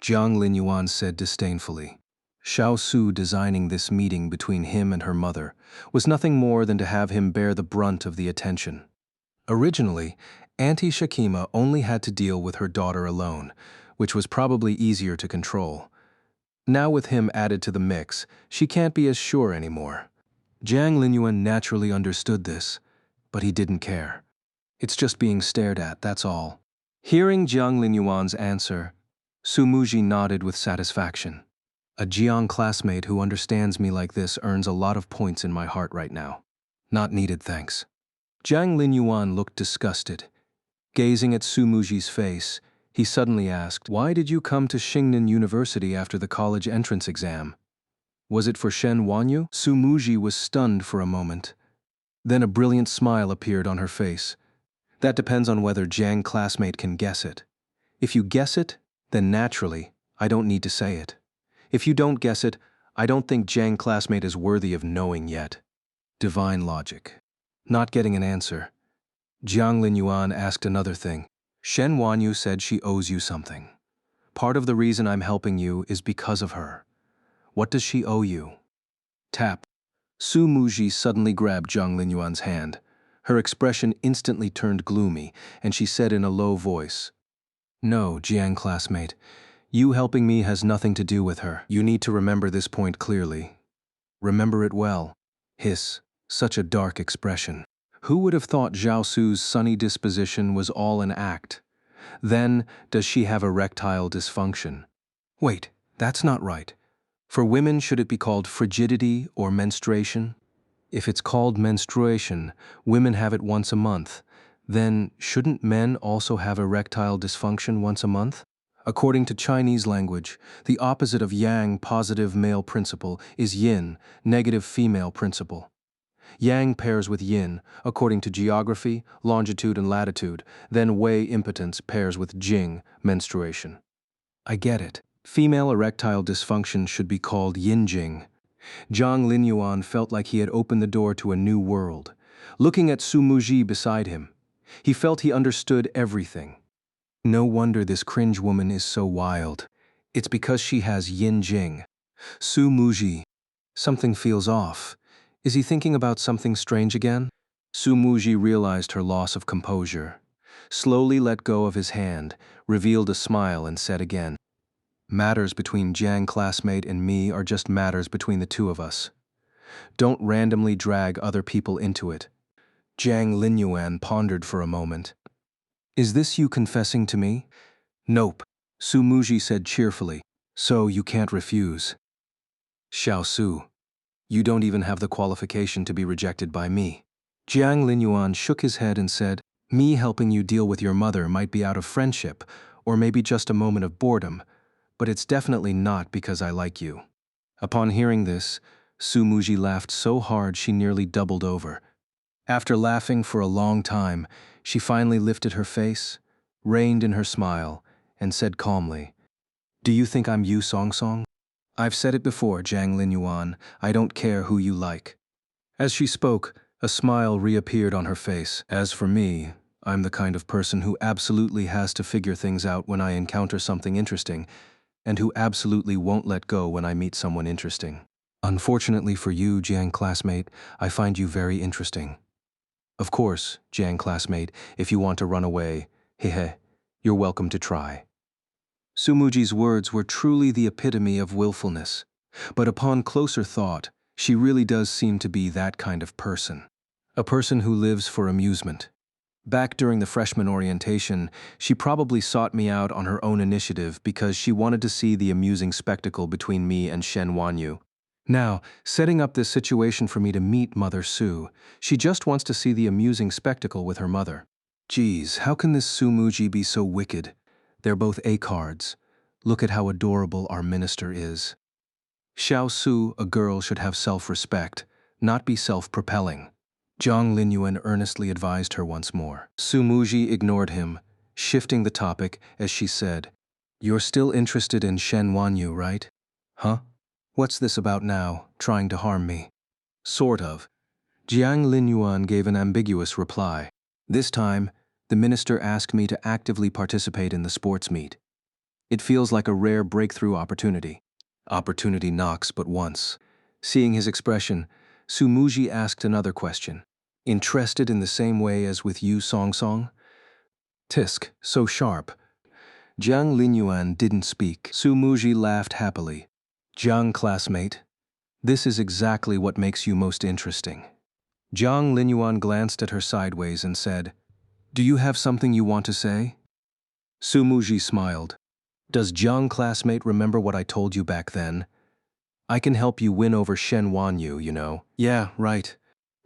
Jiang Linyuan said disdainfully. Xiao Su designing this meeting between him and her mother was nothing more than to have him bear the brunt of the attention. Originally, Auntie Shakima only had to deal with her daughter alone, which was probably easier to control. Now with him added to the mix, she can't be as sure anymore. Jiang Linyuan naturally understood this, but he didn't care. It's just being stared at, that's all. Hearing Jiang Linyuan's answer, Su Muji nodded with satisfaction. A Jiang classmate who understands me like this earns a lot of points in my heart right now. Not needed, thanks. Jiang Linyuan looked disgusted. Gazing at Su Muji's face, he suddenly asked, Why did you come to Xingnan University after the college entrance exam? Was it for Shen Wanyu? Su Muji was stunned for a moment. Then a brilliant smile appeared on her face. That depends on whether Jiang classmate can guess it. If you guess it, then naturally, I don't need to say it. If you don't guess it, I don't think Jiang classmate is worthy of knowing yet. Divine logic. Not getting an answer, Jiang Linyuan asked another thing. Shen Wanyu said she owes you something. Part of the reason I'm helping you is because of her. What does she owe you? Tap. Su Muji suddenly grabbed Zhang Linyuan's hand. Her expression instantly turned gloomy, and she said in a low voice, "No, Jiang classmate. You helping me has nothing to do with her. You need to remember this point clearly. Remember it well." Hiss. Such a dark expression. Who would have thought Zhao Su's sunny disposition was all an act? Then, does she have erectile dysfunction? Wait, that's not right. For women, should it be called frigidity or menstruation? If it's called menstruation, women have it once a month. Then, shouldn't men also have erectile dysfunction once a month? According to Chinese language, the opposite of yang, positive male principle, is yin, negative female principle. Yang pairs with yin, according to geography, longitude, and latitude, then wei impotence pairs with jing, menstruation. I get it. Female erectile dysfunction should be called yin-jing. Zhang Linyuan felt like he had opened the door to a new world. Looking at Su Muji beside him, he felt he understood everything. No wonder this cringe woman is so wild. It's because she has yin-jing. Su Muji. Something feels off. Is he thinking about something strange again? Su Muji realized her loss of composure. Slowly let go of his hand, revealed a smile, and said again, "Matters between Jiang classmate and me are just matters between the two of us. Don't randomly drag other people into it." Jiang Linyuan pondered for a moment. "Is this you confessing to me?" "Nope," Su Muji said cheerfully. "So you can't refuse." "Xiao Su, you don't even have the qualification to be rejected by me." Jiang Linyuan shook his head and said, "Me helping you deal with your mother might be out of friendship, or maybe just a moment of boredom, but it's definitely not because I like you." Upon hearing this, Su Muji laughed so hard she nearly doubled over. After laughing for a long time, she finally lifted her face, reined in her smile, and said calmly, "Do you think I'm Yu Song Song? I've said it before, Jiang Linyuan, I don't care who you like." As she spoke, a smile reappeared on her face. "As for me, I'm the kind of person who absolutely has to figure things out when I encounter something interesting, and who absolutely won't let go when I meet someone interesting. Unfortunately for you, Jiang classmate, I find you very interesting. Of course, Jiang classmate, if you want to run away, hehe, you're welcome to try." Su Muji's words were truly the epitome of willfulness, but upon closer thought, she really does seem to be that kind of person. A person who lives for amusement. Back during the freshman orientation, she probably sought me out on her own initiative because she wanted to see the amusing spectacle between me and Shen Wanyu. Now, setting up this situation for me to meet Mother Su, she just wants to see the amusing spectacle with her mother. Geez, how can this Su Muji be so wicked? They're both A-cards. Look at how adorable our minister is. Xiao Su, a girl, should have self-respect, not be self-propelling. Zhang Linyuan earnestly advised her once more. Su Muji ignored him, shifting the topic as she said, "You're still interested in Shen Wanyu, right? Huh? What's this about now, trying to harm me?" "Sort of." Jiang Linyuan gave an ambiguous reply. "This time, the minister asked me to actively participate in the sports meet. It feels like a rare breakthrough opportunity. Opportunity knocks but once." Seeing his expression, Su Muji asked another question. "Interested in the same way as with Yu Song Song?" Tisk, so sharp. Jiang Linyuan didn't speak. Su Muji laughed happily. "Jiang classmate, this is exactly what makes you most interesting." Jiang Linyuan glanced at her sideways and said, "Do you have something you want to say?" Su Muji smiled. "Does Jiang classmate remember what I told you back then? I can help you win over Shen Wanyu, you know." "Yeah, right.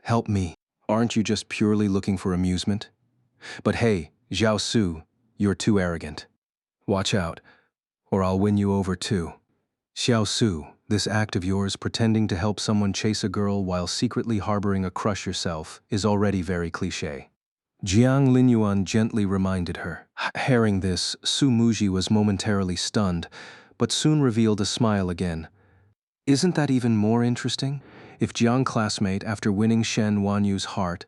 Help me. Aren't you just purely looking for amusement? But hey, Zhao Su, you're too arrogant. Watch out, or I'll win you over too." "Xiao Su, this act of yours pretending to help someone chase a girl while secretly harboring a crush yourself is already very cliché." Jiang Linyuan gently reminded her. Hearing this, Su Muji was momentarily stunned, but soon revealed a smile again. "Isn't that even more interesting? If Jiang classmate, after winning Shen Wanyu's heart,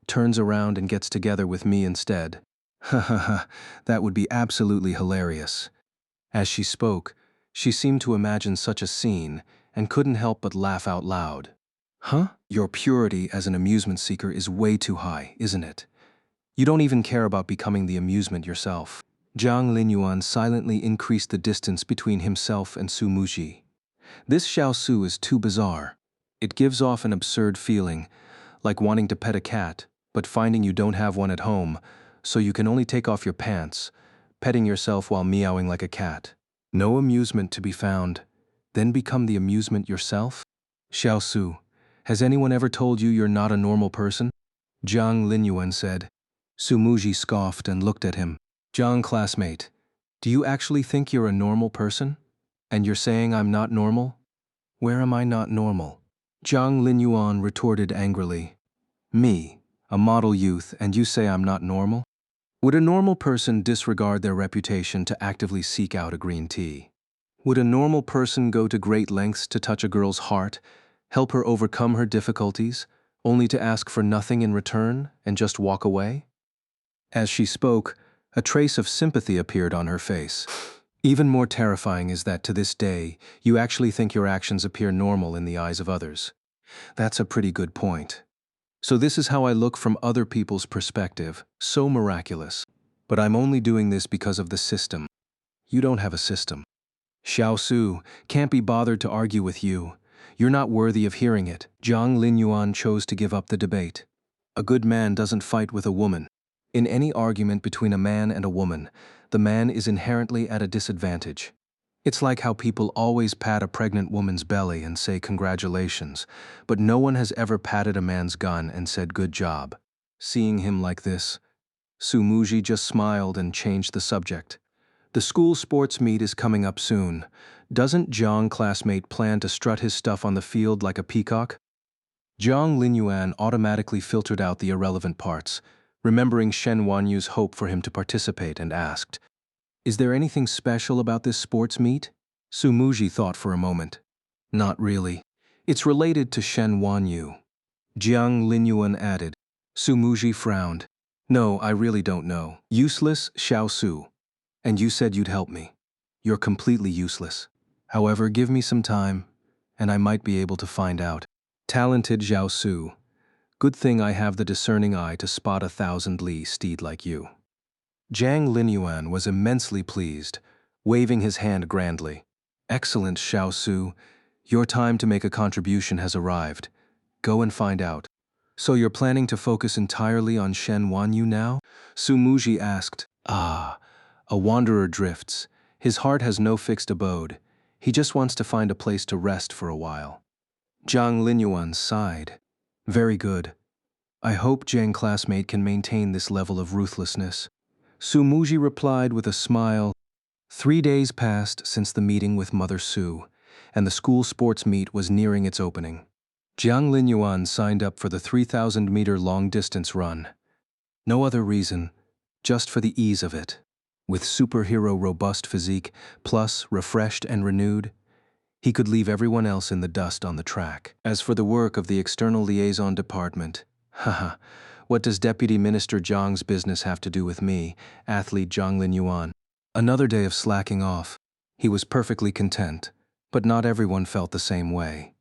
turns around and gets together with me instead. Ha ha ha, that would be absolutely hilarious." As she spoke, she seemed to imagine such a scene, and couldn't help but laugh out loud. Huh? Your purity as an amusement seeker is way too high, isn't it? You don't even care about becoming the amusement yourself. Jiang Linyuan silently increased the distance between himself and Su Muji. This Xiao Su is too bizarre. It gives off an absurd feeling, like wanting to pet a cat, but finding you don't have one at home, so you can only take off your pants, petting yourself while meowing like a cat. No amusement to be found, then become the amusement yourself? Xiao Su, has anyone ever told you you're not a normal person? Jiang Linyuan said. Su Muji scoffed and looked at him. Jiang classmate, do you actually think you're a normal person? And you're saying I'm not normal? Where am I not normal? Jiang Linyuan retorted angrily. Me, a model youth, and you say I'm not normal? Would a normal person disregard their reputation to actively seek out a green tea? Would a normal person go to great lengths to touch a girl's heart, help her overcome her difficulties, only to ask for nothing in return and just walk away? As she spoke, a trace of sympathy appeared on her face. Even more terrifying is that to this day, you actually think your actions appear normal in the eyes of others. That's a pretty good point. So this is how I look from other people's perspective, so miraculous. But I'm only doing this because of the system. You don't have a system. Xiao Su, can't be bothered to argue with you. You're not worthy of hearing it. Jiang Linyuan chose to give up the debate. A good man doesn't fight with a woman. In any argument between a man and a woman, the man is inherently at a disadvantage. It's like how people always pat a pregnant woman's belly and say congratulations, but no one has ever patted a man's gun and said good job. Seeing him like this, Su Muji just smiled and changed the subject. The school sports meet is coming up soon. Doesn't Jiang classmate plan to strut his stuff on the field like a peacock? Jiang Linyuan automatically filtered out the irrelevant parts, remembering Shen Wanyu's hope for him to participate, and asked, is there anything special about this sports meet? Su Muji thought for a moment. Not really. It's related to Shen Wanyu. Jiang Linyuan added. Su Muji frowned. No, I really don't know. Useless, Xiao Su. And you said you'd help me. You're completely useless. However, give me some time, and I might be able to find out. Talented Xiao Su. Good thing I have the discerning eye to spot 1,000 li steed like you. Jiang Linyuan was immensely pleased, waving his hand grandly. Excellent, Xiao Su. Your time to make a contribution has arrived. Go and find out. So you're planning to focus entirely on Shen Wanyu now? Su Muji asked. Ah, a wanderer drifts. His heart has no fixed abode. He just wants to find a place to rest for a while. Jiang Linyuan sighed. Very good. I hope Jiang classmate can maintain this level of ruthlessness. Su Muji replied with a smile. 3 days passed since the meeting with Mother Su, and the school sports meet was nearing its opening. Jiang Linyuan signed up for the 3,000-meter long-distance run. No other reason, just for the ease of it. With superhero robust physique, plus refreshed and renewed, he could leave everyone else in the dust on the track. As for the work of the External Liaison Department, haha, what does Deputy Minister Zhang's business have to do with me, athlete Jiang Linyuan? Another day of slacking off. He was perfectly content, but not everyone felt the same way.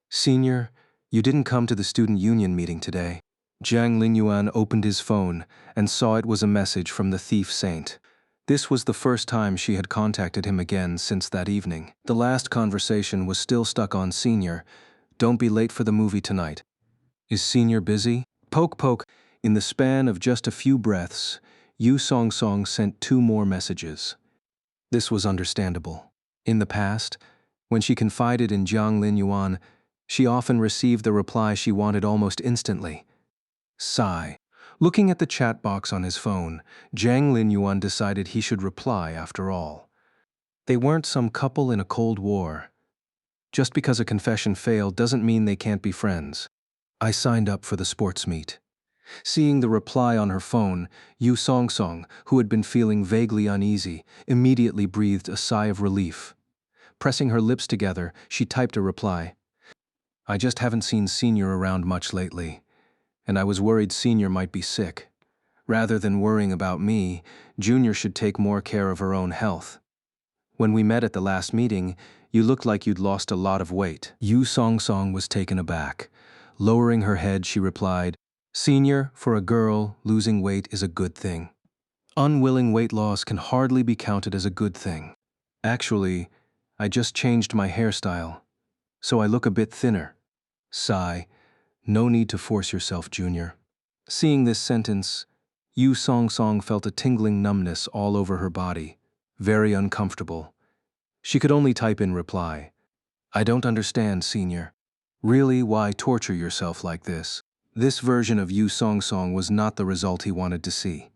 Senior, you didn't come to the student union meeting today. Jiang Linyuan opened his phone and saw it was a message from the thief saint. This was the first time she had contacted him again since that evening. The last conversation was still stuck on Senior. Don't be late for the movie tonight. Is Senior busy? Poke poke. In the span of just a few breaths, Yu Song Song sent 2 more messages. This was understandable. In the past, when she confided in Jiang Linyuan, she often received the reply she wanted almost instantly. Sigh. Looking at the chat box on his phone, Jiang Linyuan decided he should reply after all. They weren't some couple in a Cold War. Just because a confession failed doesn't mean they can't be friends. I signed up for the sports meet. Seeing the reply on her phone, Yu Song Song, who had been feeling vaguely uneasy, immediately breathed a sigh of relief. Pressing her lips together, she typed a reply. I just haven't seen Senior around much lately, and I was worried Senior might be sick. Rather than worrying about me, Junior should take more care of her own health. When we met at the last meeting, you looked like you'd lost a lot of weight. Yu Song Song was taken aback. Lowering her head, she replied, Senior, for a girl, losing weight is a good thing. Unwilling weight loss can hardly be counted as a good thing. Actually, I just changed my hairstyle, so I look a bit thinner. Sigh, no need to force yourself, Junior. Seeing this sentence, Yu Song Song felt a tingling numbness all over her body, very uncomfortable. She could only type in reply, I don't understand, Senior. Really, why torture yourself like this? This version of Yu Song Song was not the result he wanted to see.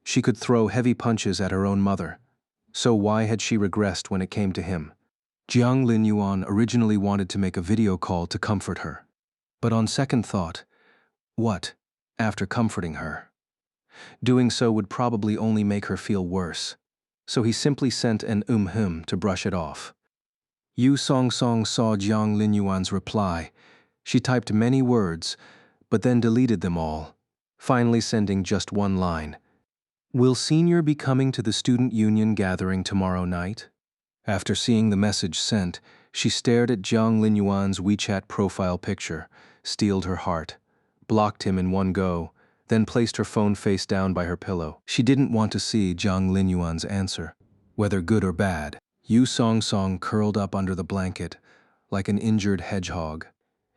She could throw heavy punches at her own mother, so why had she regressed when it came to him? Jiang Linyuan originally wanted to make a video call to comfort her. But on second thought, what, after comforting her? Doing so would probably only make her feel worse, so he simply sent an to brush it off. Yu Song Song saw Jiang Linyuan's reply. She typed many words, but then deleted them all, finally sending just one line. Will Senior be coming to the student union gathering tomorrow night? After seeing the message sent, she stared at Jiang Linyuan's WeChat profile picture, steeled her heart, blocked him in one go, then placed her phone face down by her pillow. She didn't want to see Jiang Linyuan's answer, whether good or bad. Yu Song Song curled up under the blanket, like an injured hedgehog.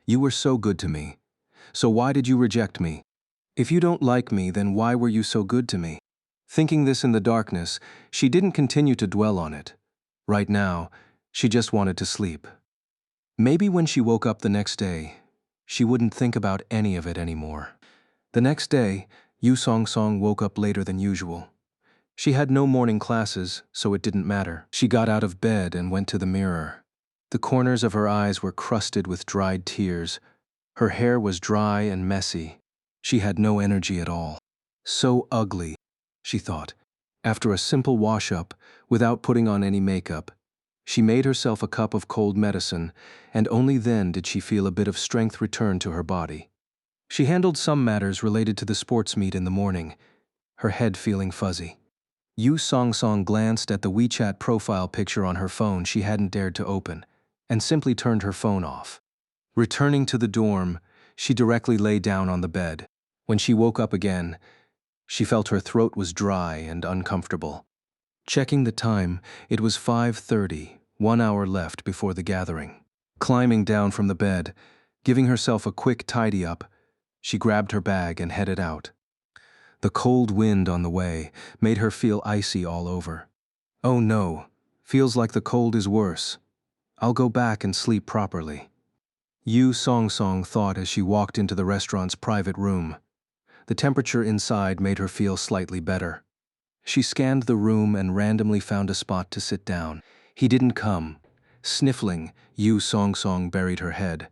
You were so good to me. So why did you reject me? If you don't like me, then why were you so good to me? Thinking this in the darkness, she didn't continue to dwell on it. Right now, she just wanted to sleep. Maybe when she woke up the next day, she wouldn't think about any of it anymore. The next day, Yu Song Song woke up later than usual. She had no morning classes, so it didn't matter. She got out of bed and went to the mirror. The corners of her eyes were crusted with dried tears. Her hair was dry and messy. She had no energy at all. So ugly, she thought. After a simple wash-up, without putting on any makeup, she made herself a cup of cold medicine, and only then did she feel a bit of strength return to her body. She handled some matters related to the sports meet in the morning, her head feeling fuzzy. Yu Song Song glanced at the WeChat profile picture on her phone she hadn't dared to open, and simply turned her phone off. Returning to the dorm, she directly lay down on the bed. When she woke up again, she felt her throat was dry and uncomfortable. Checking the time, it was 5:30, 1 hour left before the gathering. Climbing down from the bed, giving herself a quick tidy-up, she grabbed her bag and headed out. The cold wind on the way made her feel icy all over. Oh no, feels like the cold is worse. I'll go back and sleep properly. Yu Song Song thought as she walked into the restaurant's private room. The temperature inside made her feel slightly better. She scanned the room and randomly found a spot to sit down. He didn't come. Sniffling, Yu Song Song buried her head.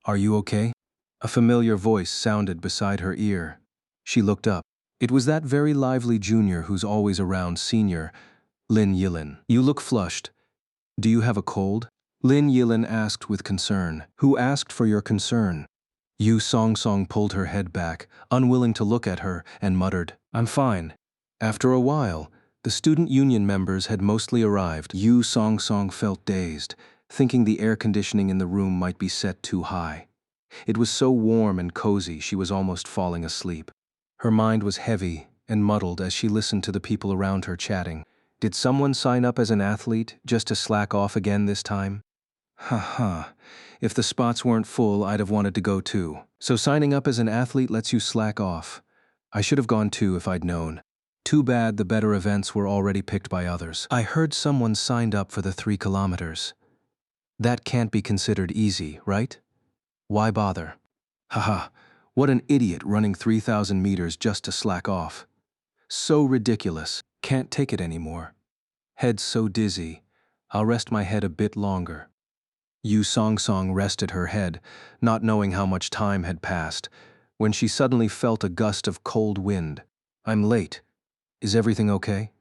Are you okay? A familiar voice sounded beside her ear. She looked up. It was that very lively junior who's always around senior, Lin Yilin. You look flushed. Do you have a cold? Lin Yilin asked with concern. Who asked for your concern? Yu Song Song pulled her head back, unwilling to look at her, and muttered, I'm fine. After a while, the student union members had mostly arrived. Yu Song Song felt dazed, thinking the air conditioning in the room might be set too high. It was so warm and cozy she was almost falling asleep. Her mind was heavy and muddled as she listened to the people around her chatting. Did someone sign up as an athlete just to slack off again this time? Ha. If the spots weren't full, I'd have wanted to go too. So signing up as an athlete lets you slack off. I should have gone too if I'd known. Too bad the better events were already picked by others. I heard someone signed up for the 3 kilometers. That can't be considered easy, right? Why bother? Haha, what an idiot running 3,000 meters just to slack off. So ridiculous, can't take it anymore. Head so dizzy, I'll rest my head a bit longer. Yu Song Song rested her head, not knowing how much time had passed, when she suddenly felt a gust of cold wind. I'm late. Is everything okay?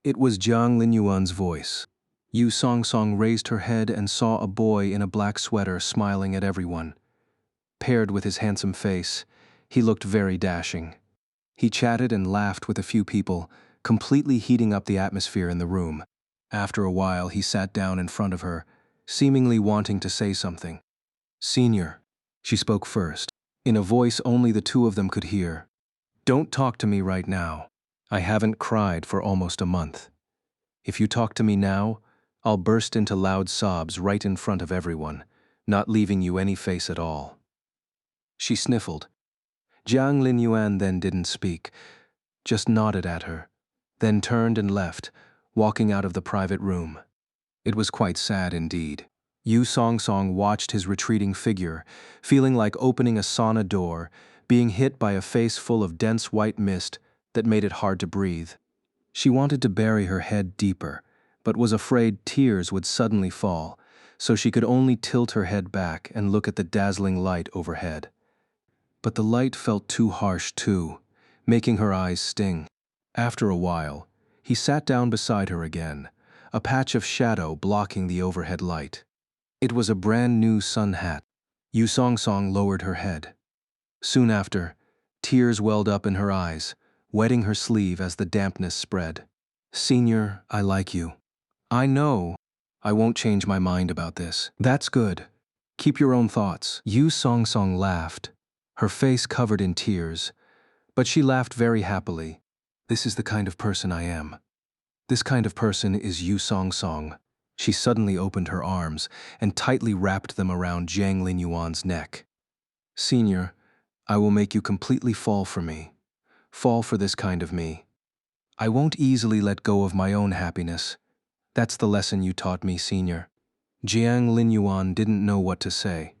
It was Jiang Linyuan's voice. Yu Song Song raised her head and saw a boy in a black sweater smiling at everyone. Paired with his handsome face, he looked very dashing. He chatted and laughed with a few people, completely heating up the atmosphere in the room. After a while, he sat down in front of her, seemingly wanting to say something. Senior, she spoke first, in a voice only the two of them could hear. Don't talk to me right now. I haven't cried for almost a month. If you talk to me now, I'll burst into loud sobs right in front of everyone, not leaving you any face at all. She sniffled. Jiang Linyuan then didn't speak, just nodded at her, then turned and left, walking out of the private room. It was quite sad indeed. Yu Song watched his retreating figure, feeling like opening a sauna door, being hit by a face full of dense white mist that made it hard to breathe. She wanted to bury her head deeper, but was afraid tears would suddenly fall, so she could only tilt her head back and look at the dazzling light overhead. But the light felt too harsh too, making her eyes sting. After a while, he sat down beside her again, a patch of shadow blocking the overhead light. It was a brand new sun hat. Yu Song lowered her head. Soon after, tears welled up in her eyes, wetting her sleeve as the dampness spread. Senior, I like you. I know. I won't change my mind about this. That's good. Keep your own thoughts. Yu Song laughed, her face covered in tears, but she laughed very happily. This is the kind of person I am. This kind of person is Yu Song. She suddenly opened her arms and tightly wrapped them around Jiang Linyuan's neck. Senior, I will make you completely fall for me. Fall for this kind of me. I won't easily let go of my own happiness. That's the lesson you taught me, Senior. Jiang Linyuan didn't know what to say,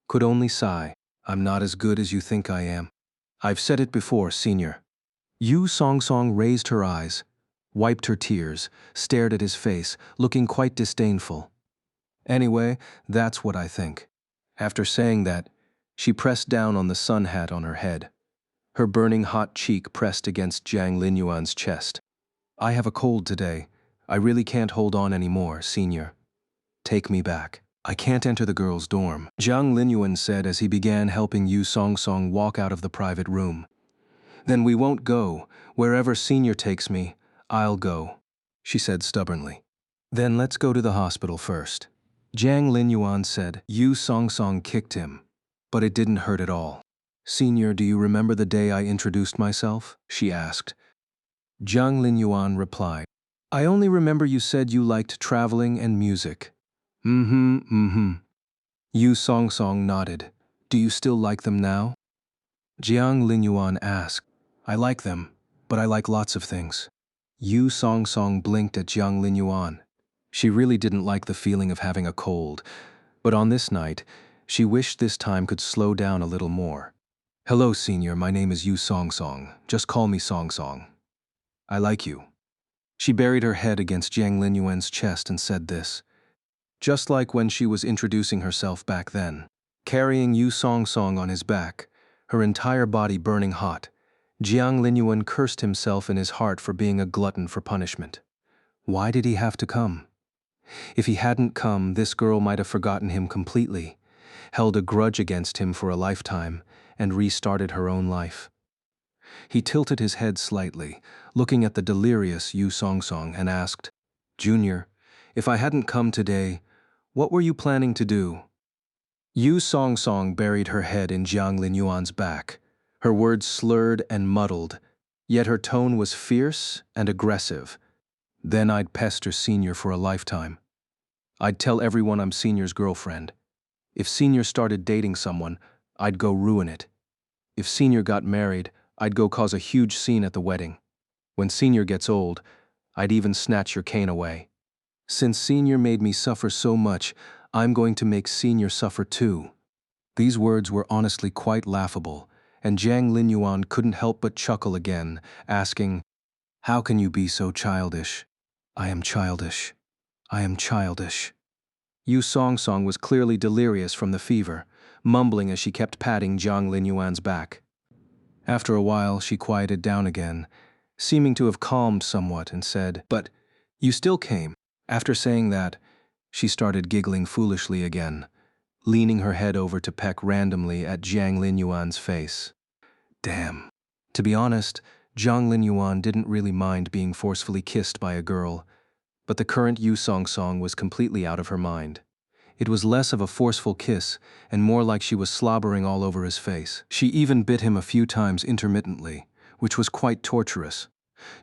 could only sigh. I'm not as good as you think I am. I've said it before, Senior. Yu Song raised her eyes, wiped her tears, stared at his face, looking quite disdainful. Anyway, that's what I think. After saying that, she pressed down on the sun hat on her head, her burning hot cheek pressed against Jiang Linyuan's chest. I have a cold today. I really can't hold on anymore, Senior. Take me back. I can't enter the girls' dorm, Jiang Linyuan said as he began helping Yu Song walk out of the private room. Then we won't go. Wherever Senior takes me, I'll go, she said stubbornly. Then let's go to the hospital first. Jiang Linyuan said. Yu Song kicked him, but it didn't hurt at all. Senior, do you remember the day I introduced myself? She asked. Jiang Linyuan replied. I only remember you said you liked traveling and music. Yu Song nodded. Do you still like them now? Jiang Linyuan asked. I like them, but I like lots of things. Yu Song blinked at Jiang Linyuan. She really didn't like the feeling of having a cold, but on this night, she wished this time could slow down a little more. Hello, Senior, my name is Yu Song. Just call me Song. I like you. She buried her head against Jiang Linyuan's chest and said this, just like when she was introducing herself back then. Carrying Yu Song on his back, her entire body burning hot, Jiang Linyuan cursed himself in his heart for being a glutton for punishment. Why did he have to come? If he hadn't come, this girl might have forgotten him completely, held a grudge against him for a lifetime, and restarted her own life. He tilted his head slightly, looking at the delirious Yu Song and asked, Junior, if I hadn't come today, what were you planning to do? Yu Song buried her head in Jiang Linyuan's back, her words slurred and muddled, yet her tone was fierce and aggressive. Then I'd pester Senior for a lifetime. I'd tell everyone I'm Senior's girlfriend. If Senior started dating someone, I'd go ruin it. If Senior got married, I'd go cause a huge scene at the wedding. When Senior gets old, I'd even snatch your cane away. Since Senior made me suffer so much, I'm going to make Senior suffer too. These words were honestly quite laughable, and Jiang Linyuan couldn't help but chuckle again, asking, How can you be so childish? I am childish. I am childish. Yu Song was clearly delirious from the fever, mumbling as she kept patting Jiang Linyuan's back. After a while, she quieted down again, seeming to have calmed somewhat, and said, But you still came. After saying that, she started giggling foolishly again, leaning her head over to peck randomly at Jiang Linyuan's face. Damn. To be honest, Jiang Linyuan didn't really mind being forcefully kissed by a girl, but the current Yu Song was completely out of her mind. It was less of a forceful kiss and more like she was slobbering all over his face. She even bit him a few times intermittently, which was quite torturous.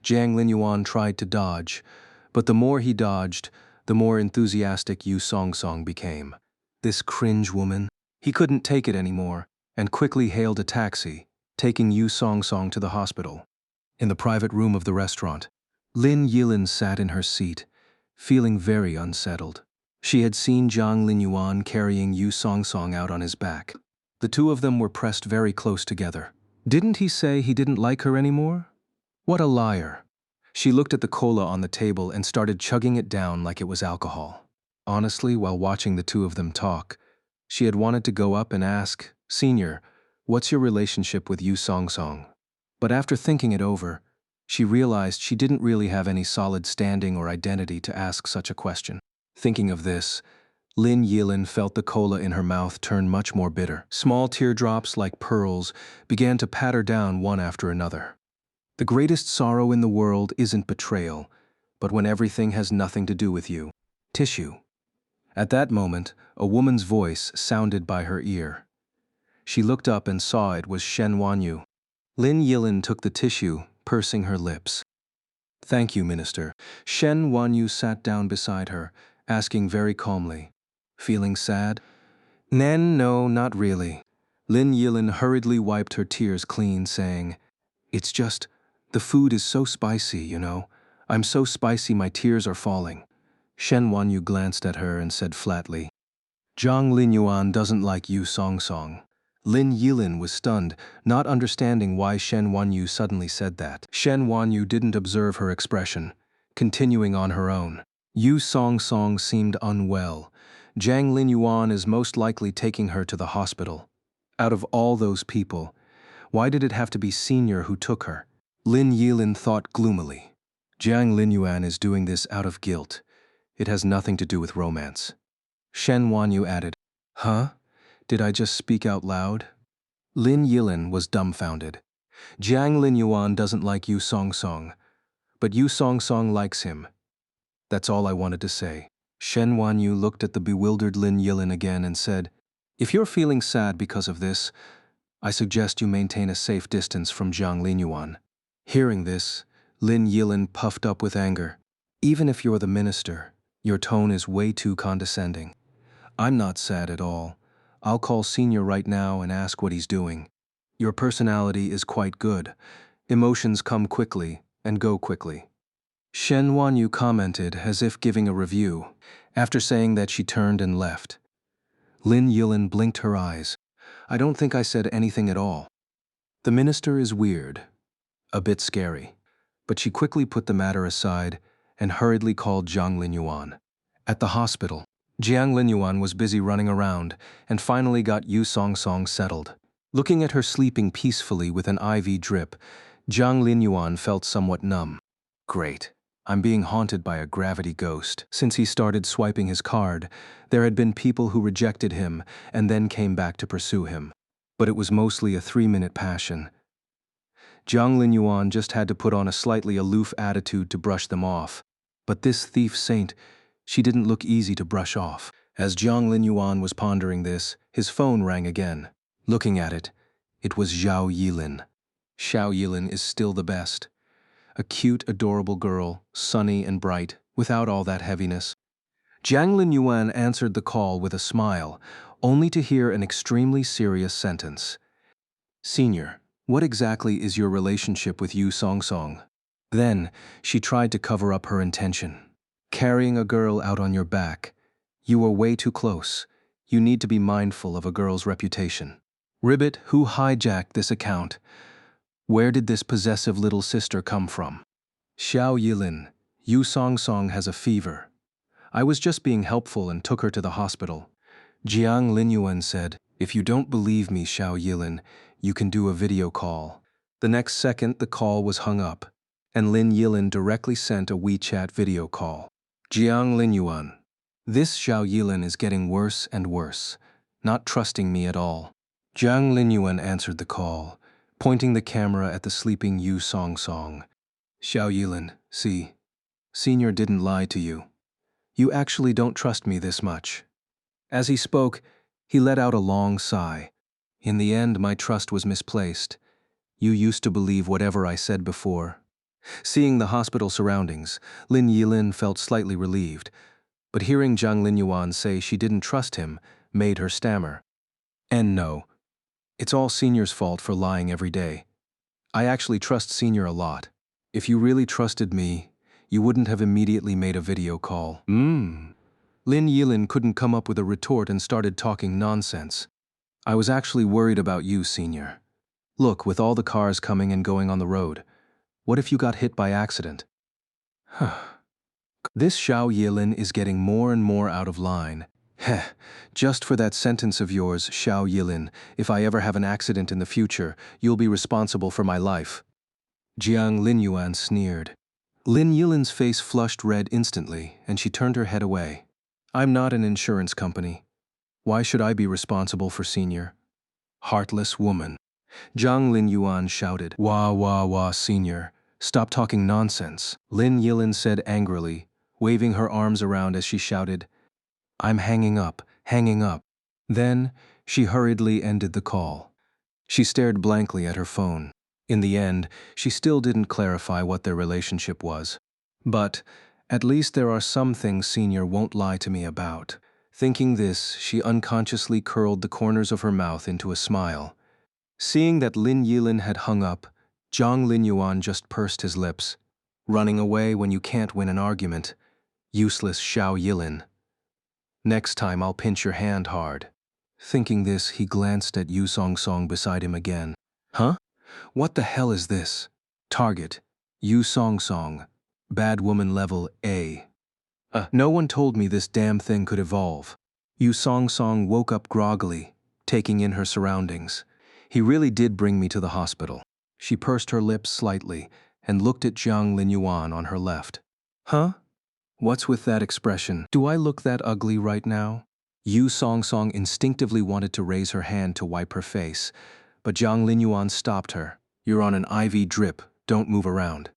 Jiang Linyuan tried to dodge, but the more he dodged, the more enthusiastic Yu Song became. This cringe woman. He couldn't take it anymore and quickly hailed a taxi, taking Yu Song to the hospital. In the private room of the restaurant, Lin Yilin sat in her seat, feeling very unsettled. She had seen Jiang Linyuan carrying Yu Song out on his back. The two of them were pressed very close together. Didn't he say he didn't like her anymore? What a liar. She looked at the cola on the table and started chugging it down like it was alcohol. Honestly, while watching the two of them talk, she had wanted to go up and ask, "Senior, what's your relationship with Yu Song?" But after thinking it over, she realized she didn't really have any solid standing or identity to ask such a question. Thinking of this, Lin Yilin felt the cola in her mouth turn much more bitter. Small teardrops like pearls began to patter down one after another. The greatest sorrow in the world isn't betrayal, but when everything has nothing to do with you. Tissue. At that moment, a woman's voice sounded by her ear. She looked up and saw it was Shen Wanyu. Lin Yilin took the tissue, pursing her lips. "Thank you, Minister." Shen Wanyu sat down beside her, asking very calmly, "Feeling sad?" No, not really." Lin Yilin hurriedly wiped her tears clean, saying, "It's just, the food is so spicy, you know. I'm so spicy my tears are falling." Shen Wanyu glanced at her and said flatly, "Jiang Linyuan doesn't like Yu Song." Lin Yilin was stunned, not understanding why Shen Wanyu suddenly said that. Shen Wanyu didn't observe her expression, continuing on her own. Yu Song seemed unwell. Jiang Linyuan is most likely taking her to the hospital. Out of all those people, why did it have to be Senior who took her? Lin Yilin thought gloomily. Jiang Linyuan is doing this out of guilt. It has nothing to do with romance. Shen Wanyu added, "Huh? Did I just speak out loud?" Lin Yilin was dumbfounded. Jiang Linyuan doesn't like Yu Song, but Yu Song likes him. That's all I wanted to say. Shen Wanyu looked at the bewildered Lin Yilin again and said, "If you're feeling sad because of this, I suggest you maintain a safe distance from Jiang Linyuan." Hearing this, Lin Yilin puffed up with anger. "Even if you're the minister, your tone is way too condescending. I'm not sad at all. I'll call Senior right now and ask what he's doing. Your personality is quite good. Emotions come quickly and go quickly." Shen Wanyu commented as if giving a review. After saying that, she turned and left. Lin Yilin blinked her eyes. "I don't think I said anything at all." The minister is weird, a bit scary, but she quickly put the matter aside and hurriedly called Jiang Linyuan. At the hospital, Jiang Linyuan was busy running around and finally got Yu Song settled. Looking at her sleeping peacefully with an IV drip, Jiang Linyuan felt somewhat numb. Great. I'm being haunted by a gravity ghost. Since he started swiping his card, there had been people who rejected him and then came back to pursue him. But it was mostly a 3-minute passion. Jiang Linyuan just had to put on a slightly aloof attitude to brush them off. But this thief saint, she didn't look easy to brush off. As Jiang Linyuan was pondering this, his phone rang again. Looking at it, it was Xiao Yilin. Xiao Yilin is still the best. A cute, adorable girl, sunny and bright, without all that heaviness. Jiang Linyuan answered the call with a smile, only to hear an extremely serious sentence. "Senior, what exactly is your relationship with Yu Song?" Then, she tried to cover up her intention. "Carrying a girl out on your back. You were way too close. You need to be mindful of a girl's reputation." Ribbit, who hijacked this account? Where did this possessive little sister come from? Xiao Yilin, Yu Song has a fever. I was just being helpful and took her to the hospital. Jiang Linyuan said, "If you don't believe me, Xiao Yilin, you can do a video call." The next second, the call was hung up, and Lin Yilin directly sent a WeChat video call. "Jiang Linyuan, this Xiao Yilin is getting worse and worse, not trusting me at all." Jiang Linyuan answered the call, pointing the camera at the sleeping Yu Song. "Xiao Yilin, see, Senior didn't lie to you. You actually don't trust me this much. As he spoke, he let out a long sigh. In the end, my trust was misplaced. You used to believe whatever I said before. Seeing the hospital surroundings, Lin Yilin felt slightly relieved, but hearing Zhang Linyuan say she didn't trust him made her stammer. And no, it's all Senior's fault for lying every day. I actually trust Senior a lot. If you really trusted me, you wouldn't have immediately made a video call. Lin Yilin couldn't come up with a retort and started talking nonsense. I was actually worried about you, Senior. Look, with all the cars coming and going on the road, what if you got hit by accident? This Xiao Yilin is getting more and more out of line. Heh, just for that sentence of yours, Xiao Yilin, if I ever have an accident in the future, you'll be responsible for my life. Jiang Linyuan sneered. Lin Yilin's face flushed red instantly, and she turned her head away. I'm not an insurance company. Why should I be responsible for Senior? Heartless woman. Zhang Linyuan shouted, Wah, wah, wah, Senior. Stop talking nonsense, Lin Yilin said angrily, waving her arms around as she shouted, I'm hanging up, hanging up. Then, she hurriedly ended the call. She stared blankly at her phone. In the end, she still didn't clarify what their relationship was. But, at least there are some things Senior won't lie to me about. Thinking this, she unconsciously curled the corners of her mouth into a smile. Seeing that Lin Yilin had hung up, Zhang Linyuan just pursed his lips. Running away when you can't win an argument. Useless Xiao Yilin. Next time I'll pinch your hand hard. Thinking this, he glanced at Yu Song Song beside him again. Huh? What the hell is this? Target. Yu Song Song. Bad woman level A. No one told me this damn thing could evolve. Yu Song Song woke up groggily, taking in her surroundings. He really did bring me to the hospital. She pursed her lips slightly and looked at Zhang Linyuan on her left. Huh? What's with that expression? Do I look that ugly right now? Yu Song Song instinctively wanted to raise her hand to wipe her face, but Zhang Linyuan stopped her. You're on an IV drip, don't move around.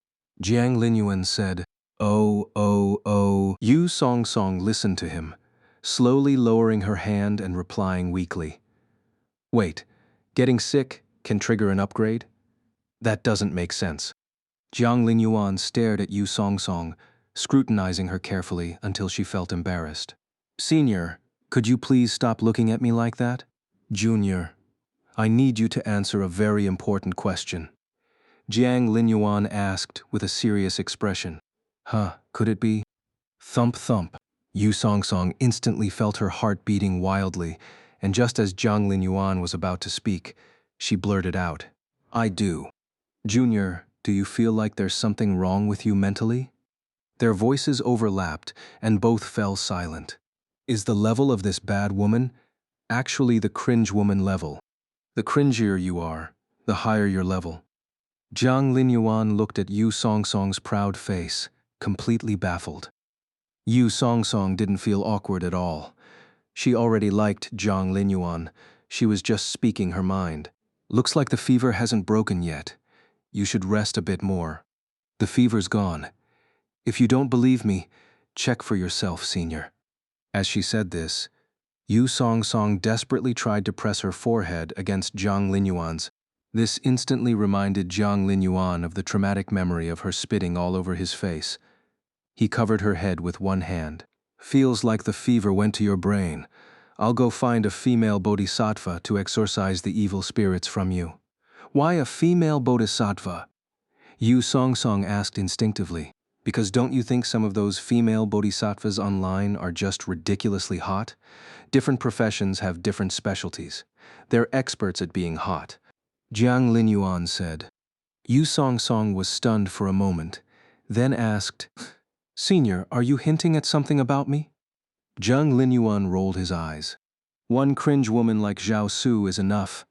Jiang Linyuan said, Oh. Yu Song Song listened to him, slowly lowering her hand and replying weakly. Wait, getting sick can trigger an upgrade? That doesn't make sense. Jiang Linyuan stared at Yu Song Song, scrutinizing her carefully until she felt embarrassed. Senior, could you please stop looking at me like that? Junior, I need you to answer a very important question. Jiang Linyuan asked with a serious expression. Could it be? Thump thump. Yu Song Song instantly felt her heart beating wildly, and just as Zhang Linyuan was about to speak, she blurted out, I do. Junior, do you feel like there's something wrong with you mentally? Their voices overlapped, and both fell silent. Is the level of this bad woman actually the cringe woman level? The cringier you are, the higher your level. Zhang Linyuan looked at Yu Song Song's proud face, completely baffled. Yu Song Song didn't feel awkward at all. She already liked Zhang Linyuan. She was just speaking her mind. Looks like the fever hasn't broken yet. You should rest a bit more. The fever's gone. If you don't believe me, check for yourself, Senior. As she said this, Yu Song Song desperately tried to press her forehead against Zhang Linyuan's. This instantly reminded Zhang Linyuan of the traumatic memory of her spitting all over his face. He covered her head with one hand. Feels like the fever went to your brain. I'll go find a female bodhisattva to exorcise the evil spirits from you. Why a female bodhisattva? Yu Song Song asked instinctively. Because don't you think some of those female bodhisattvas online are just ridiculously hot? Different professions have different specialties. They're experts at being hot. Jiang Linyuan said. Yu Song Song was stunned for a moment, then asked, Senior, are you hinting at something about me? Zhang Linyuan rolled his eyes. One cringe woman like Zhao Su is enough.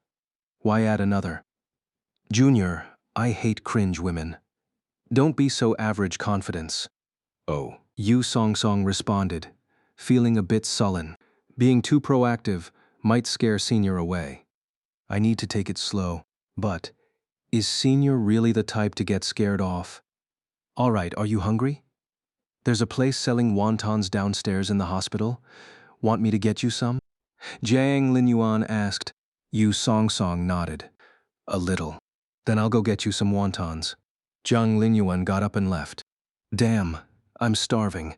Why add another? Junior, I hate cringe women. Don't be so average confidence. Oh. Yu Song Song responded, feeling a bit sullen. Being too proactive might scare Senior away. I need to take it slow. But, is Senior really the type to get scared off? All right, are you hungry? There's a place selling wontons downstairs in the hospital. Want me to get you some? Jiang Linyuan asked. Yu Songsong nodded. A little. Then I'll go get you some wontons. Jiang Linyuan got up and left. Damn, I'm starving.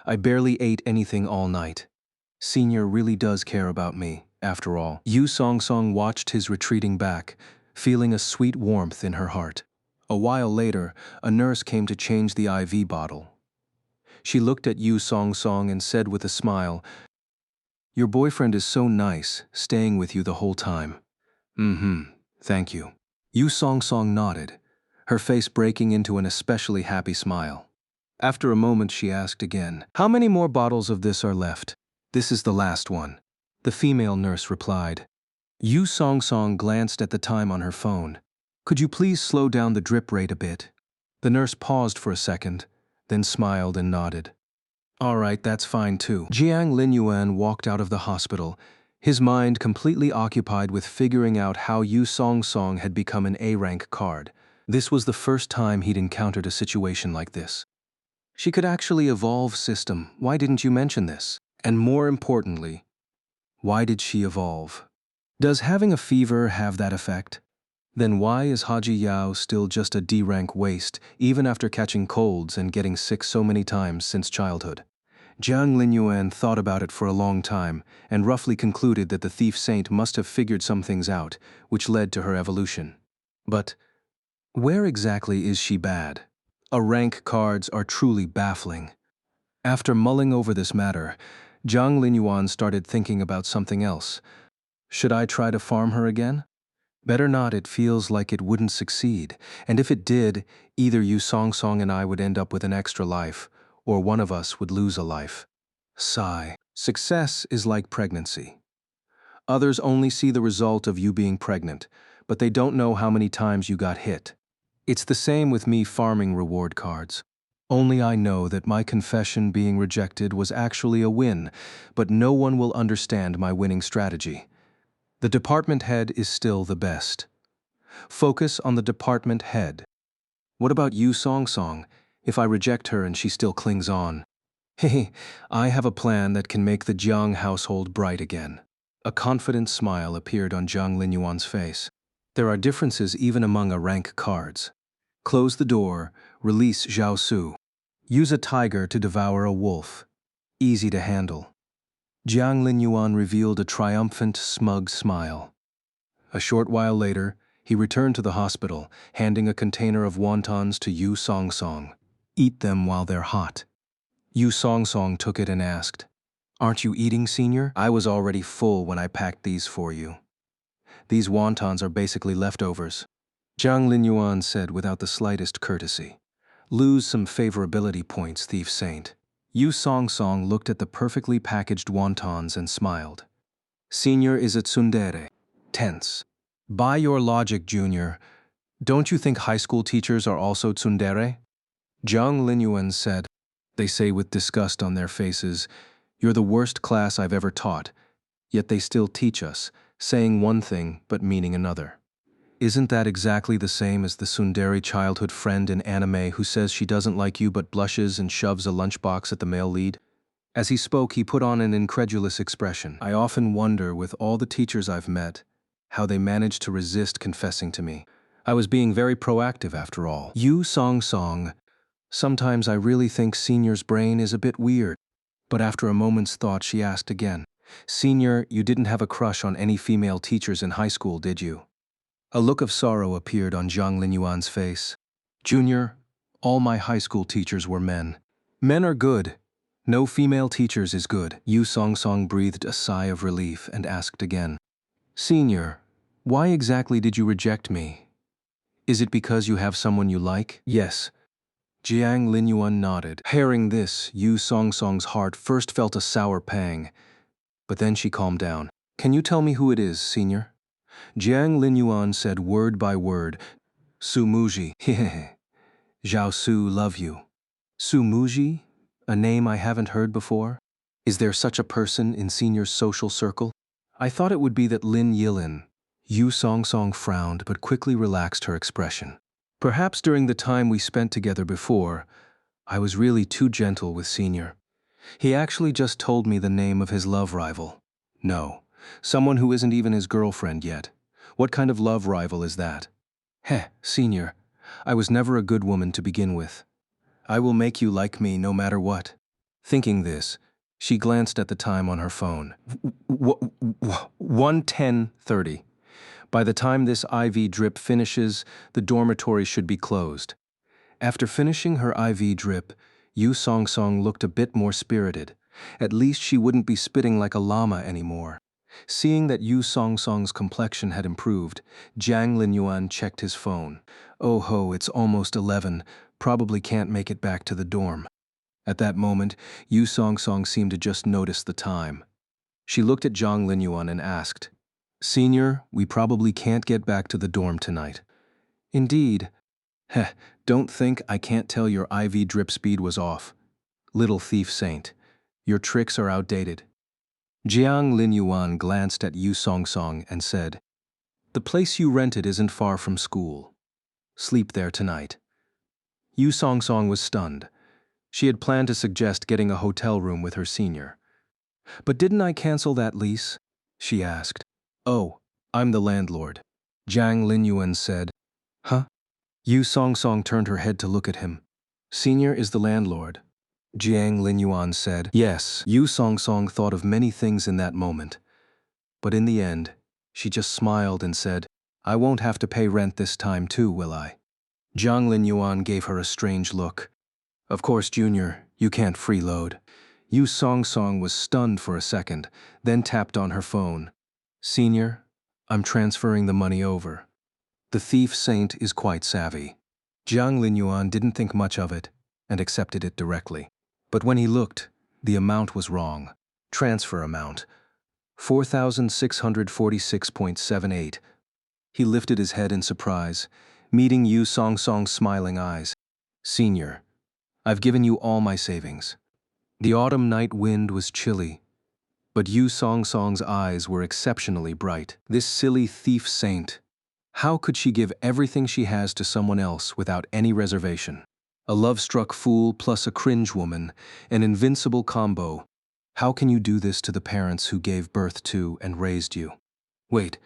I barely ate anything all night. Senior really does care about me, after all. Yu Songsong watched his retreating back, feeling a sweet warmth in her heart. A while later, a nurse came to change the IV bottle. She looked at Yu Songsong and said with a smile, Your boyfriend is so nice, staying with you the whole time. Thank you. Yu Songsong nodded, her face breaking into an especially happy smile. After a moment she asked again, How many more bottles of this are left? This is the last one. The female nurse replied. Yu Songsong glanced at the time on her phone. Could you please slow down the drip rate a bit? The nurse paused for a second, then smiled and nodded. All right, that's fine too. Jiang Linyuan walked out of the hospital, his mind completely occupied with figuring out how Yu Songsong had become an A-rank card. This was the first time he'd encountered a situation like this. She could actually evolve, system. Why didn't you mention this? And more importantly, why did she evolve? Does having a fever have that effect? Then why is Haji Yao still just a D-rank waste, even after catching colds and getting sick so many times since childhood? Jiang Linyuan thought about it for a long time and roughly concluded that the thief saint must have figured some things out, which led to her evolution. But where exactly is she bad? A-rank cards are truly baffling. After mulling over this matter, Jiang Linyuan started thinking about something else. Should I try to farm her again? Better not, it feels like it wouldn't succeed, and if it did, either Yu Songsong and I would end up with an extra life, or one of us would lose a life. Sigh. Success is like pregnancy. Others only see the result of you being pregnant, but they don't know how many times you got hit. It's the same with me farming reward cards. Only I know that my confession being rejected was actually a win, but no one will understand my winning strategy. The department head is still the best. Focus on the department head. What about Yu Songsong? If I reject her and she still clings on. Hey, I have a plan that can make the Jiang household bright again. A confident smile appeared on Jiang Linyuan's face. There are differences even among A-rank cards. Close the door, release Zhao Su. Use a tiger to devour a wolf. Easy to handle. Jiang Linyuan revealed a triumphant, smug smile. A short while later, he returned to the hospital, handing a container of wontons to Yu Songsong. Eat them while they're hot. Yu Songsong took it and asked, Aren't you eating, Senior? I was already full when I packed these for you. These wontons are basically leftovers. Jiang Linyuan said without the slightest courtesy. Lose some favorability points, thief saint. Yu Songsong looked at the perfectly packaged wontons and smiled. Senior is a tsundere. Tense. By your logic, Junior, don't you think high school teachers are also tsundere? Jiang Linyuan said. They say with disgust on their faces, You're the worst class I've ever taught, yet they still teach us, saying one thing but meaning another. Isn't that exactly the same as the tsundere childhood friend in anime who says she doesn't like you but blushes and shoves a lunchbox at the male lead? As he spoke, he put on an incredulous expression. I often wonder, with all the teachers I've met, how they managed to resist confessing to me. I was being very proactive after all. Yu Songsong. Sometimes I really think Senior's brain is a bit weird. But after a moment's thought, she asked again, Senior, you didn't have a crush on any female teachers in high school, did you? A look of sorrow appeared on Jiang Linyuan's face. Junior, all my high school teachers were men. Men are good. No female teachers is good. Yu Songsong breathed a sigh of relief and asked again, Senior, why exactly did you reject me? Is it because you have someone you like? Yes. Jiang Linyuan nodded. Hearing this, Yu Songsong's heart first felt a sour pang, but then she calmed down. Can you tell me who it is, Senior? Jiang Linyuan said word by word, Su Muji, hehehe. Zhao Su, love you. Su Muji? A name I haven't heard before? Is there such a person in Senior's social circle? I thought it would be that Lin Yilin. Yu Songsong frowned but quickly relaxed her expression. Perhaps during the time we spent together before, I was really too gentle with Senior. He actually just told me the name of his love rival. No, someone who isn't even his girlfriend yet. What kind of love rival is that? Heh, Senior, I was never a good woman to begin with. I will make you like me no matter what. Thinking this, she glanced at the time on her phone. 1:10:30. By the time this IV drip finishes, the dormitory should be closed. After finishing her IV drip, Yu Song Song looked a bit more spirited. At least she wouldn't be spitting like a llama anymore. Seeing that Yu Song Song's complexion had improved, Jiang Linyuan checked his phone. Oh ho, it's almost 11, probably can't make it back to the dorm. At that moment, Yu Song Song seemed to just notice the time. She looked at Jiang Linyuan and asked, Senior, we probably can't get back to the dorm tonight. Indeed. Heh, don't think I can't tell your IV drip speed was off. Little thief saint, your tricks are outdated. Jiang Linyuan glanced at Yu Song Song and said, The place you rented isn't far from school. Sleep there tonight. Yu Song Song was stunned. She had planned to suggest getting a hotel room with her senior. But didn't I cancel that lease? She asked. Oh, I'm the landlord. Jiang Linyuan said. Huh? Yu Song Song turned her head to look at him. Senior is the landlord. Jiang Linyuan said. Yes, Yu Song Song thought of many things in that moment. But in the end, she just smiled and said, I won't have to pay rent this time too, will I? Jiang Linyuan gave her a strange look. Of course, Junior, you can't freeload. Yu Song Song was stunned for a second, then tapped on her phone. Senior, I'm transferring the money over. The thief saint is quite savvy. Jiang Linyuan didn't think much of it and accepted it directly. But when he looked, the amount was wrong. Transfer amount, 4,646.78. He lifted his head in surprise, meeting Yu Song Song's smiling eyes. Senior, I've given you all my savings. The autumn night wind was chilly, but Yu Song Song's eyes were exceptionally bright. This silly thief saint. How could she give everything she has to someone else without any reservation? A love-struck fool plus a cringe woman, an invincible combo. How can you do this to the parents who gave birth to and raised you? Wait,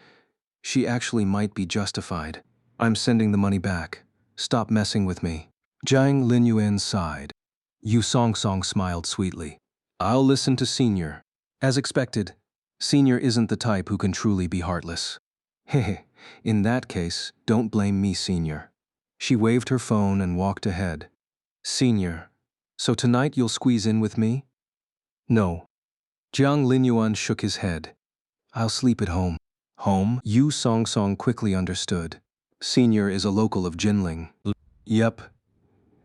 she actually might be justified. I'm sending the money back. Stop messing with me. Jiang Linyuan sighed. Yu Song Song smiled sweetly. I'll listen to Senior. As expected, Senior isn't the type who can truly be heartless. Hehe, in that case, don't blame me, Senior. She waved her phone and walked ahead. Senior, so tonight you'll squeeze in with me? No. Jiang Linyuan shook his head. I'll sleep at home. Home? Yu Song Song quickly understood. Senior is a local of Jinling. Yep.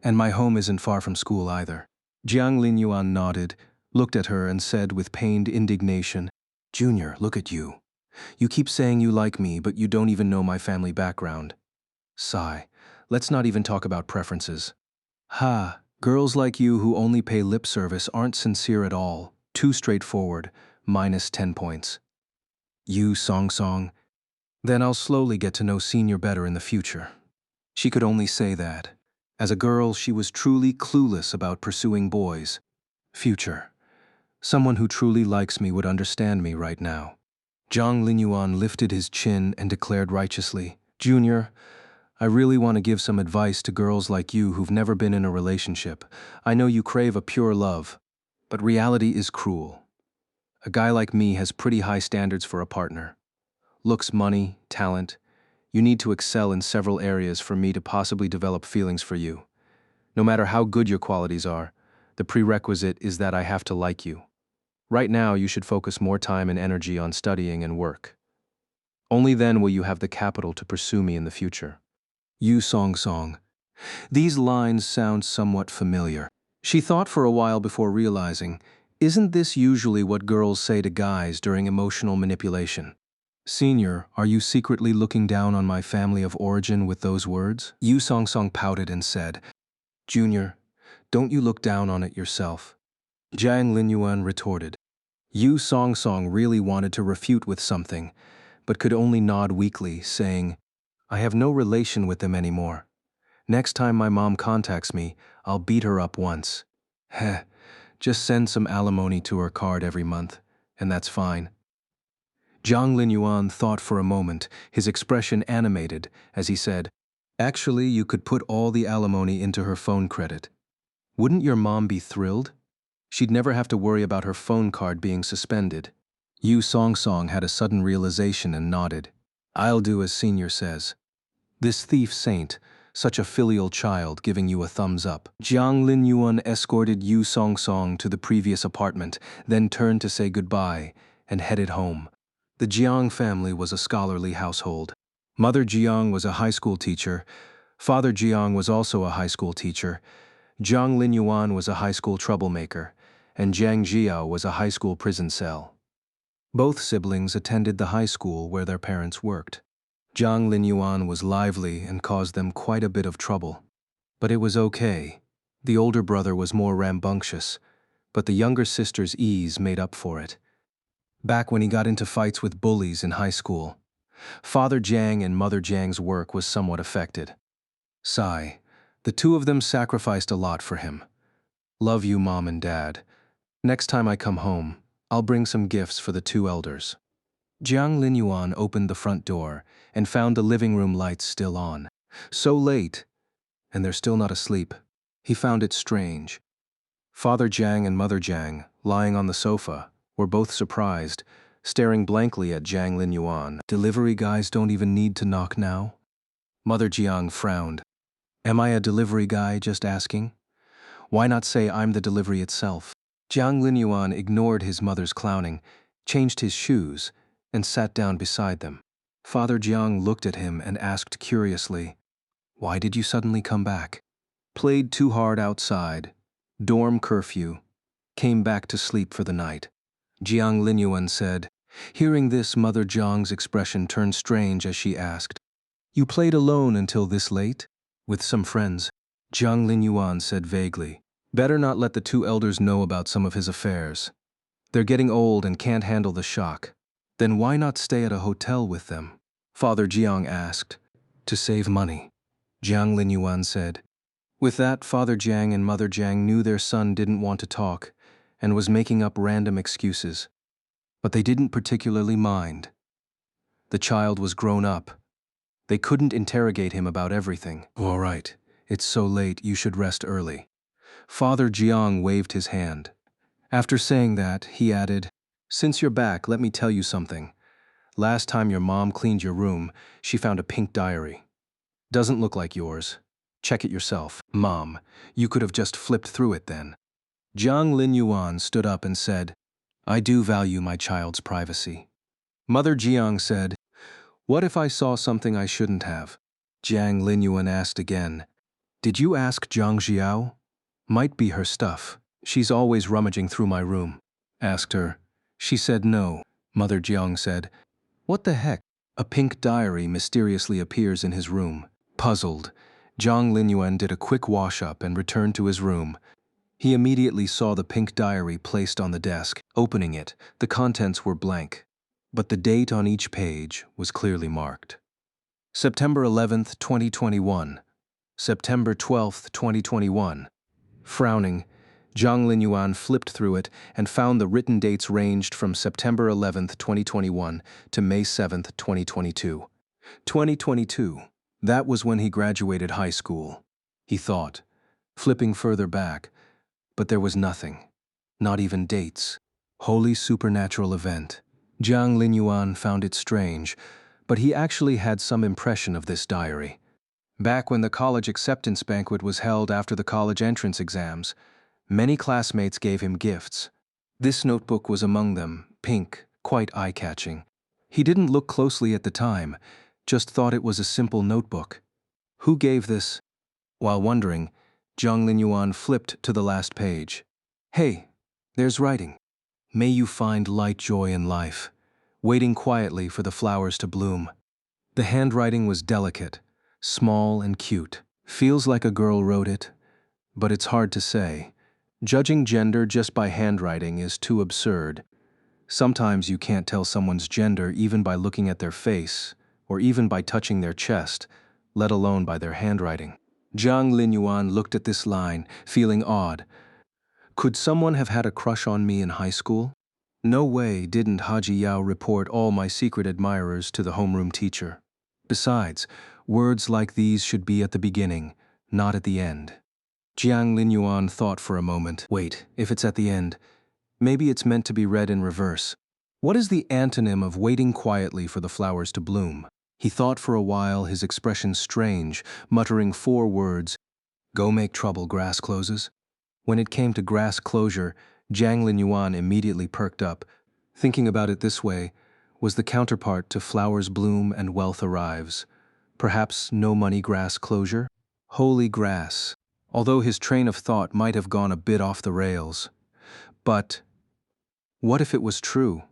And my home isn't far from school either. Jiang Linyuan nodded, looked at her and said with pained indignation, Junior, look at you. You keep saying you like me, but you don't even know my family background. Sigh. Let's not even talk about preferences. Ha, girls like you who only pay lip service aren't sincere at all. Too straightforward, minus 10 points. Yu Song Song. Then I'll slowly get to know Senior better in the future. She could only say that. As a girl, she was truly clueless about pursuing boys. Future. Someone who truly likes me would understand me right now. Jiang Linyuan lifted his chin and declared righteously, Junior, I really want to give some advice to girls like you who've never been in a relationship. I know you crave a pure love, but reality is cruel. A guy like me has pretty high standards for a partner. Looks, money, talent. You need to excel in several areas for me to possibly develop feelings for you. No matter how good your qualities are, the prerequisite is that I have to like you. Right now, you should focus more time and energy on studying and work. Only then will you have the capital to pursue me in the future. Yu Song Song. These lines sound somewhat familiar. She thought for a while before realizing, isn't this usually what girls say to guys during emotional manipulation? Senior, are you secretly looking down on my family of origin with those words? Yu Song Song pouted and said, Junior, don't you look down on it yourself. Jiang Linyuan retorted. Yu Song Song really wanted to refute with something, but could only nod weakly, saying, I have no relation with them anymore. Next time my mom contacts me, I'll beat her up once. Heh, just send some alimony to her card every month, and that's fine. Jiang Linyuan thought for a moment, his expression animated, as he said, "Actually, you could put all the alimony into her phone credit. Wouldn't your mom be thrilled? She'd never have to worry about her phone card being suspended." Yu Song Song had a sudden realization and nodded. "I'll do as Senior says." This thief saint, such a filial child, giving you a thumbs up. Jiang Linyuan escorted Yu Song Song to the previous apartment, then turned to say goodbye and headed home. The Jiang family was a scholarly household. Mother Jiang was a high school teacher. Father Jiang was also a high school teacher. Jiang Linyuan was a high school troublemaker, and Jiang Jiao was a high school prison cell. Both siblings attended the high school where their parents worked. Jiang Linyuan was lively and caused them quite a bit of trouble. But it was okay. The older brother was more rambunctious, but the younger sister's ease made up for it. Back when he got into fights with bullies in high school, Father Jiang and Mother Jiang's work was somewhat affected. Sigh. The two of them sacrificed a lot for him. Love you, Mom and Dad. Next time I come home, I'll bring some gifts for the two elders. Jiang Linyuan opened the front door and found the living room lights still on. So late, and they're still not asleep. He found it strange. Father Jiang and Mother Jiang, lying on the sofa, were both surprised, staring blankly at Jiang Linyuan. Delivery guys don't even need to knock now? Mother Jiang frowned. Am I a delivery guy, just asking? Why not say I'm the delivery itself? Jiang Linyuan ignored his mother's clowning, changed his shoes, and sat down beside them. Father Jiang looked at him and asked curiously, "Why did you suddenly come back?" Played too hard outside. Dorm curfew. Came back to sleep for the night. Jiang Linyuan said. Hearing this, Mother Jiang's expression turned strange as she asked, "You played alone until this late? With some friends?" Jiang Linyuan said vaguely, "Better not let the two elders know about some of his affairs. They're getting old and can't handle the shock." "Then why not stay at a hotel with them?" Father Jiang asked. "To save money," Jiang Linyuan said. With that, Father Jiang and Mother Jiang knew their son didn't want to talk and was making up random excuses. But they didn't particularly mind. The child was grown up. They couldn't interrogate him about everything. "All right, it's so late, you should rest early." Father Jiang waved his hand. After saying that, he added, "Since you're back, let me tell you something. Last time your mom cleaned your room, she found a pink diary. Doesn't look like yours. Check it yourself." "Mom, you could have just flipped through it then." Jiang Linyuan stood up and said, "I do value my child's privacy." Mother Jiang said, "What if I saw something I shouldn't have?" Jiang Linyuan asked again, "Did you ask Jiang Jiao? Might be her stuff. She's always rummaging through my room." Asked her. She said no. Mother Jiang said, "What the heck?" A pink diary mysteriously appears in his room. Puzzled, Jiang Linyuan did a quick wash-up and returned to his room. He immediately saw the pink diary placed on the desk. Opening it, the contents were blank, but the date on each page was clearly marked. September 11th, 2021. September 12th, 2021. Frowning, Jiang Linyuan flipped through it and found the written dates ranged from September 11th, 2021 to May 7th, 2022. 2022. That was when he graduated high school, he thought, flipping further back, but there was nothing, not even dates. Holy supernatural event. Jiang Linyuan found it strange, but he actually had some impression of this diary. Back when the college acceptance banquet was held after the college entrance exams, many classmates gave him gifts. This notebook was among them, pink, quite eye-catching. He didn't look closely at the time, just thought it was a simple notebook. Who gave this? While wondering, Jiang Linyuan flipped to the last page. Hey, there's writing. May you find light joy in life, waiting quietly for the flowers to bloom. The handwriting was delicate, small and cute. Feels like a girl wrote it, but it's hard to say. Judging gender just by handwriting is too absurd. Sometimes you can't tell someone's gender even by looking at their face, or even by touching their chest, let alone by their handwriting. Jiang Linyuan looked at this line, feeling awed. Could someone have had a crush on me in high school? No way didn't Haji Yao report all my secret admirers to the homeroom teacher. Besides, words like these should be at the beginning, not at the end. Jiang Linyuan thought for a moment. Wait, if it's at the end, maybe it's meant to be read in reverse. What is the antonym of waiting quietly for the flowers to bloom? He thought for a while, his expression strange, muttering 4 words, "Go make trouble, grass closes." When it came to grass closure, Jiang Linyuan immediately perked up. Thinking about it this way was the counterpart to flowers bloom and wealth arrives. Perhaps no money grass closure? Holy grass. Although his train of thought might have gone a bit off the rails. But what if it was true?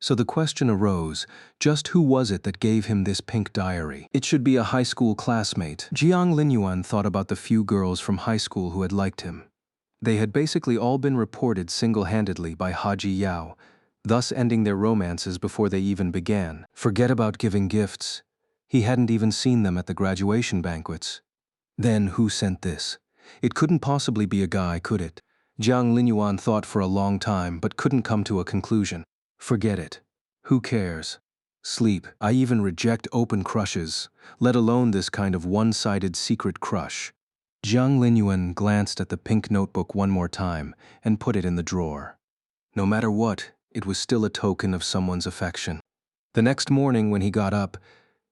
So the question arose, just who was it that gave him this pink diary? It should be a high school classmate. Jiang Linyuan thought about the few girls from high school who had liked him. They had basically all been reported single-handedly by Haji Yao, thus ending their romances before they even began. Forget about giving gifts. He hadn't even seen them at the graduation banquets. Then who sent this? It couldn't possibly be a guy, could it? Jiang Linyuan thought for a long time but couldn't come to a conclusion. Forget it. Who cares? Sleep. I even reject open crushes, let alone this kind of one-sided secret crush. Jiang Linyuan glanced at the pink notebook one more time and put it in the drawer. No matter what, it was still a token of someone's affection. The next morning when he got up,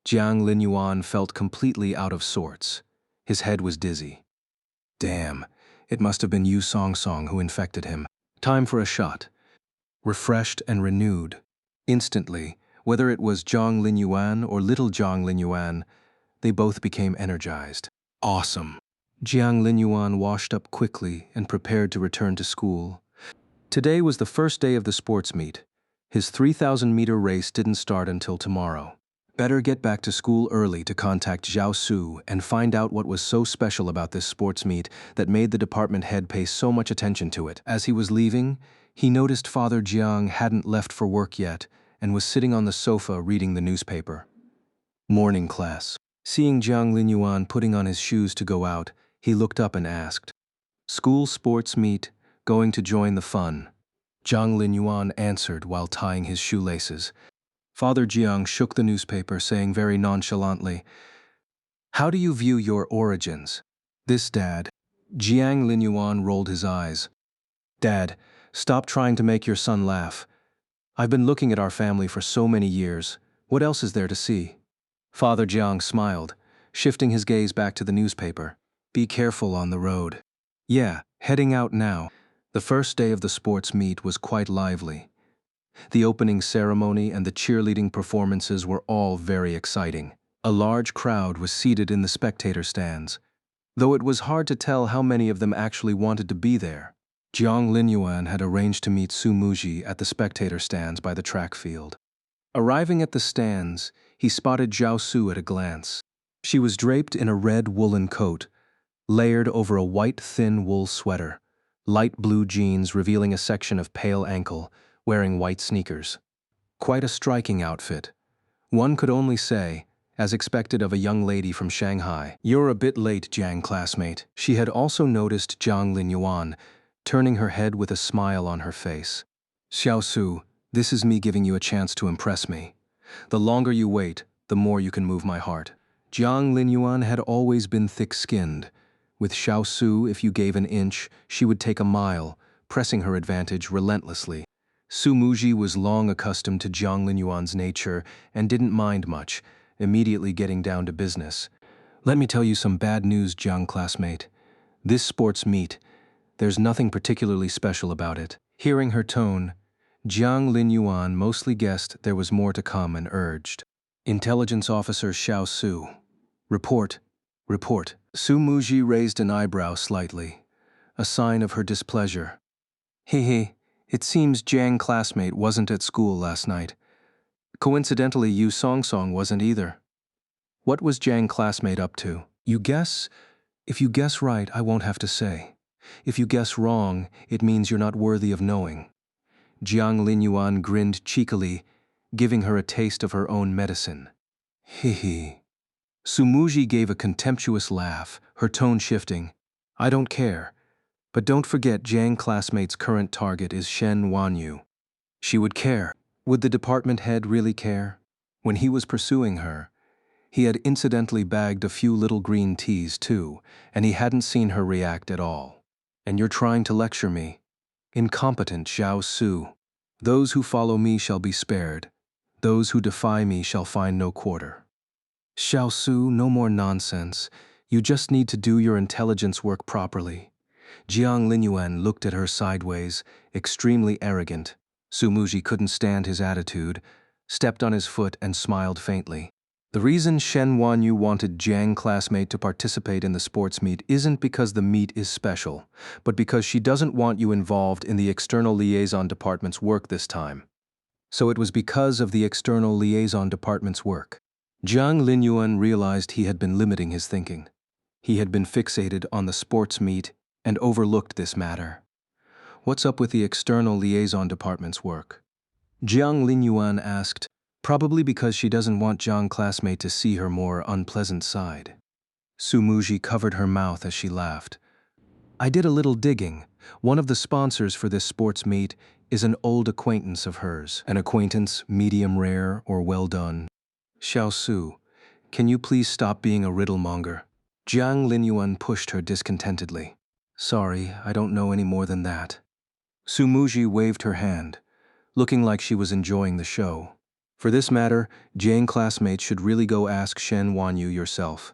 Jiang Linyuan felt completely out of sorts. His head was dizzy. Damn, it must have been Yu Song Song who infected him. Time for a shot. Refreshed and renewed. Instantly, whether it was Jiang Linyuan or little Jiang Linyuan, they both became energized. Awesome. Jiang Linyuan washed up quickly and prepared to return to school. Today was the first day of the sports meet. His 3,000-meter race didn't start until tomorrow. Better get back to school early to contact Zhao Su and find out what was so special about this sports meet that made the department head pay so much attention to it. As he was leaving, he noticed Father Jiang hadn't left for work yet and was sitting on the sofa reading the newspaper. Morning class. Seeing Jiang Linyuan putting on his shoes to go out, he looked up and asked, "School sports meet, going to join the fun." Jiang Linyuan answered while tying his shoelaces. Father Jiang shook the newspaper, saying very nonchalantly, "How do you view your origins?" "This, Dad." Jiang Linyuan rolled his eyes. "Dad, stop trying to make your son laugh. I've been looking at our family for so many years. What else is there to see?" Father Jiang smiled, shifting his gaze back to the newspaper. "Be careful on the road." "Yeah, heading out now." The first day of the sports meet was quite lively. The opening ceremony and the cheerleading performances were all very exciting. A large crowd was seated in the spectator stands, though it was hard to tell how many of them actually wanted to be there. Jiang Linyuan had arranged to meet Su Muji at the spectator stands by the track field. Arriving at the stands, he spotted Zhao Su at a glance. She was draped in a red woolen coat, layered over a white thin wool sweater, light blue jeans revealing a section of pale ankle, wearing white sneakers. Quite a striking outfit. One could only say, as expected of a young lady from Shanghai. "You're a bit late, Jiang classmate." She had also noticed Jiang Linyuan, turning her head with a smile on her face. "Xiao Su, this is me giving you a chance to impress me. The longer you wait, the more you can move my heart." Jiang Linyuan had always been thick-skinned. With Xiao Su, if you gave an inch, she would take a mile, pressing her advantage relentlessly. Su Muji was long accustomed to Jiang Linyuan's nature and didn't mind much, immediately getting down to business. "Let me tell you some bad news, Jiang classmate. This sports meet, there's nothing particularly special about it." Hearing her tone, Jiang Linyuan mostly guessed there was more to come and urged, "Intelligence Officer Xiao Su, report, report." Su Muji raised an eyebrow slightly, a sign of her displeasure. "Hehe, it seems Jiang classmate wasn't at school last night. Coincidentally, Yu Song Song wasn't either. What was Jiang classmate up to?" "You guess? If you guess right, I won't have to say. If you guess wrong, it means you're not worthy of knowing." Jiang Linyuan grinned cheekily, giving her a taste of her own medicine. "Hehe." Sumuji gave a contemptuous laugh, her tone shifting. I don't care. But don't forget Jiang classmate's current target is Shen Wanyu. She would care. Would the department head really care? When he was pursuing her, he had incidentally bagged a few little green teas too, and he hadn't seen her react at all. And you're trying to lecture me? Incompetent Zhao Su. Those who follow me shall be spared. Those who defy me shall find no quarter. Xiao Su, no more nonsense. You just need to do your intelligence work properly. Jiang Linyuan looked at her sideways, extremely arrogant. Sumuji couldn't stand his attitude, stepped on his foot and smiled faintly. The reason Shen Wanyu wanted Jiang classmate to participate in the sports meet isn't because the meet is special, but because she doesn't want you involved in the external liaison department's work this time. So it was because of the external liaison department's work. Jiang Linyuan realized he had been limiting his thinking. He had been fixated on the sports meet and overlooked this matter. What's up with the external liaison department's work? Jiang Linyuan asked, probably because she doesn't want Jiang classmate to see her more unpleasant side. Sumuji covered her mouth as she laughed. I did a little digging. One of the sponsors for this sports meet is an old acquaintance of hers. An acquaintance, medium rare or well done. Xiao Su, can you please stop being a riddle monger? Jiang Linyuan pushed her discontentedly. Sorry, I don't know any more than that. Sumuji waved her hand, looking like she was enjoying the show. For this matter, Jiang classmates should really go ask Shen Wanyu yourself.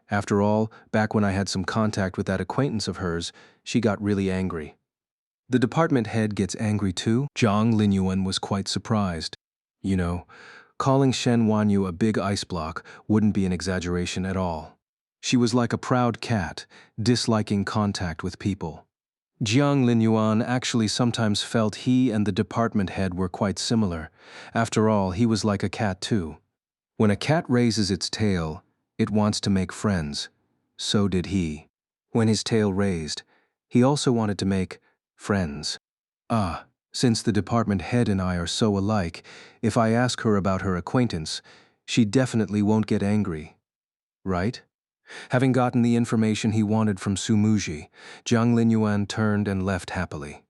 After all, back when I had some contact with that acquaintance of hers, she got really angry. The department head gets angry too? Jiang Linyuan was quite surprised. You know, calling Shen Wanyu a big ice block wouldn't be an exaggeration at all. She was like a proud cat, disliking contact with people. Jiang Linyuan actually sometimes felt he and the department head were quite similar. After all, he was like a cat too. When a cat raises its tail, it wants to make friends. So did he. When his tail raised, he also wanted to make friends. Since the department head and I are so alike, if I ask her about her acquaintance, she definitely won't get angry. Right? Having gotten the information he wanted from Sumuji, Jiang Linyuan turned and left happily.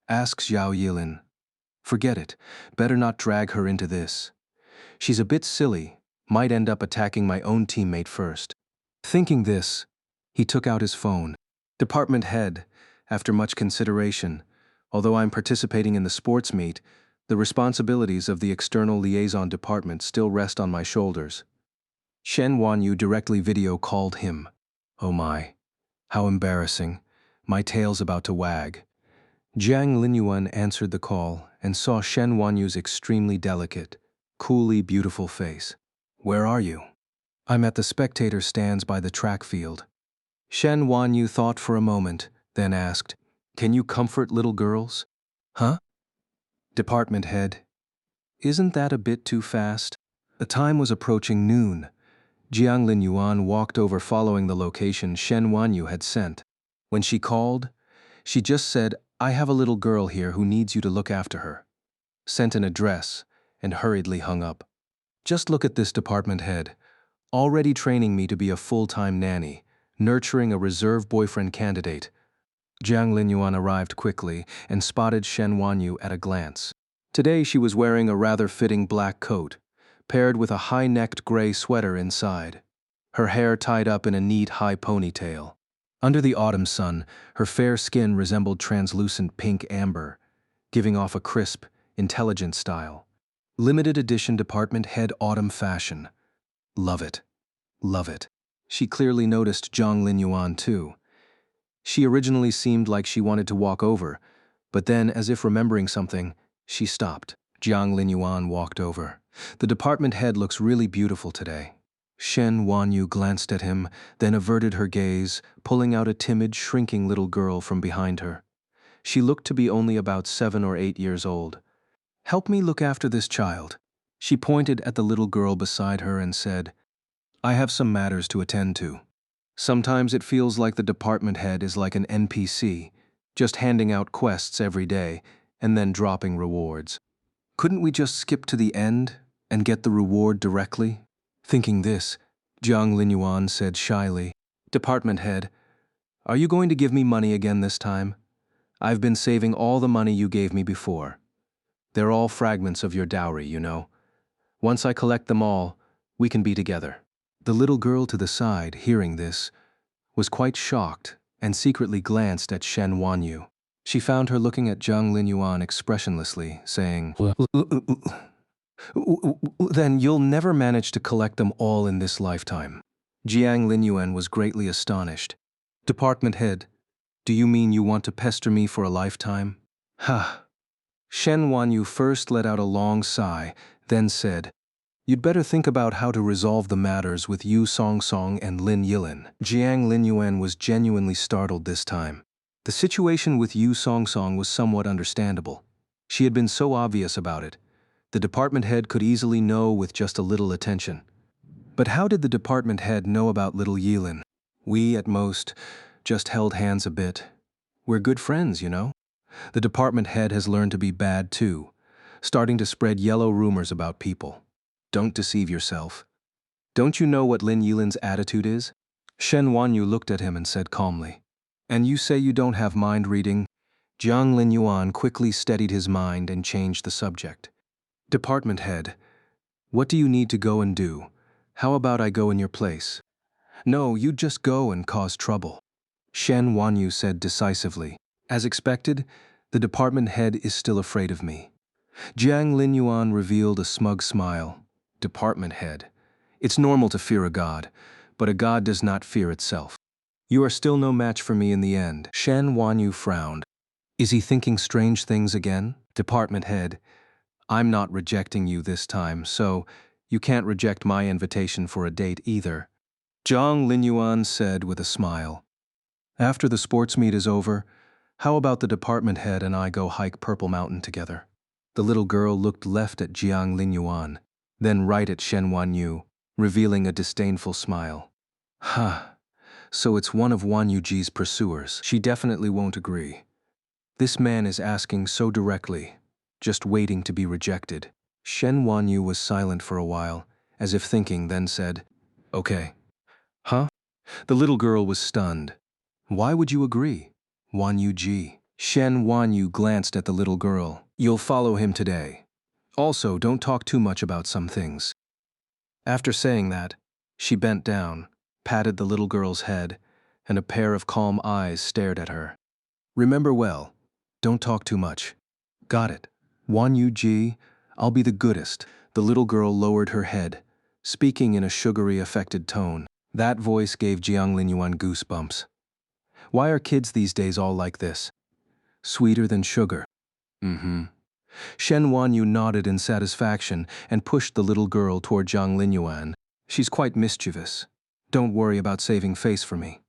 Ask Zhao Yilin. Forget it. Better not drag her into this. She's a bit silly, might end up attacking my own teammate first. Thinking this, he took out his phone. Department head, after much consideration, although I'm participating in the sports meet, the responsibilities of the external liaison department still rest on my shoulders. Shen Wanyu directly video called him. Oh my, how embarrassing. My tail's about to wag. Jiang Linyuan answered the call and saw Shen Wanyu's extremely delicate, coolly beautiful face. Where are you? I'm at the spectator stands by the track field. Shen Wanyu thought for a moment, then asked, Can you comfort little girls? Huh? Department head. Isn't that a bit too fast? The time was approaching noon. Jiang Linyuan walked over following the location Shen Wanyu had sent. When she called, she just said, I have a little girl here who needs you to look after her. Sent an address and hurriedly hung up. Just look at this department head, already training me to be a full-time nanny, nurturing a reserve boyfriend candidate. Jiang Linyuan arrived quickly and spotted Shen Wanyu at a glance. Today she was wearing a rather fitting black coat, paired with a high-necked gray sweater inside, her hair tied up in a neat high ponytail. Under the autumn sun, her fair skin resembled translucent pink amber, giving off a crisp, intelligent style. Limited edition department head autumn fashion. Love it. Love it. She clearly noticed Jiang Linyuan too. She originally seemed like she wanted to walk over, but then, as if remembering something, she stopped. Jiang Linyuan walked over. The department head looks really beautiful today. Shen Wanyu glanced at him, then averted her gaze, pulling out a timid, shrinking little girl from behind her. She looked to be only about 7 or 8 years old. Help me look after this child. She pointed at the little girl beside her and said, I have some matters to attend to. Sometimes it feels like the department head is like an NPC, just handing out quests every day and then dropping rewards. Couldn't we just skip to the end and get the reward directly? Thinking this, Jiang Linyuan said shyly. Department head, are you going to give me money again this time? I've been saving all the money you gave me before. They're all fragments of your dowry, you know. Once I collect them all, we can be together. The little girl to the side, hearing this, was quite shocked and secretly glanced at Shen Wanyu. She found her looking at Jiang Linyuan expressionlessly, saying, Then you'll never manage to collect them all in this lifetime. Jiang Linyuan was greatly astonished. Department head, do you mean you want to pester me for a lifetime? Ha! Shen Wanyu first let out a long sigh, then said, You'd better think about how to resolve the matters with Yu Songsong and Lin Yilin. Jiang Linyuan was genuinely startled this time. The situation with Yu Songsong was somewhat understandable. She had been so obvious about it. The department head could easily know with just a little attention. But how did the department head know about little Yilin? We, at most, just held hands a bit. We're good friends, you know? The department head has learned to be bad too, starting to spread yellow rumors about people. Don't deceive yourself. Don't you know what Lin Yilin's attitude is? Shen Wanyu looked at him and said calmly. And you say you don't have mind reading? Jiang Linyuan quickly steadied his mind and changed the subject. Department head, what do you need to go and do? How about I go in your place? No, you just go and cause trouble. Shen Wanyu said decisively. As expected, the department head is still afraid of me. Jiang Linyuan revealed a smug smile. Department head, it's normal to fear a god, but a god does not fear itself. You are still no match for me in the end. Shen Wanyu frowned. Is he thinking strange things again? Department head, I'm not rejecting you this time, so you can't reject my invitation for a date either. Jiang Linyuan said with a smile. After the sports meet is over, how about the department head and I go hike Purple Mountain together? The little girl looked left at Jiang Linyuan, then right at Shen Wanyu, revealing a disdainful smile. Ha, so it's one of Wanyuji's pursuers. She definitely won't agree. This man is asking so directly, just waiting to be rejected. Shen Wanyu was silent for a while, as if thinking, then said, Okay. Huh? The little girl was stunned. Why would you agree? Wanyuji. Shen Wanyu glanced at the little girl. You'll follow him today. Also, don't talk too much about some things. After saying that, she bent down, patted the little girl's head, and a pair of calm eyes stared at her. Remember well, don't talk too much. Got it. Wanyuji, I'll be the goodest. The little girl lowered her head, speaking in a sugary, affected tone. That voice gave Jiang Linyuan goosebumps. Why are kids these days all like this? Sweeter than sugar. Shen Wanyu nodded in satisfaction and pushed the little girl toward Jiang Linyuan. She's quite mischievous. Don't worry about saving face for me.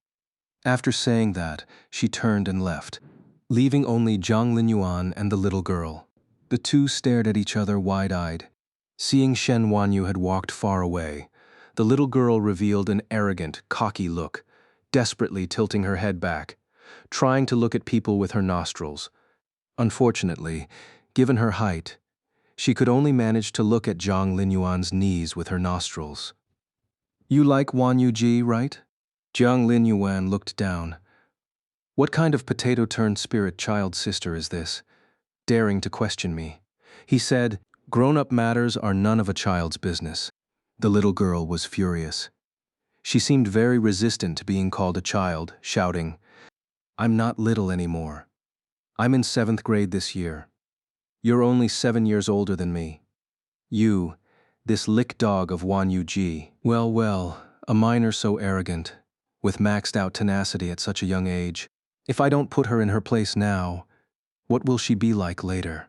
After saying that, she turned and left, leaving only Jiang Linyuan and the little girl. The two stared at each other wide-eyed. Seeing Shen Wanyu had walked far away, the little girl revealed an arrogant, cocky look, desperately tilting her head back, trying to look at people with her nostrils. Unfortunately, given her height, she could only manage to look at Jiang Linyuan's knees with her nostrils. You like Wanyuji, right? Jiang Linyuan looked down. What kind of potato-turned-spirit child sister is this, daring to question me? He said, grown-up matters are none of a child's business. The little girl was furious. She seemed very resistant to being called a child, shouting, I'm not little anymore. I'm in 7th grade this year. You're only 7 years older than me. You, this lick dog of Wanyuji. Well, a minor so arrogant, with maxed-out tenacity at such a young age. If I don't put her in her place now, what will she be like later?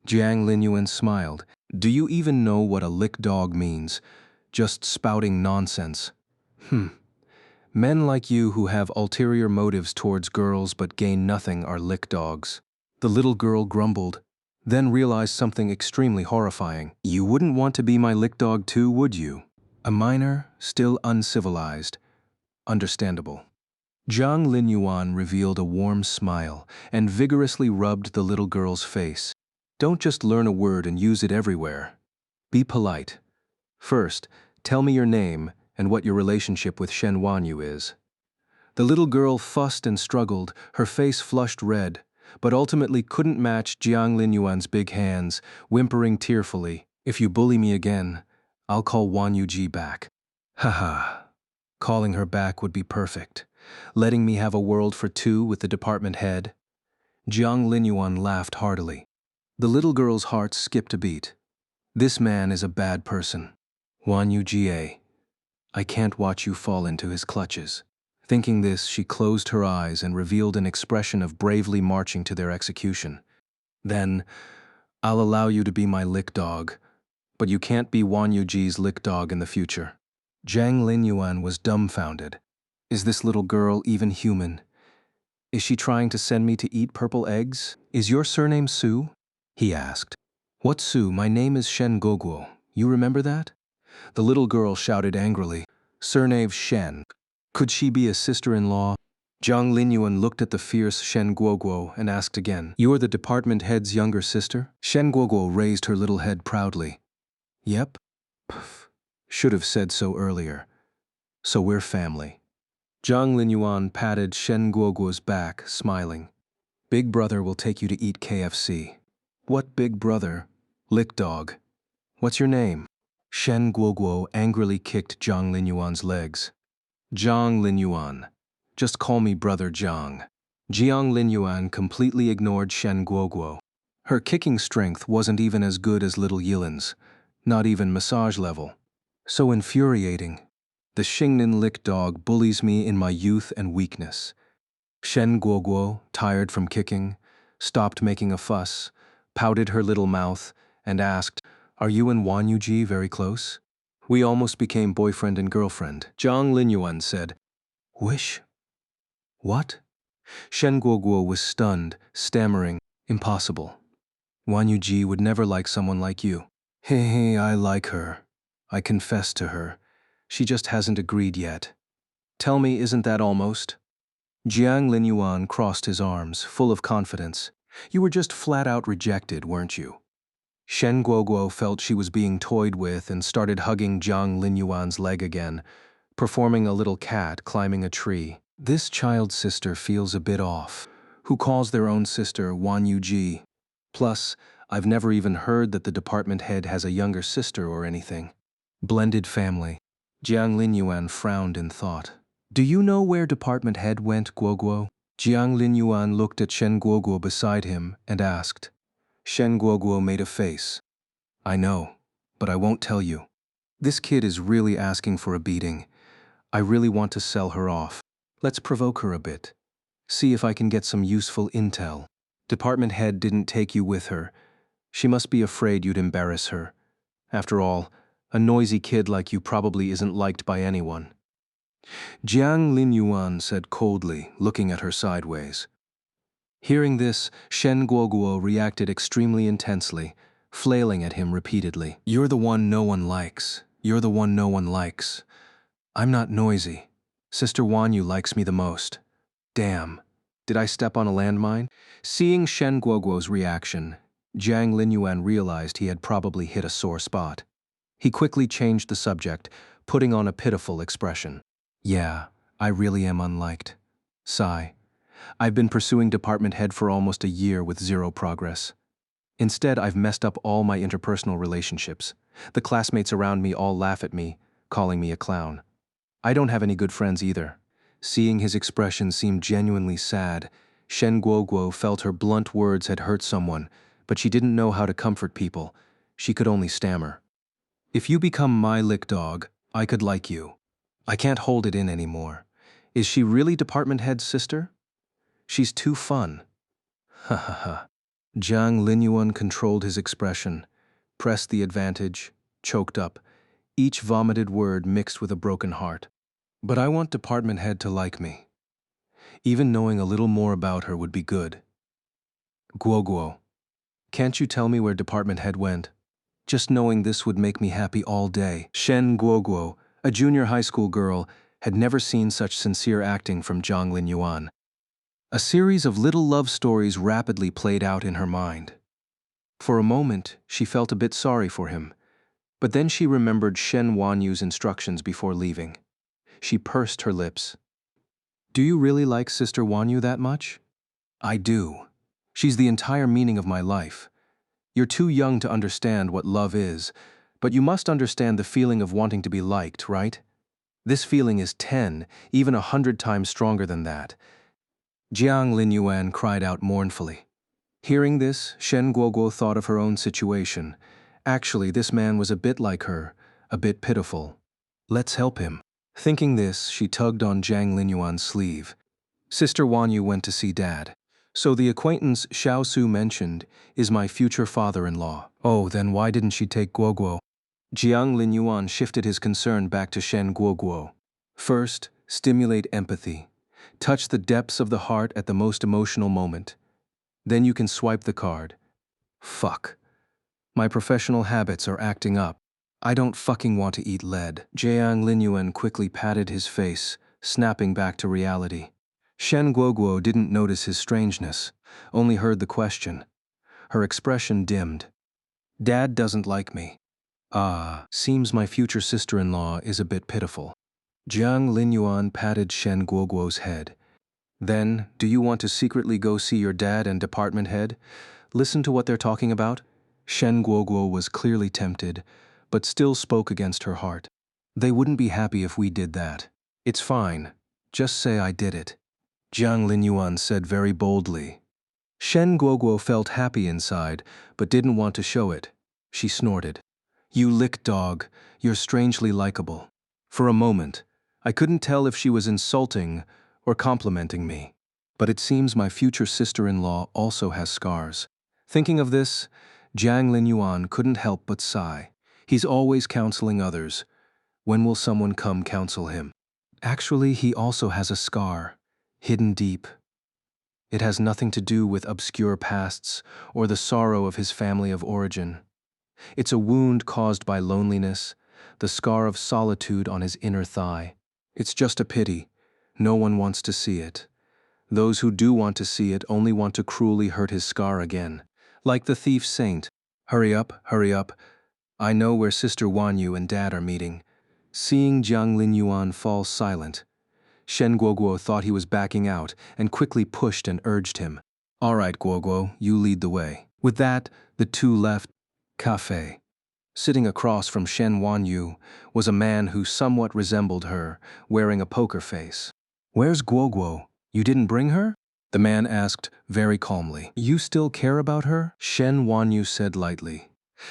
Jiang Linyuan smiled. Do you even know what a lick dog means? Just spouting nonsense. Men like you who have ulterior motives towards girls but gain nothing are lick dogs. The little girl grumbled, then realized something extremely horrifying. You wouldn't want to be my lick dog too, would you? A minor, still uncivilized. Understandable. Jiang Linyuan revealed a warm smile and vigorously rubbed the little girl's face. Don't just learn a word and use it everywhere. Be polite. First, tell me your name and what your relationship with Shen Wanyu is. The little girl fussed and struggled, her face flushed red, but ultimately couldn't match Jiang Linyuan's big hands, whimpering tearfully, "If you bully me again, I'll call Wanyu Ji back." Haha. Calling her back would be perfect. Letting me have a world for two with the department head. Jiang Linyuan laughed heartily. The little girl's heart skipped a beat. This man is a bad person. Wanyu Jie. I can't watch you fall into his clutches. Thinking this, she closed her eyes and revealed an expression of bravely marching to their execution. Then, I'll allow you to be my lick dog, but you can't be Wanyu Ji's lick dog in the future. Jiang Linyuan was dumbfounded. Is this little girl even human? Is she trying to send me to eat purple eggs? Is your surname Su? He asked. What Su? My name is Shen Guoguo. You remember that? The little girl shouted angrily. Surname Shen. Could she be a sister-in-law? Jiang Linyuan looked at the fierce Shen Guoguo and asked again. You are the department head's younger sister? Shen Guoguo raised her little head proudly. Yep. Pff. Should have said so earlier. So we're family. Jiang Linyuan patted Shen Guoguo's back, smiling. Big brother will take you to eat KFC. What big brother? Lick dog. What's your name? Shen Guoguo angrily kicked Jiang Linyuan's legs. Jiang Linyuan. Just call me Brother Jiang. Jiang Linyuan completely ignored Shen Guoguo. Her kicking strength wasn't even as good as little Yilin's, not even massage level. So infuriating. The Xingnan lick dog bullies me in my youth and weakness. Shen Guoguo, tired from kicking, stopped making a fuss, pouted her little mouth, and asked, Are you and Wanyu Ji very close? We almost became boyfriend and girlfriend. Jiang Linyuan said, Wish? What? Shen Guoguo was stunned, stammering, Impossible. Wanyu Ji would never like someone like you. Hey, I like her. I confess to her. She just hasn't agreed yet. Tell me, isn't that almost? Jiang Linyuan crossed his arms, full of confidence. You were just flat out rejected, weren't you? Shen Guoguo felt she was being toyed with and started hugging Jiang Linyuan's leg again, performing a little cat climbing a tree. This child's sister feels a bit off. Who calls their own sister Wanyu Ji? Plus, I've never even heard that the department head has a younger sister or anything. Blended family. Jiang Linyuan frowned in thought. Do you know where department head went, Guoguo? Jiang Linyuan looked at Shen Guoguo beside him and asked. Shen Guoguo made a face. I know, but I won't tell you. This kid is really asking for a beating. I really want to sell her off. Let's provoke her a bit. See if I can get some useful intel. Department head didn't take you with her. She must be afraid you'd embarrass her. After all, a noisy kid like you probably isn't liked by anyone. Jiang Linyuan said coldly, looking at her sideways. Hearing this, Shen Guoguo reacted extremely intensely, flailing at him repeatedly. You're the one no one likes. You're the one no one likes. I'm not noisy. Sister Wanyu likes me the most. Damn. Did I step on a landmine? Seeing Shen Guoguo's reaction, Jiang Linyuan realized he had probably hit a sore spot. He quickly changed the subject, putting on a pitiful expression. Yeah, I really am unliked. Sigh. I've been pursuing department head for almost a year with zero progress. Instead, I've messed up all my interpersonal relationships. The classmates around me all laugh at me, calling me a clown. I don't have any good friends either. Seeing his expression seem genuinely sad, Shen Guoguo felt her blunt words had hurt someone, but she didn't know how to comfort people. She could only stammer. If you become my lick dog, I could like you. I can't hold it in anymore. Is she really department head's sister? She's too fun. Ha ha ha. Jiang Linyuan controlled his expression, pressed the advantage, choked up, each vomited word mixed with a broken heart. But I want department head to like me. Even knowing a little more about her would be good. Guoguo, can't you tell me where department head went? Just knowing this would make me happy all day. Shen Guoguo, a junior high school girl, had never seen such sincere acting from Jiang Linyuan. A series of little love stories rapidly played out in her mind. For a moment, she felt a bit sorry for him. But then she remembered Shen Wanyu's instructions before leaving. She pursed her lips. Do you really like Sister Wanyu that much? I do. She's the entire meaning of my life. You're too young to understand what love is, but you must understand the feeling of wanting to be liked, right? This feeling is 10, even 100 times stronger than that. Jiang Linyuan cried out mournfully. Hearing this, Shen Guoguo thought of her own situation. Actually, this man was a bit like her, a bit pitiful. Let's help him. Thinking this, she tugged on Jiang Linyuan's sleeve. Sister Wanyu went to see Dad. So the acquaintance Xiao Su mentioned is my future father-in-law. Oh, then why didn't she take Guoguo? Jiang Linyuan shifted his concern back to Shen Guoguo. First, stimulate empathy. Touch the depths of the heart at the most emotional moment. Then you can swipe the card. Fuck. My professional habits are acting up. I don't fucking want to eat lead. Jiang Linyuan quickly patted his face, snapping back to reality. Shen Guoguo didn't notice his strangeness, only heard the question. Her expression dimmed. Dad doesn't like me. Ah, seems my future sister-in-law is a bit pitiful. Jiang Linyuan patted Shen Guoguo's head. Then, do you want to secretly go see your dad and department head? Listen to what they're talking about? Shen Guoguo was clearly tempted, but still spoke against her heart. They wouldn't be happy if we did that. It's fine. Just say I did it. Jiang Linyuan said very boldly. Shen Guoguo felt happy inside, but didn't want to show it. She snorted. You lick dog, you're strangely likable. For a moment, I couldn't tell if she was insulting or complimenting me. But it seems my future sister-in-law also has scars. Thinking of this, Jiang Linyuan couldn't help but sigh. He's always counseling others. When will someone come counsel him? Actually, he also has a scar, hidden deep. It has nothing to do with obscure pasts or the sorrow of his family of origin. It's a wound caused by loneliness, the scar of solitude on his inner thigh. It's just a pity. No one wants to see it. Those who do want to see it only want to cruelly hurt his scar again. Like the thief saint. Hurry up, hurry up. I know where Sister Wanyu and Dad are meeting. Seeing Jiang Linyuan fall silent, Shen Guoguo thought he was backing out and quickly pushed and urged him. All right, Guoguo, you lead the way. With that, the two left cafe. Sitting across from Shen Wanyu was a man who somewhat resembled her, wearing a poker face. Where's Guoguo? You didn't bring her? The man asked very calmly. You still care about her? Shen Wanyu said lightly.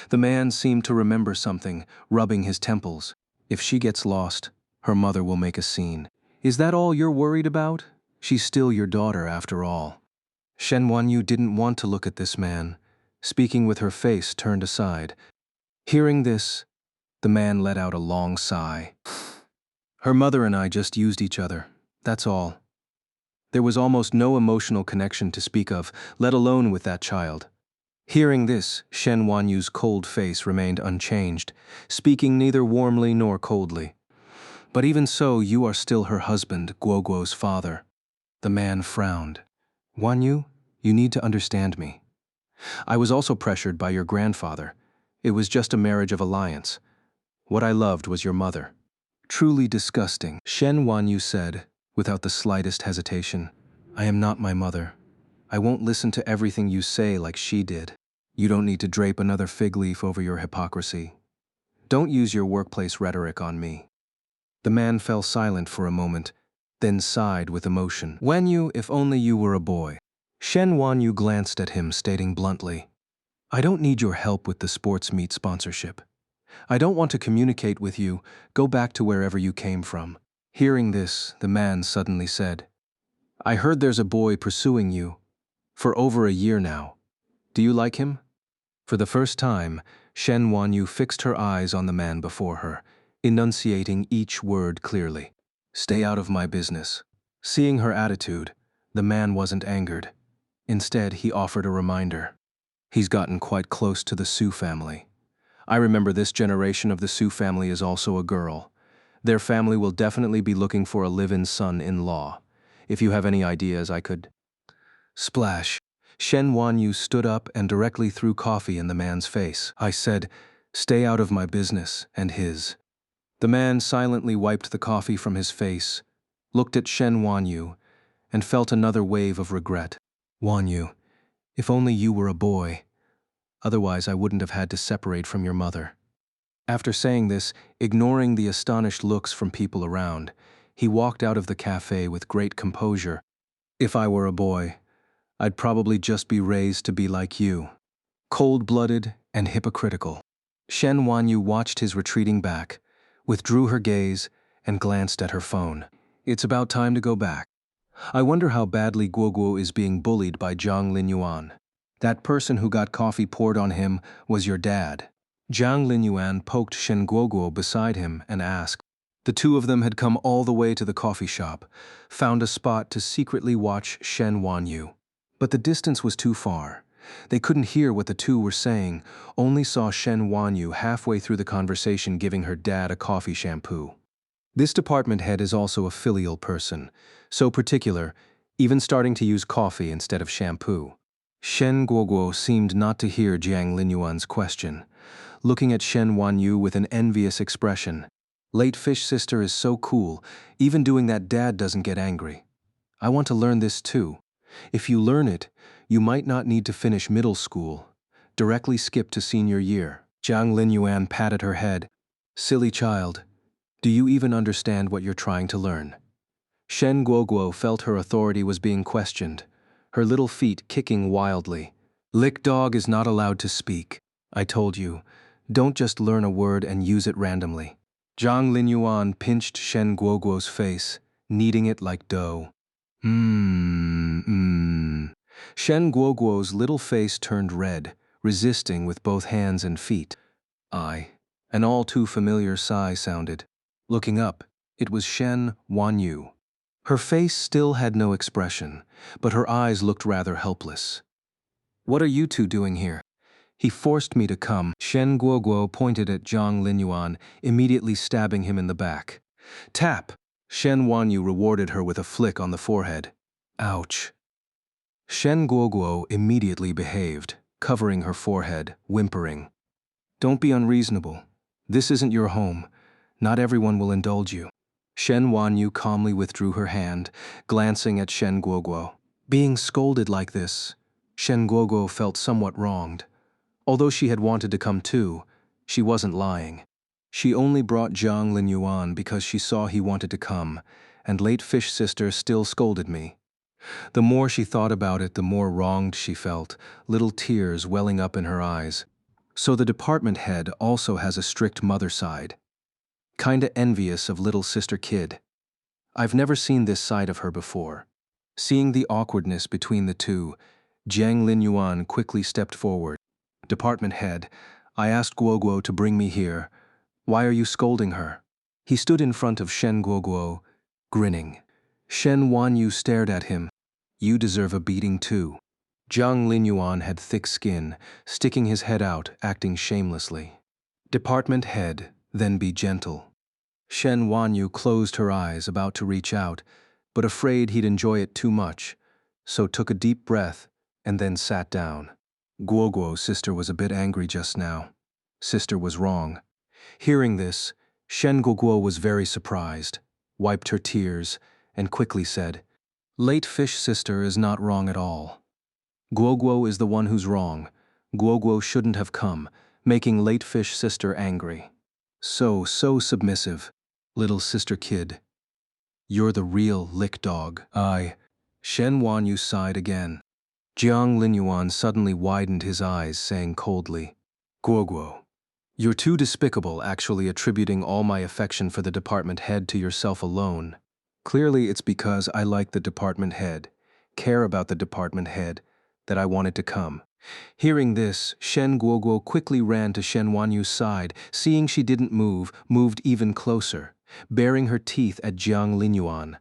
The man seemed to remember something, rubbing his temples. If she gets lost, her mother will make a scene. Is that all you're worried about? She's still your daughter after all. Shen Wanyu didn't want to look at this man, speaking with her face turned aside. Hearing this, the man let out a long sigh. Her mother and I just used each other, that's all. There was almost no emotional connection to speak of, let alone with that child. Hearing this, Shen Wanyu's cold face remained unchanged, speaking neither warmly nor coldly. But even so, you are still her husband, Guoguo's father. The man frowned. Wanyu, you need to understand me. I was also pressured by your grandfather. It was just a marriage of alliance. What I loved was your mother. Truly disgusting, Shen Wanyu said, without the slightest hesitation. I am not my mother. I won't listen to everything you say like she did. You don't need to drape another fig leaf over your hypocrisy. Don't use your workplace rhetoric on me. The man fell silent for a moment, then sighed with emotion. Wanyu, if only you were a boy. Shen Wanyu glanced at him, stating bluntly, I don't need your help with the sports meet sponsorship. I don't want to communicate with you. Go back to wherever you came from. Hearing this, the man suddenly said, I heard there's a boy pursuing you. For over a year now. Do you like him? For the first time, Shen Wanyu fixed her eyes on the man before her, enunciating each word clearly. Stay out of my business. Seeing her attitude, the man wasn't angered. Instead, he offered a reminder. He's gotten quite close to the Su family. I remember this generation of the Su family is also a girl. Their family will definitely be looking for a live-in son-in-law. If you have any ideas, I could... Splash. Shen Wanyu stood up and directly threw coffee in the man's face. I said, Stay out of my business and his. The man silently wiped the coffee from his face, looked at Shen Wanyu, and felt another wave of regret. Wanyu, if only you were a boy. Otherwise, I wouldn't have had to separate from your mother. After saying this, ignoring the astonished looks from people around, he walked out of the cafe with great composure. If I were a boy, I'd probably just be raised to be like you. Cold-blooded and hypocritical. Shen Wanyu watched his retreating back, withdrew her gaze, and glanced at her phone. It's about time to go back. I wonder how badly Guoguo is being bullied by Jiang Linyuan. That person who got coffee poured on him was your dad. Jiang Linyuan poked Shen Guoguo beside him and asked. The two of them had come all the way to the coffee shop, found a spot to secretly watch Shen Wanyu. But the distance was too far. They couldn't hear what the two were saying, only saw Shen Wanyu halfway through the conversation giving her dad a coffee shampoo. This department head is also a filial person, so particular, even starting to use coffee instead of shampoo. Shen Guoguo seemed not to hear Jiang Linyuan's question, looking at Shen Wanyu with an envious expression. Late fish sister is so cool, even doing that dad doesn't get angry. I want to learn this too. If you learn it, you might not need to finish middle school. Directly skip to senior year. Jiang Linyuan patted her head. Silly child, do you even understand what you're trying to learn? Shen Guoguo felt her authority was being questioned, her little feet kicking wildly. Lick dog is not allowed to speak. I told you, don't just learn a word and use it randomly. Jiang Linyuan pinched Shen Guoguo's face, kneading it like dough. Shen Guoguo's little face turned red, resisting with both hands and feet. An all too familiar sigh sounded. Looking up, it was Shen Wanyu. Her face still had no expression, but her eyes looked rather helpless. What are you two doing here? He forced me to come. Shen Guoguo pointed at Jiang Linyuan, immediately stabbing him in the back. Tap! Shen Wanyu rewarded her with a flick on the forehead. Ouch. Shen Guoguo immediately behaved, covering her forehead, whimpering. Don't be unreasonable. This isn't your home. Not everyone will indulge you. Shen Wanyu calmly withdrew her hand, glancing at Shen Guoguo. Being scolded like this, Shen Guoguo felt somewhat wronged. Although she had wanted to come too, she wasn't lying. She only brought Jiang Linyuan because she saw he wanted to come, and late fish sister still scolded me. The more she thought about it, the more wronged she felt, little tears welling up in her eyes. So the department head also has a strict mother side. Kinda envious of little sister kid. I've never seen this side of her before. Seeing the awkwardness between the two, Jiang Linyuan quickly stepped forward. Department head, I asked Guoguo to bring me here. Why are you scolding her? He stood in front of Shen Guoguo, grinning. Shen Wanyu stared at him. You deserve a beating too. Jiang Linyuan had thick skin, sticking his head out, acting shamelessly. Department head, then be gentle. Shen Wanyu closed her eyes, about to reach out, but afraid he'd enjoy it too much, so took a deep breath and then sat down. Guoguo's sister was a bit angry just now. Sister was wrong. Hearing this, Shen Guoguo was very surprised, wiped her tears, and quickly said, Late fish sister is not wrong at all. Guoguo is the one who's wrong. Guoguo shouldn't have come, making late fish sister angry. So submissive, little sister kid. You're the real lick dog. Shen Wanyu sighed again. Jiang Linyuan suddenly widened his eyes, saying coldly, Guoguo, you're too despicable actually attributing all my affection for the department head to yourself alone. Clearly it's because I like the department head, care about the department head, that I wanted to come. Hearing this, Shen Guoguo quickly ran to Shen Wanyu's side, seeing she didn't move, moved even closer, baring her teeth at Jiang Linyuan.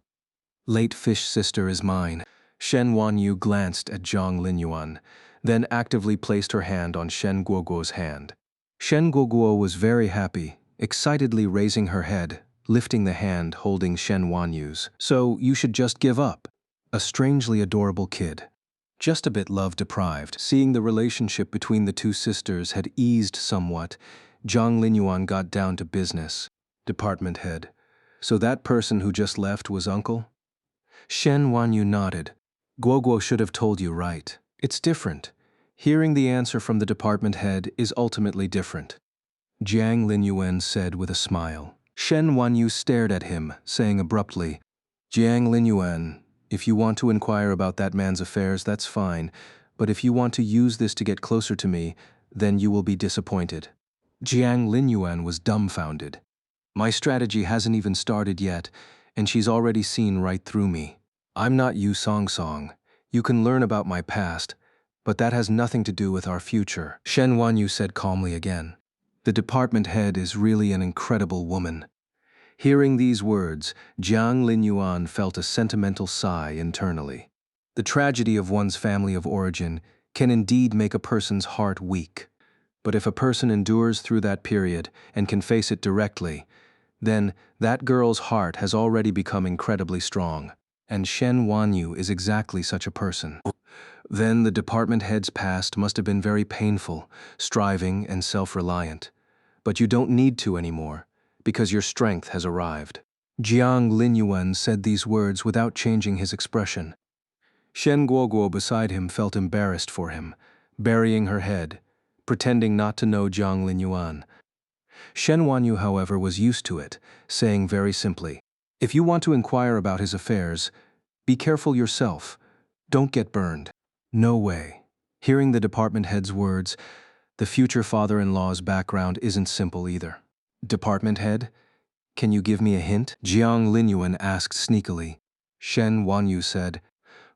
Late fish sister is mine. Shen Wanyu glanced at Jiang Linyuan, then actively placed her hand on Shen Guoguo's hand. Shen Guoguo was very happy, excitedly raising her head, lifting the hand holding Shen Wanyu's. So you should just give up. A strangely adorable kid. Just a bit love-deprived. Seeing the relationship between the two sisters had eased somewhat, Jiang Linyuan got down to business. Department head. So that person who just left was uncle? Shen Wanyu nodded. Guoguo should have told you right. It's different. Hearing the answer from the department head is ultimately different. Jiang Linyuan said with a smile. Shen Wanyu stared at him, saying abruptly, Jiang Linyuan, if you want to inquire about that man's affairs, that's fine, but if you want to use this to get closer to me, then you will be disappointed. Jiang Linyuan was dumbfounded. My strategy hasn't even started yet, and she's already seen right through me. I'm not Yu Song Song. You can learn about my past, but that has nothing to do with our future, Shen Wanyu said calmly again. The department head is really an incredible woman. Hearing these words, Jiang Linyuan felt a sentimental sigh internally. The tragedy of one's family of origin can indeed make a person's heart weak. But if a person endures through that period and can face it directly, then that girl's heart has already become incredibly strong. And Shen Wanyu is exactly such a person. Then the department head's past must have been very painful, striving and self-reliant. But you don't need to anymore, because your strength has arrived. Jiang Linyuan said these words without changing his expression. Shen Guoguo beside him felt embarrassed for him, burying her head, pretending not to know Jiang Linyuan. Shen Wanyu, however, was used to it, saying very simply, if you want to inquire about his affairs, be careful yourself. Don't get burned. No way. Hearing the department head's words, the future father-in-law's background isn't simple either. Department head, can you give me a hint? Jiang Linyuan asked sneakily. Shen Wanyu said,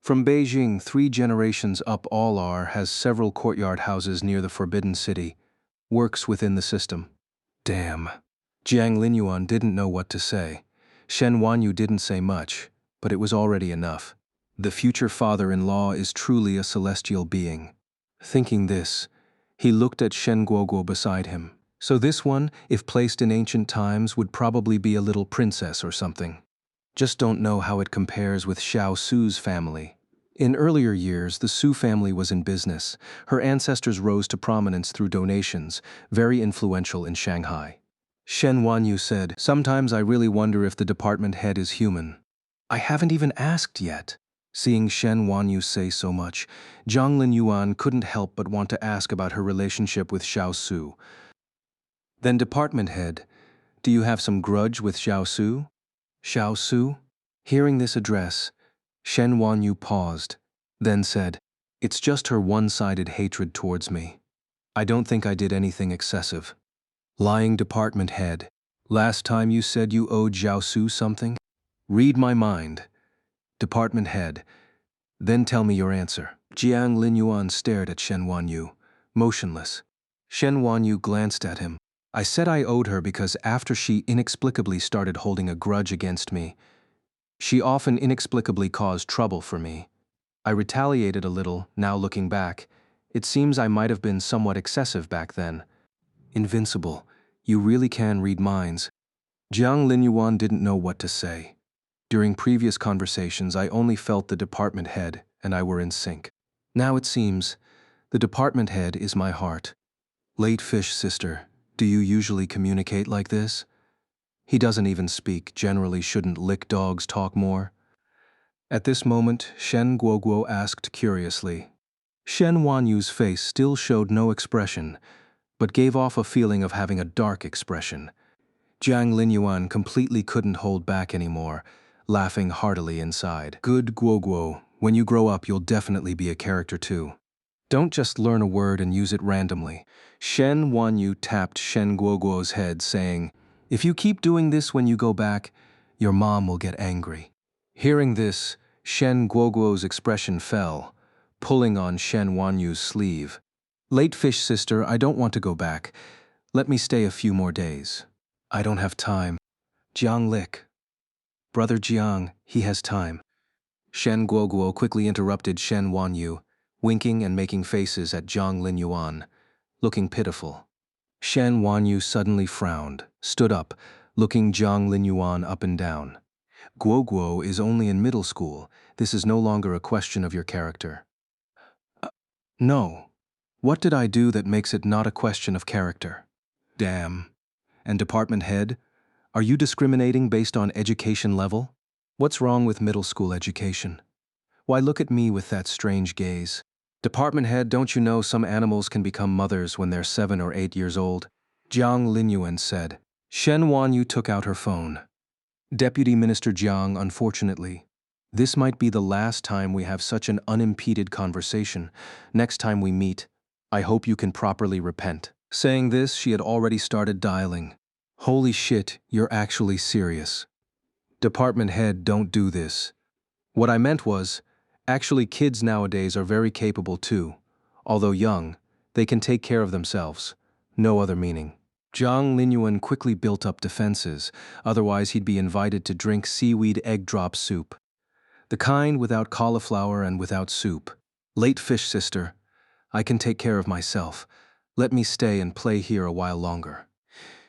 from Beijing, 3 generations up all has several courtyard houses near the Forbidden City. Works within the system. Damn. Jiang Linyuan didn't know what to say. Shen Wanyu didn't say much, but it was already enough. The future father-in-law is truly a celestial being. Thinking this, he looked at Shen Guoguo beside him. So this one, if placed in ancient times, would probably be a little princess or something. Just don't know how it compares with Xiao Su's family. In earlier years, the Su family was in business. Her ancestors rose to prominence through donations, very influential in Shanghai. Shen Wanyu said, sometimes I really wonder if the department head is human. I haven't even asked yet. Seeing Shen Wanyu say so much, Jiang Linyuan couldn't help but want to ask about her relationship with Xiao Su. Then department head, do you have some grudge with Xiao Su? Xiao Su? Hearing this address, Shen Wanyu paused, then said, it's just her one-sided hatred towards me. I don't think I did anything excessive. Lying department head, last time you said you owed Xiao Su something? Read my mind. Department head, then tell me your answer. Jiang Linyuan stared at Shen Wanyu, motionless. Shen Wanyu glanced at him. I said I owed her because after she inexplicably started holding a grudge against me, she often inexplicably caused trouble for me. I retaliated a little, now looking back. It seems I might have been somewhat excessive back then. Invincible, you really can read minds. Jiang Linyuan didn't know what to say. During previous conversations, I only felt the department head and I were in sync. Now it seems, the department head is my heart. Late fish sister, do you usually communicate like this? He doesn't even speak, generally shouldn't lick dogs talk more. At this moment, Shen Guoguo asked curiously. Shen Wanyu's face still showed no expression, but gave off a feeling of having a dark expression. Jiang Linyuan completely couldn't hold back anymore, laughing heartily inside. Good Guoguo, when you grow up you'll definitely be a character too. Don't just learn a word and use it randomly. Shen Wanyu tapped Shen Guoguo's head, saying, if you keep doing this when you go back, your mom will get angry. Hearing this, Shen Guoguo's expression fell, pulling on Shen Wanyu's sleeve. Late fish sister, I don't want to go back. Let me stay a few more days. I don't have time. Jiang Lick. Brother Jiang, he has time. Shen Guoguo quickly interrupted Shen Wanyu, winking and making faces at Jiang Linyuan, looking pitiful. Shen Wanyu suddenly frowned, stood up, looking Jiang Linyuan up and down. Guoguo is only in middle school. This is no longer a question of your character. No. What did I do that makes it not a question of character? Damn. And department head, are you discriminating based on education level? What's wrong with middle school education? Why look at me with that strange gaze? Department head, don't you know some animals can become mothers when they're 7 or 8 years old? Jiang Linyuan said. Shen Wanyu took out her phone. Deputy Minister Jiang, unfortunately, this might be the last time we have such an unimpeded conversation. Next time we meet, I hope you can properly repent. Saying this, she had already started dialing. Holy shit, you're actually serious. Department head, don't do this. What I meant was, actually kids nowadays are very capable too. Although young, they can take care of themselves. No other meaning. Jiang Linyuan quickly built up defenses, otherwise he'd be invited to drink seaweed egg drop soup. The kind without cauliflower and without soup. Late fish sister, I can take care of myself. Let me stay and play here a while longer.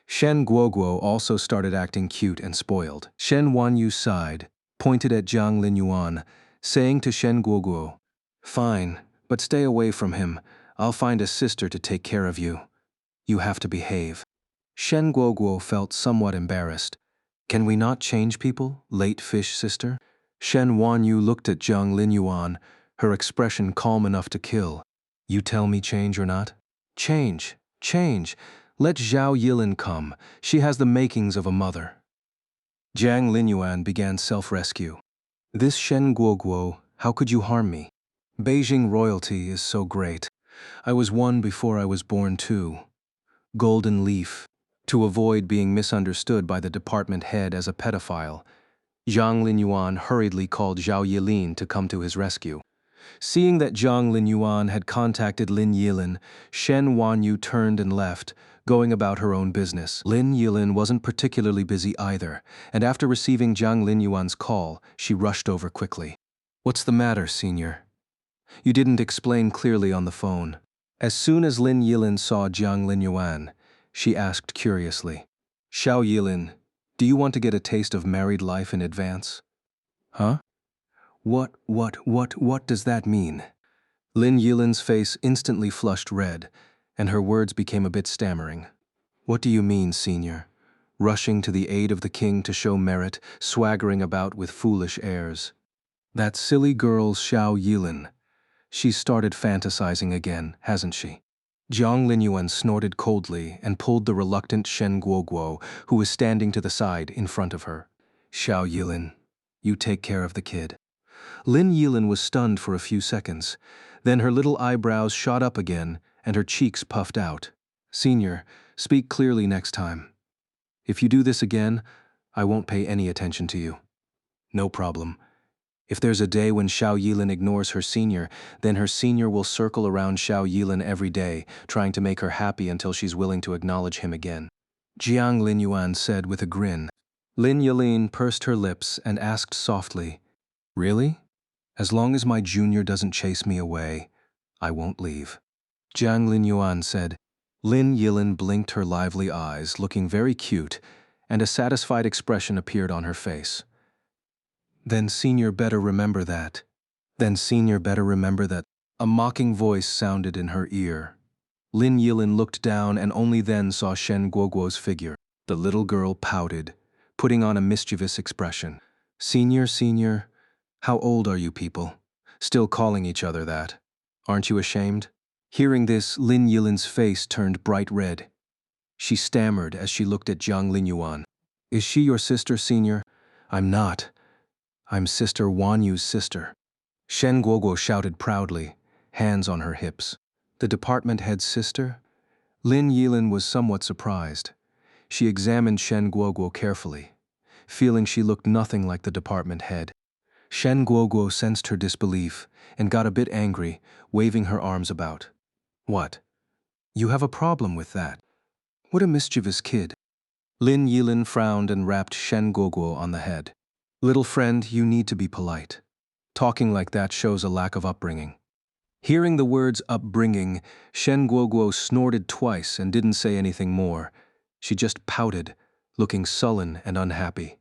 Shen Guoguo also started acting cute and spoiled. Shen Wanyu sighed, pointed at Jiang Linyuan, saying to Shen Guoguo, Fine, but stay away from him. I'll find a sister to take care of you. You have to behave. Shen Guoguo felt somewhat embarrassed. Can we not change people, late fish sister? Shen Wanyu looked at Jiang Linyuan, her expression calm enough to kill. You tell me change or not? Change, change. Let Zhao Yilin come. She has the makings of a mother. Jiang Linyuan began self-rescue. This Shen Guoguo, how could you harm me? Beijing royalty is so great. I was one before I was born too. Golden leaf. To avoid being misunderstood by the department head as a pedophile, Jiang Linyuan hurriedly called Zhao Yilin to come to his rescue. Seeing that Jiang Linyuan had contacted Lin Yilin, Shen Wanyu turned and left, going about her own business. Lin Yilin wasn't particularly busy either, and after receiving Jiang Linyuan's call, she rushed over quickly. What's the matter, senior? You didn't explain clearly on the phone. As soon as Lin Yilin saw Jiang Linyuan, she asked curiously, Xiao Yilin, do you want to get a taste of married life in advance? Huh? What does that mean? Lin Yilin's face instantly flushed red, and her words became a bit stammering. What do you mean, senior? Rushing to the aid of the king to show merit, swaggering about with foolish airs. That silly girl's Xiao Yilin. She's started fantasizing again, hasn't she? Jiang Linyuan snorted coldly and pulled the reluctant Shen Guoguo, who was standing to the side in front of her. Xiao Yilin, you take care of the kid. Lin Yilin was stunned for a few seconds. Then her little eyebrows shot up again and her cheeks puffed out. Senior, speak clearly next time. If you do this again, I won't pay any attention to you. No problem. If there's a day when Xiao Yilin ignores her senior, then her senior will circle around Xiao Yilin every day, trying to make her happy until she's willing to acknowledge him again. Jiang Linyuan said with a grin. Lin Yilin pursed her lips and asked softly, Really? As long as my junior doesn't chase me away, I won't leave. Jiang Linyuan said. Lin Yilin blinked her lively eyes, looking very cute, and a satisfied expression appeared on her face. Then senior better remember that. Then senior better remember that. A mocking voice sounded in her ear. Lin Yilin looked down and only then saw Shen Guoguo's figure. The little girl pouted, putting on a mischievous expression. Senior, how old are you people? Still calling each other that. Aren't you ashamed? Hearing this, Lin Yilin's face turned bright red. She stammered as she looked at Jiang Linyuan. Is she your sister, senior? I'm not. I'm Sister Wanyu's sister. Shen Guoguo shouted proudly, hands on her hips. The department head's sister? Lin Yilin was somewhat surprised. She examined Shen Guoguo carefully, feeling she looked nothing like the department head. Shen Guoguo sensed her disbelief and got a bit angry, waving her arms about. What? You have a problem with that? What a mischievous kid. Lin Yilin frowned and rapped Shen Guoguo on the head. Little friend, you need to be polite. Talking like that shows a lack of upbringing. Hearing the words upbringing, Shen Guoguo snorted twice and didn't say anything more. She just pouted, looking sullen and unhappy.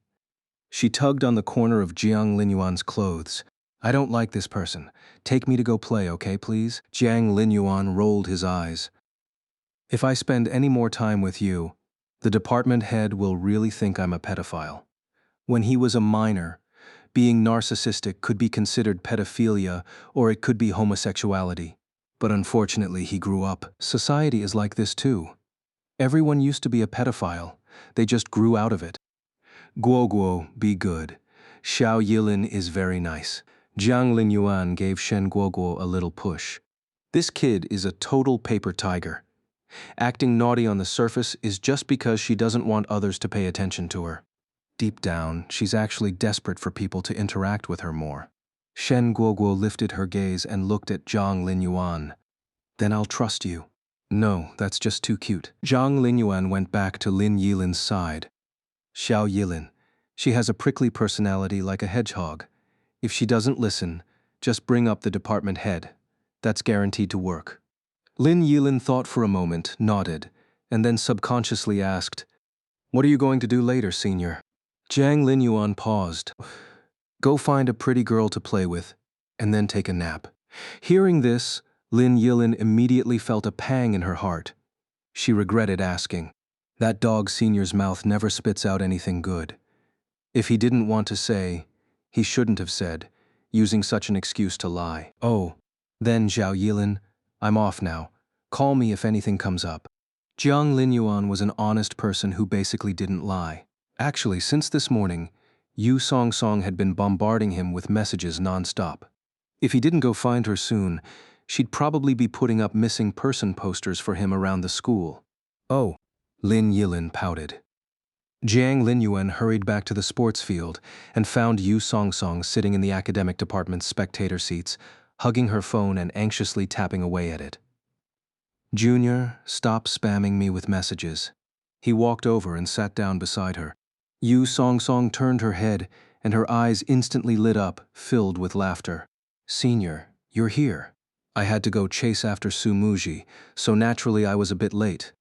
She tugged on the corner of Jiang Linyuan's clothes. I don't like this person. Take me to go play, okay, please? Jiang Linyuan rolled his eyes. If I spend any more time with you, the department head will really think I'm a pedophile. When he was a minor, being narcissistic could be considered pedophilia or it could be homosexuality. But unfortunately, he grew up. Society is like this too. Everyone used to be a pedophile. They just grew out of it. Guo Guo, be good. Xiao Yilin is very nice. Jiang Linyuan gave Shen Guoguo a little push. This kid is a total paper tiger. Acting naughty on the surface is just because she doesn't want others to pay attention to her. Deep down, she's actually desperate for people to interact with her more. Shen Guoguo lifted her gaze and looked at Jiang Linyuan. Then I'll trust you. No, that's just too cute. Jiang Linyuan went back to Lin Yilin's side. Xiao Yilin. She has a prickly personality like a hedgehog. If she doesn't listen, just bring up the department head. That's guaranteed to work. Lin Yilin thought for a moment, nodded, and then subconsciously asked, "What are you going to do later, senior?" Jiang Linyuan paused. "Go find a pretty girl to play with, and then take a nap." Hearing this, Lin Yilin immediately felt a pang in her heart. She regretted asking. That dog senior's mouth never spits out anything good. If he didn't want to say, he shouldn't have said, using such an excuse to lie. "Oh, then Xiao Yilin, I'm off now. Call me if anything comes up." Jiang Linyuan was an honest person who basically didn't lie. Actually, since this morning, Yu Song Song had been bombarding him with messages non-stop. If he didn't go find her soon, she'd probably be putting up missing person posters for him around the school. "Oh," Lin Yilin pouted. Jiang Linyuan hurried back to the sports field and found Yu Song Song sitting in the academic department's spectator seats, hugging her phone and anxiously tapping away at it. "Junior, stop spamming me with messages." He walked over and sat down beside her. Yu Song Song turned her head, and her eyes instantly lit up, filled with laughter. "Senior, you're here." "I had to go chase after Su Muji, so naturally I was a bit late."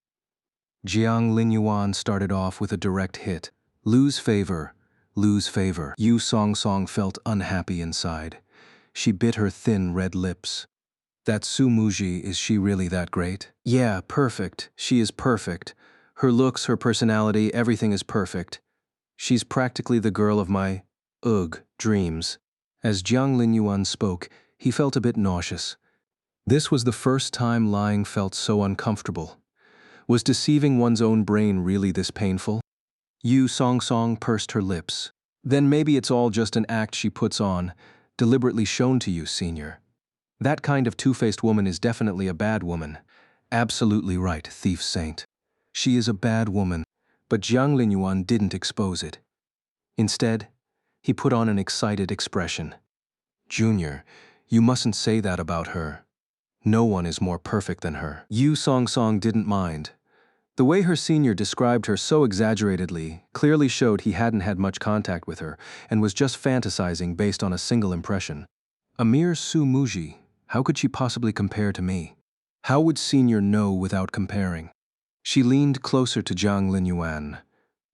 Jiang Linyuan started off with a direct hit. Lose favor, lose favor. Yu Song Song felt unhappy inside. She bit her thin red lips. "That Su Muji, is she really that great?" "Yeah, perfect. She is perfect. Her looks, her personality, everything is perfect. She's practically the girl of my, dreams." As Jiang Linyuan spoke, he felt a bit nauseous. This was the first time lying felt so uncomfortable. Was deceiving one's own brain really this painful? Yu Song Song pursed her lips. "Then maybe it's all just an act she puts on, deliberately shown to you, senior. That kind of two-faced woman is definitely a bad woman." "Absolutely right, thief saint. She is a bad woman," but Jiang Linyuan didn't expose it. Instead, he put on an excited expression. "Junior, you mustn't say that about her. No one is more perfect than her." Yu Song Song didn't mind. The way her senior described her so exaggeratedly clearly showed he hadn't had much contact with her and was just fantasizing based on a single impression. A mere Su Muji, how could she possibly compare to me? How would senior know without comparing? She leaned closer to Jiang Linyuan,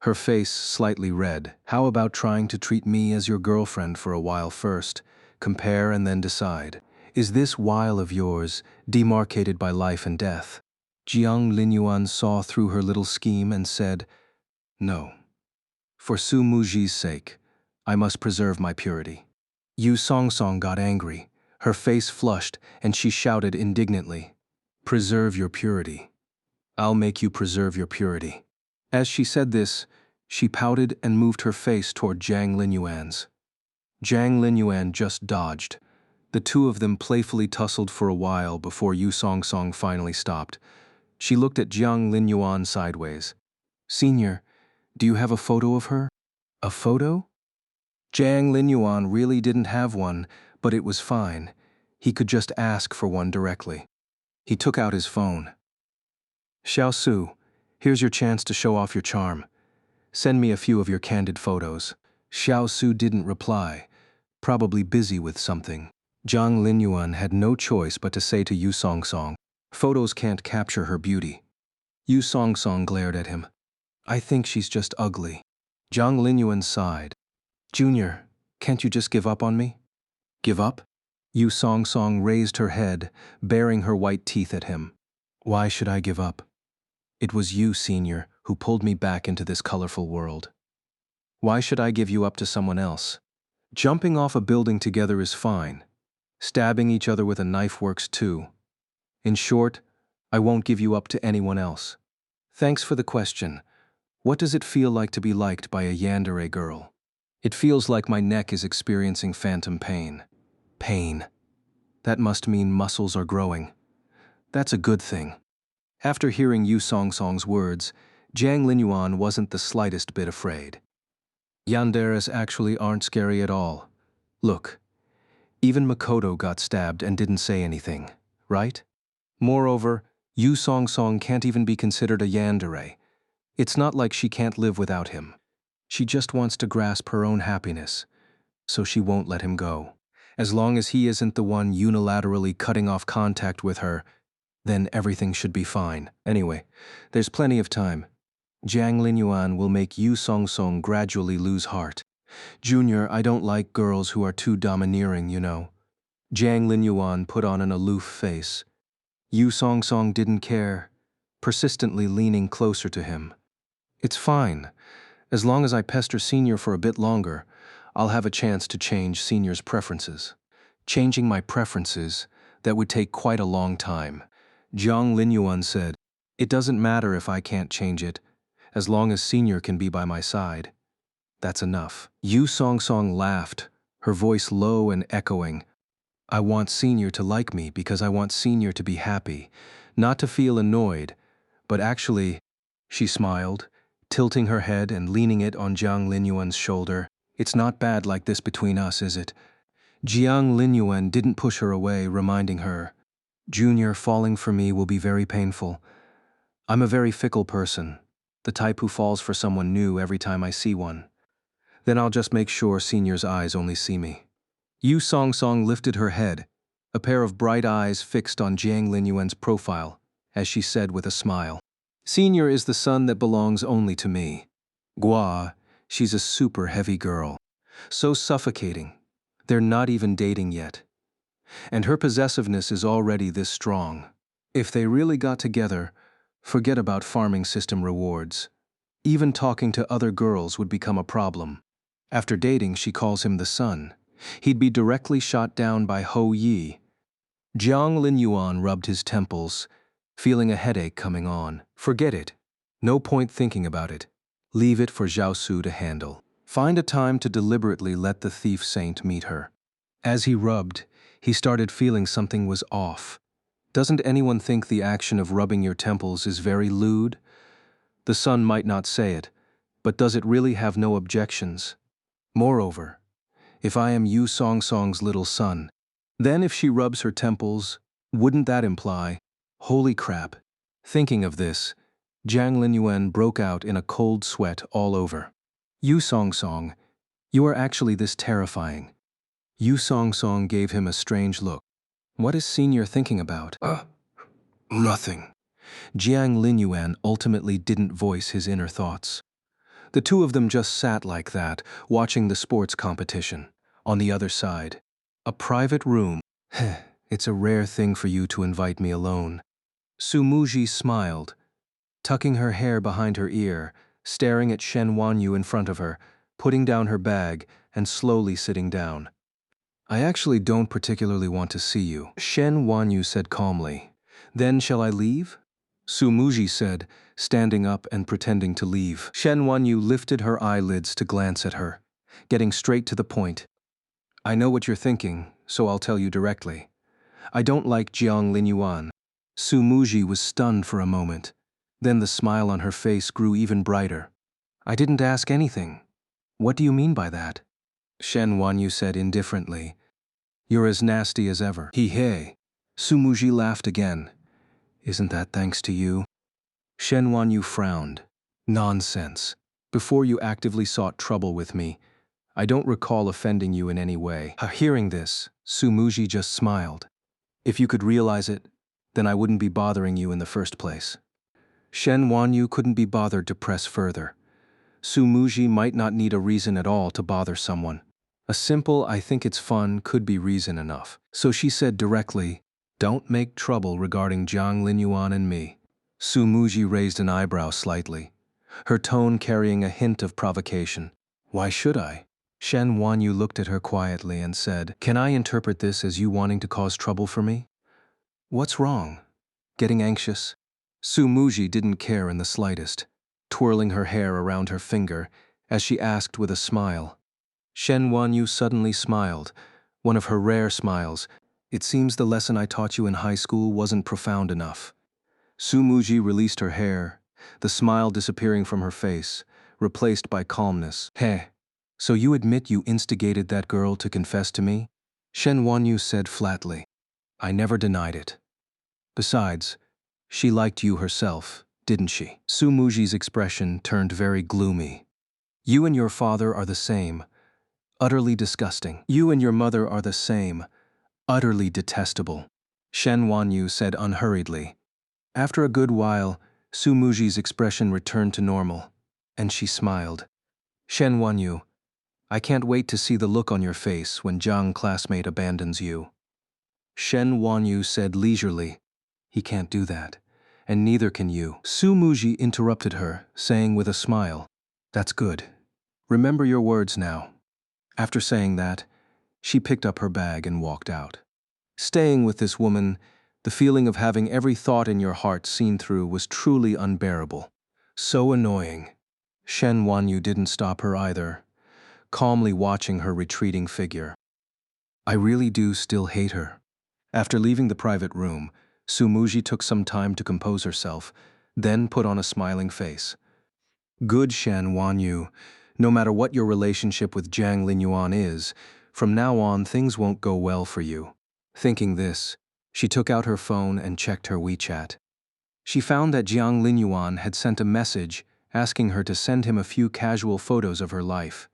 her face slightly red. "How about trying to treat me as your girlfriend for a while first? Compare and then decide. Is this while of yours demarcated by life and death?" Jiang Linyuan saw through her little scheme and said, "No. For Su Muji's sake, I must preserve my purity." Yu Song Song got angry. Her face flushed, and she shouted indignantly, "Preserve your purity. I'll make you preserve your purity." As she said this, she pouted and moved her face toward Jiang Linyuan's. Jiang Linyuan just dodged. The two of them playfully tussled for a while before Yu Song Song finally stopped. She looked at Jiang Linyuan sideways. "Senior, do you have a photo of her?" "A photo?" Jiang Linyuan really didn't have one, but it was fine. He could just ask for one directly. He took out his phone. "Xiao Su, here's your chance to show off your charm. Send me a few of your candid photos." Xiao Su didn't reply, probably busy with something. Jiang Linyuan had no choice but to say to Yu Song Song, "Photos can't capture her beauty." Yu Song Song glared at him. "I think she's just ugly." Jiang Linyuan sighed. "Junior, can't you just give up on me?" "Give up?" Yu Song Song raised her head, baring her white teeth at him. "Why should I give up?" It was you, Senior, who pulled me back into this colorful world. Why should I give you up to someone else? Jumping off a building together is fine. Stabbing each other with a knife works too. In short, I won't give you up to anyone else. Thanks for the question. What does it feel like to be liked by a yandere girl? It feels like my neck is experiencing phantom pain. Pain. That must mean muscles are growing. That's a good thing. After hearing Yu Song-song's words, Jiang Linyuan wasn't the slightest bit afraid. Yanderes actually aren't scary at all. Look, even Makoto got stabbed and didn't say anything, right? Moreover, Yu Song-song can't even be considered a yandere. It's not like she can't live without him. She just wants to grasp her own happiness, so she won't let him go. As long as he isn't the one unilaterally cutting off contact with her, then everything should be fine. Anyway, there's plenty of time. Jiang Linyuan will make Yu Song-song gradually lose heart. Junior, I don't like girls who are too domineering, you know. Jiang Linyuan put on an aloof face. Yu Song-song didn't care, persistently leaning closer to him. It's fine. As long as I pester Senior for a bit longer, I'll have a chance to change Senior's preferences. Changing my preferences, that would take quite a long time. Jiang Linyuan said, "It doesn't matter if I can't change it, as long as Senior can be by my side. That's enough." Yu Song-song laughed, her voice low and echoing. "I want Senior to like me because I want Senior to be happy, not to feel annoyed, but actually," she smiled, tilting her head and leaning it on Jiang Linyuan's shoulder. "It's not bad like this between us, is it?" Jiang Linyuan didn't push her away, reminding her, "Junior, falling for me will be very painful. I'm a very fickle person, the type who falls for someone new every time I see one. Then I'll just make sure Senior's eyes only see me." Yu Song-song lifted her head, a pair of bright eyes fixed on Jiang Linyuan's profile, as she said with a smile, "Senior is the son that belongs only to me. Gua, she's a super heavy girl. So suffocating. They're not even dating yet. And her possessiveness is already this strong. If they really got together, forget about farming system rewards. Even talking to other girls would become a problem. After dating, she calls him the son. He'd be directly shot down by Ho Yi." Jiang Linyuan rubbed his temples, feeling a headache coming on. "Forget it. No point thinking about it. Leave it for Zhao Su to handle. Find a time to deliberately let the thief saint meet her." As he rubbed, he started feeling something was off. Doesn't anyone think the action of rubbing your temples is very lewd? The son might not say it, but does it really have no objections? Moreover, if I am Yu Song-song's little son, then if she rubs her temples, wouldn't that imply, holy crap? Thinking of this, Jiang Linyuan broke out in a cold sweat all over. "Yu Song-song, you are actually this terrifying." Yu Song-song gave him a strange look. "What is Senior thinking about?" Nothing." Jiang Linyuan ultimately didn't voice his inner thoughts. The two of them just sat like that, watching the sports competition. On the other side, a private room. "It's a rare thing for you to invite me alone." Sumuji smiled, tucking her hair behind her ear, staring at Shen Wanyu in front of her, putting down her bag, and slowly sitting down. "I actually don't particularly want to see you," Shen Wanyu said calmly. "Then shall I leave?" Sumuji said, standing up and pretending to leave. Shen Wanyu lifted her eyelids to glance at her, getting straight to the point. "I know what you're thinking, so I'll tell you directly. I don't like Jiang Linyuan." Sumuji was stunned for a moment. Then the smile on her face grew even brighter. "I didn't ask anything. What do you mean by that?" Shen Wanyu said indifferently, "You're as nasty as ever." "He-hey." Sumuji laughed again. "Isn't that thanks to you?" Shen Wanyu frowned. "Nonsense. Before you actively sought trouble with me, I don't recall offending you in any way." Hearing this, Sumuji just smiled. "If you could realize it, then I wouldn't be bothering you in the first place." Shen Wanyu couldn't be bothered to press further. Sumuji might not need a reason at all to bother someone. A simple "I think it's fun" could be reason enough. So she said directly, "Don't make trouble regarding Jiang Linyuan and me. Su Muji raised an eyebrow slightly, her tone carrying a hint of provocation. Why should I? Shen Wanyu looked at her quietly and said, Can I interpret this as you wanting to cause trouble for me? What's wrong? Getting anxious? Su Muji didn't care in the slightest, twirling her hair around her finger as she asked with a smile. Shen Wanyu suddenly smiled, one of her rare smiles. It seems the lesson I taught you in high school wasn't profound enough. Su Muji released her hair, the smile disappearing from her face, replaced by calmness. Heh, so you admit you instigated that girl to confess to me? Shen Wanyu said flatly. I never denied it. Besides, she liked you herself, didn't she? Su Muji's expression turned very gloomy. You and your father are the same, utterly disgusting. You and your mother are the same, utterly detestable, Shen Wanyu said unhurriedly. After a good while, Su Muji's expression returned to normal, and she smiled. Shen Wanyu, I can't wait to see the look on your face when Jiang classmate abandons you. Shen Wanyu said leisurely, He can't do that, and neither can you. Su Muji interrupted her, saying with a smile, That's good. Remember your words now. After saying that, she picked up her bag and walked out. Staying with this woman, the feeling of having every thought in your heart seen through was truly unbearable. So annoying. Shen Wanyu didn't stop her either, calmly watching her retreating figure. I really do still hate her. After leaving the private room, Su Muji took some time to compose herself, then put on a smiling face. Good Shen Wanyu, no matter what your relationship with Jiang Linyuan is, from now on things won't go well for you. Thinking this, she took out her phone and checked her WeChat. She found that Jiang Linyuan had sent a message asking her to send him a few casual photos of her life.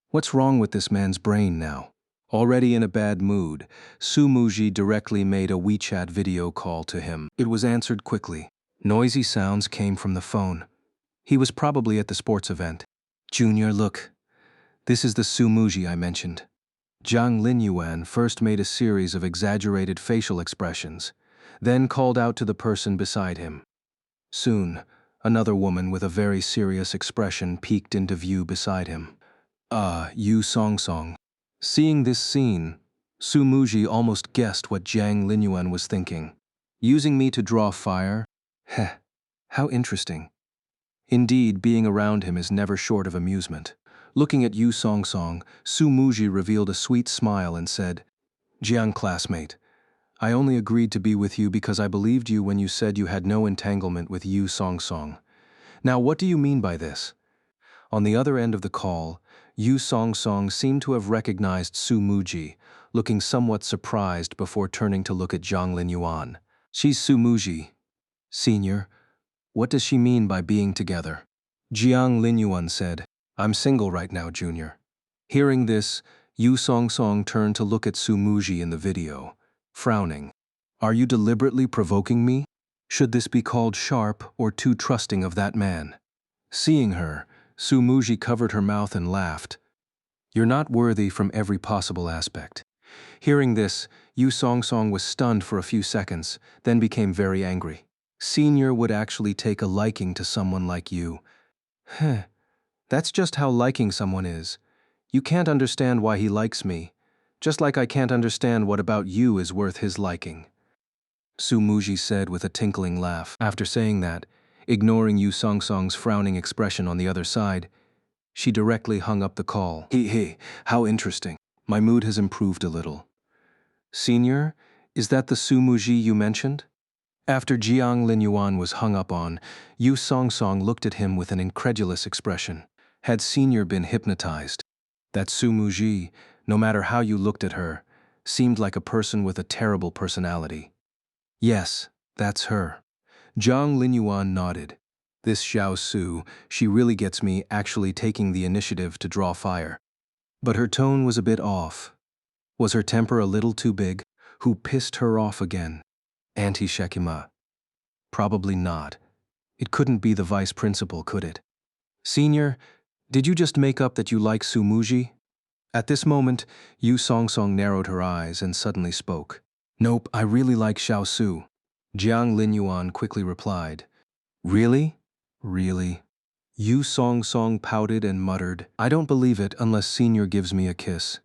What's wrong with this man's brain now? Already in a bad mood, Su Muji directly made a WeChat video call to him. It was answered quickly. Noisy sounds came from the phone. He was probably at the sports event. Junior, look. This is the Su Muji I mentioned. Jiang Linyuan first made a series of exaggerated facial expressions, then called out to the person beside him. Soon, another woman with a very serious expression peeked into view beside him. Yu Song Song. Seeing this scene, Su Muji almost guessed what Jiang Linyuan was thinking. Using me to draw fire? Heh, how interesting. Indeed, being around him is never short of amusement. Looking at Yu Song Song, Su Muji revealed a sweet smile and said, Jiang classmate, I only agreed to be with you because I believed you when you said you had no entanglement with Yu Song Song. Now what do you mean by this? On the other end of the call, Yu Song Song seemed to have recognized Su Muji, looking somewhat surprised before turning to look at Jiang Linyuan. She's Su Muji. Senior, what does she mean by being together? Jiang Linyuan said, I'm single right now, Junior. Hearing this, Yu Song Song turned to look at Su Muji in the video, frowning. Are you deliberately provoking me? Should this be called sharp or too trusting of that man? Seeing her, Su Muji covered her mouth and laughed. You're not worthy from every possible aspect. Hearing this, Yu Song Song was stunned for a few seconds, then became very angry. Senior would actually take a liking to someone like you. Heh. That's just how liking someone is. You can't understand why he likes me, just like I can't understand what about you is worth his liking. Su Muji said with a tinkling laugh. After saying that, ignoring Yu Song Song's frowning expression on the other side, she directly hung up the call. Hee, how interesting. My mood has improved a little. Senior, is that the Su Muji you mentioned? After Jiang Linyuan was hung up on, Yu Song Song looked at him with an incredulous expression. Had Senior been hypnotized? That Su Muji, no matter how you looked at her, seemed like a person with a terrible personality. Yes, that's her. Jiang Linyuan nodded. This Xiao Su, she really gets me actually taking the initiative to draw fire. But her tone was a bit off. Was her temper a little too big? Who pissed her off again? Auntie Shekima. Probably not. It couldn't be the vice principal, could it? Senior, did you just make up that you like Su Muji? At this moment, Yu Song Song narrowed her eyes and suddenly spoke. Nope, I really like Xiao Su. Jiang Linyuan quickly replied. Really? Really? Yu Song Song pouted and muttered, I don't believe it unless Senior gives me a kiss.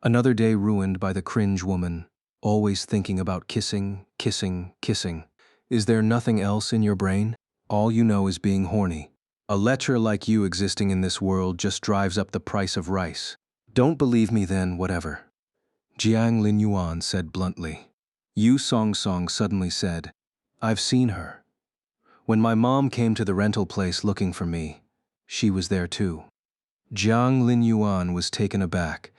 Another day ruined by the cringe woman, always thinking about kissing, kissing, kissing. Is there nothing else in your brain? All you know is being horny. A lecher like you existing in this world just drives up the price of rice. Don't believe me then, whatever. Jiang Linyuan said bluntly. Yu Song Song suddenly said, I've seen her. When my mom came to the rental place looking for me, she was there too. Jiang Linyuan was taken aback.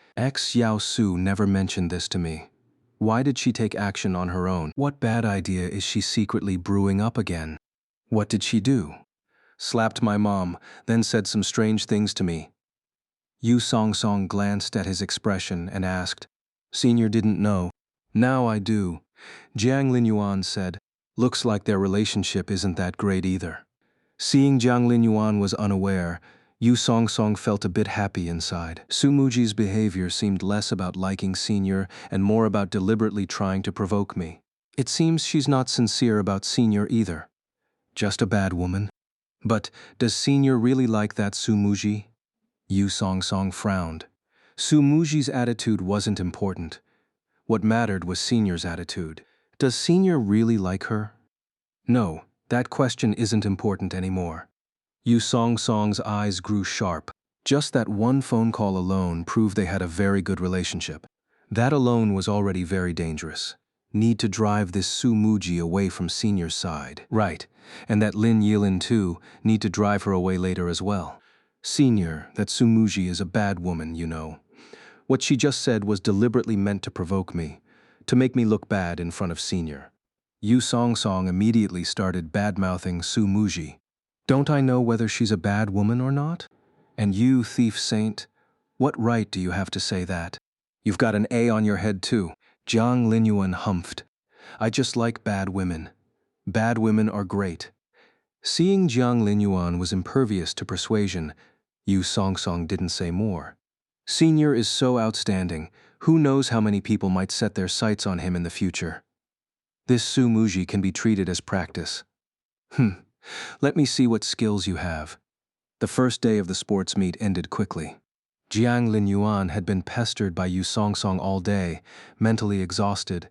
Yao Su never mentioned this to me. Why did she take action on her own? What bad idea is she secretly brewing up again? What did she do? Slapped my mom, then said some strange things to me. Yu Song Song glanced at his expression and asked, Senior didn't know. Now I do. Jiang Linyuan said, looks like their relationship isn't that great either. Seeing Jiang Linyuan was unaware, Yu Song Song felt a bit happy inside. Su Muji's behavior seemed less about liking Senior and more about deliberately trying to provoke me. It seems she's not sincere about Senior either. Just a bad woman. But does Senior really like that Su Muji? Yu Song Song frowned. Su Muji's attitude wasn't important. What mattered was Senior's attitude. Does Senior really like her? No, that question isn't important anymore. Yu Song Song's eyes grew sharp. Just that one phone call alone proved they had a very good relationship. That alone was already very dangerous. Need to drive this Su Muji away from Senior's side. Right, and that Lin Yilin too, need to drive her away later as well. Senior, that Su Muji is a bad woman, you know. What she just said was deliberately meant to provoke me, to make me look bad in front of Senior. Yu Song Song immediately started bad-mouthing Su Muji. Don't I know whether she's a bad woman or not? And you, thief saint, what right do you have to say that? You've got an A on your head too. Jiang Linyuan humphed. I just like bad women. Bad women are great. Seeing Jiang Linyuan was impervious to persuasion, Yu Song Song didn't say more. Senior is so outstanding, who knows how many people might set their sights on him in the future. This Su Muji can be treated as practice. Let me see what skills you have. The first day of the sports meet ended quickly. Jiang Linyuan had been pestered by Yu Song Song all day, mentally exhausted.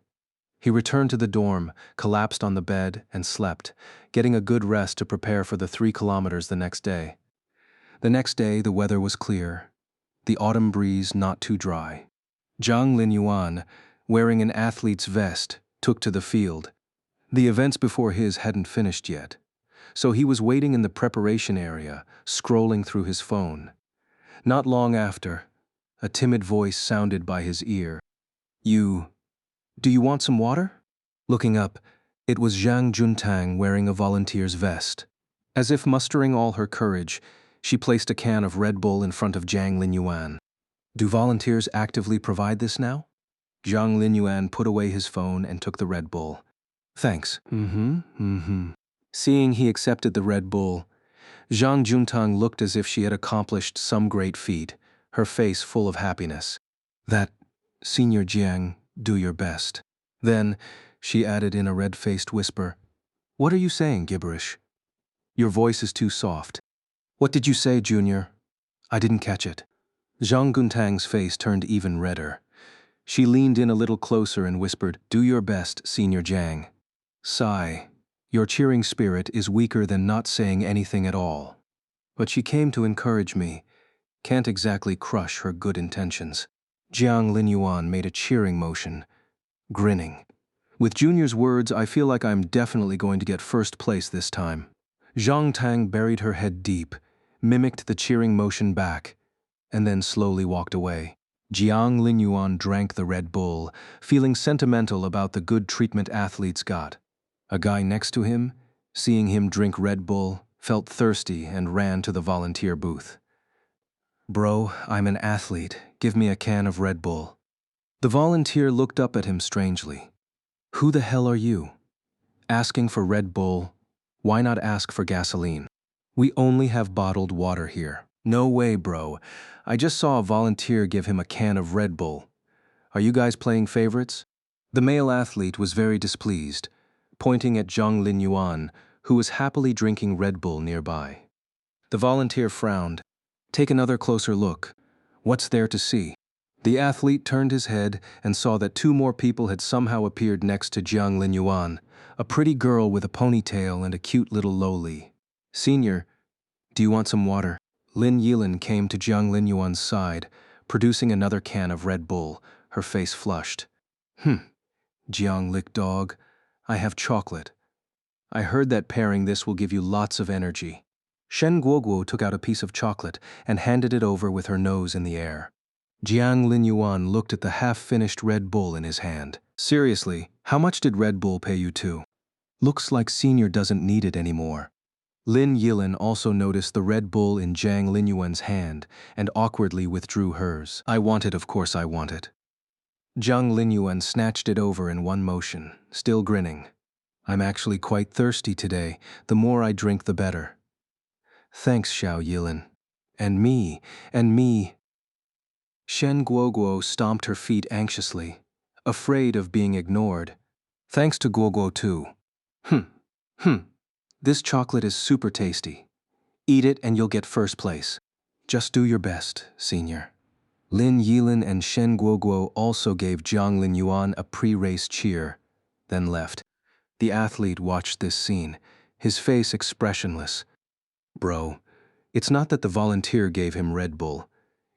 He returned to the dorm, collapsed on the bed, and slept, getting a good rest to prepare for the 3 kilometers the next day. The next day, the weather was clear, the autumn breeze not too dry. Jiang Linyuan, wearing an athlete's vest, took to the field. The events before his hadn't finished yet, so he was waiting in the preparation area, scrolling through his phone. Not long after, a timid voice sounded by his ear. Do you want some water? Looking up, it was Zhang Juntang wearing a volunteer's vest. As if mustering all her courage, she placed a can of Red Bull in front of Jiang Linyuan. Do volunteers actively provide this now? Jiang Linyuan put away his phone and took the Red Bull. Thanks. Seeing he accepted the Red Bull, Zhang Juntang looked as if she had accomplished some great feat, her face full of happiness. That, Senior Jiang, do your best. Then, she added in a red-faced whisper, What are you saying, gibberish? Your voice is too soft. What did you say, Junior? I didn't catch it. Zhang Guntang's face turned even redder. She leaned in a little closer and whispered, Do your best, Senior Jiang. Sigh. Your cheering spirit is weaker than not saying anything at all. But she came to encourage me. Can't exactly crush her good intentions. Jiang Linyuan made a cheering motion, grinning. With Junior's words, I feel like I'm definitely going to get first place this time. Zhang Tang buried her head deep, mimicked the cheering motion back, and then slowly walked away. Jiang Linyuan drank the Red Bull, feeling sentimental about the good treatment athletes got. A guy next to him, seeing him drink Red Bull, felt thirsty and ran to the volunteer booth. Bro, I'm an athlete. Give me a can of Red Bull. The volunteer looked up at him strangely. Who the hell are you? Asking for Red Bull? Why not ask for gasoline? We only have bottled water here. No way, bro. I just saw a volunteer give him a can of Red Bull. Are you guys playing favorites? The male athlete was very displeased, pointing at Zhang Linyuan, who was happily drinking Red Bull nearby. The volunteer frowned. Take another closer look. What's there to see? The athlete turned his head and saw that two more people had somehow appeared next to Jiang Linyuan, a pretty girl with a ponytail and a cute little loli. Senior, do you want some water? Lin Yilin came to Jiang Linyuan's side, producing another can of Red Bull, her face flushed. Jiang lick dog, I have chocolate. I heard that pairing this will give you lots of energy. Shen Guoguo took out a piece of chocolate and handed it over with her nose in the air. Jiang Linyuan looked at the half-finished Red Bull in his hand. Seriously, how much did Red Bull pay you to? Looks like Senior doesn't need it anymore. Lin Yilin also noticed the Red Bull in Jiang Linyuan's hand and awkwardly withdrew hers. I want it, of course I want it. Jiang Linyuan snatched it over in one motion, still grinning. I'm actually quite thirsty today. The more I drink, the better. Thanks, Xiao Yilin. And me. Shen Guoguo stomped her feet anxiously, afraid of being ignored. Thanks to Guoguo too. This chocolate is super tasty. Eat it and you'll get first place. Just do your best, Senior. Lin Yilin and Shen Guoguo also gave Jiang Linyuan a pre-race cheer, then left. The athlete watched this scene, his face expressionless. Bro, it's not that the volunteer gave him Red Bull.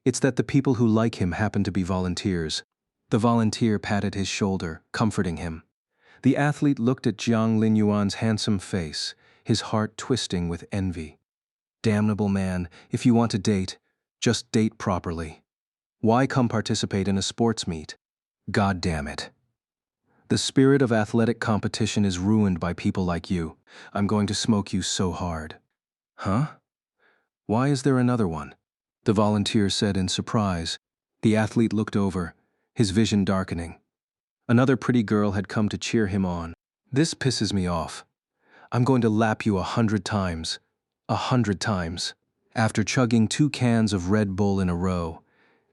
It's that the people who like him happen to be volunteers. The volunteer patted his shoulder, comforting him. The athlete looked at Jiang Linyuan's handsome face, his heart twisting with envy. Damnable man, if you want to date, just date properly. Why come participate in a sports meet? God damn it. The spirit of athletic competition is ruined by people like you. I'm going to smoke you so hard. Huh? Why is there another one? The volunteer said in surprise. The athlete looked over, his vision darkening. Another pretty girl had come to cheer him on. This pisses me off. I'm going to lap you 100 times. 100 times. After chugging 2 cans of Red Bull in a row,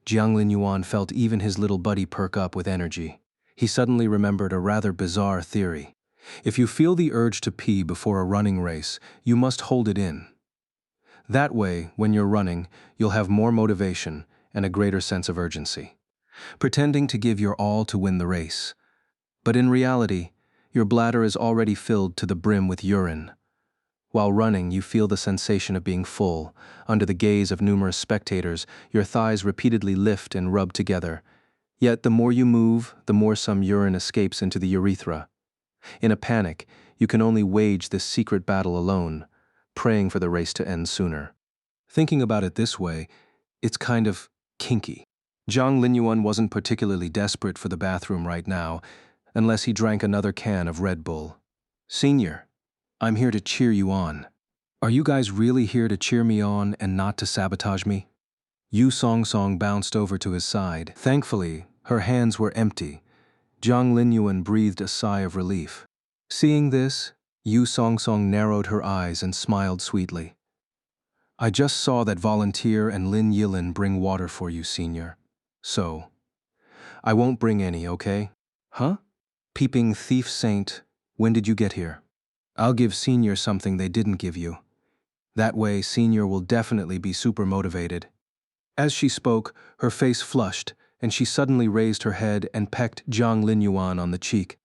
Jiang Linyuan felt even his little buddy perk up with energy. He suddenly remembered a rather bizarre theory. If you feel the urge to pee before a running race, you must hold it in. That way, when you're running, you'll have more motivation and a greater sense of urgency. Pretending to give your all to win the race. But in reality, your bladder is already filled to the brim with urine. While running, you feel the sensation of being full. Under the gaze of numerous spectators, your thighs repeatedly lift and rub together. Yet the more you move, the more some urine escapes into the urethra. In a panic, you can only wage this secret battle alone, praying for the race to end sooner. Thinking about it this way, it's kind of kinky. Jiang Linyuan wasn't particularly desperate for the bathroom right now, unless he drank another can of Red Bull. Senior, I'm here to cheer you on. Are you guys really here to cheer me on and not to sabotage me? Yu Song bounced over to his side. Thankfully, her hands were empty. Jiang Linyuan breathed a sigh of relief. Seeing this, Yu Song narrowed her eyes and smiled sweetly. I just saw that volunteer and Lin Yilin bring water for you, Senior. So, I won't bring any, okay? Huh? Peeping thief saint, when did you get here? I'll give Senior something they didn't give you. That way, Senior will definitely be super motivated. As she spoke, her face flushed, and she suddenly raised her head and pecked Jiang Linyuan on the cheek.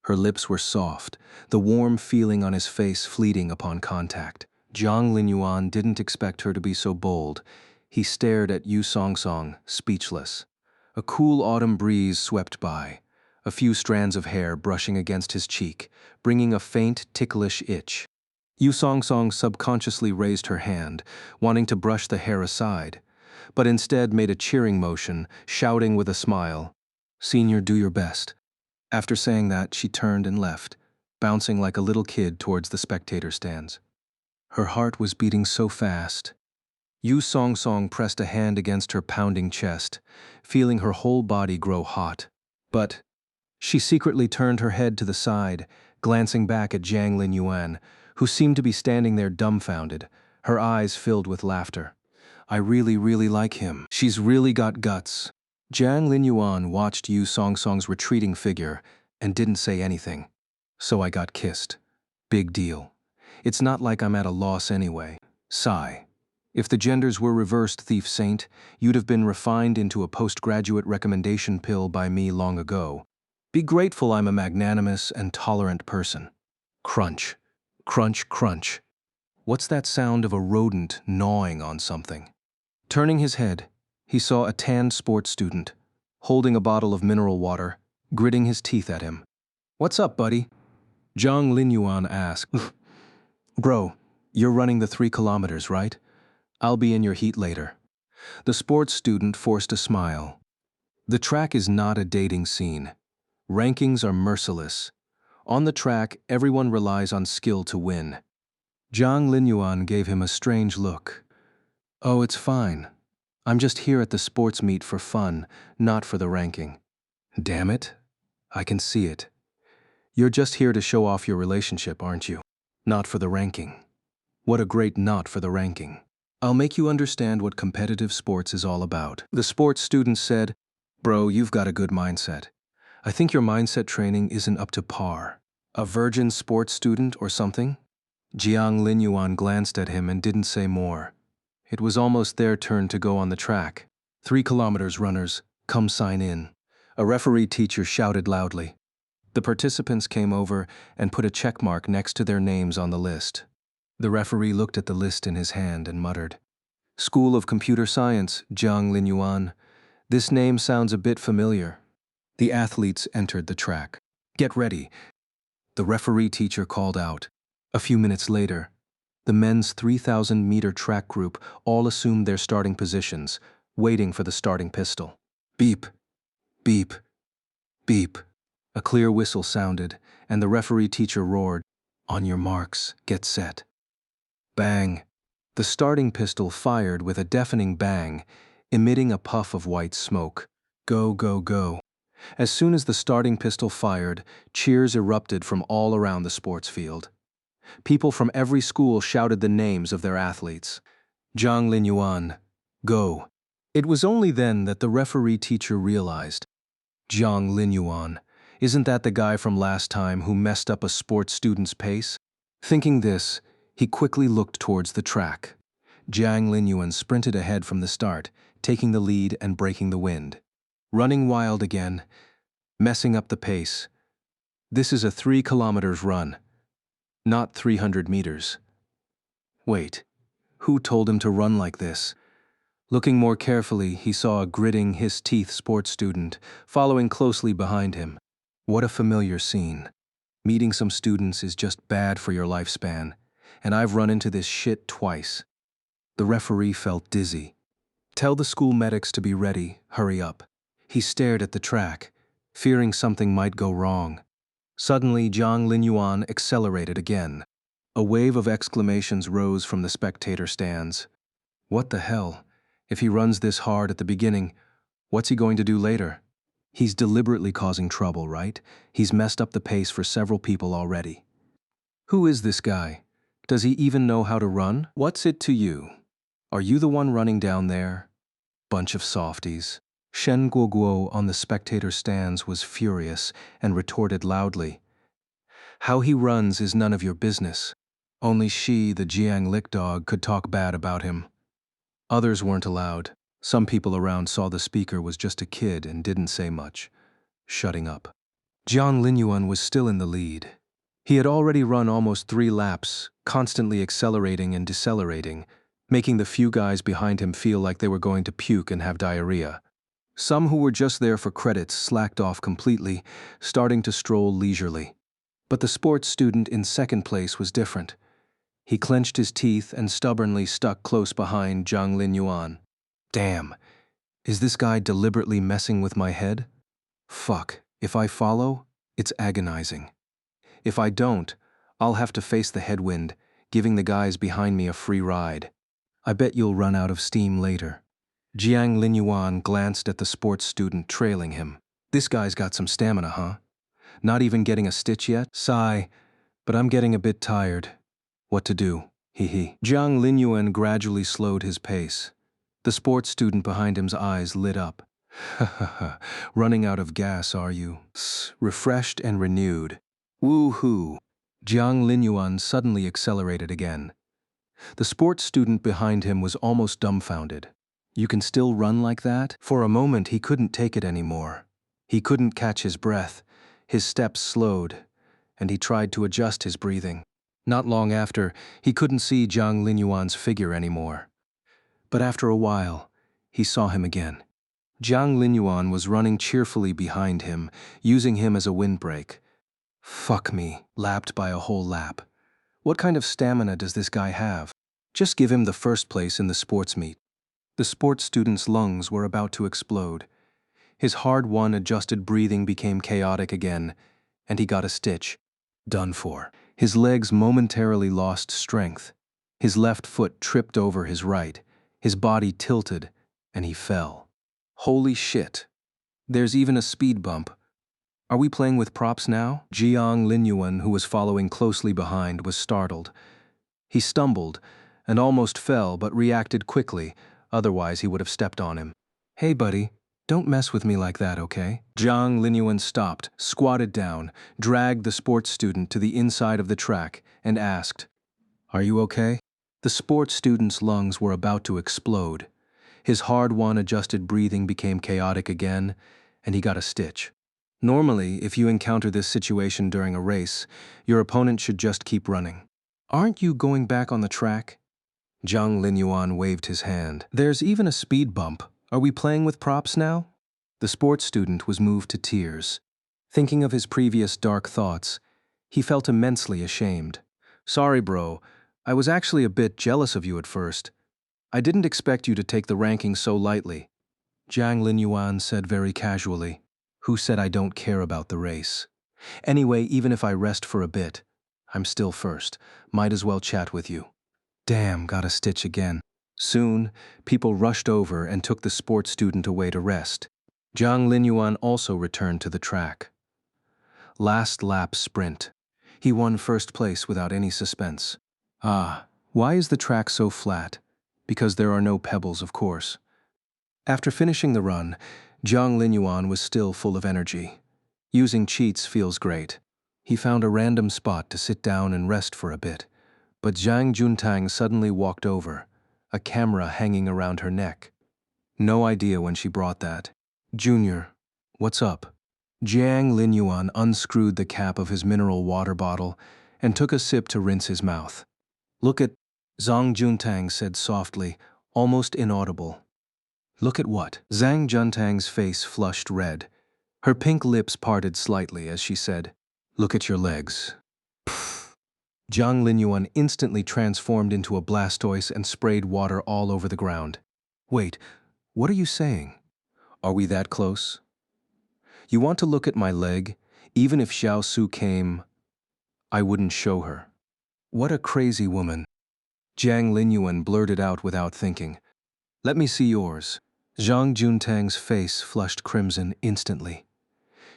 Her lips were soft, the warm feeling on his face fleeting upon contact. Jiang Linyuan didn't expect her to be so bold. He stared at Yu Song, speechless. A cool autumn breeze swept by, a few strands of hair brushing against his cheek, bringing a faint, ticklish itch. Yu Song subconsciously raised her hand, wanting to brush the hair aside, but instead made a cheering motion, shouting with a smile, "Senior, do your best." After saying that, she turned and left, bouncing like a little kid towards the spectator stands. Her heart was beating so fast. Yu Song pressed a hand against her pounding chest, feeling her whole body grow hot. But she secretly turned her head to the side, glancing back at Jiang Linyuan, who seemed to be standing there dumbfounded, her eyes filled with laughter. I really like him. She's really got guts. Jiang Linyuan watched Yu Song's retreating figure and didn't say anything. So I got kissed. Big deal. It's not like I'm at a loss anyway. Sigh. If the genders were reversed, Thief Saint, you'd have been refined into a postgraduate recommendation pill by me long ago. Be grateful I'm a magnanimous and tolerant person. Crunch. Crunch, crunch. What's that sound of a rodent gnawing on something? Turning his head, he saw a tanned sports student, holding a bottle of mineral water, gritting his teeth at him. "What's up, buddy?" Zhang Linyuan asked. "Bro, you're running the 3 kilometers, right? I'll be in your heat later." The sports student forced a smile. The track is not a dating scene. Rankings are merciless. On the track, everyone relies on skill to win. Zhang Linyuan gave him a strange look. "Oh, it's fine. I'm just here at the sports meet for fun, not for the ranking." "Damn it. I can see it. You're just here to show off your relationship, aren't you? Not for the ranking." What a great not for the ranking. "I'll make you understand what competitive sports is all about." The sports student said, "Bro, you've got a good mindset. I think your mindset training isn't up to par. A virgin sports student or something?" Jiang Linyuan glanced at him and didn't say more. It was almost their turn to go on the track. 3 kilometers runners, come sign in." A referee teacher shouted loudly. The participants came over and put a check mark next to their names on the list. The referee looked at the list in his hand and muttered, "School of Computer Science, Jiang Linyuan. This name sounds a bit familiar." The athletes entered the track. "Get ready," the referee teacher called out. A few minutes later, the men's 3,000-meter track group all assumed their starting positions, waiting for the starting pistol. Beep, beep, beep. A clear whistle sounded, and the referee teacher roared, "On your marks, get set." Bang! The starting pistol fired with a deafening bang, emitting a puff of white smoke. Go, go, go. As soon as the starting pistol fired, cheers erupted from all around the sports field. People from every school shouted the names of their athletes. Zhang Linyuan, go. It was only then that the referee teacher realized. Zhang Linyuan, isn't that the guy from last time who messed up a sports student's pace? Thinking this, he quickly looked towards the track. Zhang Linyuan sprinted ahead from the start, taking the lead and breaking the wind. Running wild again, messing up the pace. This is a 3 kilometers run, not 300 meters. Wait, who told him to run like this? Looking more carefully, he saw a gritting his teeth sports student following closely behind him. What a familiar scene. Meeting some students is just bad for your lifespan, and I've run into this shit twice. The referee felt dizzy. Tell the school medics to be ready, hurry up. He stared at the track, fearing something might go wrong. Suddenly, Zhang Linyuan accelerated again. A wave of exclamations rose from the spectator stands. What the hell? If he runs this hard at the beginning, what's he going to do later? He's deliberately causing trouble, right? He's messed up the pace for several people already. Who is this guy? Does he even know how to run? What's it to you? Are you the one running down there? Bunch of softies. Shen Guoguo on the spectator stands was furious and retorted loudly. How he runs is none of your business. Only she, the Jiang Lick dog, could talk bad about him. Others weren't allowed. Some people around saw the speaker was just a kid and didn't say much, shutting up. Jiang Linyuan was still in the lead. He had already run almost 3 laps, constantly accelerating and decelerating, making the few guys behind him feel like they were going to puke and have diarrhea. Some who were just there for credits slacked off completely, starting to stroll leisurely. But the sports student in second place was different. He clenched his teeth and stubbornly stuck close behind Zhang Linyuan. Damn, is this guy deliberately messing with my head? Fuck, if I follow, it's agonizing. If I don't, I'll have to face the headwind, giving the guys behind me a free ride. I bet you'll run out of steam later. Jiang Linyuan glanced at the sports student trailing him. This guy's got some stamina, huh? Not even getting a stitch yet? Sigh, but I'm getting a bit tired. What to do? Hee. Jiang Linyuan gradually slowed his pace. The sports student behind him's eyes lit up. Ha ha ha, running out of gas, are you? Refreshed and renewed. Woo-hoo. Jiang Linyuan suddenly accelerated again. The sports student behind him was almost dumbfounded. You can still run like that? For a moment he couldn't take it anymore. He couldn't catch his breath, his steps slowed, and he tried to adjust his breathing. Not long after, he couldn't see Jiang Linyuan's figure anymore. But after a while, he saw him again. Jiang Linyuan was running cheerfully behind him, using him as a windbreak. Fuck me, lapped by a whole lap. What kind of stamina does this guy have? Just give him the first place in the sports meet. The sports student's lungs were about to explode. His hard-won adjusted breathing became chaotic again, and he got a stitch. Done for. His legs momentarily lost strength. His left foot tripped over his right. His body tilted, and he fell. Holy shit. There's even a speed bump. Are we playing with props now? Jiang Linyuan, who was following closely behind, was startled. He stumbled and almost fell, but reacted quickly, otherwise he would have stepped on him. Hey buddy, don't mess with me like that, okay? Jiang Linyuan stopped, squatted down, dragged the sports student to the inside of the track, and asked, "Are you okay?" The sports student's lungs were about to explode. His hard-won adjusted breathing became chaotic again, and he got a stitch. Normally, if you encounter this situation during a race, your opponent should just keep running. Aren't you going back on the track? Jiang Linyuan waved his hand. There's even a speed bump. Are we playing with props now? The sports student was moved to tears. Thinking of his previous dark thoughts, he felt immensely ashamed. Sorry, bro. I was actually a bit jealous of you at first. I didn't expect you to take the ranking so lightly. Jiang Linyuan said very casually. Who said I don't care about the race? Anyway, even if I rest for a bit, I'm still first. Might as well chat with you. Damn, got a stitch again. Soon, people rushed over and took the sports student away to rest. Jiang Linyuan also returned to the track. Last lap sprint. He won first place without any suspense. Ah, why is the track so flat? Because there are no pebbles, of course. After finishing the run, Jiang Linyuan was still full of energy. Using cheats feels great. He found a random spot to sit down and rest for a bit. But Zhang Juntang suddenly walked over, a camera hanging around her neck. No idea when she brought that. Junior, what's up? Jiang Linyuan unscrewed the cap of his mineral water bottle and took a sip to rinse his mouth. Look at, Zhang Juntang said softly, almost inaudible. Look at what? Zhang Juntang's face flushed red. Her pink lips parted slightly as she said, Look at your legs. Pfft. Jiang Linyuan instantly transformed into a Blastoise and sprayed water all over the ground. Wait, what are you saying? Are we that close? You want to look at my leg? Even if Xiao Su came, I wouldn't show her. What a crazy woman. Jiang Linyuan blurted out without thinking. Let me see yours. Zhang Juntang's face flushed crimson instantly.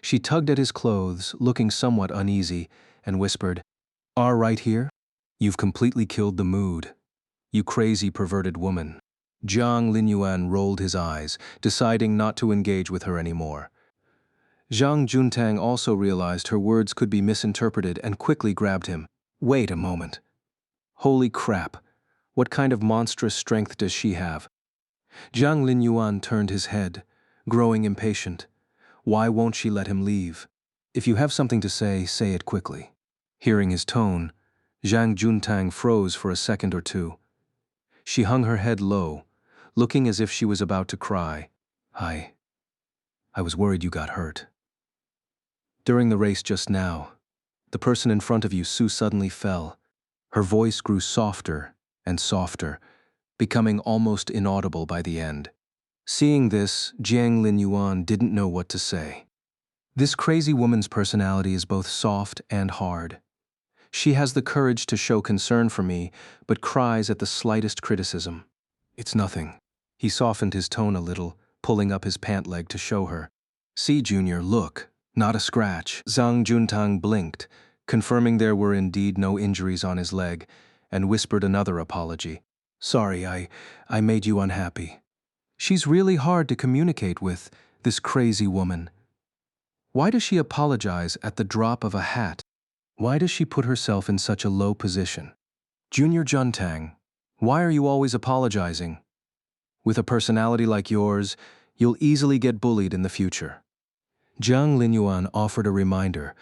She tugged at his clothes, looking somewhat uneasy, and whispered, right here? You've completely killed the mood. You crazy perverted woman. Jiang Linyuan rolled his eyes, deciding not to engage with her anymore. Zhang Juntang also realized her words could be misinterpreted and quickly grabbed him. Wait a moment. Holy crap. What kind of monstrous strength does she have? Jiang Linyuan turned his head, growing impatient. Why won't she let him leave? If you have something to say it quickly. Hearing his tone, Zhang Juntang froze for a second or two. She hung her head low, looking as if she was about to cry. I was worried you got hurt. During the race just now, the person in front of you, Sue, suddenly fell. Her voice grew softer and softer, becoming almost inaudible by the end. Seeing this, Jiang Linyuan didn't know what to say. This crazy woman's personality is both soft and hard. She has the courage to show concern for me, but cries at the slightest criticism. It's nothing. He softened his tone a little, pulling up his pant leg to show her. See, Junior, look, not a scratch. Zhang Juntang blinked, confirming there were indeed no injuries on his leg, and whispered another apology. Sorry, I made you unhappy. She's really hard to communicate with, this crazy woman. Why does she apologize at the drop of a hat? Why does she put herself in such a low position? Junior Juntang, why are you always apologizing? With a personality like yours, you'll easily get bullied in the future. Jiang Linyuan offered a reminder,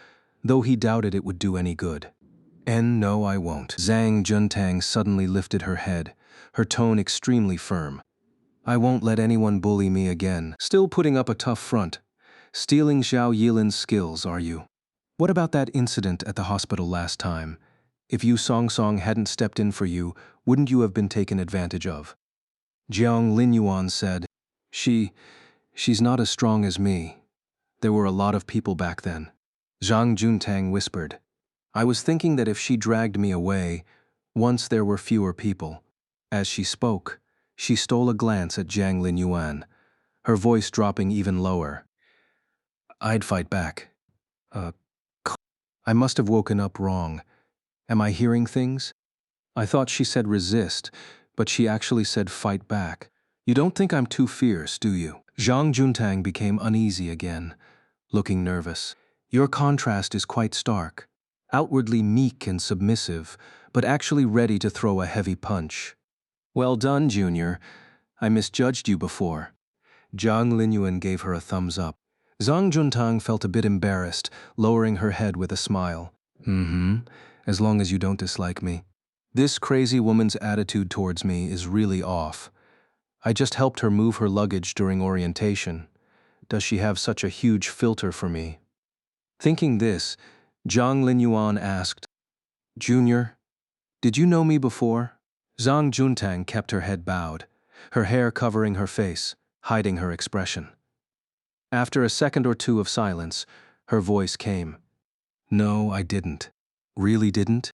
though he doubted it would do any good. No, I won't. Zhang Juntang suddenly lifted her head, her tone extremely firm. I won't let anyone bully me again. Still putting up a tough front. Stealing Zhao Yilin's skills, are you? What about that incident at the hospital last time? If Yu Song Song hadn't stepped in for you, wouldn't you have been taken advantage of? Jiang Linyuan said, She's not as strong as me. There were a lot of people back then. Zhang Juntang whispered, I was thinking that if she dragged me away, once there were fewer people. As she spoke, she stole a glance at Jiang Linyuan, her voice dropping even lower. I'd fight back. I must have woken up wrong. Am I hearing things? I thought she said resist, but she actually said fight back. You don't think I'm too fierce, do you? Zhang Juntang became uneasy again, looking nervous. Your contrast is quite stark. Outwardly meek and submissive, but actually ready to throw a heavy punch. Well done, Junior. I misjudged you before. Jiang Linyuan gave her a thumbs up. Zhang Juntang felt a bit embarrassed, lowering her head with a smile. As long as you don't dislike me. This crazy woman's attitude towards me is really off. I just helped her move her luggage during orientation. Does she have such a huge filter for me? Thinking this, Jiang Linyuan asked, Junior, did you know me before? Zhang Juntang kept her head bowed, her hair covering her face, hiding her expression. After a second or two of silence, her voice came. No, I didn't. Really didn't?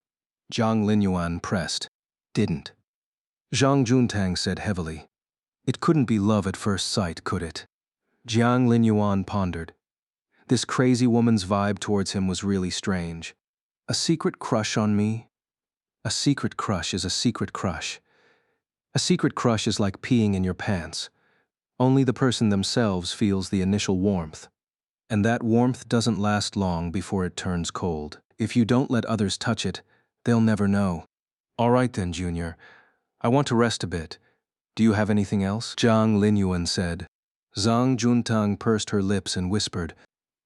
Jiang Linyuan pressed. Didn't. Zhang Juntang said heavily. It couldn't be love at first sight, could it? Jiang Linyuan pondered. This crazy woman's vibe towards him was really strange. A secret crush on me? A secret crush is a secret crush. A secret crush is like peeing in your pants. Only the person themselves feels the initial warmth. And that warmth doesn't last long before it turns cold. If you don't let others touch it, they'll never know. All right then, Junior. I want to rest a bit. Do you have anything else? Jiang Linyuan said. Zhang Juntang pursed her lips and whispered,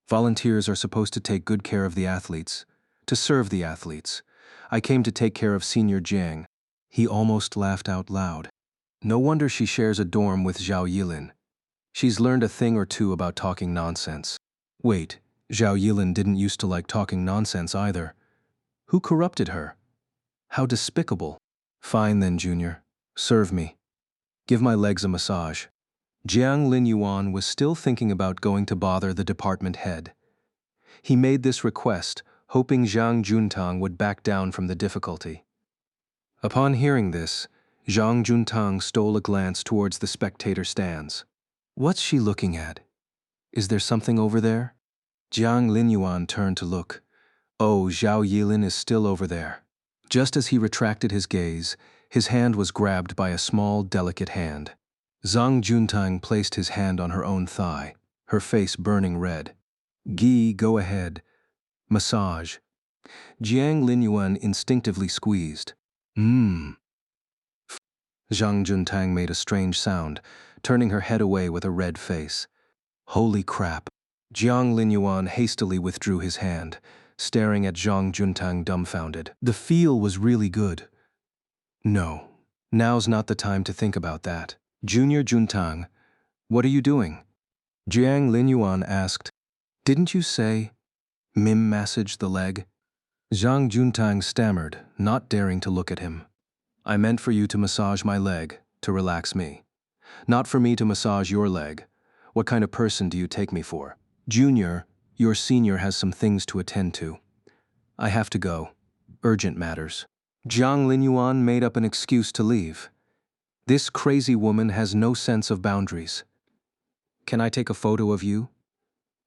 Volunteers are supposed to take good care of the athletes, to serve the athletes. I came to take care of Senior Jiang. He almost laughed out loud. No wonder she shares a dorm with Zhao Yilin. She's learned a thing or two about talking nonsense. Wait, Zhao Yilin didn't used to like talking nonsense either. Who corrupted her? How despicable. Fine then, Junior. Serve me. Give my legs a massage. Jiang Linyuan was still thinking about going to bother the department head. He made this request, hoping Zhang Juntang would back down from the difficulty. Upon hearing this, Zhang Juntang stole a glance towards the spectator stands. What's she looking at? Is there something over there? Jiang Linyuan turned to look. Oh, Zhao Yilin is still over there. Just as he retracted his gaze, his hand was grabbed by a small, delicate hand. Zhang Juntang placed his hand on her own thigh, her face burning red. Gi, go ahead. Massage. Jiang Linyuan instinctively squeezed. Zhang Juntang made a strange sound, turning her head away with a red face. Holy crap. Jiang Linyuan hastily withdrew his hand, staring at Zhang Juntang dumbfounded. The feel was really good. No, now's not the time to think about that. Junior Juntang, what are you doing? Jiang Linyuan asked. Didn't you say, Mim massage the leg? Zhang Juntang stammered, not daring to look at him. I meant for you to massage my leg, to relax me. Not for me to massage your leg. What kind of person do you take me for? Junior, your senior has some things to attend to. I have to go. Urgent matters. Jiang Linyuan made up an excuse to leave. This crazy woman has no sense of boundaries. Can I take a photo of you?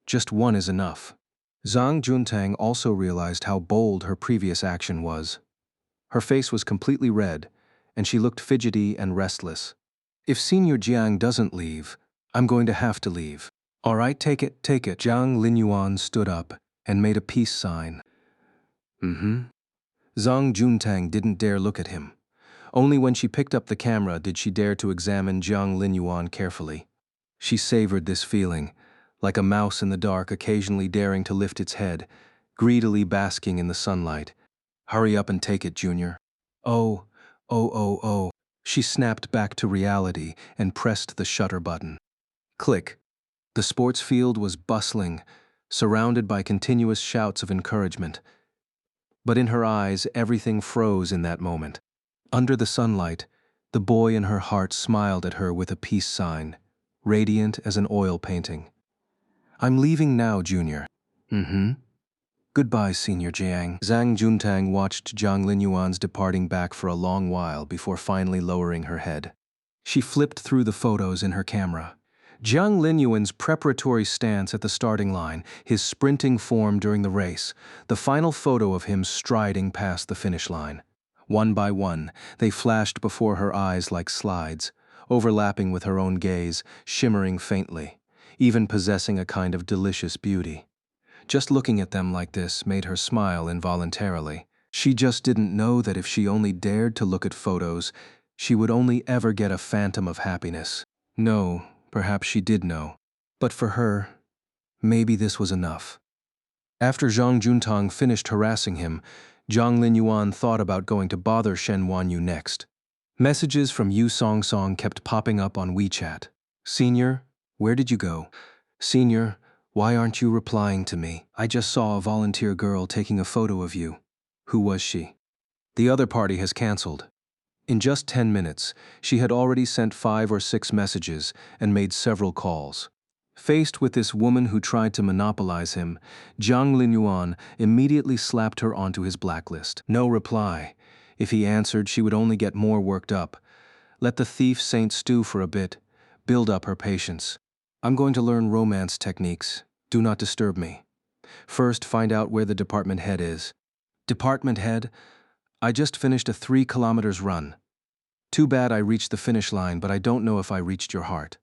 Just one is enough. Zhang Juntang also realized how bold her previous action was. Her face was completely red, and she looked fidgety and restless. If Senior Jiang doesn't leave, I'm going to have to leave. All right, take it, take it. Jiang Linyuan stood up and made a peace sign. Mm-hmm. Zhang Juntang didn't dare look at him. Only when she picked up the camera did she dare to examine Jiang Linyuan carefully. She savored this feeling, like a mouse in the dark occasionally daring to lift its head, greedily basking in the sunlight. Hurry up and take it, Junior. Oh, oh. She snapped back to reality and pressed the shutter button. Click. The sports field was bustling, surrounded by continuous shouts of encouragement. But in her eyes, everything froze in that moment. Under the sunlight, the boy in her heart smiled at her with a peace sign, radiant as an oil painting. I'm leaving now, Junior. Mm-hmm. Goodbye, Senior Jiang. Zhang Juntang watched Jiang Linyuan's departing back for a long while before finally lowering her head. She flipped through the photos in her camera. Jiang Linyuan's preparatory stance at the starting line, his sprinting form during the race, the final photo of him striding past the finish line. One by one, they flashed before her eyes like slides, overlapping with her own gaze, shimmering faintly, even possessing a kind of delicious beauty. Just looking at them like this made her smile involuntarily. She just didn't know that if she only dared to look at photos, she would only ever get a phantom of happiness. No, perhaps she did know. But for her, maybe this was enough. After Zhang Juntang finished harassing him, Jiang Linyuan thought about going to bother Shen Wanyu next. Messages from Yu Song Song kept popping up on WeChat. Senior, where did you go? Senior, why aren't you replying to me? I just saw a volunteer girl taking a photo of you. Who was she? The other party has canceled. In just 10 minutes, she had already sent 5 or 6 messages and made several calls. Faced with this woman who tried to monopolize him, Jiang Linyuan immediately slapped her onto his blacklist. No reply. If he answered, she would only get more worked up. Let the thief saint stew for a bit, build up her patience. I'm going to learn romance techniques. Do not disturb me. First, find out where the department head is. Department head? I just finished a 3 kilometers run. Too bad I reached the finish line, but I don't know if I reached your heart.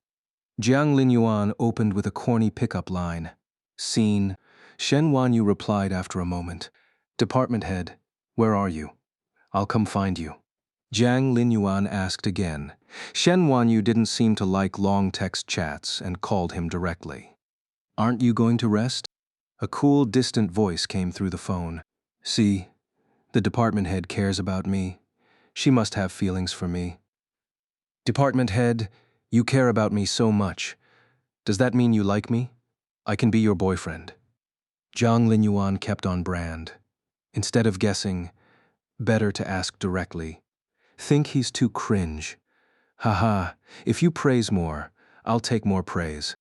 Jiang Linyuan opened with a corny pickup line. Seen. Shen Wanyu replied after a moment. Department head, where are you? I'll come find you. Jiang Linyuan asked again. Shen Wanyu didn't seem to like long text chats and called him directly. Aren't you going to rest? A cool, distant voice came through the phone. See, the department head cares about me. She must have feelings for me. Department head, you care about me so much. Does that mean you like me? I can be your boyfriend. Jiang Linyuan kept on brand. Instead of guessing, better to ask directly. Think he's too cringe. Haha, if you praise more, I'll take more praise.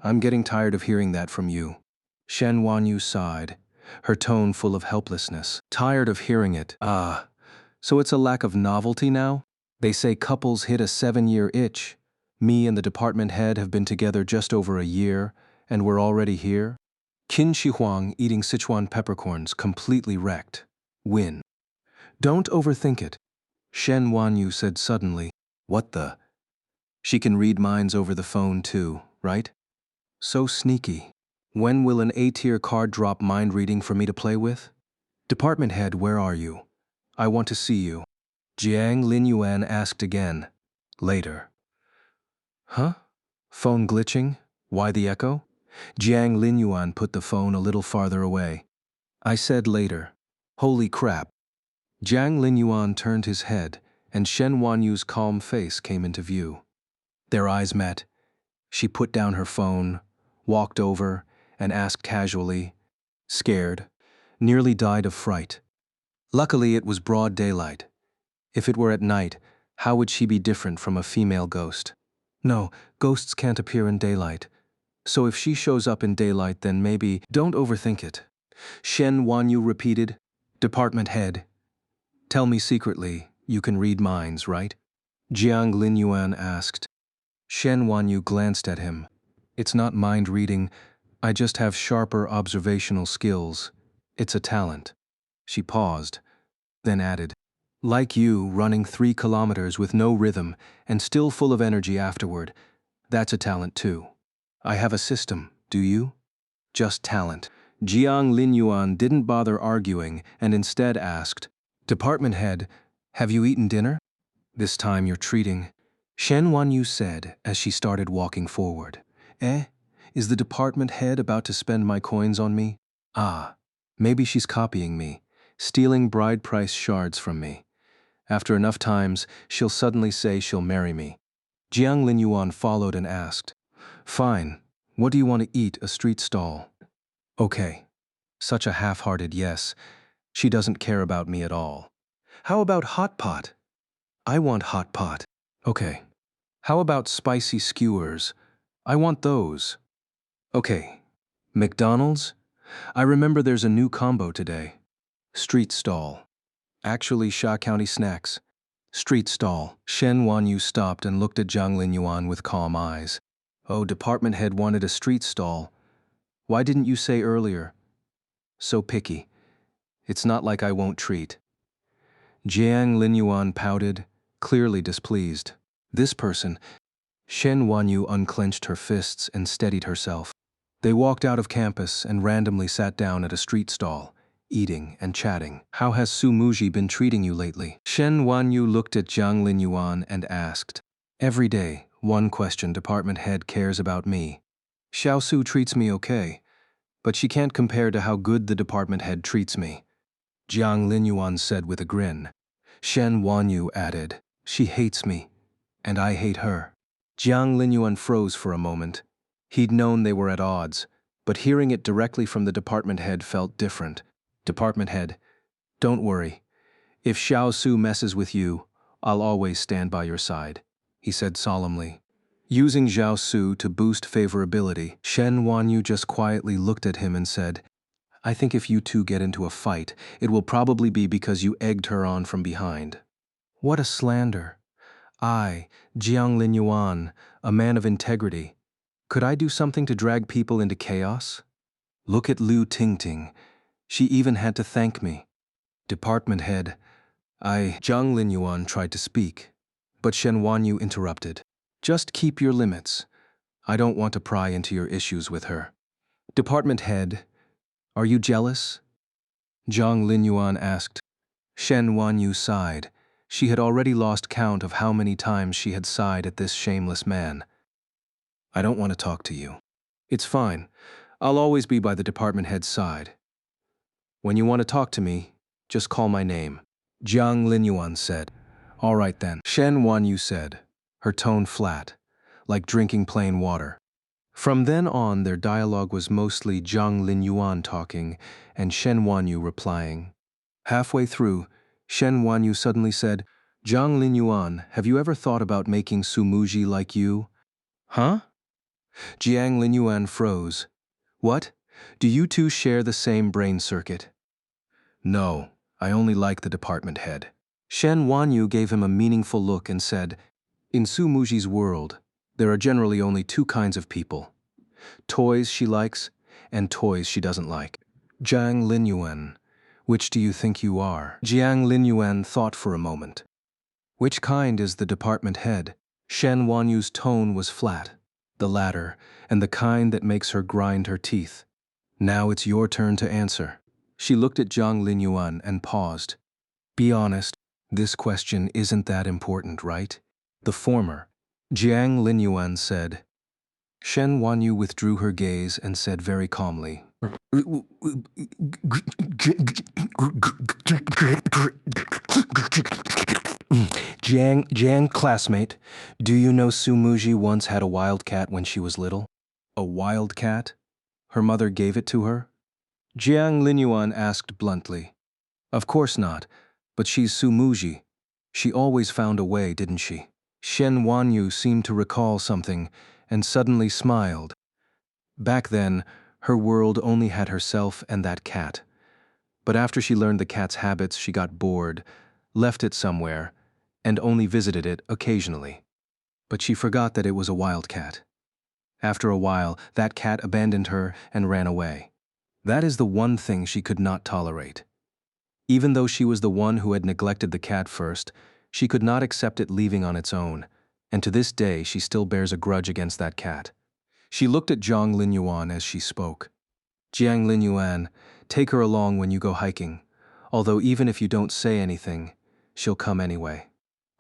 I'm getting tired of hearing that from you. Shen Wanyu sighed, her tone full of helplessness. Tired of hearing it. Ah, so it's a lack of novelty now? They say couples hit a 7-year itch. Me and the department head have been together just over a year, and we're already here? Qin Shi Huang eating Sichuan peppercorns completely wrecked. Win. Don't overthink it. Shen Wanyu said suddenly. What the? She can read minds over the phone too, right? So sneaky. When will an A-tier card drop mind reading for me to play with? Department head, where are you? I want to see you. Jiang Linyuan asked again. Later. Huh? Phone glitching? Why the echo? Jiang Linyuan put the phone a little farther away. I said later. Holy crap. Jiang Linyuan turned his head, and Shen Wanyu's calm face came into view. Their eyes met. She put down her phone, walked over, and asked casually, scared, nearly died of fright. Luckily, it was broad daylight. If it were at night, how would she be different from a female ghost? No, ghosts can't appear in daylight. So if she shows up in daylight, then maybe, don't overthink it. Shen Wanyu repeated, Department head. Tell me secretly, you can read minds, right? Jiang Linyuan asked. Shen Wanyu glanced at him. It's not mind reading, I just have sharper observational skills. It's a talent. She paused, then added, like you, running 3 kilometers with no rhythm and still full of energy afterward, that's a talent too. I have a system, do you? Just talent. Jiang Linyuan didn't bother arguing and instead asked, "Department head, have you eaten dinner? This time you're treating." Shen Wanyu said as she started walking forward. Eh? Is the department head about to spend my coins on me? Ah, maybe she's copying me, stealing bride price shards from me. After enough times, she'll suddenly say she'll marry me. Jiang Linyuan followed and asked, "Fine, what do you want to eat, a street stall?" Okay. Such a half-hearted yes. She doesn't care about me at all. How about hot pot? I want hot pot. Okay. How about spicy skewers? I want those. Okay. McDonald's? I remember there's a new combo today. Street stall. Actually, Sha County snacks. Street stall. Shen Wanyu stopped and looked at Zhang Linyuan with calm eyes. Oh, department head wanted a street stall. Why didn't you say earlier? So picky. It's not like I won't treat. Jiang Linyuan pouted, clearly displeased. This person. Shen Wanyu unclenched her fists and steadied herself. They walked out of campus and randomly sat down at a street stall, eating and chatting. How has Su Muji been treating you lately? Shen Wanyu looked at Jiang Linyuan and asked. Every day, one question department head cares about me. Xiao Su treats me okay, but she can't compare to how good the department head treats me. Jiang Linyuan said with a grin. Shen Wanyu added, she hates me, and I hate her. Jiang Linyuan froze for a moment. He'd known they were at odds, but hearing it directly from the department head felt different. Department head, don't worry. If Xiao Su messes with you, I'll always stand by your side, he said solemnly. Using Xiao Su to boost favorability, Shen Wanyu just quietly looked at him and said, I think if you two get into a fight, it will probably be because you egged her on from behind. What a slander. I, Jiang Linyuan, a man of integrity. Could I do something to drag people into chaos? Look at Liu Tingting. She even had to thank me. Department head, Jiang Linyuan tried to speak, but Shen Wanyu interrupted. Just keep your limits. I don't want to pry into your issues with her. Department head, are you jealous? Jiang Linyuan asked. Shen Wanyu sighed. She had already lost count of how many times she had sighed at this shameless man. I don't want to talk to you. It's fine. I'll always be by the department head's side. When you want to talk to me, just call my name. Jiang Linyuan said. All right then. Shen Wanyu said, her tone flat, like drinking plain water. From then on, their dialogue was mostly Jiang Linyuan talking and Shen Wanyu replying. Halfway through, Shen Wanyu suddenly said, Jiang Linyuan, have you ever thought about making Su Muji like you? Huh? Jiang Linyuan froze. What? Do you two share the same brain circuit? No, I only like the department head. Shen Wanyu gave him a meaningful look and said, in Su Muji's world, there are generally only two kinds of people. Toys she likes and toys she doesn't like. Jiang Linyuan, which do you think you are? Jiang Linyuan thought for a moment. Which kind is the department head? Shen Wanyu's tone was flat, the latter, and the kind that makes her grind her teeth. Now it's your turn to answer. She looked at Jiang Linyuan and paused. Be honest, this question isn't that important, right? The former. Jiang Linyuan said. Shen Wanyu withdrew her gaze and said very calmly, Jiang, classmate, do you know Su Muji once had a wild cat when she was little? A wild cat? Her mother gave it to her? Jiang Linyuan asked bluntly. Of course not, but she's Su Muji. She always found a way, didn't she? Shen Wanyu seemed to recall something and suddenly smiled. Back then, her world only had herself and that cat. But after she learned the cat's habits, she got bored, left it somewhere, and only visited it occasionally. But she forgot that it was a wild cat. After a while, that cat abandoned her and ran away. That is the one thing she could not tolerate. Even though she was the one who had neglected the cat first, she could not accept it leaving on its own, and to this day she still bears a grudge against that cat. She looked at Jiang Linyuan as she spoke. Jiang Linyuan, take her along when you go hiking. Although even if you don't say anything, she'll come anyway.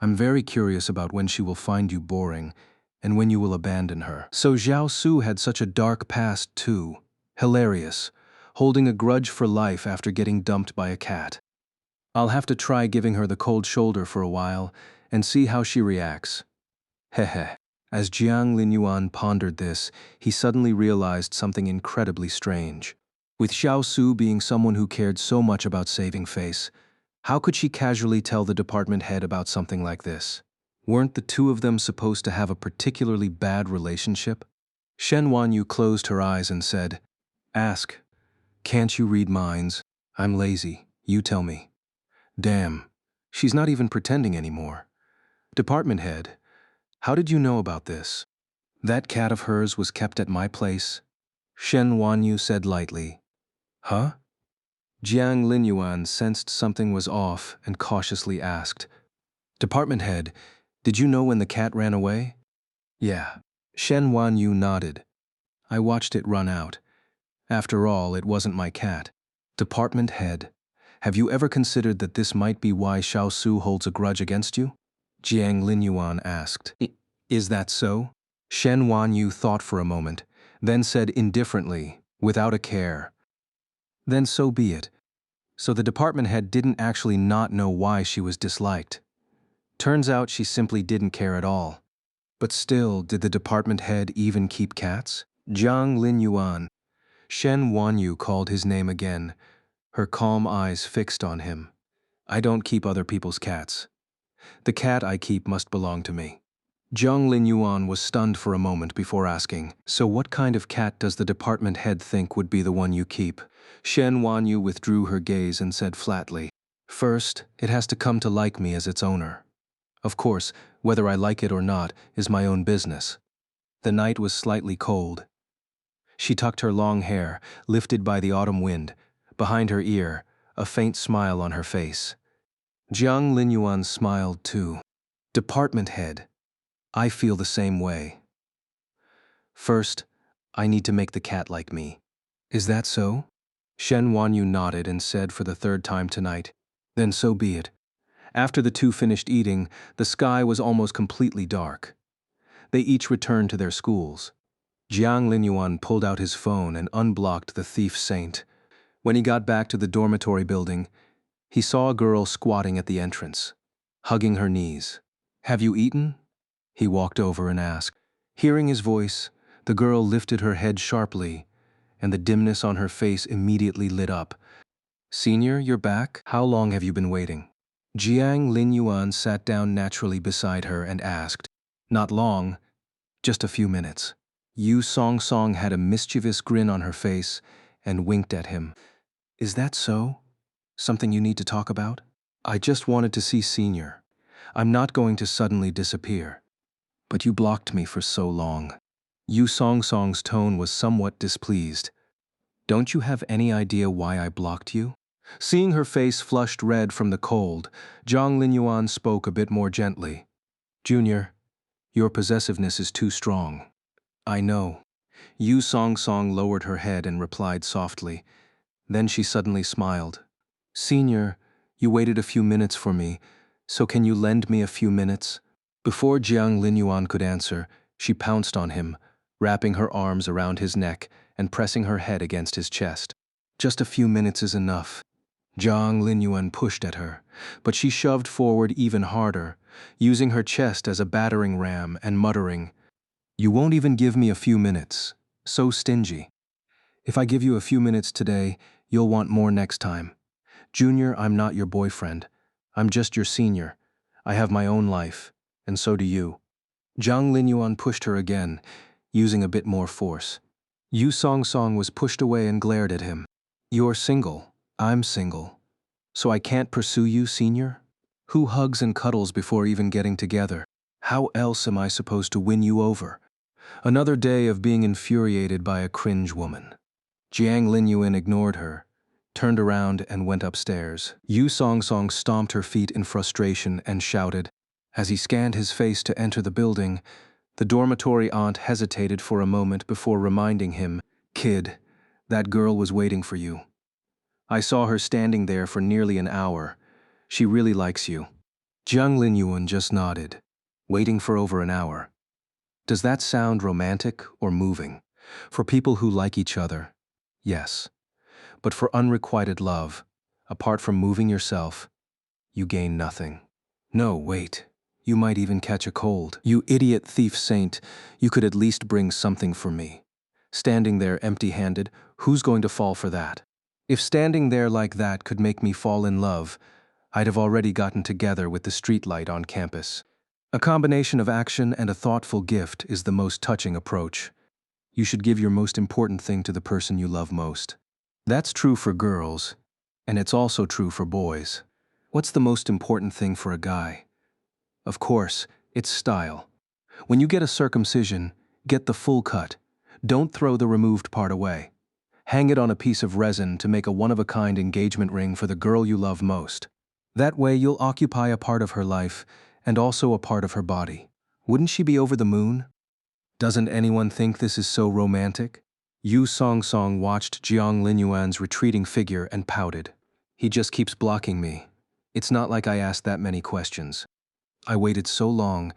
I'm very curious about when she will find you boring and when you will abandon her. So Zhao Su had such a dark past too. Hilarious. Holding a grudge for life after getting dumped by a cat. I'll have to try giving her the cold shoulder for a while and see how she reacts. Hehe. As Jiang Linyuan pondered this, he suddenly realized something incredibly strange. With Xiao Su being someone who cared so much about saving face, how could she casually tell the department head about something like this? Weren't the two of them supposed to have a particularly bad relationship? Shen Wanyu closed her eyes and said, "Ask. Can't you read minds? I'm lazy. You tell me." Damn. She's not even pretending anymore. Department head, how did you know about this? That cat of hers was kept at my place? Shen Wanyu said lightly. Huh? Jiang Linyuan sensed something was off and cautiously asked, Department head, did you know when the cat ran away? Yeah. Shen Wanyu nodded. I watched it run out. After all, it wasn't my cat. Department head, have you ever considered that this might be why Xiao Su holds a grudge against you? Jiang Linyuan asked. Is that so? Shen Wanyu thought for a moment, then said indifferently, without a care. Then so be it. So the department head didn't actually not know why she was disliked. Turns out she simply didn't care at all. But still, did the department head even keep cats? Jiang Linyuan. Shen Wanyu called his name again, her calm eyes fixed on him. I don't keep other people's cats. The cat I keep must belong to me. Jiang Linyuan was stunned for a moment before asking, so what kind of cat does the department head think would be the one you keep? Shen Wanyu withdrew her gaze and said flatly, First, it has to come to like me as its owner. Of course, whether I like it or not is my own business. The night was slightly cold. She tucked her long hair, lifted by the autumn wind, behind her ear, a faint smile on her face. Jiang Linyuan smiled too. Department head, I feel the same way. First, I need to make the cat like me. Is that so? Shen Wanyu nodded and said for the third time tonight, Then so be it. After the two finished eating, the sky was almost completely dark. They each returned to their schools. Jiang Linyuan pulled out his phone and unblocked the thief saint. When he got back to the dormitory building, he saw a girl squatting at the entrance, hugging her knees. Have you eaten? He walked over and asked. Hearing his voice, the girl lifted her head sharply, and the dimness on her face immediately lit up. Senior, you're back? How long have you been waiting? Jiang Linyuan sat down naturally beside her and asked. Not long, just a few minutes. Yu Song Song had a mischievous grin on her face and winked at him. Is that so? Something you need to talk about? I just wanted to see Senior. I'm not going to suddenly disappear. But you blocked me for so long. Yu Song Song's tone was somewhat displeased. Don't you have any idea why I blocked you? Seeing her face flushed red from the cold, Jiang Linyuan spoke a bit more gently. Junior, your possessiveness is too strong. I know. Yu Song Song lowered her head and replied softly. Then she suddenly smiled. Senior, you waited a few minutes for me, so can you lend me a few minutes? Before Jiang Linyuan could answer, she pounced on him, wrapping her arms around his neck and pressing her head against his chest. Just a few minutes is enough. Jiang Linyuan pushed at her, but she shoved forward even harder, using her chest as a battering ram and muttering, You won't even give me a few minutes. So stingy. If I give you a few minutes today, you'll want more next time. Junior, I'm not your boyfriend. I'm just your senior. I have my own life, and so do you. Jiang Linyuan pushed her again, using a bit more force. Yu Song Song was pushed away and glared at him. You're single. I'm single. So I can't pursue you, senior? Who hugs and cuddles before even getting together? How else am I supposed to win you over? Another day of being infuriated by a cringe woman. Jiang Linyuan ignored her, turned around and went upstairs. Yu Song Song stomped her feet in frustration and shouted. As he scanned his face to enter the building, the dormitory aunt hesitated for a moment before reminding him, Kid, That girl was waiting for you. I saw her standing there for nearly an hour. She really likes you. Jiang Linyuan just nodded, waiting for over an hour. Does that sound romantic or moving? For people who like each other, yes. But for unrequited love, apart from moving yourself, you gain nothing. No, wait. You might even catch a cold. You idiot thief saint, you could at least bring something for me. Standing there empty-handed, who's going to fall for that? If standing there like that could make me fall in love, I'd have already gotten together with the streetlight on campus. A combination of action and a thoughtful gift is the most touching approach. You should give your most important thing to the person you love most. That's true for girls, and it's also true for boys. What's the most important thing for a guy? Of course, it's style. When you get a circumcision, get the full cut. Don't throw the removed part away. Hang it on a piece of resin to make a one-of-a-kind engagement ring for the girl you love most. That way you'll occupy a part of her life and also a part of her body. Wouldn't she be over the moon? Doesn't anyone think this is so romantic? Yu Song watched Jiang Linyuan's retreating figure and pouted. He just keeps blocking me. It's not like I asked that many questions. I waited so long,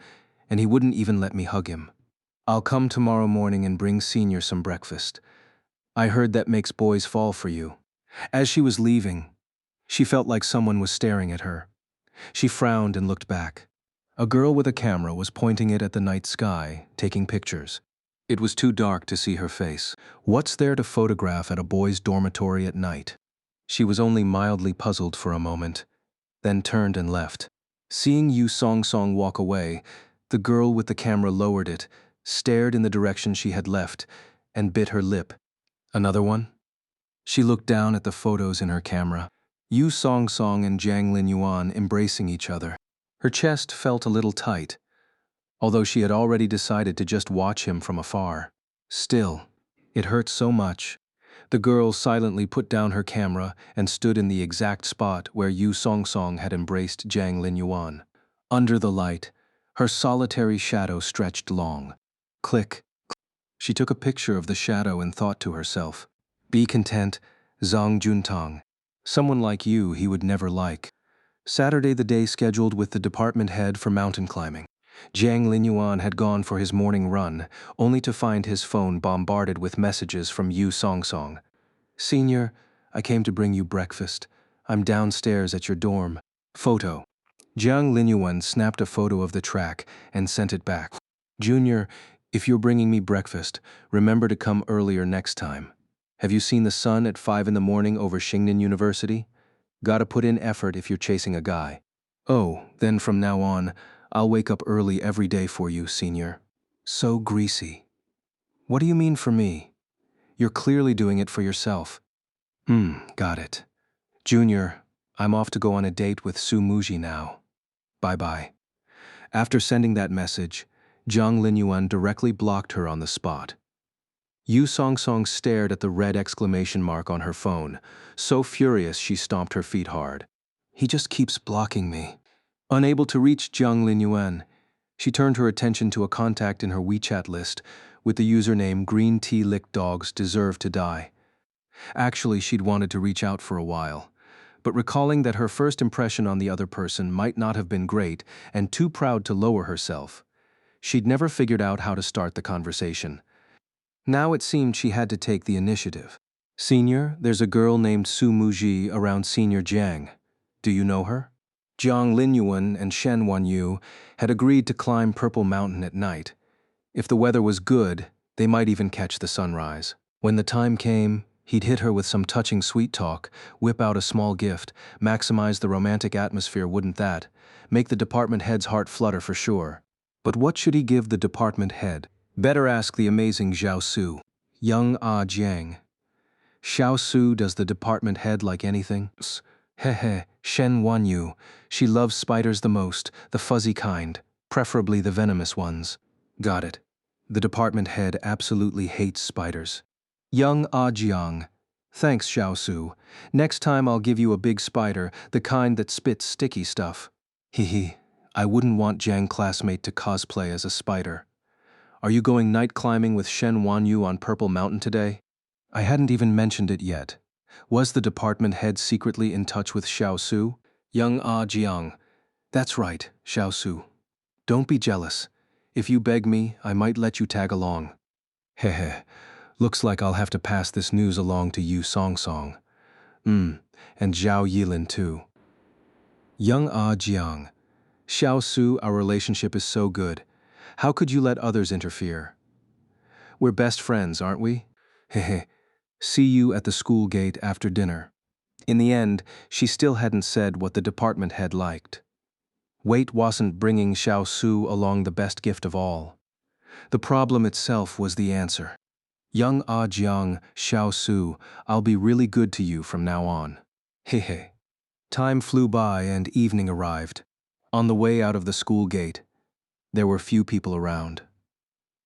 and he wouldn't even let me hug him. I'll come tomorrow morning and bring Senior some breakfast. I heard that makes boys fall for you. As she was leaving, she felt like someone was staring at her. She frowned and looked back. A girl with a camera was pointing it at the night sky, taking pictures. It was too dark to see her face. What's there to photograph at a boys' dormitory at night? She was only mildly puzzled for a moment, then turned and left. Seeing Yu Song walk away, the girl with the camera lowered it, stared in the direction she had left, and bit her lip. Another one? She looked down at the photos in her camera. Yu Song and Jiang Linyuan embracing each other. Her chest felt a little tight, although she had already decided to just watch him from afar. Still, it hurt so much. The girl silently put down her camera and stood in the exact spot where Yu Song had embraced Jiang Linyuan. Under the light, her solitary shadow stretched long. Click. She took a picture of the shadow and thought to herself, "Be content, Zhang Juntang. Someone like you he would never like." Saturday, the day scheduled with the department head for mountain climbing. Jiang Linyuan had gone for his morning run, only to find his phone bombarded with messages from Yu Song. "Senior, I came to bring you breakfast. I'm downstairs at your dorm." Photo. Jiang Linyuan snapped a photo of the track and sent it back. "Junior, if you're bringing me breakfast, remember to come earlier next time. Have you seen the sun at 5 in the morning over Xingnan University? Gotta put in effort if you're chasing a guy. Oh, then from now on, I'll wake up early every day for you, Senior." So greasy. What do you mean for me? You're clearly doing it for yourself. Got it. Junior, I'm off to go on a date with Su Muji now. Bye-bye. After sending that message, Jiang Linyuan directly blocked her on the spot. Yu Song stared at the red exclamation mark on her phone, so furious she stomped her feet hard. He just keeps blocking me. Unable to reach Jiang Linyuan, she turned her attention to a contact in her WeChat list with the username Green Tea Lick Dogs Deserve to Die. Actually, she'd wanted to reach out for a while, but recalling that her first impression on the other person might not have been great and too proud to lower herself, she'd never figured out how to start the conversation. Now it seemed she had to take the initiative. "Senior, there's a girl named Su Muji around Senior Jiang. Do you know her?" Jiang Linyuan and Shen Wanyu had agreed to climb Purple Mountain at night. If the weather was good, they might even catch the sunrise. When the time came, he'd hit her with some touching sweet talk, whip out a small gift, maximize the romantic atmosphere, wouldn't that? Make the department head's heart flutter for sure. But what should he give the department head? Better ask the amazing Zhao Su. Young Jiang. Xiao Su, does the department head like anything? Hehe, Shen Wanyu. She loves spiders the most, the fuzzy kind, preferably the venomous ones. Got it. The department head absolutely hates spiders. Young Jiang. Thanks, Xiao Su. Next time I'll give you a big spider, the kind that spits sticky stuff. Hehe, I wouldn't want Jiang classmate to cosplay as a spider. Are you going night climbing with Shen Wanyu on Purple Mountain today? I hadn't even mentioned it yet. Was the department head secretly in touch with Xiao Su? Young Ah Jiang. That's right, Xiao Su. Don't be jealous. If you beg me, I might let you tag along. Hehe. Looks like I'll have to pass this news along to Yu Song Song. And Zhao Yilin too. Young Ah Jiang. Xiao Su, our relationship is so good. How could you let others interfere? We're best friends, aren't we? Hehe. See you at the school gate after dinner. In the end, she still hadn't said what the department head liked. Wait wasn't bringing Xiao Su along the best gift of all. The problem itself was the answer. Young Ah Jiang, Xiao Su, I'll be really good to you from now on. Hehe. Time flew by and evening arrived. On the way out of the school gate, there were few people around.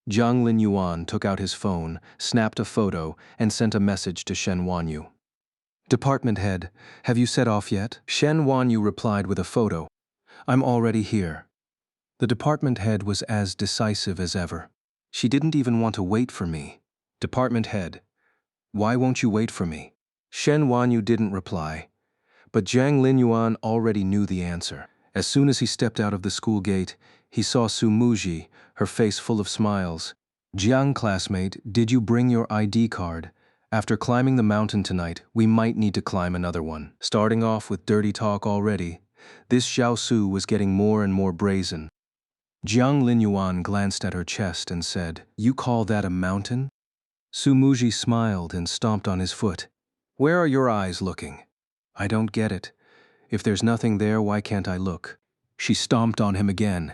Jiang Linyuan took out his phone, snapped a photo, and sent a message to Shen Wanyu. Department head, have you set off yet? Shen Wanyu replied with a photo. I'm already here. The department head was as decisive as ever. She didn't even want to wait for me. Department head, why won't you wait for me? Shen Wanyu didn't reply, but Jiang Linyuan already knew the answer. As soon as he stepped out of the school gate, he saw Su Muji, her face full of smiles. Jiang classmate, did you bring your ID card? After climbing the mountain tonight, we might need to climb another one. Starting off with dirty talk already, this Xiao Su was getting more and more brazen. Jiang Linyuan glanced at her chest and said, You call that a mountain? Su Muji smiled and stomped on his foot. Where are your eyes looking? I don't get it. If there's nothing there, why can't I look? She stomped on him again.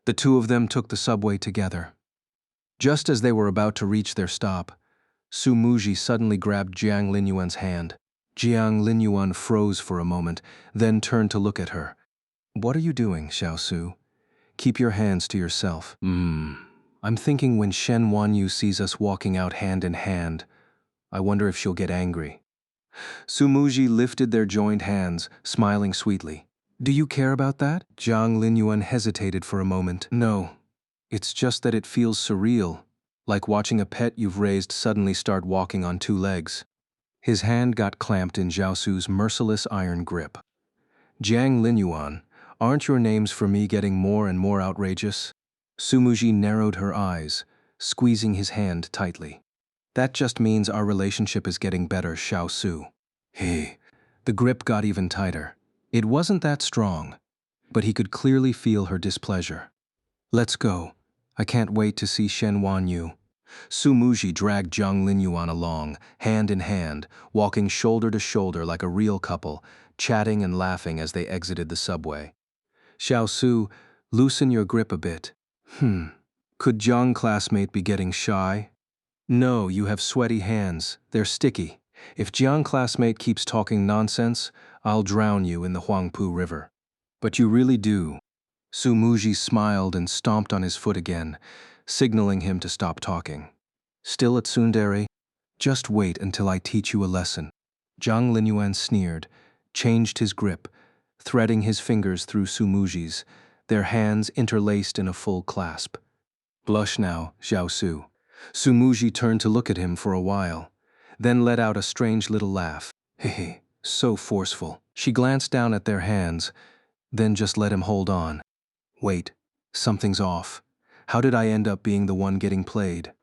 The two of them took the subway together. Just as they were about to reach their stop, Su Muji suddenly grabbed Jiang Linyuan's hand. Jiang Linyuan froze for a moment, then turned to look at her. What are you doing, Xiao Su? Keep your hands to yourself. I'm thinking when Shen Wanyu sees us walking out hand in hand, I wonder if she'll get angry. Su Muji lifted their joined hands, smiling sweetly. Do you care about that? Jiang Linyuan hesitated for a moment. No, it's just that it feels surreal, like watching a pet you've raised suddenly start walking on two legs. His hand got clamped in Zhao Su's merciless iron grip. Jiang Linyuan, aren't your names for me getting more and more outrageous? Su Muji narrowed her eyes, squeezing his hand tightly. That just means our relationship is getting better, Xiao Su. Hey. The grip got even tighter. It wasn't that strong, but he could clearly feel her displeasure. Let's go. I can't wait to see Shen Wanyu. Su Muji dragged Jiang Linyuan along, hand in hand, walking shoulder to shoulder like a real couple, chatting and laughing as they exited the subway. Xiao Su, loosen your grip a bit. Could Jiang classmate be getting shy? No, you have sweaty hands. They're sticky. If Jiang classmate keeps talking nonsense, I'll drown you in the Huangpu River. But you really do. Su Muji smiled and stomped on his foot again, signaling him to stop talking. Still at tsundere? Just wait until I teach you a lesson. Jiang Linyuan sneered, changed his grip, threading his fingers through Su Muji's, their hands interlaced in a full clasp. Blush now, Xiao Su. Su Muji turned to look at him for a while, then let out a strange little laugh. Hehe, so forceful. She glanced down at their hands, then just let him hold on. Wait, something's off. How did I end up being the one getting played?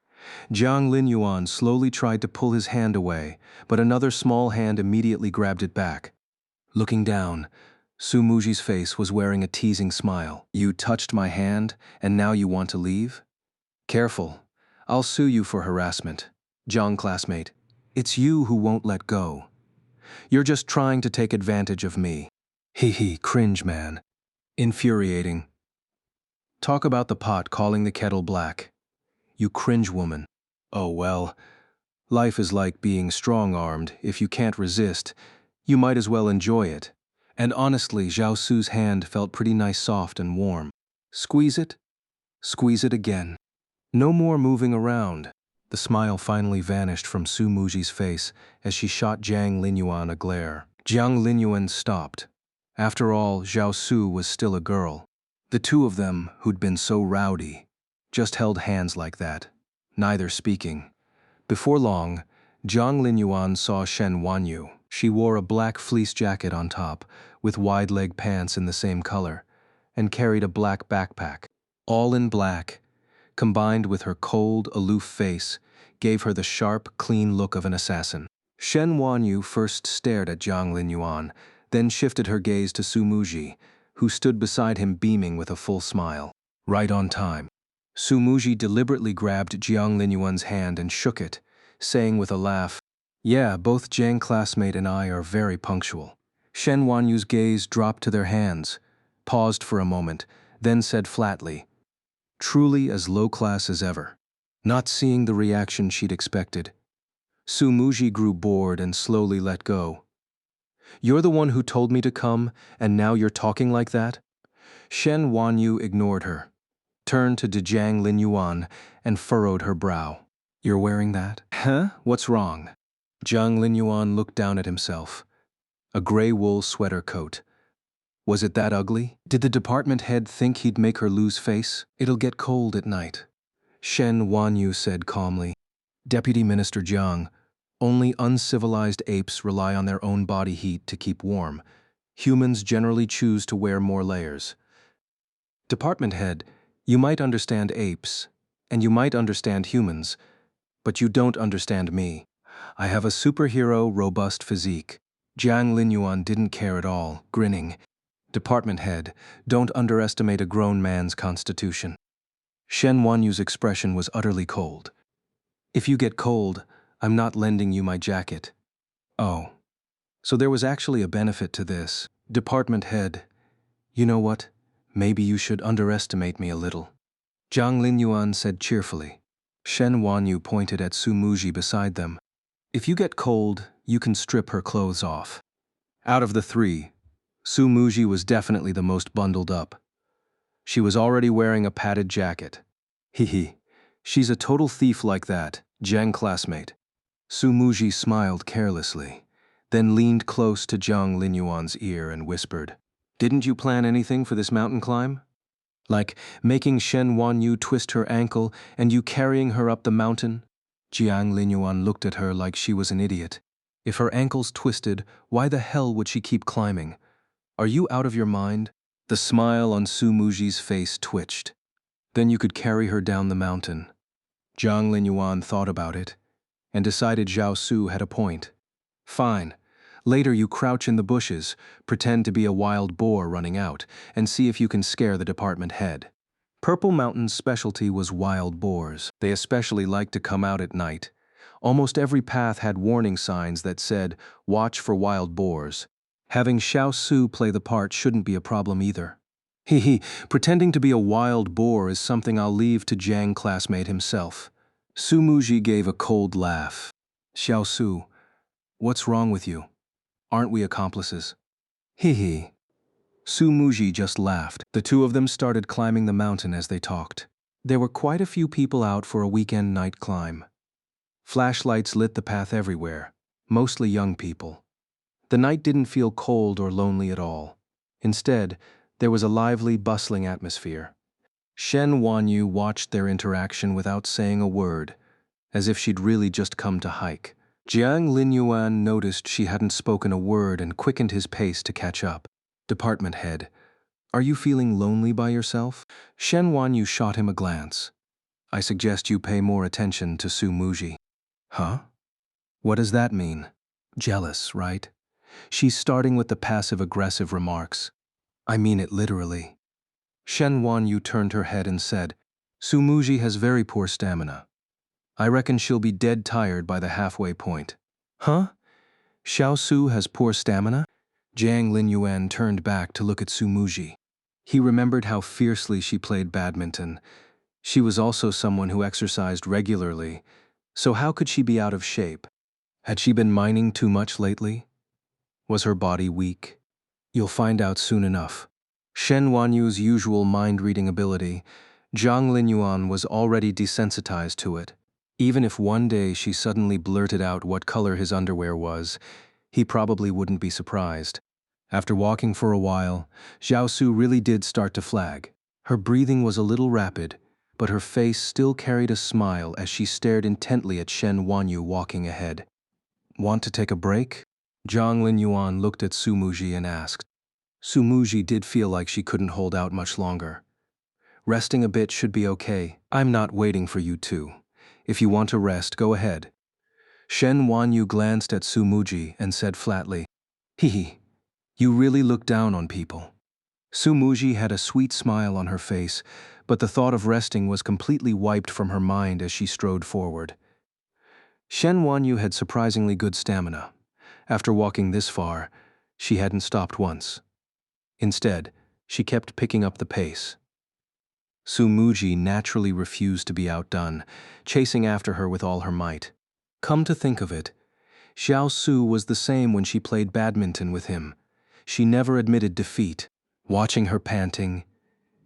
Jiang Linyuan slowly tried to pull his hand away, but another small hand immediately grabbed it back. Looking down, Su Muji's face was wearing a teasing smile. You touched my hand, and now you want to leave? Careful. I'll sue you for harassment. Jiang classmate, it's you who won't let go. You're just trying to take advantage of me. Hee, cringe man. Infuriating. Talk about the pot calling the kettle black. You cringe woman. Oh well, life is like being strong-armed. If you can't resist, you might as well enjoy it. And honestly, Zhao Su's hand felt pretty nice, soft and warm. Squeeze it again. No more moving around. The smile finally vanished from Su Muji's face as she shot Jiang Linyuan a glare. Jiang Linyuan stopped. After all, Zhao Su was still a girl. The two of them, who'd been so rowdy, just held hands like that, neither speaking. Before long, Zhang Linyuan saw Shen Wanyu. She wore a black fleece jacket on top, with wide-leg pants in the same color, and carried a black backpack. All in black, combined with her cold, aloof face, gave her the sharp, clean look of an assassin. Shen Wanyu first stared at Zhang Linyuan, then shifted her gaze to Su Muji, who stood beside him beaming with a full smile. Right on time. Su Muji deliberately grabbed Jiang Linyuan's hand and shook it, saying with a laugh, "Yeah, both Jiang classmate and I are very punctual." Shen Wanyu's gaze dropped to their hands, paused for a moment, then said flatly, "Truly as low class as ever." Not seeing the reaction she'd expected, Su Muji grew bored and slowly let go. "You're the one who told me to come, and now you're talking like that?" Shen Wanyu ignored her, turned to Zhang Linyuan, and furrowed her brow. "You're wearing that? Huh? What's wrong?" Zhang Linyuan looked down at himself. A gray wool sweater coat. Was it that ugly? Did the department head think he'd make her lose face? "It'll get cold at night," Shen Wanyu said calmly. "Deputy Minister Jiang, only uncivilized apes rely on their own body heat to keep warm. Humans generally choose to wear more layers." "Department head, you might understand apes, and you might understand humans, but you don't understand me. I have a superhero, robust physique." Jiang Linyuan didn't care at all, grinning. "Department head, don't underestimate a grown man's constitution." Shen Wanyu's expression was utterly cold. "If you get cold, I'm not lending you my jacket." Oh, so there was actually a benefit to this. "Department head, you know what? Maybe you should underestimate me a little," Zhang Linyuan said cheerfully. Shen Wanyu pointed at Su Muji beside them. "If you get cold, you can strip her clothes off." Out of the three, Su Muji was definitely the most bundled up. She was already wearing a padded jacket. "Hee. She's a total thief like that, Jiang classmate." Su Muji smiled carelessly, then leaned close to Zhang Linyuan's ear and whispered, "Didn't you plan anything for this mountain climb? Like making Shen Wanyu twist her ankle and you carrying her up the mountain?" Jiang Linyuan looked at her like she was an idiot. If her ankles twisted, why the hell would she keep climbing? "Are you out of your mind?" The smile on Su Muji's face twitched. "Then you could carry her down the mountain." Zhang Linyuan thought about it, and decided Zhao Su had a point. "Fine. Later you crouch in the bushes, pretend to be a wild boar running out, and see if you can scare the department head." Purple Mountain's specialty was wild boars. They especially liked to come out at night. Almost every path had warning signs that said, "Watch for wild boars." Having Xiao Su play the part shouldn't be a problem either. Pretending to be a wild boar is something I'll leave to Jiang classmate himself." Su Muji gave a cold laugh. "Xiao Su, what's wrong with you? Aren't we accomplices?" Su Muji just laughed. The two of them started climbing the mountain as they talked. There were quite a few people out for a weekend night climb. Flashlights lit the path everywhere, mostly young people. The night didn't feel cold or lonely at all. Instead, there was a lively, bustling atmosphere. Shen Wanyu watched their interaction without saying a word, as if she'd really just come to hike. Jiang Linyuan noticed she hadn't spoken a word and quickened his pace to catch up. "Department head, are you feeling lonely by yourself?" Shen Wanyu shot him a glance. "I suggest you pay more attention to Su Muji." "Huh? What does that mean?" "Jealous, right? She's starting with the passive-aggressive remarks. I mean it literally." Shen Wanyu turned her head and said, "Su Muji has very poor stamina. I reckon she'll be dead tired by the halfway point." "Huh? Xiao Su has poor stamina?" Jiang Linyuan turned back to look at Su Muji. He remembered how fiercely she played badminton. She was also someone who exercised regularly, so how could she be out of shape? Had she been mining too much lately? Was her body weak? You'll find out soon enough. Shen Wanyu's usual mind-reading ability, Zhang Linyuan was already desensitized to it. Even if one day she suddenly blurted out what color his underwear was, he probably wouldn't be surprised. After walking for a while, Xiao Su really did start to flag. Her breathing was a little rapid, but her face still carried a smile as she stared intently at Shen Wanyu walking ahead. Want to take a break? Zhang Linyuan looked at Su Muji and asked. Su Muji did feel like she couldn't hold out much longer. Resting a bit should be okay. I'm not waiting for you too. If you want to rest, go ahead. Shen Wanyu glanced at Su Muji and said flatly, Hee, you really look down on people. Su Muji had a sweet smile on her face, but the thought of resting was completely wiped from her mind as she strode forward. Shen Wanyu had surprisingly good stamina. After walking this far, she hadn't stopped once. Instead, she kept picking up the pace. Su Muji naturally refused to be outdone, chasing after her with all her might. Come to think of it, Xiao Su was the same when she played badminton with him. She never admitted defeat. Watching her panting,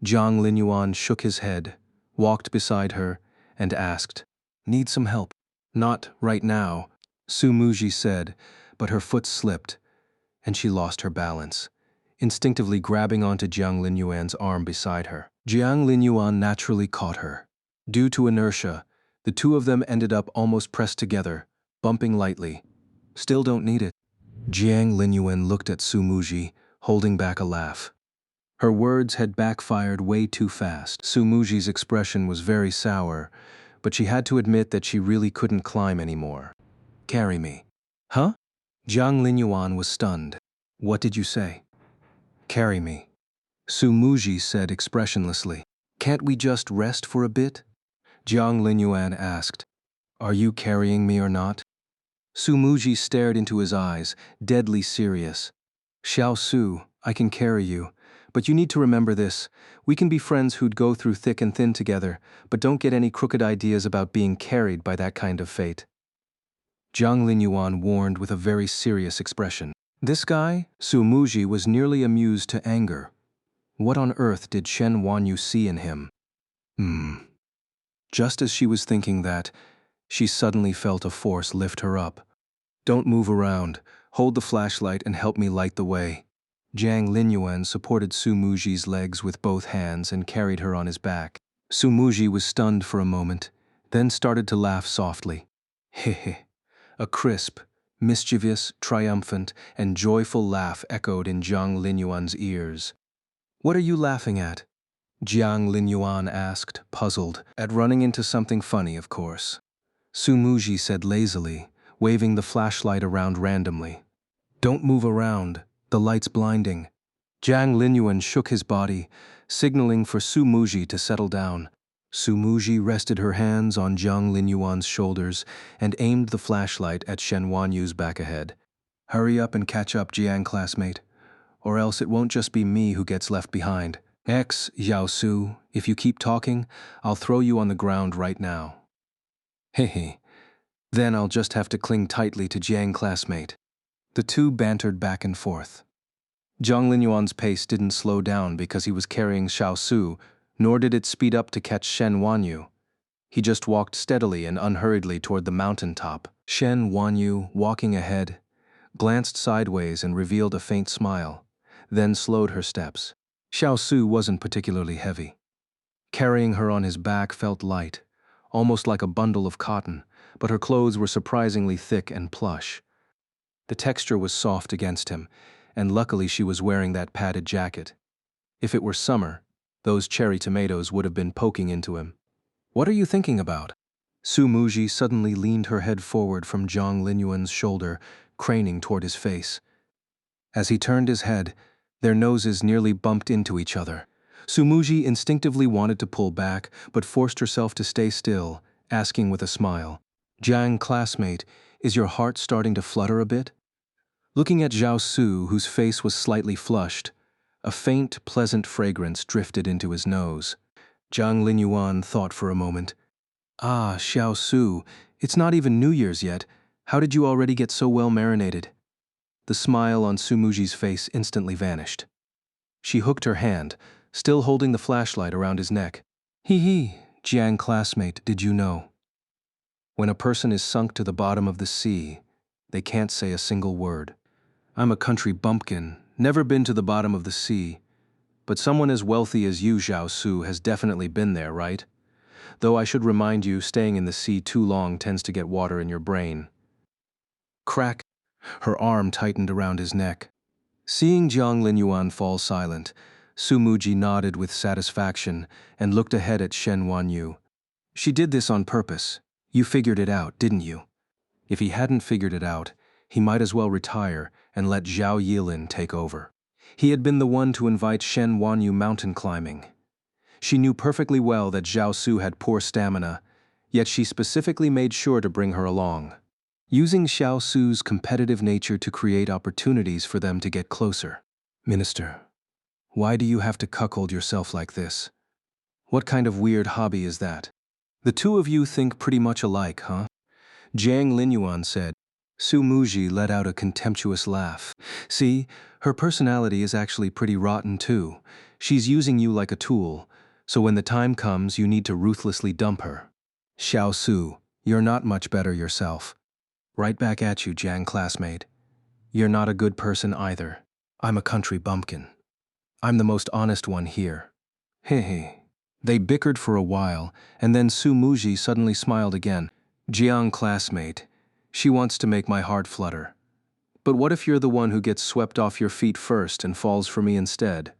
Zhang Linyuan shook his head, walked beside her, and asked, Need some help? Not right now, Su Muji said, but her foot slipped, and she lost her balance, instinctively grabbing onto Jiang Linyuan's arm beside her. Jiang Linyuan naturally caught her. Due to inertia, the two of them ended up almost pressed together, bumping lightly. Still don't need it. Jiang Linyuan looked at Su Muji, holding back a laugh. Her words had backfired way too fast. Su Muji's expression was very sour, but she had to admit that she really couldn't climb anymore. Carry me. Huh? Jiang Linyuan was stunned. What did you say? Carry me. Su Muji said expressionlessly. Can't we just rest for a bit? Jiang Linyuan asked. Are you carrying me or not? Su Muji stared into his eyes, deadly serious. Xiao Su, I can carry you. But you need to remember this. We can be friends who'd go through thick and thin together, but don't get any crooked ideas about being carried by that kind of fate. Jiang Linyuan warned with a very serious expression. This guy, Su Muji, was nearly amused to anger. What on earth did Shen Wanyu see in him? Just as she was thinking that, she suddenly felt a force lift her up. Don't move around. Hold the flashlight and help me light the way. Jiang Linyuan supported Su Muji's legs with both hands and carried her on his back. Su Muji was stunned for a moment, then started to laugh softly. Hehe. A crisp, mischievous, triumphant, and joyful laugh echoed in Jiang Linyuan's ears. What are you laughing at? Jiang Linyuan asked, puzzled. At running into something funny, of course. Su Muji said lazily, waving the flashlight around randomly. Don't move around. The light's blinding. Jiang Linyuan shook his body, signaling for Su Muji to settle down. Su Muji rested her hands on Jiang Linyuan's shoulders and aimed the flashlight at Shen Wanyu's back ahead. Hurry up and catch up, Jiang classmate, or else it won't just be me who gets left behind. Xiao Su, if you keep talking, I'll throw you on the ground right now. Hehe. Then I'll just have to cling tightly to Jiang classmate. The two bantered back and forth. Jiang Linyuan's pace didn't slow down because he was carrying Xiao Su, nor did it speed up to catch Shen Wanyu. He just walked steadily and unhurriedly toward the mountain top. Shen Wanyu, walking ahead, glanced sideways and revealed a faint smile, then slowed her steps. Xiao Su wasn't particularly heavy. Carrying her on his back felt light, almost like a bundle of cotton, but her clothes were surprisingly thick and plush. The texture was soft against him, and luckily she was wearing that padded jacket. If it were summer, those cherry tomatoes would have been poking into him. What are you thinking about? Su Muji suddenly leaned her head forward from Jiang Linyuan's shoulder, craning toward his face. As he turned his head, their noses nearly bumped into each other. Su Muji instinctively wanted to pull back, but forced herself to stay still, asking with a smile, Jiang classmate, is your heart starting to flutter a bit? Looking at Xiao Su, whose face was slightly flushed, a faint, pleasant fragrance drifted into his nose. Jiang Linyuan thought for a moment. Ah, Xiao Su, it's not even New Year's yet. How did you already get so well marinated? The smile on Su Muji's face instantly vanished. She hooked her hand, still holding the flashlight around his neck. Hee, Jiang classmate, did you know? When a person is sunk to the bottom of the sea, they can't say a single word. I'm a country bumpkin, never been to the bottom of the sea. But someone as wealthy as you, Xiao Su, has definitely been there, right? though I should remind you, staying in the sea too long tends to get water in your brain. Crack. Her arm tightened around his neck. Seeing Jiang Linyuan fall silent, Su Muji nodded with satisfaction and looked ahead at Shen Wanyu. She did this on purpose. You figured it out, didn't you? If he hadn't figured it out, he might as well retire and let Zhao Yilin take over. He had been the one to invite Shen Wanyu mountain climbing. She knew perfectly well that Zhao Su had poor stamina, yet she specifically made sure to bring her along, using Xiao Su's competitive nature to create opportunities for them to get closer. Minister, why do you have to cuckold yourself like this? What kind of weird hobby is that? The two of you think pretty much alike, huh? Jiang Linyuan said. Su Muji let out a contemptuous laugh. See, her personality is actually pretty rotten too. She's using you like a tool, so when the time comes you need to ruthlessly dump her. Xiao Su, you're not much better yourself. Right back at you, Jiang classmate. You're not a good person either. I'm a country bumpkin. I'm the most honest one here. Hehe. They bickered for a while, and then Su Muji suddenly smiled again. Jiang classmate, she wants to make my heart flutter. But what if you're the one who gets swept off your feet first and falls for me instead?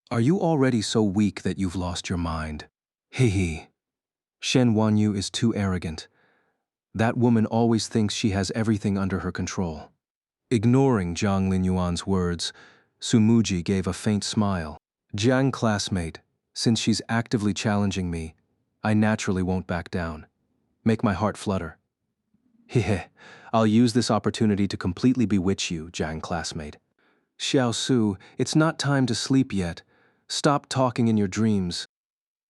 Are you already so weak that you've lost your mind? Hehe. Shen Wanyu is too arrogant. That woman always thinks she has everything under her control. Ignoring Jiang Linyuan's words, Su Muji gave a faint smile. Jiang classmate, since she's actively challenging me, I naturally won't back down. Make my heart flutter. Hehe, I'll use this opportunity to completely bewitch you, Jiang classmate. Xiao Su, it's not time to sleep yet. Stop talking in your dreams.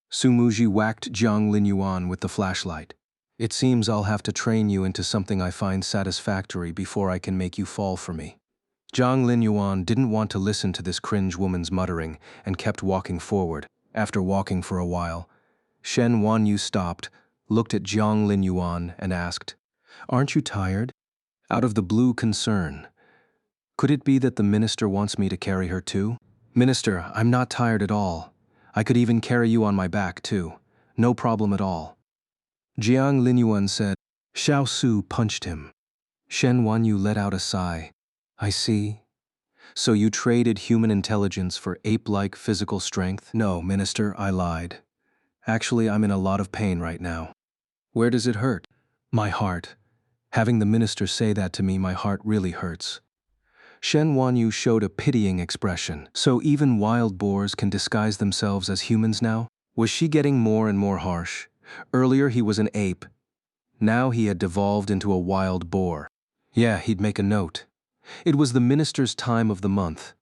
Su Muji whacked Jiang Linyuan with the flashlight. It seems I'll have to train you into something I find satisfactory before I can make you fall for me. Jiang Linyuan didn't want to listen to this cringe woman's muttering and kept walking forward. After walking for a while, Shen Wanyu stopped, looked at Jiang Linyuan and asked, Aren't you tired? Out of the blue concern. Could it be that the minister wants me to carry her too? Minister, I'm not tired at all. I could even carry you on my back too. No problem at all. Jiang Linyuan said. Xiao Su punched him. Shen Wanyu let out a sigh. I see. So you traded human intelligence for ape-like physical strength? No, Minister, I lied. Actually, I'm in a lot of pain right now. Where does it hurt? My heart. Having the minister say that to me, my heart really hurts. Shen Wanyu showed a pitying expression. So even wild boars can disguise themselves as humans now? Was she getting more and more harsh? Earlier he was an ape. Now he had devolved into a wild boar. Yeah, he'd make a note. It was the minister's time of the month.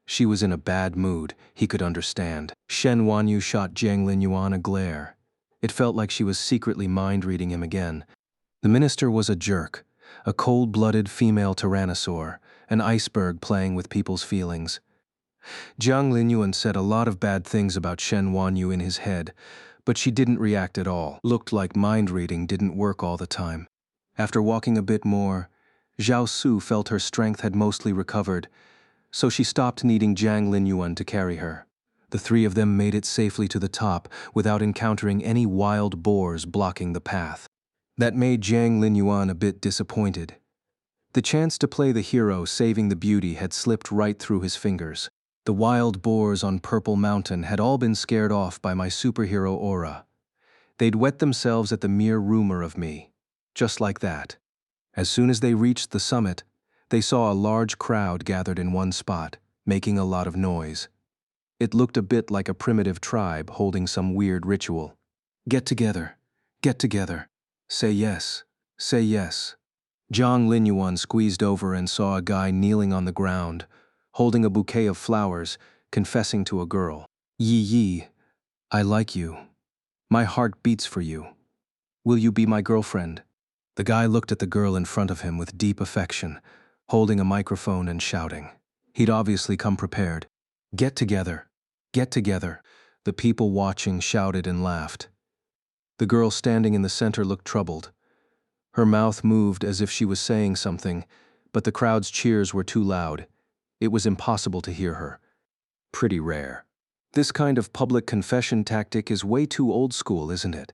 She was in a bad mood, he could understand. Shen Wanyu shot Jiang Linyuan a glare. It felt like she was secretly mind-reading him again. The minister was a jerk, a cold-blooded female tyrannosaur, an iceberg playing with people's feelings. Jiang Linyuan said a lot of bad things about Shen Wanyu in his head, but she didn't react at all. Looked like mind-reading didn't work all the time. After walking a bit more, Xiao Su felt her strength had mostly recovered, so she stopped needing Jiang Linyuan to carry her. The three of them made it safely to the top without encountering any wild boars blocking the path. That made Jiang Linyuan a bit disappointed. The chance to play the hero saving the beauty had slipped right through his fingers. The wild boars on Purple Mountain had all been scared off by my superhero aura. They'd wet themselves at the mere rumor of me. Just like that. As soon as they reached the summit, they saw a large crowd gathered in one spot, making a lot of noise. It looked a bit like a primitive tribe holding some weird ritual. Get together. Get together. Say yes. Say yes. Jiang Linyuan squeezed over and saw a guy kneeling on the ground, holding a bouquet of flowers, confessing to a girl. Yi Yi, I like you. My heart beats for you. Will you be my girlfriend? The guy looked at the girl in front of him with deep affection, holding a microphone and shouting. He'd obviously come prepared. Get together. Get together. The people watching shouted and laughed. The girl standing in the center looked troubled. Her mouth moved as if she was saying something, but the crowd's cheers were too loud. It was impossible to hear her. Pretty rare. This kind of public confession tactic is way too old school, isn't it?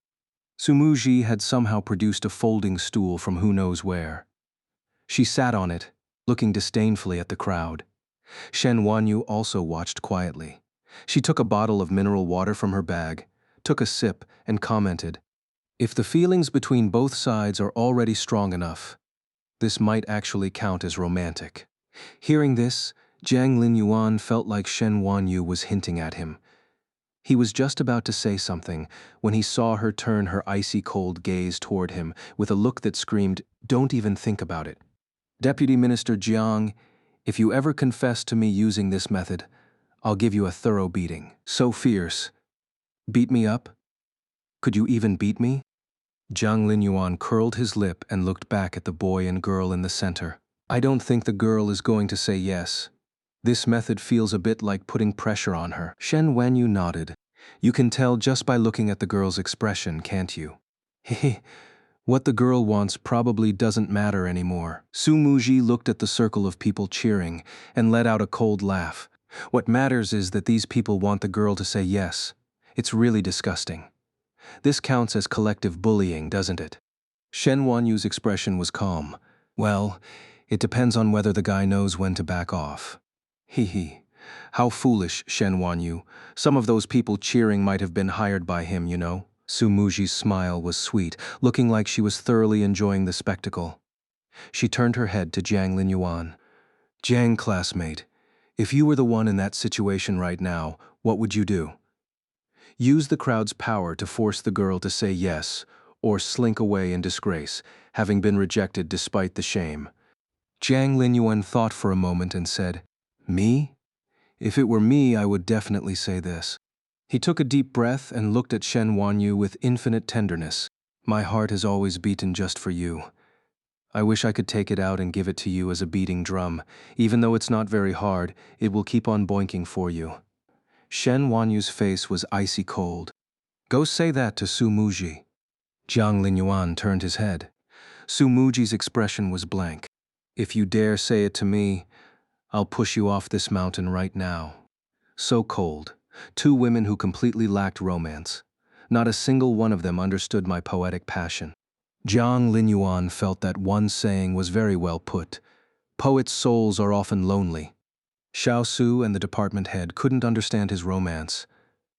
Sumuji had somehow produced a folding stool from who knows where. She sat on it, looking disdainfully at the crowd. Shen Wanyu also watched quietly. She took a bottle of mineral water from her bag, took a sip, and commented, "If the feelings between both sides are already strong enough, this might actually count as romantic." Hearing this, Jiang Linyuan felt like Shen Wanyu was hinting at him. He was just about to say something when he saw her turn her icy cold gaze toward him with a look that screamed, "Don't even think about it." "Deputy Minister Jiang, if you ever confess to me using this method, I'll give you a thorough beating." So fierce. Beat me up? Could you even beat me? Jiang Linyuan curled his lip and looked back at the boy and girl in the center. "I don't think the girl is going to say yes. This method feels a bit like putting pressure on her." Shen Wanyu nodded. "You can tell just by looking at the girl's expression, can't you?" "Hehe, what the girl wants probably doesn't matter anymore." Su Muji looked at the circle of people cheering and let out a cold laugh. "What matters is that these people want the girl to say yes. It's really disgusting. This counts as collective bullying, doesn't it?" Shen Wanyu's expression was calm. "Well, it depends on whether the guy knows when to back off." Hee. How foolish, Shen Wanyu. Some of those people cheering might have been hired by him, you know. Su Muji's smile was sweet, looking like she was thoroughly enjoying the spectacle. She turned her head to Jiang Linyuan. "Jiang, classmate, if you were the one in that situation right now, what would you do? Use the crowd's power to force the girl to say yes, or slink away in disgrace, having been rejected despite the shame." Jiang Linyuan thought for a moment and said, "Me? If it were me, I would definitely say this." He took a deep breath and looked at Shen Wanyu with infinite tenderness. "My heart has always beaten just for you. I wish I could take it out and give it to you as a beating drum. Even though it's not very hard, it will keep on boinking for you." Shen Wanyu's face was icy cold. "Go say that to Su Muji." Jiang Linyuan turned his head. Su Muji's expression was blank. "If you dare say it to me, I'll push you off this mountain right now." So cold. Two women who completely lacked romance. Not a single one of them understood my poetic passion. Jiang Linyuan felt that one saying was very well put. Poets' souls are often lonely. Xiao Su and the department head couldn't understand his romance.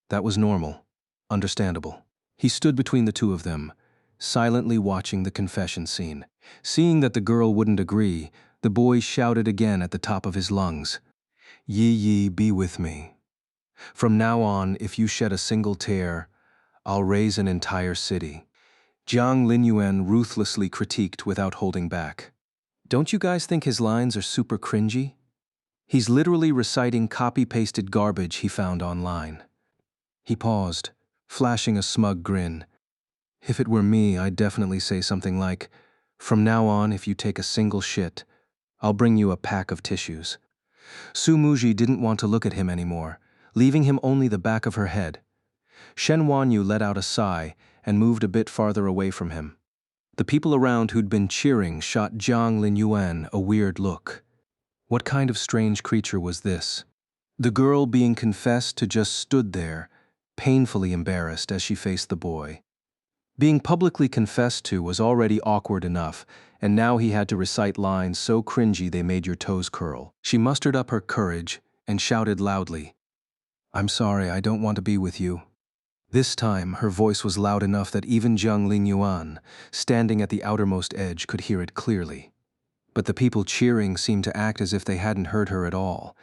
That was normal, understandable. He stood between the two of them, silently watching the confession scene. Seeing that the girl wouldn't agree, the boy shouted again at the top of his lungs, Yi, be with me. From now on, if you shed a single tear, I'll raise an entire city." Jiang Linyuan ruthlessly critiqued without holding back. "Don't you guys think his lines are super cringy? He's literally reciting copy-pasted garbage he found online." He paused, flashing a smug grin. "If it were me, I'd definitely say something like, 'From now on, if you take a single shit, I'll bring you a pack of tissues.'" Su Muji didn't want to look at him anymore, leaving him only the back of her head. Shen Wanyu let out a sigh and moved a bit farther away from him. The people around who'd been cheering shot Jiang Linyuan a weird look. What kind of strange creature was this? The girl being confessed to just stood there, painfully embarrassed as she faced the boy. Being publicly confessed to was already awkward enough, and now he had to recite lines so cringy they made your toes curl. She mustered up her courage and shouted loudly, "I'm sorry, I don't want to be with you." This time, her voice was loud enough that even Jiang Linyuan, standing at the outermost edge, could hear it clearly. But the people cheering seemed to act as if they hadn't heard her at all.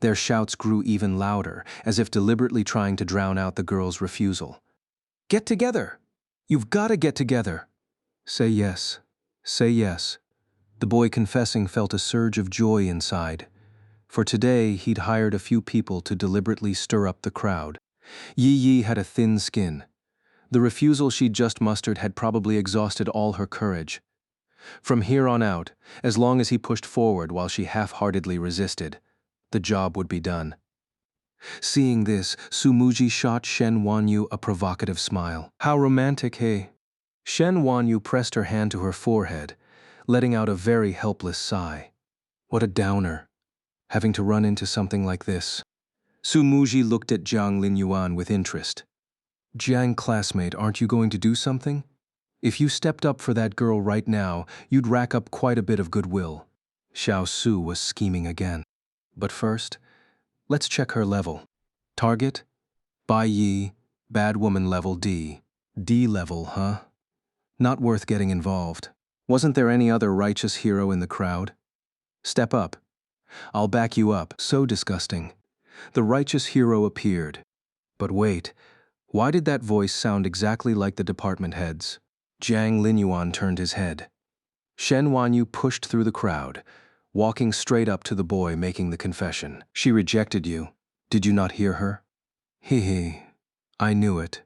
Their shouts grew even louder, as if deliberately trying to drown out the girl's refusal. "Get together! You've got to get together! Say yes. Say yes." The boy confessing felt a surge of joy inside. For today, he'd hired a few people to deliberately stir up the crowd. Yi had a thin skin. The refusal she'd just mustered had probably exhausted all her courage. From here on out, as long as he pushed forward while she half-heartedly resisted, the job would be done. Seeing this, Su Muji shot Shen Wanyu a provocative smile. "How romantic, hey?" Shen Wanyu pressed her hand to her forehead, letting out a very helpless sigh. What a downer, having to run into something like this. Su Muji looked at Jiang Linyuan with interest. Jiang classmate, aren't you going to do something? If you stepped up for that girl right now, you'd rack up quite a bit of goodwill. Xiao Su was scheming again. But first, let's check her level. Target? Bai Yi, bad woman level D. D level, huh? Not worth getting involved. Wasn't there any other righteous hero in the crowd? Step up. I'll back you up. So disgusting. The righteous hero appeared. But wait, why did that voice sound exactly like the department heads? Jiang Linyuan turned his head. Shen Wanyu pushed through the crowd, walking straight up to the boy making the confession. She rejected you. Did you not hear her? He, I knew it.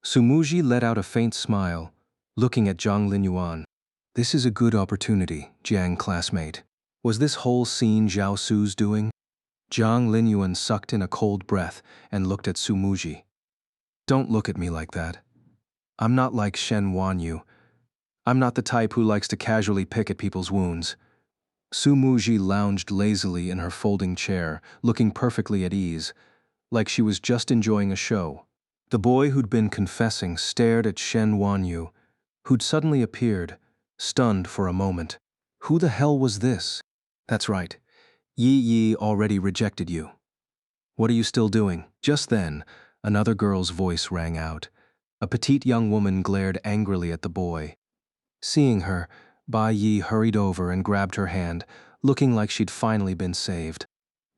Sumuji let out a faint smile, looking at Jiang Linyuan. This is a good opportunity, Jiang classmate. Was this whole scene Zhao Su's doing? Jiang Linyuan sucked in a cold breath and looked at Sumuji. Don't look at me like that. I'm not like Shen Wanyu. I'm not the type who likes to casually pick at people's wounds. Sumuji lounged lazily in her folding chair, looking perfectly at ease, like she was just enjoying a show. The boy who'd been confessing stared at Shen Wanyu, who'd suddenly appeared, stunned for a moment. Who the hell was this? That's right. Yi Yi already rejected you. What are you still doing? Just then, another girl's voice rang out. A petite young woman glared angrily at the boy. Seeing her, Bai Yi hurried over and grabbed her hand, looking like she'd finally been saved.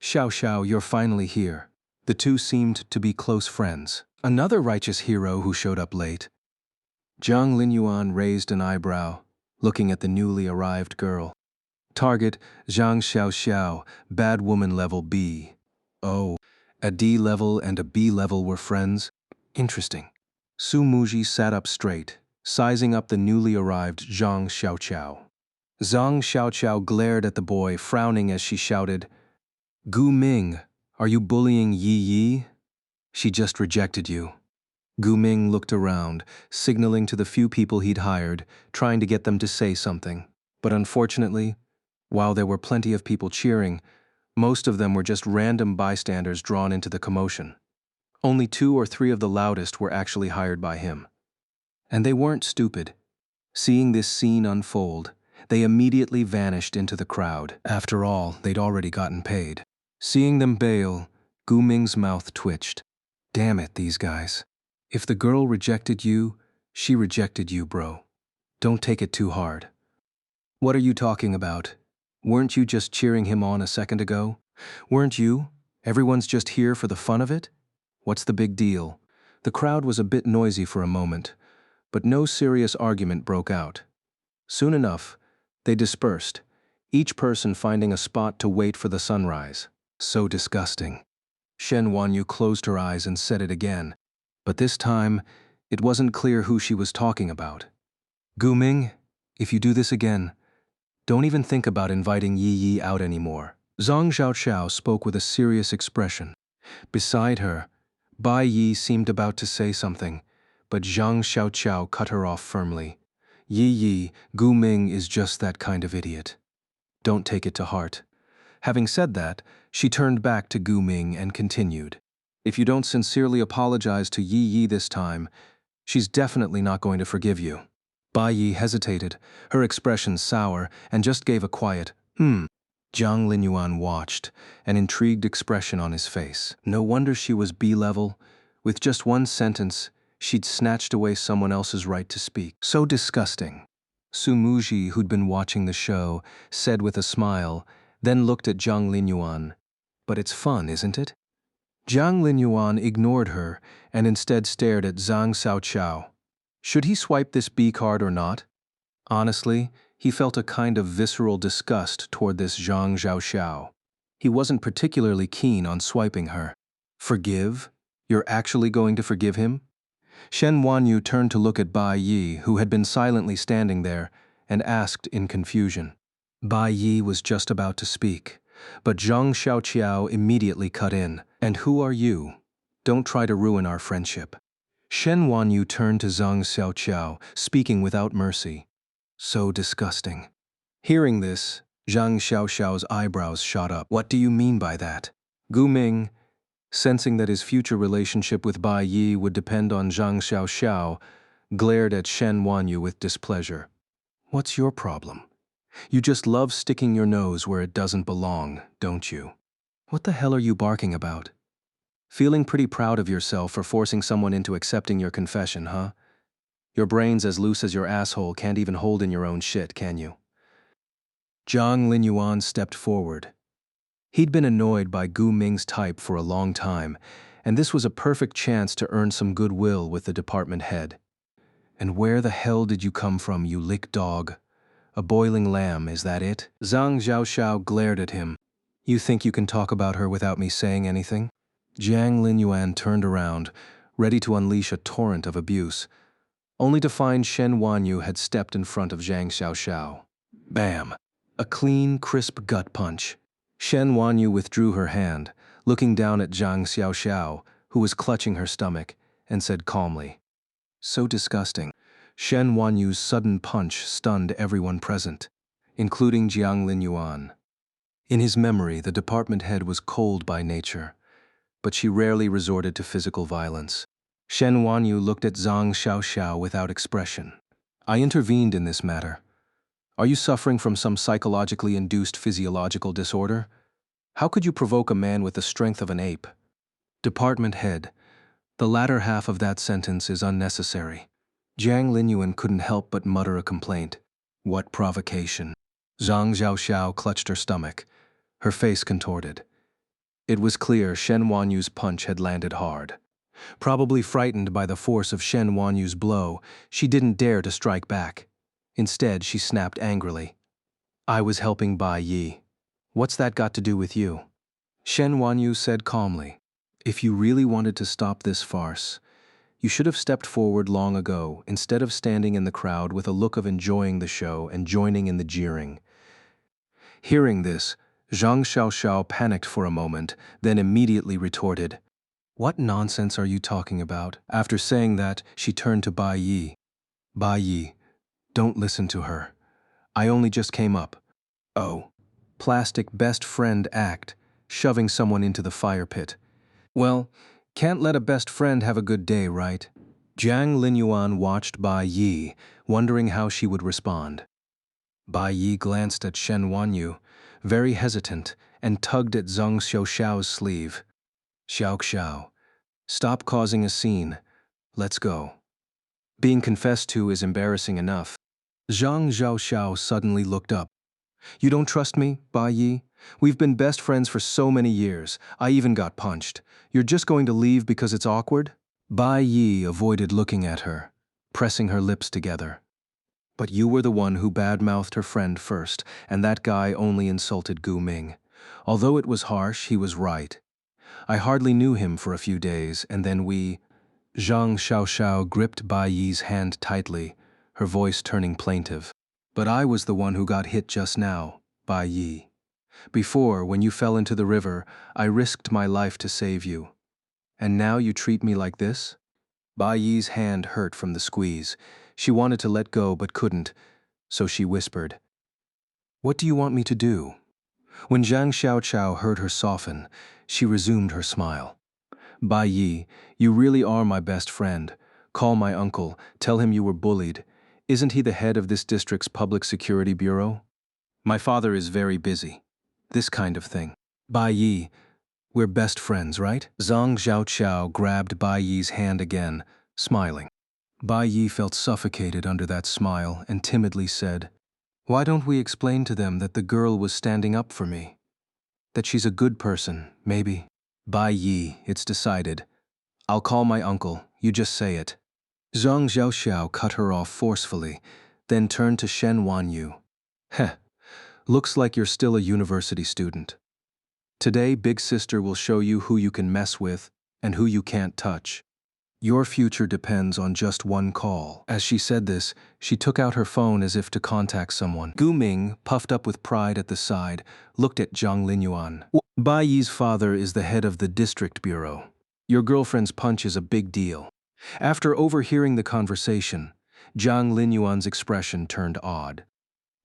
Xiao Xiao, you're finally here. The two seemed to be close friends. Another righteous hero who showed up late. Jiang Linyuan raised an eyebrow, looking at the newly arrived girl. Target, Zhang Xiao Xiao, bad woman level B. Oh, a D level and a B level were friends? Interesting. Su Muji sat up straight, sizing up the newly arrived Zhang Xiaoqiao. Zhang Xiaoqiao glared at the boy, frowning as she shouted, Gu Ming, are you bullying Yi Yi? She just rejected you. Gu Ming looked around, signaling to the few people he'd hired, trying to get them to say something. But unfortunately, while there were plenty of people cheering, most of them were just random bystanders drawn into the commotion. Only 2 or 3 of the loudest were actually hired by him. And they weren't stupid. Seeing this scene unfold, they immediately vanished into the crowd. After all, they'd already gotten paid. Seeing them bail, Gu Ming's mouth twitched. Damn it, these guys. If the girl rejected you, she rejected you, bro. Don't take it too hard. What are you talking about? Weren't you just cheering him on a second ago? Weren't you? Everyone's just here for the fun of it? What's the big deal? The crowd was a bit noisy for a moment, but no serious argument broke out. Soon enough, they dispersed, each person finding a spot to wait for the sunrise. So disgusting. Shen Wanyu closed her eyes and said it again, but this time, it wasn't clear who she was talking about. Gu Ming, if you do this again, don't even think about inviting Yi Yi out anymore. Zhang Xiaoqiao spoke with a serious expression. Beside her, Bai Yi seemed about to say something, but Zhang Xiaoqiao cut her off firmly. Yi Yi, Gu Ming is just that kind of idiot. Don't take it to heart. Having said that, she turned back to Gu Ming and continued. If you don't sincerely apologize to Yi Yi this time, she's definitely not going to forgive you. Bai Yi hesitated, her expression sour, and just gave a quiet, Jiang Linyuan watched, an intrigued expression on his face. No wonder she was B-level. With just one sentence, she'd snatched away someone else's right to speak. So disgusting. Su Muji, who'd been watching the show, said with a smile, then looked at Jiang Linyuan. But it's fun, isn't it? Jiang Linyuan ignored her and instead stared at Zhang Xiaoqiao. Should he swipe this B card or not? Honestly, he felt a kind of visceral disgust toward this Zhang Xiaoxiao. He wasn't particularly keen on swiping her. Forgive? You're actually going to forgive him? Shen Wanyu turned to look at Bai Yi, who had been silently standing there, and asked in confusion. Bai Yi was just about to speak, but Zhang Xiaoqiao immediately cut in. And who are you? Don't try to ruin our friendship. Shen Wanyu turned to Zhang Xiaoqiao, speaking without mercy. So disgusting. Hearing this, Zhang Xiaoxiao's eyebrows shot up. What do you mean by that? Gu Ming, Sensing that his future relationship with Bai Yi would depend on Zhang Xiaoxiao, glared at Shen Wanyu with displeasure. What's your problem? You just love sticking your nose where it doesn't belong, don't you? What the hell are you barking about? Feeling pretty proud of yourself for forcing someone into accepting your confession, huh? Your brain's as loose as your asshole can't even hold in your own shit, can you? Zhang Linyuan stepped forward. He'd been annoyed by Gu Ming's type for a long time, and this was a perfect chance to earn some goodwill with the department head. And where the hell did you come from, you lick dog? A boiling lamb, is that it? Zhang Xiaoxiao glared at him. You think you can talk about her without me saying anything? Jiang Linyuan turned around, ready to unleash a torrent of abuse, only to find Shen Wanyu had stepped in front of Zhang Xiaoxiao. Bam! A clean, crisp gut punch. Shen Wanyu withdrew her hand, looking down at Zhang Xiaoxiao, who was clutching her stomach, and said calmly, "So disgusting." Shen Wanyu's sudden punch stunned everyone present, including Jiang Linyuan. In his memory, the department head was cold by nature, but she rarely resorted to physical violence. Shen Wanyu looked at Zhang Xiaoxiao without expression. "I intervened in this matter. Are you suffering from some psychologically induced physiological disorder? How could you provoke a man with the strength of an ape?" Department head, the latter half of that sentence is unnecessary. Jiang Linyuan couldn't help but mutter a complaint. What provocation? Zhang Xiaoxiao clutched her stomach, her face contorted. It was clear Shen Wanyu's punch had landed hard. Probably frightened by the force of Shen Wanyu's blow, she didn't dare to strike back. Instead, she snapped angrily. "I was helping Bai Yi. What's that got to do with you?" Shen Wanyu said calmly, "If you really wanted to stop this farce, you should have stepped forward long ago instead of standing in the crowd with a look of enjoying the show and joining in the jeering." Hearing this, Zhang Xiaoxiao panicked for a moment, then immediately retorted, "What nonsense are you talking about?" After saying that, she turned to Bai Yi. "Bai Yi, don't listen to her. I only just came up." "Oh." Plastic best friend act, shoving someone into the fire pit. Well, can't let a best friend have a good day, right? Jiang Linyuan watched Bai Yi, wondering how she would respond. Bai Yi glanced at Shen Wanyu, very hesitant, and tugged at Zhang Xiaoxiao's sleeve. "Xiaoxiao, stop causing a scene. Let's go. Being confessed to is embarrassing enough." Zhang Xiaoxiao suddenly looked up. "You don't trust me, Bai Yi? We've been best friends for so many years. I even got punched. You're just going to leave because it's awkward?" Bai Yi avoided looking at her, pressing her lips together. "But you were the one who badmouthed her friend first, and that guy only insulted Gu Ming. Although it was harsh, he was right. I hardly knew him for a few days, and then we—" Zhang Xiaoxiao gripped Bai Yi's hand tightly, her voice turning plaintive. "But I was the one who got hit just now, Bai Yi. Before, when you fell into the river, I risked my life to save you. And now you treat me like this?" Bai Yi's hand hurt from the squeeze. She wanted to let go but couldn't, so she whispered, "What do you want me to do?" When Zhang Xiaoqiao heard her soften, she resumed her smile. "Bai Yi, you really are my best friend. Call my uncle, tell him you were bullied. Isn't he the head of this district's public security bureau? My father is very busy. This kind of thing. Bai Yi, we're best friends, right?" Zhang Xiaoqiao grabbed Bai Yi's hand again, smiling. Bai Yi felt suffocated under that smile and timidly said, "Why don't we explain to them that the girl was standing up for me? That she's a good person, maybe?" "Bai Yi, it's decided. I'll call my uncle, you just say it." Zhang Xiaoxiao cut her off forcefully, then turned to Shen Wanyu. "Heh, looks like you're still a university student. Today, Big Sister will show you who you can mess with and who you can't touch. Your future depends on just one call." As she said this, she took out her phone as if to contact someone. Gu Ming, puffed up with pride at the side, looked at Zhang Linyuan. "Bai Yi's father is the head of the district bureau. Your girlfriend's punch is a big deal." After overhearing the conversation, Zhang Linyuan's expression turned odd.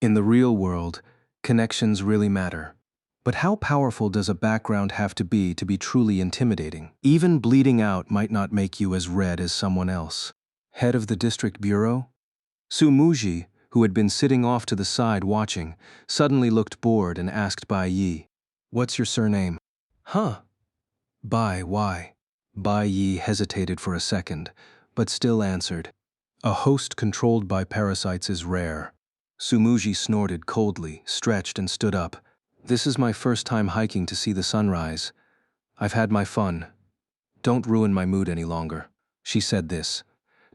In the real world, connections really matter. But how powerful does a background have to be truly intimidating? Even bleeding out might not make you as red as someone else. Head of the district bureau? Su Muji, who had been sitting off to the side watching, suddenly looked bored and asked Bai Yi, "What's your surname?" "Huh? Bai, why?" Bai Yi hesitated for a second, but still answered, "A host controlled by parasites is rare." Su Muji snorted coldly, stretched and stood up. "This is my first time hiking to see the sunrise. I've had my fun. Don't ruin my mood any longer." She said this,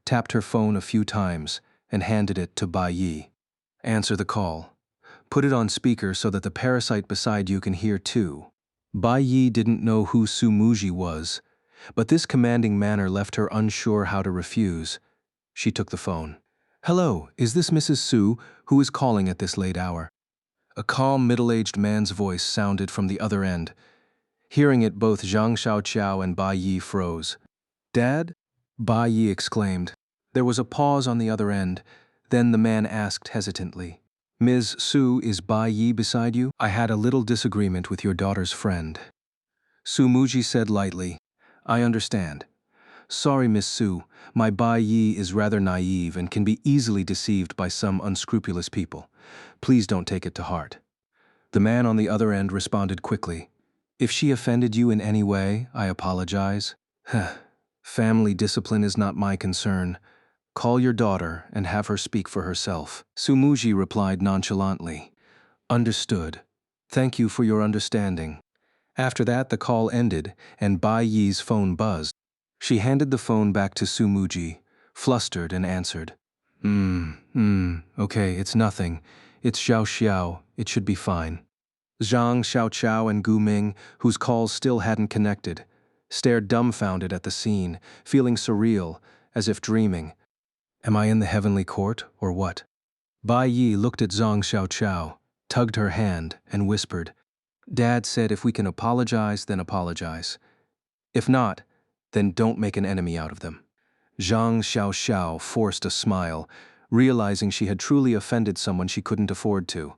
tapped her phone a few times, and handed it to Bai Yi. "Answer the call. Put it on speaker so that the parasite beside you can hear too." Bai Yi didn't know who Su Muji was, but this commanding manner left her unsure how to refuse. She took the phone. "Hello, is this Mrs. Su, who is calling at this late hour?" A calm, middle-aged man's voice sounded from the other end. Hearing it, both Zhang Xiaoqiao and Bai Yi froze. "Dad?" Bai Yi exclaimed. There was a pause on the other end. Then the man asked hesitantly, "Ms. Su, is Bai Yi beside you? I had a little disagreement with your daughter's friend." Su Muji said lightly, "I understand. Sorry, Miss Su, my Bai Yi is rather naive and can be easily deceived by some unscrupulous people. Please don't take it to heart." The man on the other end responded quickly, "If she offended you in any way, I apologize. Family discipline is not my concern. Call your daughter and have her speak for herself." Su Muji replied nonchalantly, "Understood. Thank you for your understanding." After that, the call ended and Bai Yi's phone buzzed. She handed the phone back to Su Muji, flustered, and answered, Okay, it's nothing. It's Xiao Xiao. It should be fine." Zhang Xiaoqiao and Gu Ming, whose calls still hadn't connected, stared dumbfounded at the scene, feeling surreal, as if dreaming. Am I in the heavenly court, or what? Bai Yi looked at Zhang Xiaoqiao, tugged her hand, and whispered, "Dad said if we can apologize, then apologize. If not, then don't make an enemy out of them." Zhang Xiaoxiao forced a smile, realizing she had truly offended someone she couldn't afford to.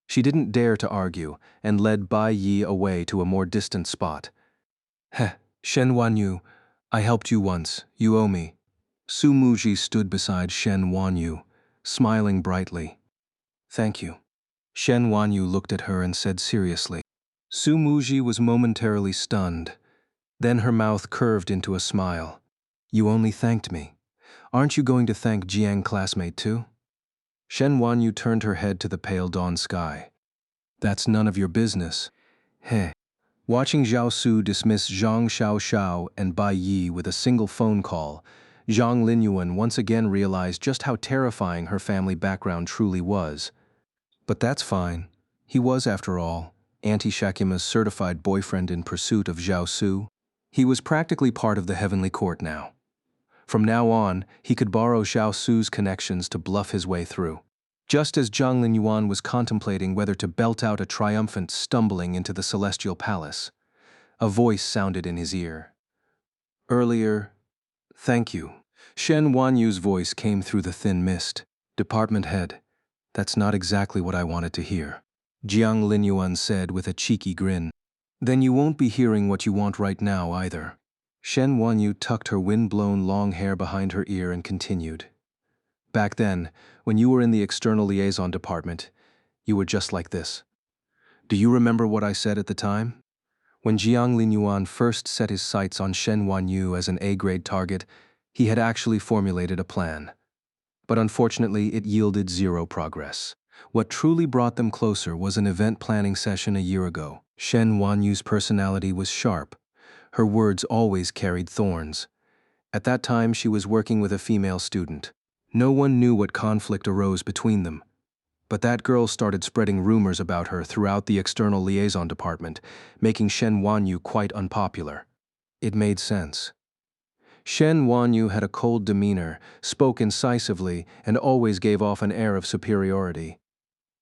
She didn't dare to argue, and led Bai Yi away to a more distant spot. "Heh, Shen Wanyu, I helped you once, you owe me." Su Muji stood beside Shen Wanyu, smiling brightly. "Thank you." Shen Wanyu looked at her and said seriously. Su Muji was momentarily stunned. Then her mouth curved into a smile. "You only thanked me. Aren't you going to thank Jiang classmate too?" Shen Wanyu turned her head to the pale dawn sky. "That's none of your business." Heh. Watching Zhao Su dismiss Zhang Xiaoxiao and Bai Yi with a single phone call, Zhang Linyuan once again realized just how terrifying her family background truly was. But that's fine. He was, after all, Auntie Shakima's certified boyfriend in pursuit of Zhao Su. He was practically part of the heavenly court now. From now on, he could borrow Zhao Su's connections to bluff his way through. Just as Zhang Linyuan was contemplating whether to belt out a triumphant stumbling into the celestial palace, a voice sounded in his ear. "Earlier, thank you." Shen Wanyu's voice came through the thin mist. "Department head, that's not exactly what I wanted to hear," Jiang Linyuan said with a cheeky grin. "Then you won't be hearing what you want right now either." Shen Wanyu tucked her wind-blown long hair behind her ear and continued. "Back then, when you were in the external liaison department, you were just like this. Do you remember what I said at the time? When Jiang Linyuan first set his sights on Shen Wanyu as an A-grade target, he had actually formulated a plan. But unfortunately, it yielded zero progress. What truly brought them closer was an event planning session a year ago. Shen Wanyu's personality was sharp. Her words always carried thorns. At that time, she was working with a female student. No one knew what conflict arose between them. But that girl started spreading rumors about her throughout the external liaison department, making Shen Wanyu quite unpopular. It made sense. Shen Wanyu had a cold demeanor, spoke incisively, and always gave off an air of superiority.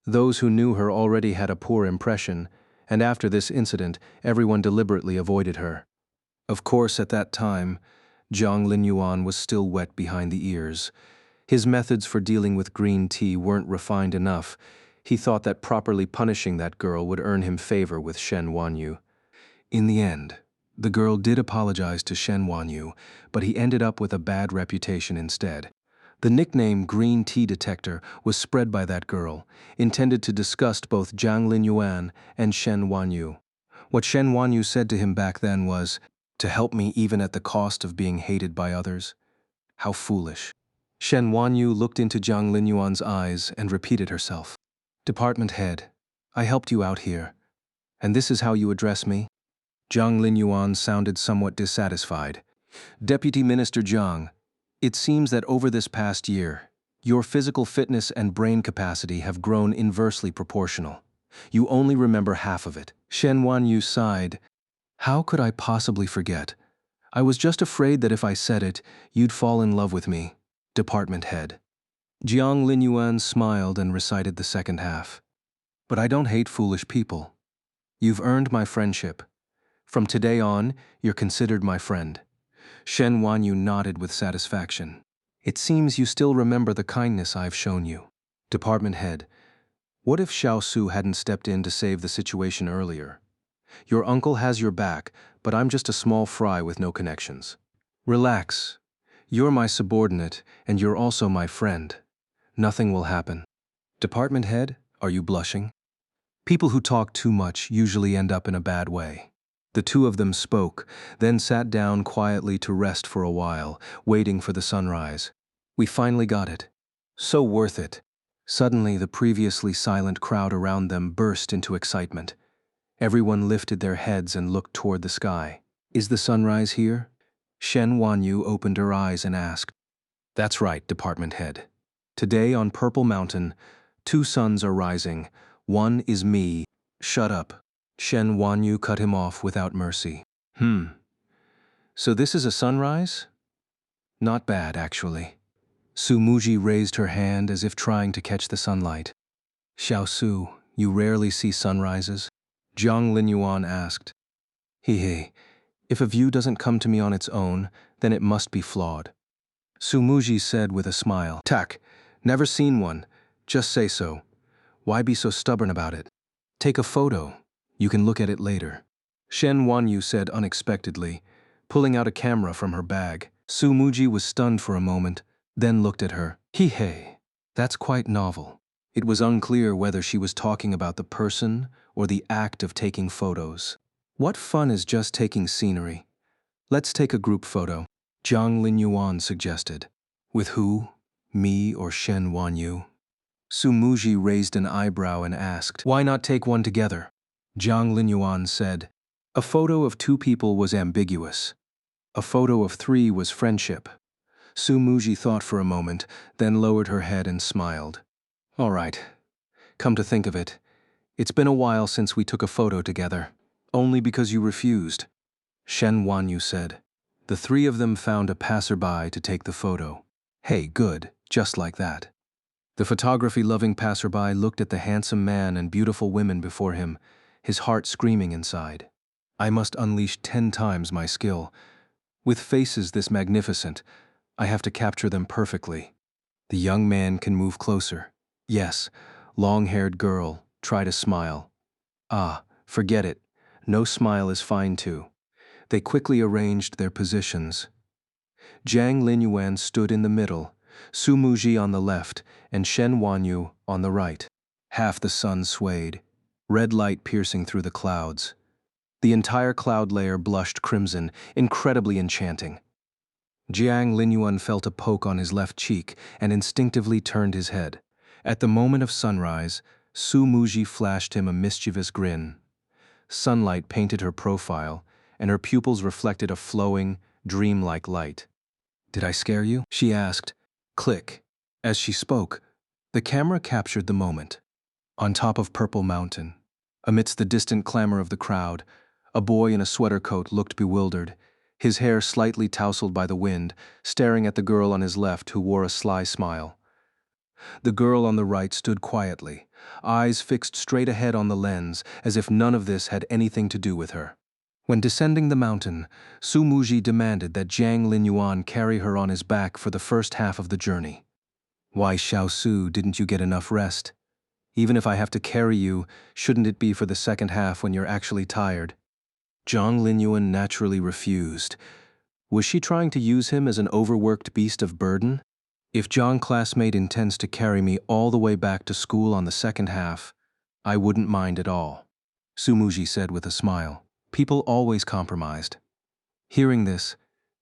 Those who knew her already had a poor impression, and after this incident, everyone deliberately avoided her. Of course, at that time, Zhang Linyuan was still wet behind the ears. His methods for dealing with green tea weren't refined enough. He thought that properly punishing that girl would earn him favor with Shen Wanyu. In the end, the girl did apologize to Shen Wanyu, but he ended up with a bad reputation instead. The nickname Green Tea Detector was spread by that girl, intended to disgust both Jiang Linyuan and Shen Wanyu. What Shen Wanyu said to him back then was, "To help me even at the cost of being hated by others? How foolish." Shen Wanyu looked into Jiang Linyuan's eyes and repeated herself. "Department head, I helped you out here, and this is how you address me?" Jiang Linyuan sounded somewhat dissatisfied. "Deputy Minister Jiang, it seems that over this past year, your physical fitness and brain capacity have grown inversely proportional. You only remember half of it." Shen Wanyu sighed. "How could I possibly forget? I was just afraid that if I said it, you'd fall in love with me, department head." Jiang Linyuan smiled and recited the second half. "But I don't hate foolish people. You've earned my friendship. From today on, you're considered my friend." Shen Wanyu nodded with satisfaction. "It seems you still remember the kindness I've shown you. Department head, what if Xiao Su hadn't stepped in to save the situation earlier? Your uncle has your back, but I'm just a small fry with no connections. Relax. You're my subordinate, and you're also my friend. Nothing will happen." Department head, are you blushing? People who talk too much usually end up in a bad way. The two of them spoke, then sat down quietly to rest for a while, waiting for the sunrise. "We finally got it. So worth it." Suddenly, the previously silent crowd around them burst into excitement. Everyone lifted their heads and looked toward the sky. "Is the sunrise here?" Shen Wanyu opened her eyes and asked. "That's right, department head. Today on Purple Mountain, two suns are rising. One is me." "Shut up." Shen Wanyu cut him off without mercy. So this is a sunrise? Not bad, actually." Su Muji raised her hand as if trying to catch the sunlight. "Xiao Su, you rarely see sunrises?" Jiang Linyuan asked. "He, if a view doesn't come to me on its own, then it must be flawed." Su Muji said with a smile. "Tak, never seen one. Just say so. Why be so stubborn about it? Take a photo. You can look at it later." Shen Wanyu said unexpectedly, pulling out a camera from her bag. Su Muji was stunned for a moment, then looked at her. "He, that's quite novel." It was unclear whether she was talking about the person or the act of taking photos. "What fun is just taking scenery? Let's take a group photo," Jiang Linyuan suggested. "With who? Me or Shen Wanyu?" Su Muji raised an eyebrow and asked, "Why not take one together?" Jiang Linyuan said, "A photo of two people was ambiguous. A photo of three was friendship." Su Muji thought for a moment, then lowered her head and smiled. "All right. Come to think of it, it's been a while since we took a photo together. Only because you refused," Shen Wanyu said. The three of them found a passerby to take the photo. "Hey, good, just like that." The photography-loving passerby looked at the handsome man and beautiful women before him, his heart screaming inside. "I must unleash 10 times my skill. With faces this magnificent, I have to capture them perfectly." The young man can move closer. "Yes, long-haired girl, try to smile." "Ah, forget it. No smile is fine too." They quickly arranged their positions. Jiang Linyuan stood in the middle, Su Muji on the left, and Shen Wanyu on the right. Half the sun swayed, red light piercing through the clouds. The entire cloud layer blushed crimson, incredibly enchanting. Jiang Linyuan felt a poke on his left cheek and instinctively turned his head. At the moment of sunrise, Su Muji flashed him a mischievous grin. Sunlight painted her profile, and her pupils reflected a flowing, dreamlike light. "Did I scare you?" she asked. Click. As she spoke, the camera captured the moment. On top of Purple Mountain, amidst the distant clamor of the crowd, a boy in a sweater coat looked bewildered, his hair slightly tousled by the wind, staring at the girl on his left who wore a sly smile. The girl on the right stood quietly, eyes fixed straight ahead on the lens, as if none of this had anything to do with her. When descending the mountain, Su Muji demanded that Jiang Linyuan carry her on his back for the first half of the journey. "Why, Xiao Su, didn't you get enough rest?" Even if I have to carry you, shouldn't it be for the second half when you're actually tired? Zhang Linyuan naturally refused. Was she trying to use him as an overworked beast of burden? If Zhang classmate intends to carry me all the way back to school on the second half, I wouldn't mind at all, Sumuji said with a smile. People always compromised. Hearing this,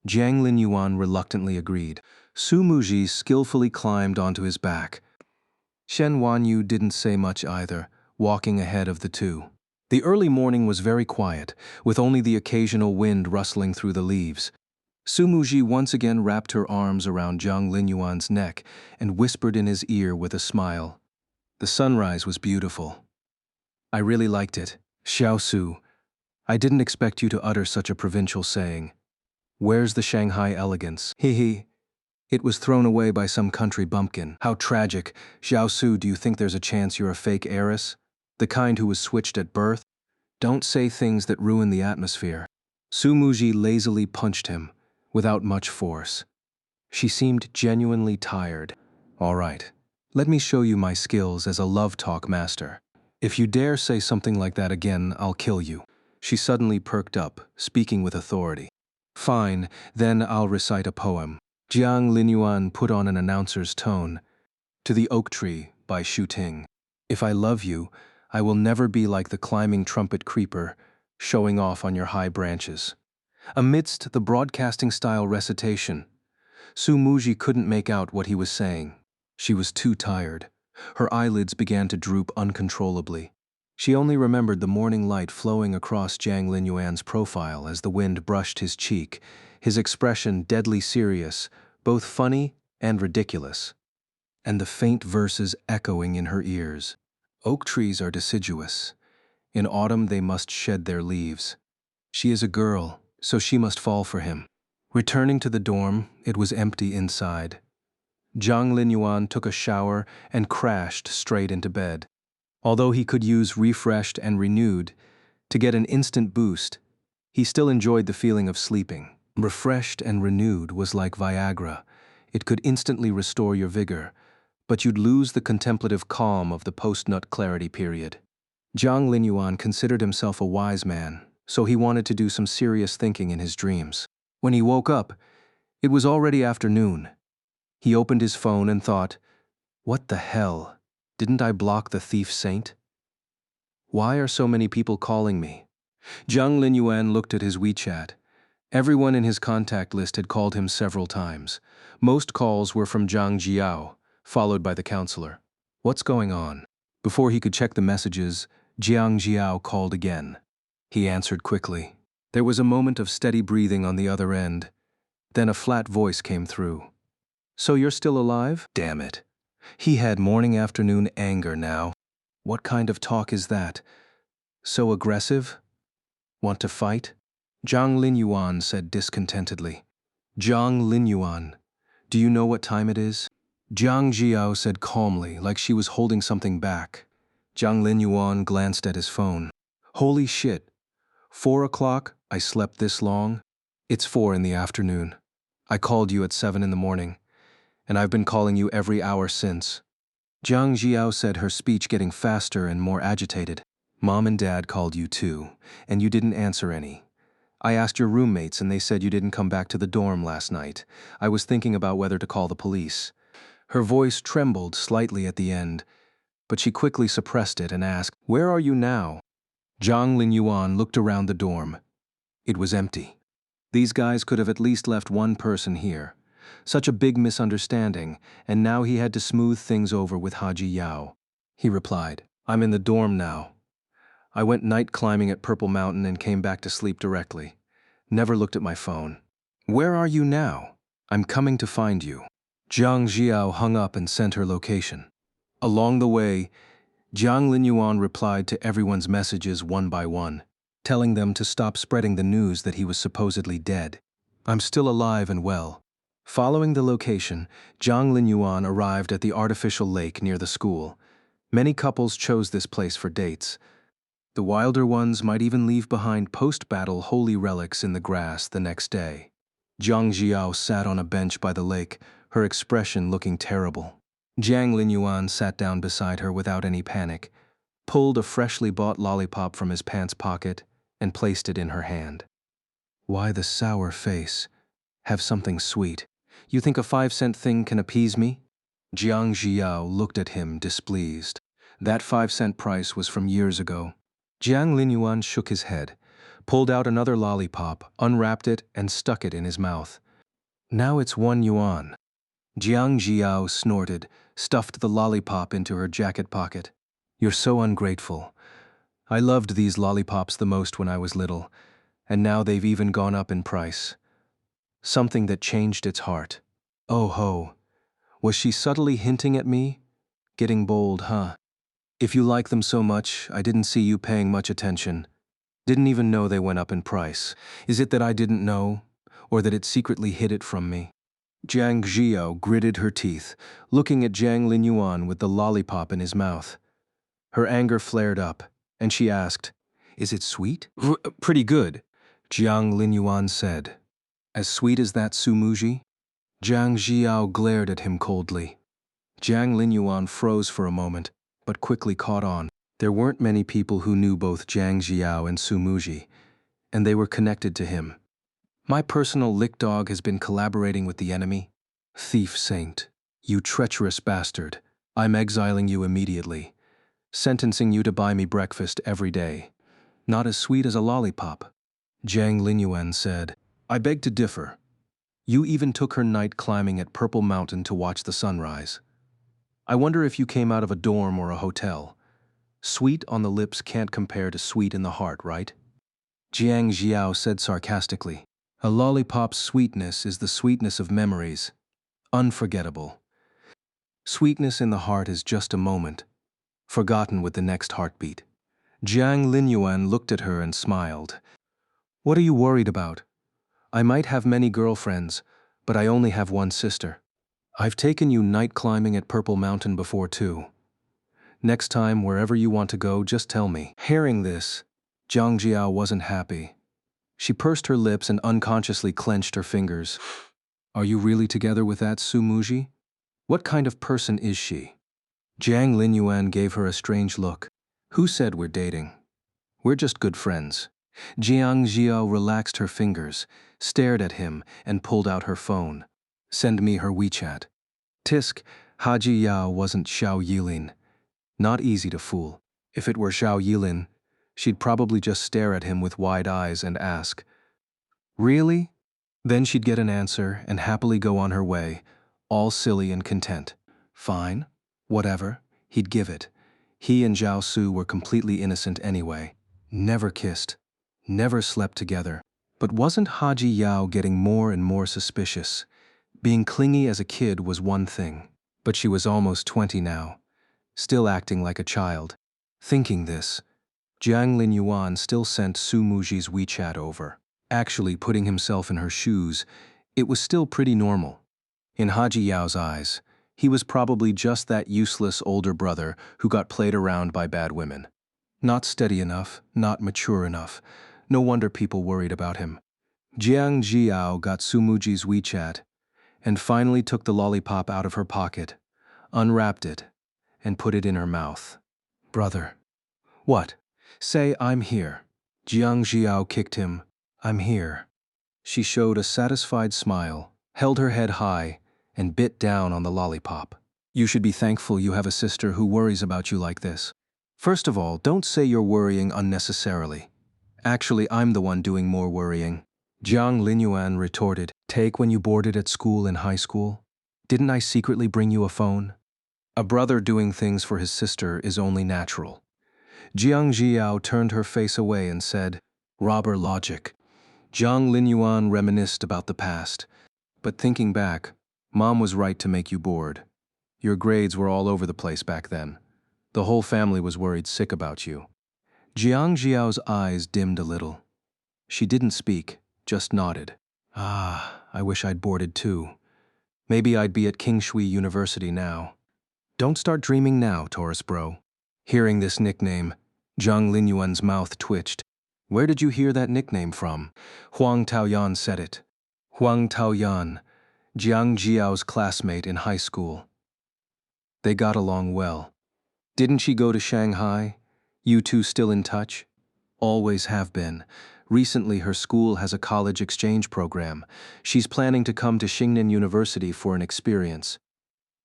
Jiang Linyuan reluctantly agreed. Sumuji skillfully climbed onto his back. Shen Wanyu didn't say much either, walking ahead of the two. The early morning was very quiet, with only the occasional wind rustling through the leaves. Sumuji once again wrapped her arms around Jiang Linyuan's neck and whispered in his ear with a smile. The sunrise was beautiful. I really liked it. Xiao Su, I didn't expect you to utter such a provincial saying. Where's the Shanghai elegance? Hee. It was thrown away by some country bumpkin. How tragic. Xiao Su, do you think there's a chance you're a fake heiress? The kind who was switched at birth? Don't say things that ruin the atmosphere. Sumuji lazily punched him, without much force. She seemed genuinely tired. All right, let me show you my skills as a love talk master. If you dare say something like that again, I'll kill you. She suddenly perked up, speaking with authority. Fine, then I'll recite a poem. Jiang Linyuan put on an announcer's tone. To the Oak Tree by Xu Ting. If I love you, I will never be like the climbing trumpet creeper, showing off on your high branches. Amidst the broadcasting-style recitation, Sumuji couldn't make out what he was saying. She was too tired. Her eyelids began to droop uncontrollably. She only remembered the morning light flowing across Jiang Linyuan's profile as the wind brushed his cheek, his expression deadly serious, both funny and ridiculous, and the faint verses echoing in her ears. Oak trees are deciduous. In autumn they must shed their leaves. She is a girl, so she must fall for him. Returning to the dorm, it was empty inside. Jiang Linyuan took a shower and crashed straight into bed. Although he could use refreshed and renewed to get an instant boost, he still enjoyed the feeling of sleeping. Refreshed and renewed was like Viagra. It could instantly restore your vigor, but you'd lose the contemplative calm of the post-nut clarity period. Jiang Linyuan considered himself a wise man, so he wanted to do some serious thinking in his dreams. When he woke up, it was already afternoon. He opened his phone and thought, what the hell? Didn't I block the thief saint? Why are so many people calling me? Jiang Linyuan looked at his WeChat. Everyone in his contact list had called him several times. Most calls were from Zhang Jiao, followed by the counselor. What's going on? Before he could check the messages, Jiang Jiao called again. He answered quickly. There was a moment of steady breathing on the other end. Then a flat voice came through. So you're still alive? Damn it. He had morning-afternoon anger now. What kind of talk is that? So aggressive? Want to fight? Zhang Linyuan said discontentedly. Zhang Linyuan, do you know what time it is? Jiang Jiao said calmly, like she was holding something back. Zhang Linyuan glanced at his phone. Holy shit. 4 o'clock? I slept this long? It's 4 in the afternoon. I called you at 7 in the morning, and I've been calling you every hour since. Jiang Jiao said, her speech getting faster and more agitated. Mom and Dad called you too, and you didn't answer any. I asked your roommates and they said you didn't come back to the dorm last night. I was thinking about whether to call the police. Her voice trembled slightly at the end, but she quickly suppressed it and asked, where are you now? Zhang Linyuan looked around the dorm. It was empty. These guys could have at least left one person here. Such a big misunderstanding, and now he had to smooth things over with Haji Yao. He replied, I'm in the dorm now. I went night climbing at Purple Mountain and came back to sleep directly. Never looked at my phone. Where are you now? I'm coming to find you. Jiang Jiao hung up and sent her location. Along the way, Jiang Linyuan replied to everyone's messages one by one, telling them to stop spreading the news that he was supposedly dead. I'm still alive and well. Following the location, Jiang Linyuan arrived at the artificial lake near the school. Many couples chose this place for dates. The wilder ones might even leave behind post-battle holy relics in the grass the next day. Jiang Jiao sat on a bench by the lake, her expression looking terrible. Jiang Linyuan sat down beside her without any panic, pulled a freshly bought lollipop from his pants pocket, and placed it in her hand. Why the sour face? Have something sweet. You think a 5-cent thing can appease me? Jiang Jiao looked at him displeased. That 5-cent price was from years ago. Jiang Linyuan shook his head, pulled out another lollipop, unwrapped it, and stuck it in his mouth. Now it's 1 yuan. Jiang Jiao snorted, stuffed the lollipop into her jacket pocket. You're so ungrateful. I loved these lollipops the most when I was little, and now they've even gone up in price. Something that changed its heart. Oh ho. Was she subtly hinting at me? Getting bold, huh? If you like them so much, I didn't see you paying much attention. Didn't even know they went up in price. Is it that I didn't know, or that it secretly hid it from me? Jiang Jiao gritted her teeth, looking at Jiang Linyuan with the lollipop in his mouth. Her anger flared up, and she asked, Is it sweet? Pretty good, Jiang Linyuan said. As sweet as that sumuji? Jiang Jiao glared at him coldly. Jiang Linyuan froze for a moment, but quickly caught on. There weren't many people who knew both Jiang Jiao and Sumuji, and they were connected to him. My personal lick dog has been collaborating with the enemy. Thief saint, you treacherous bastard, I'm exiling you immediately, sentencing you to buy me breakfast every day. Not as sweet as a lollipop. Jiang Linyuan said, I beg to differ. You even took her night climbing at Purple Mountain to watch the sunrise. I wonder if you came out of a dorm or a hotel. Sweet on the lips can't compare to sweet in the heart, right? Jiang Jiao said sarcastically, A lollipop's sweetness is the sweetness of memories. Unforgettable. Sweetness in the heart is just a moment, forgotten with the next heartbeat. Jiang Linyuan looked at her and smiled. What are you worried about? I might have many girlfriends, but I only have one sister. I've taken you night climbing at Purple Mountain before too. Next time, wherever you want to go, just tell me. Hearing this, Jiang Jiao wasn't happy. She pursed her lips and unconsciously clenched her fingers. Are you really together with that Sumuji? What kind of person is she? Jiang Linyuan gave her a strange look. Who said we're dating? We're just good friends. Jiang Jiao relaxed her fingers, stared at him, and pulled out her phone. Send me her WeChat. Tisk, Haji Yao wasn't Xiao Yilin. Not easy to fool. If it were Xiao Yilin, she'd probably just stare at him with wide eyes and ask, Really? Then she'd get an answer and happily go on her way, all silly and content. Fine, whatever, he'd give it. He and Zhao Su were completely innocent anyway. Never kissed, never slept together. But wasn't Haji Yao getting more and more suspicious? Being clingy as a kid was one thing, but she was almost 20 now, still acting like a child. Thinking this, Jiang Linyuan still sent Su Muji's WeChat over. Actually putting himself in her shoes, it was still pretty normal. In Haji Yao's eyes, he was probably just that useless older brother who got played around by bad women. Not steady enough, not mature enough. No wonder people worried about him. Jiang Jiao got Sumuji's WeChat and finally took the lollipop out of her pocket, unwrapped it, and put it in her mouth. Brother. What? Say I'm here. Jiang Jiao kicked him. I'm here. She showed a satisfied smile, held her head high, and bit down on the lollipop. You should be thankful you have a sister who worries about you like this. First of all, don't say you're worrying unnecessarily. Actually, I'm the one doing more worrying. Jiang Linyuan retorted, Take when you boarded at school in high school? Didn't I secretly bring you a phone? A brother doing things for his sister is only natural. Jiang Jiao turned her face away and said, Robber logic. Jiang Linyuan reminisced about the past. But thinking back, Mom was right to make you bored. Your grades were all over the place back then. The whole family was worried sick about you. Jiang Jiao's eyes dimmed a little. She didn't speak, just nodded. I wish I'd boarded too. Maybe I'd be at Kingshui University now. Don't start dreaming now, Taurus bro. Hearing this nickname, Jiang Linyuan's mouth twitched. Where did you hear that nickname from? Huang Taoyan said it. Huang Taoyan, Jiang Jiao's classmate in high school. They got along well. Didn't she go to Shanghai? You two still in touch? Always have been. Recently, her school has a college exchange program. She's planning to come to Xingnan University for an experience.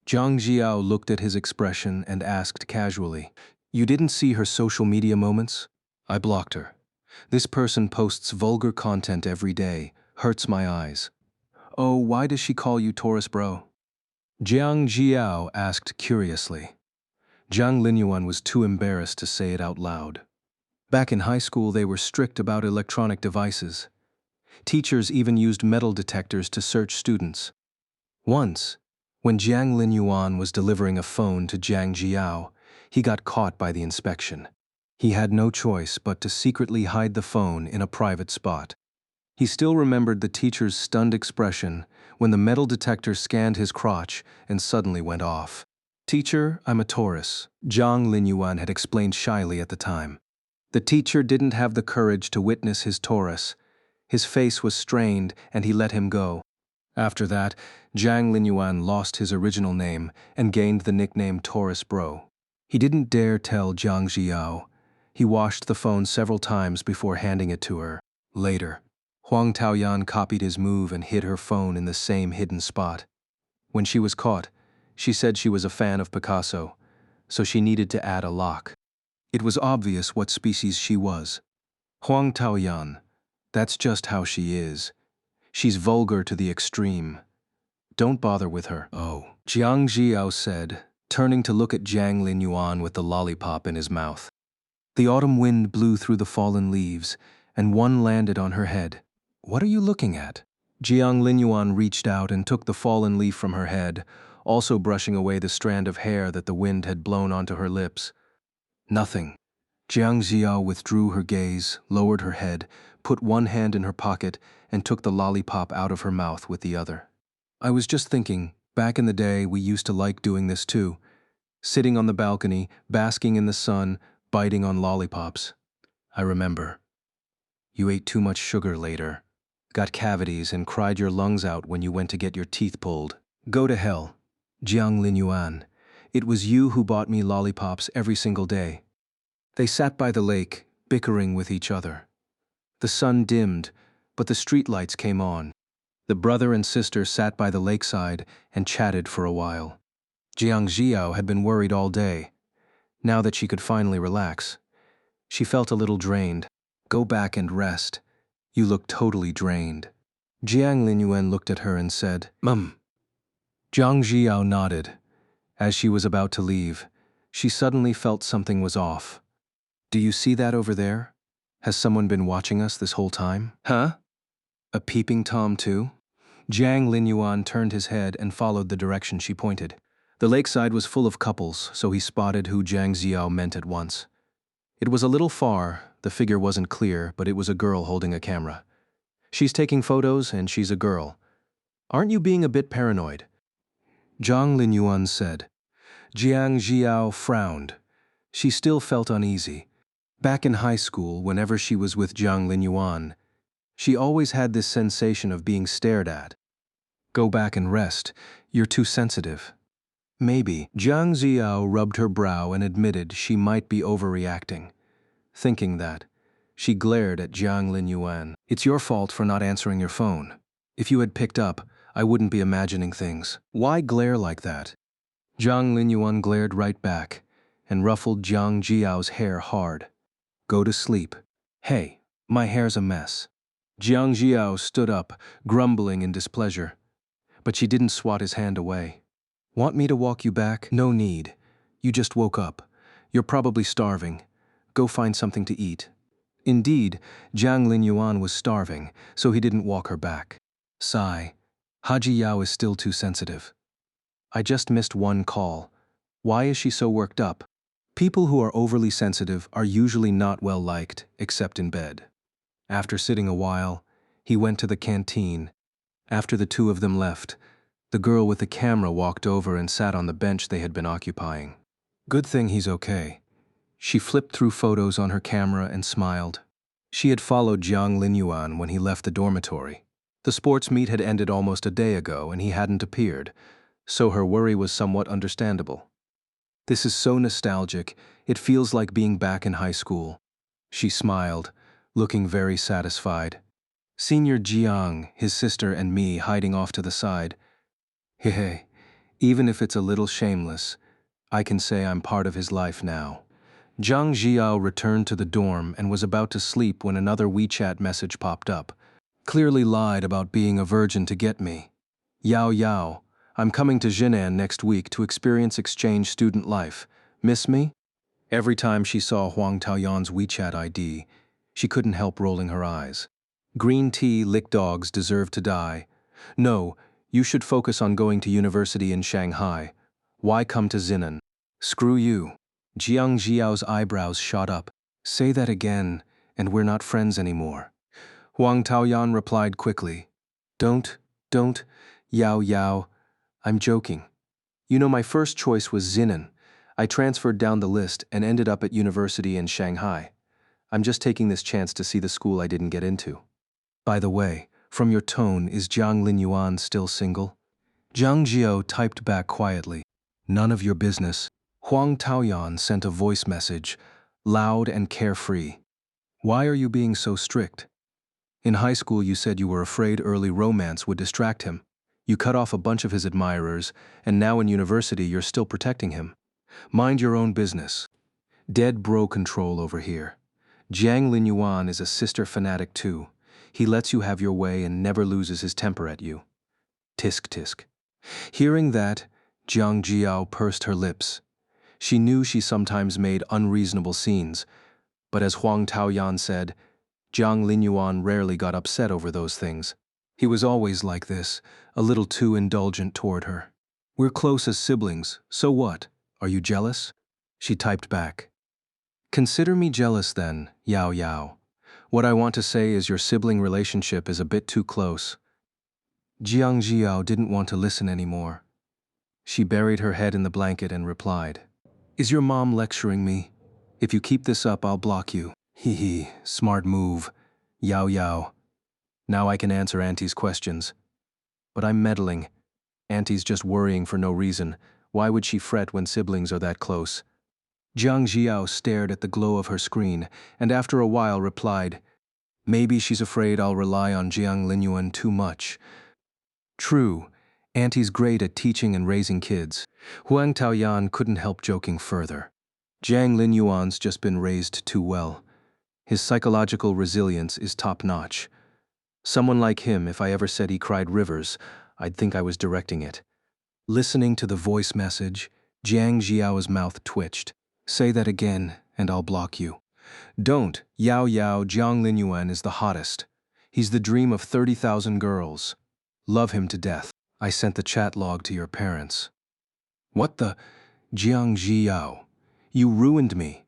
Zhang Jiao looked at his expression and asked casually, "You didn't see her social media moments?" I blocked her. This person posts vulgar content every day. Hurts my eyes. Oh, why does she call you Taurus bro? Jiang Jiao asked curiously. Zhang Linyuan was too embarrassed to say it out loud. Back in high school, they were strict about electronic devices. Teachers even used metal detectors to search students. Once, when Jiang Linyuan was delivering a phone to Jiang Jiao, he got caught by the inspection. He had no choice but to secretly hide the phone in a private spot. He still remembered the teacher's stunned expression when the metal detector scanned his crotch and suddenly went off. "Teacher, I'm a Taurus," Zhang Linyuan had explained shyly at the time. The teacher didn't have the courage to witness his Taurus. His face was strained and he let him go. After that, Zhang Linyuan lost his original name and gained the nickname Taurus Bro. He didn't dare tell Jiang Jiao. He washed the phone several times before handing it to her. Later, Huang Taoyan copied his move and hid her phone in the same hidden spot. When she was caught, she said she was a fan of Picasso, so she needed to add a lock. It was obvious what species she was. Huang Taoyan, that's just how she is. She's vulgar to the extreme. Don't bother with her. Oh, Jiang Jiao said, turning to look at Jiang Linyuan with the lollipop in his mouth. The autumn wind blew through the fallen leaves, and one landed on her head. What are you looking at? Jiang Linyuan reached out and took the fallen leaf from her head, also brushing away the strand of hair that the wind had blown onto her lips. Nothing. Jiang Jiao withdrew her gaze, lowered her head, put one hand in her pocket, and took the lollipop out of her mouth with the other. I was just thinking, back in the day we used to like doing this too. Sitting on the balcony, basking in the sun, biting on lollipops. I remember. You ate too much sugar later, got cavities and cried your lungs out when you went to get your teeth pulled. Go to hell. Jiang Linyuan. It was you who bought me lollipops every single day. They sat by the lake, bickering with each other. The sun dimmed, but the streetlights came on. The brother and sister sat by the lakeside and chatted for a while. Jiang Jiao had been worried all day. Now that she could finally relax, she felt a little drained. Go back and rest. You look totally drained. Jiang Linyuan looked at her and said, Jiang Jiao nodded. As she was about to leave, she suddenly felt something was off. Do you see that over there? Has someone been watching us this whole time? Huh? A peeping Tom too? Jiang Linyuan turned his head and followed the direction she pointed. The lakeside was full of couples, so he spotted who Jiang Jiao meant at once. It was a little far, the figure wasn't clear, but it was a girl holding a camera. She's taking photos and she's a girl. Aren't you being a bit paranoid? Zhang Linyuan said. Jiang Jiao frowned. She still felt uneasy. Back in high school, whenever she was with Zhang Linyuan, she always had this sensation of being stared at. Go back and rest. You're too sensitive. Maybe. Jiang Jiao rubbed her brow and admitted she might be overreacting. Thinking that, she glared at Jiang Linyuan. It's your fault for not answering your phone. If you had picked up, I wouldn't be imagining things. Why glare like that? Jiang Linyuan glared right back and ruffled Jiang Jiao's hair hard. Go to sleep. Hey, my hair's a mess. Jiang Jiao stood up, grumbling in displeasure. But she didn't swat his hand away. Want me to walk you back? No need. You just woke up. You're probably starving. Go find something to eat. Indeed, Jiang Linyuan was starving, so he didn't walk her back. Sigh. Haji Yao is still too sensitive. I just missed one call. Why is she so worked up? People who are overly sensitive are usually not well liked, except in bed. After sitting a while, he went to the canteen. After the two of them left, the girl with the camera walked over and sat on the bench they had been occupying. Good thing he's okay. She flipped through photos on her camera and smiled. She had followed Jiang Linyuan when he left the dormitory. The sports meet had ended almost a day ago and he hadn't appeared, so her worry was somewhat understandable. This is so nostalgic, it feels like being back in high school. She smiled, looking very satisfied. Senior Jiang, his sister, and me hiding off to the side. Hehe, even if it's a little shameless, I can say I'm part of his life now. Zhang Jiao returned to the dorm and was about to sleep when another WeChat message popped up. Clearly lied about being a virgin to get me. Yao Yao, I'm coming to Jinan next week to experience exchange student life. Miss me? Every time she saw Huang Taoyuan's WeChat ID, she couldn't help rolling her eyes. Green tea lick dogs deserve to die. No, you should focus on going to university in Shanghai. Why come to Zinan? Screw you. Jiang Jiao's eyebrows shot up. Say that again, and we're not friends anymore. Huang Taoyuan replied quickly. Don't, Yao Yao. I'm joking. You know, my first choice was Zinan. I transferred down the list and ended up at university in Shanghai. I'm just taking this chance to see the school I didn't get into. By the way, from your tone, is Jiang Linyuan still single? Zhang Jiao typed back quietly. None of your business. Huang Taoyuan sent a voice message, loud and carefree. Why are you being so strict? In high school you said you were afraid early romance would distract him. You cut off a bunch of his admirers, and now in university you're still protecting him. Mind your own business. Dead bro control over here. Jiang Linyuan is a sister fanatic too. He lets you have your way and never loses his temper at you. Tisk tisk. Hearing that, Jiang Jiao pursed her lips. She knew she sometimes made unreasonable scenes, but as Huang Taoyuan said, Jiang Linyuan rarely got upset over those things. He was always like this, a little too indulgent toward her. We're close as siblings, so what? Are you jealous? She typed back. Consider me jealous then, Yao Yao. What I want to say is your sibling relationship is a bit too close. Jiang Jiao didn't want to listen anymore. She buried her head in the blanket and replied, Is your mom lecturing me? If you keep this up, I'll block you. Hee hee, smart move. Yao Yao. Now I can answer Auntie's questions. But I'm meddling. Auntie's just worrying for no reason. Why would she fret when siblings are that close? Jiang Jiao stared at the glow of her screen, and after a while replied, Maybe she's afraid I'll rely on Jiang Linyuan too much. True, Auntie's great at teaching and raising kids. Huang Taoyuan couldn't help joking further. Jiang Linyuan's just been raised too well. His psychological resilience is top-notch. Someone like him, if I ever said he cried rivers, I'd think I was directing it. Listening to the voice message, Jiang Jiao's mouth twitched. Say that again, and I'll block you. Don't. Yao Yao, Jiang Linyuan is the hottest. He's the dream of 30,000 girls. Love him to death. I sent the chat log to your parents. What the? Jiang Jiao. You ruined me.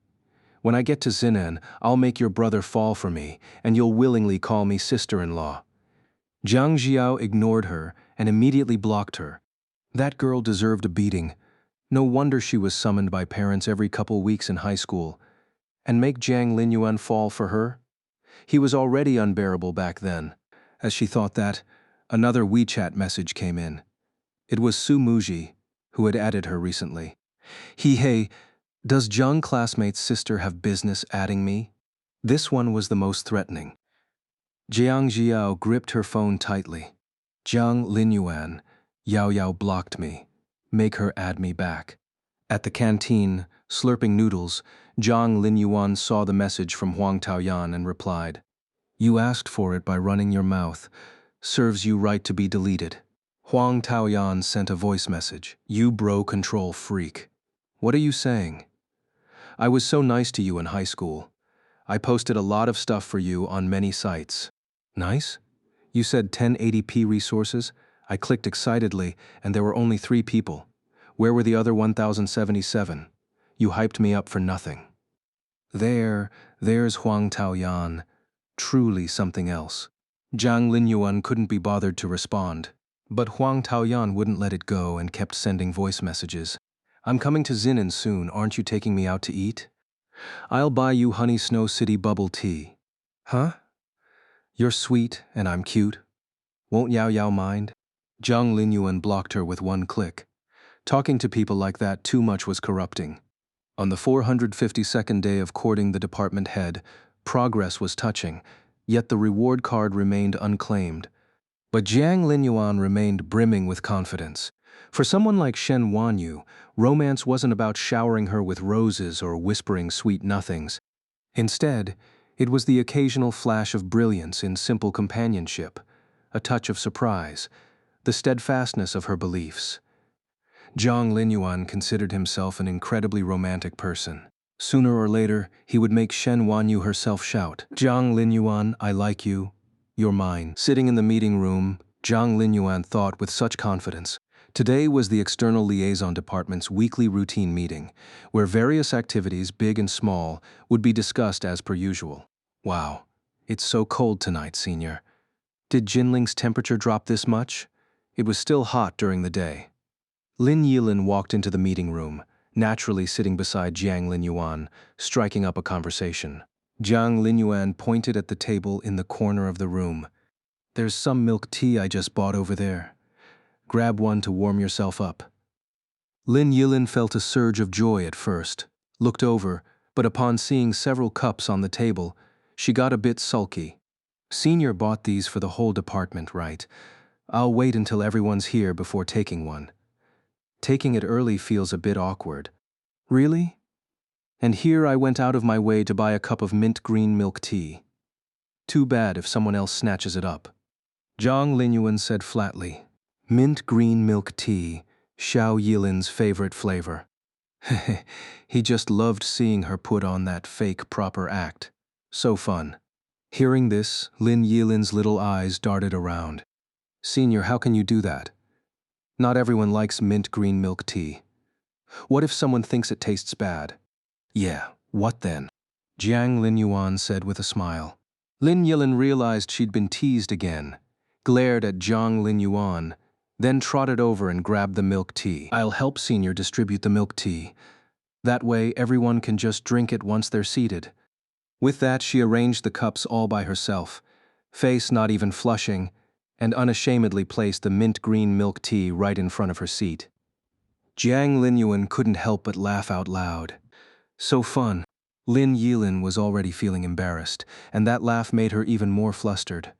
When I get to Zinan, I'll make your brother fall for me, and you'll willingly call me sister-in-law. Jiang Jiao ignored her and immediately blocked her. That girl deserved a beating. No wonder she was summoned by parents every couple weeks in high school. And make Jiang Linyuan fall for her? He was already unbearable back then. As she thought that, another WeChat message came in. It was Su Muji, who had added her recently. Hey, does Zhang classmate's sister have business adding me? This one was the most threatening. Jiang Jiao gripped her phone tightly. Jiang Linyuan, Yao Yao blocked me. Make her add me back. At the canteen, slurping noodles, Jiang Linyuan saw the message from Huang Taoyuan and replied, You asked for it by running your mouth. Serves you right to be deleted. Huang Taoyuan sent a voice message. You bro control freak. What are you saying? I was so nice to you in high school. I posted a lot of stuff for you on many sites. Nice? You said 1080p resources? I clicked excitedly, and there were only 3 people. Where were the other 1,077? You hyped me up for nothing. There's Huang Taoyuan. Truly something else. Jiang Linyuan couldn't be bothered to respond. But Huang Taoyuan wouldn't let it go and kept sending voice messages. I'm coming to Zinan soon, aren't you taking me out to eat? I'll buy you Honey Snow City bubble tea. Huh? You're sweet and I'm cute. Won't Yao Yao mind? Jiang Linyuan blocked her with one click. Talking to people like that too much was corrupting. On the 452nd day of courting the department head, progress was touching, yet the reward card remained unclaimed. But Jiang Linyuan remained brimming with confidence. For someone like Shen Wanyu, romance wasn't about showering her with roses or whispering sweet nothings. Instead, it was the occasional flash of brilliance in simple companionship, a touch of surprise, the steadfastness of her beliefs. Jiang Linyuan considered himself an incredibly romantic person. Sooner or later, he would make Shen Wanyu herself shout, "Jiang Linyuan, I like you. You're mine." Sitting in the meeting room, Jiang Linyuan thought with such confidence. Today was the External Liaison Department's weekly routine meeting, where various activities, big and small, would be discussed as per usual. Wow, it's so cold tonight, Senior. Did Jinling's temperature drop this much? It was still hot during the day. Lin Yilin walked into the meeting room, naturally sitting beside Jiang Linyuan, striking up a conversation. Jiang Linyuan pointed at the table in the corner of the room. "There's some milk tea I just bought over there. Grab one to warm yourself up." Lin Yilin felt a surge of joy at first, looked over, but upon seeing several cups on the table, she got a bit sulky. "Senior bought these for the whole department, right? I'll wait until everyone's here before taking one. Taking it early feels a bit awkward." "Really? And here I went out of my way to buy a cup of mint green milk tea. Too bad if someone else snatches it up." Jiang Linyuan said flatly, "Mint green milk tea, Xiao Yilin's favorite flavor." He just loved seeing her put on that fake proper act. So fun. Hearing this, Lin Yilin's little eyes darted around. "Senior, how can you do that? Not everyone likes mint green milk tea. What if someone thinks it tastes bad?" "Yeah, what then?" Jiang Linyuan said with a smile. Lin Yilin realized she'd been teased again, glared at Jiang Linyuan, then trotted over and grabbed the milk tea. "I'll help Senior distribute the milk tea. That way everyone can just drink it once they're seated." With that, she arranged the cups all by herself, face not even flushing, and unashamedly placed the mint green milk tea right in front of her seat. Jiang Linyuan couldn't help but laugh out loud. So fun. Lin Yilin was already feeling embarrassed, and that laugh made her even more flustered.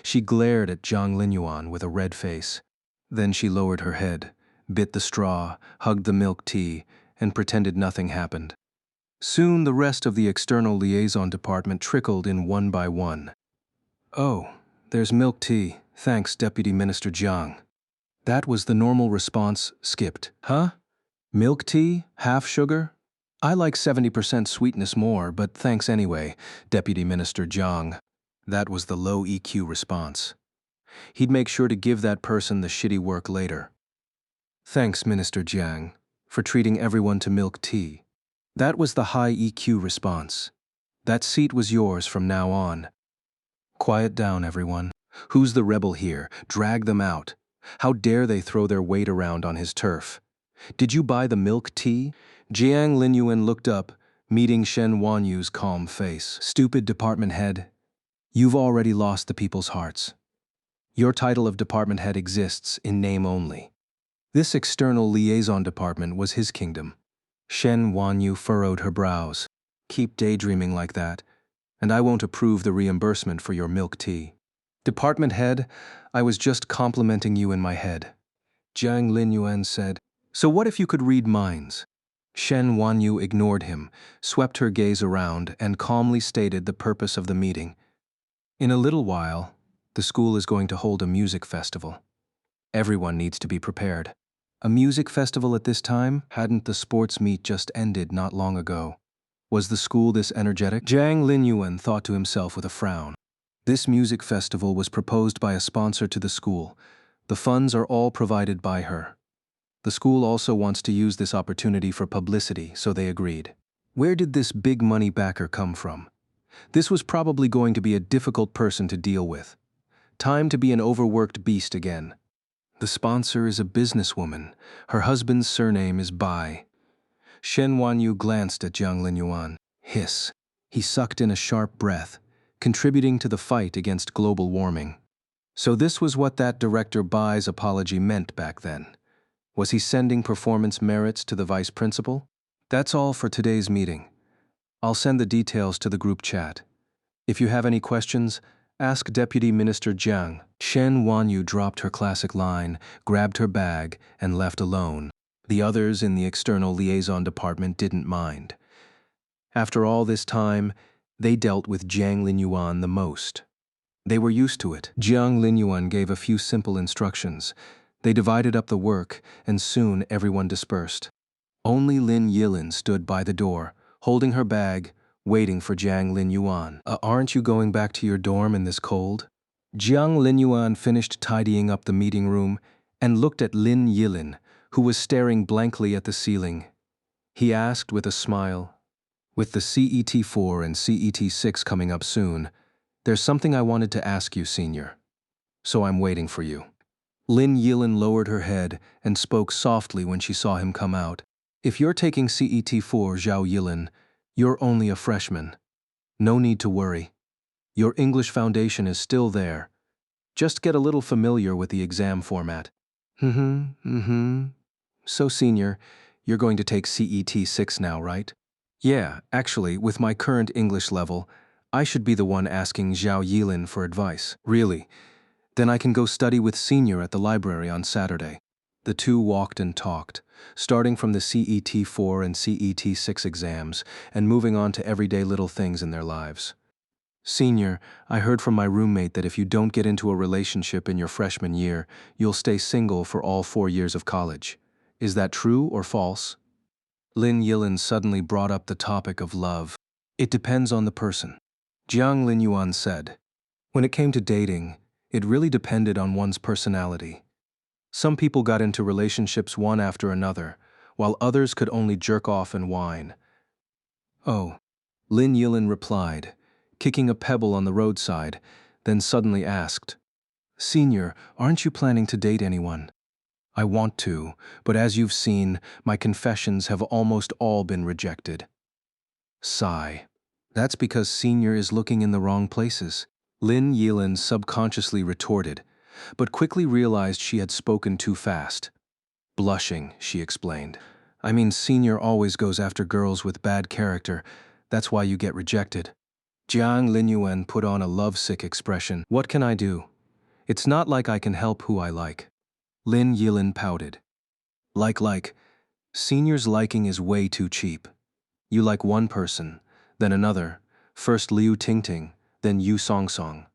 She glared at Jiang Linyuan with a red face. Then she lowered her head, bit the straw, hugged the milk tea, and pretended nothing happened. Soon the rest of the External Liaison Department trickled in one by one. "Oh, there's milk tea. Thanks, Deputy Minister Jiang." That was the normal response, skipped. "Huh? Milk tea? Half sugar? I like 70% sweetness more, but thanks anyway, Deputy Minister Jiang." That was the low EQ response. He'd make sure to give that person the shitty work later. "Thanks, Minister Jiang, for treating everyone to milk tea." That was the high EQ response. "That seat was yours from now on." "Quiet down, everyone. Who's the rebel here? Drag them out. How dare they throw their weight around on his turf? Did you buy the milk tea?" Jiang Linyuan looked up, meeting Shen Wanyu's calm face. "Stupid department head. You've already lost the people's hearts. Your title of department head exists in name only." This external liaison department was his kingdom. Shen Wanyu furrowed her brows. "Keep daydreaming like that, and I won't approve the reimbursement for your milk tea." "Department head, I was just complimenting you in my head." Jiang Linyuan said, "So what if you could read minds?" Shen Wanyu ignored him, swept her gaze around, and calmly stated the purpose of the meeting. "In a little while, the school is going to hold a music festival. Everyone needs to be prepared." A music festival at this time? Hadn't the sports meet just ended not long ago? Was the school this energetic? Jiang Linyuan thought to himself with a frown. This music festival was proposed by a sponsor to the school. The funds are all provided by her. The school also wants to use this opportunity for publicity, so they agreed. Where did this big money backer come from? This was probably going to be a difficult person to deal with. Time to be an overworked beast again. The sponsor is a businesswoman. Her husband's surname is Bai. Shen Wanyu glanced at Jiang Linyuan. Hiss. He sucked in a sharp breath, contributing to the fight against global warming. So this was what that Director Bai's apology meant back then. Was he sending performance merits to the vice principal? That's all for today's meeting. I'll send the details to the group chat. If you have any questions, ask Deputy Minister Jiang. Shen Wanyu dropped her classic line, grabbed her bag, and left alone. The others in the external liaison department didn't mind. After all this time, they dealt with Jiang Linyuan the most. They were used to it. Jiang Linyuan gave a few simple instructions. They divided up the work, and soon everyone dispersed. Only Lin Yilin stood by the door, holding her bag, waiting for Jiang Linyuan. Aren't you going back to your dorm in this cold? Jiang Linyuan finished tidying up the meeting room and looked at Lin Yilin, who was staring blankly at the ceiling. He asked with a smile, "With the CET4 and CET6 coming up soon, there's something I wanted to ask you, senior. So I'm waiting for you." Lin Yilin lowered her head and spoke softly when she saw him come out. "If you're taking CET4, Zhao Yilin, you're only a freshman. No need to worry. Your English foundation is still there. Just get a little familiar with the exam format." So senior, you're going to take CET6 now, right? Yeah, actually, with my current English level, I should be the one asking Zhao Yilin for advice. Really? Then I can go study with senior at the library on Saturday. The two walked and talked, starting from the CET4 and CET6 exams and moving on to everyday little things in their lives. "Senior, I heard from my roommate that if you don't get into a relationship in your freshman year, you'll stay single for all 4 years of college. Is that true or false?" Lin Yilin suddenly brought up the topic of love. "It depends on the person," Jiang Linyuan said. When it came to dating, it really depended on one's personality. Some people got into relationships one after another, while others could only jerk off and whine. "Oh," Lin Yilin replied, kicking a pebble on the roadside, then suddenly asked, "Senior, aren't you planning to date anyone?" "I want to, but as you've seen, my confessions have almost all been rejected." Sigh. "That's because senior is looking in the wrong places," Lin Yilin subconsciously retorted, but quickly realized she had spoken too fast. Blushing, she explained, "I mean, senior always goes after girls with bad character. That's why you get rejected." Jiang Linyuan put on a lovesick expression. "What can I do? It's not like I can help who I like." Lin Yilin pouted. Like, senior's liking is way too cheap. You like one person, then another, first Liu Tingting, then Yu Songsong.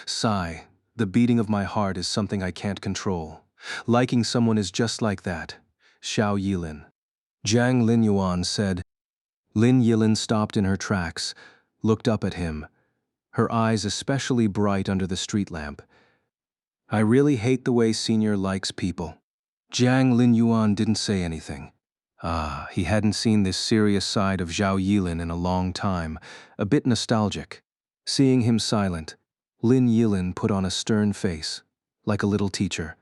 Sigh, the beating of my heart is something I can't control. Liking someone is just like that. Xiao Yilin. Jiang Linyuan said. Lin Yilin stopped in her tracks, looked up at him, her eyes especially bright under the street lamp. "I really hate the way senior likes people." Jiang Linyuan didn't say anything. He hadn't seen this serious side of Zhao Yilin in a long time, a bit nostalgic. Seeing him silent, Lin Yilin put on a stern face, like a little teacher.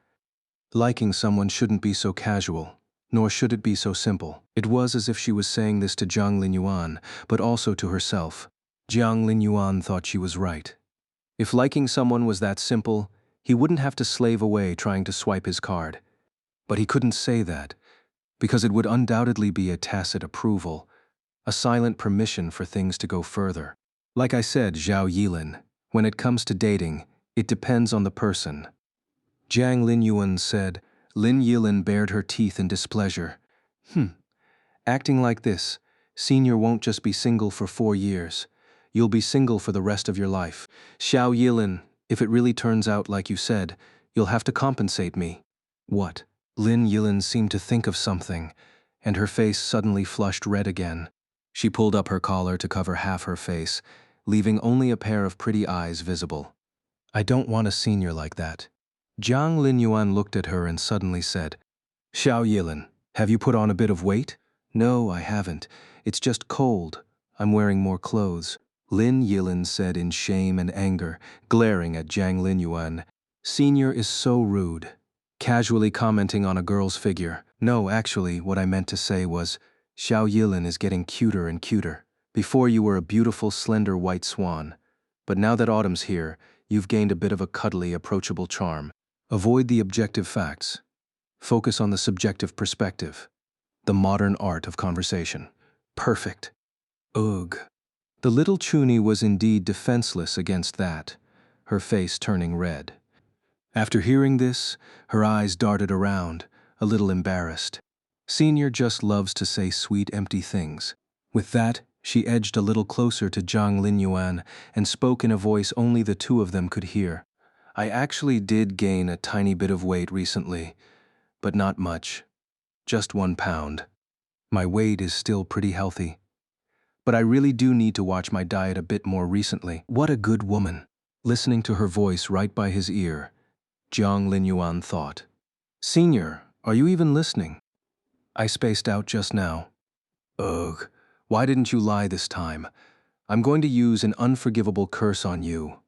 Liking someone shouldn't be so casual, nor should it be so simple. It was as if she was saying this to Jiang Linyuan, but also to herself. Jiang Linyuan thought she was right. If liking someone was that simple, he wouldn't have to slave away trying to swipe his card. But he couldn't say that, because it would undoubtedly be a tacit approval, a silent permission for things to go further. Like I said, Zhao Yilin, when it comes to dating, it depends on the person. Jiang Linyuan said. Lin Yilin bared her teeth in displeasure. Acting like this, senior won't just be single for 4 years. You'll be single for the rest of your life. Xiao Yilin, if it really turns out like you said, you'll have to compensate me. What? Lin Yilin seemed to think of something, and her face suddenly flushed red again. She pulled up her collar to cover half her face, leaving only a pair of pretty eyes visible. "I don't want a senior like that." Jiang Linyuan looked at her and suddenly said, "Xiao Yilin, have you put on a bit of weight?" "No, I haven't. It's just cold. I'm wearing more clothes." Lin Yilin said in shame and anger, glaring at Jiang Linyuan. "Senior is so rude." Casually commenting on a girl's figure. "No, actually, what I meant to say was, Xiao Yilin is getting cuter and cuter. Before you were a beautiful, slender white swan. But now that autumn's here, you've gained a bit of a cuddly, approachable charm. Avoid the objective facts. Focus on the subjective perspective, the modern art of conversation. Perfect. Ugh. The little Chuni was indeed defenseless against that, her face turning red. After hearing this, her eyes darted around, a little embarrassed. Senior just loves to say sweet, empty things. With that, she edged a little closer to Zhang Linyuan and spoke in a voice only the two of them could hear. I actually did gain a tiny bit of weight recently, but not much. Just 1 pound. My weight is still pretty healthy. But I really do need to watch my diet a bit more recently. What a good woman. Listening to her voice right by his ear, Jiang Linyuan thought. Senior, are you even listening? I spaced out just now. Ugh, why didn't you lie this time? I'm going to use an unforgivable curse on you.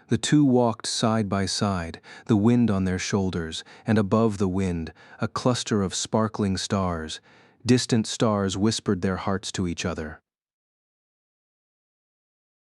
The two walked side by side, the wind on their shoulders, and above the wind, a cluster of sparkling stars. Distant stars whispered their hearts to each other.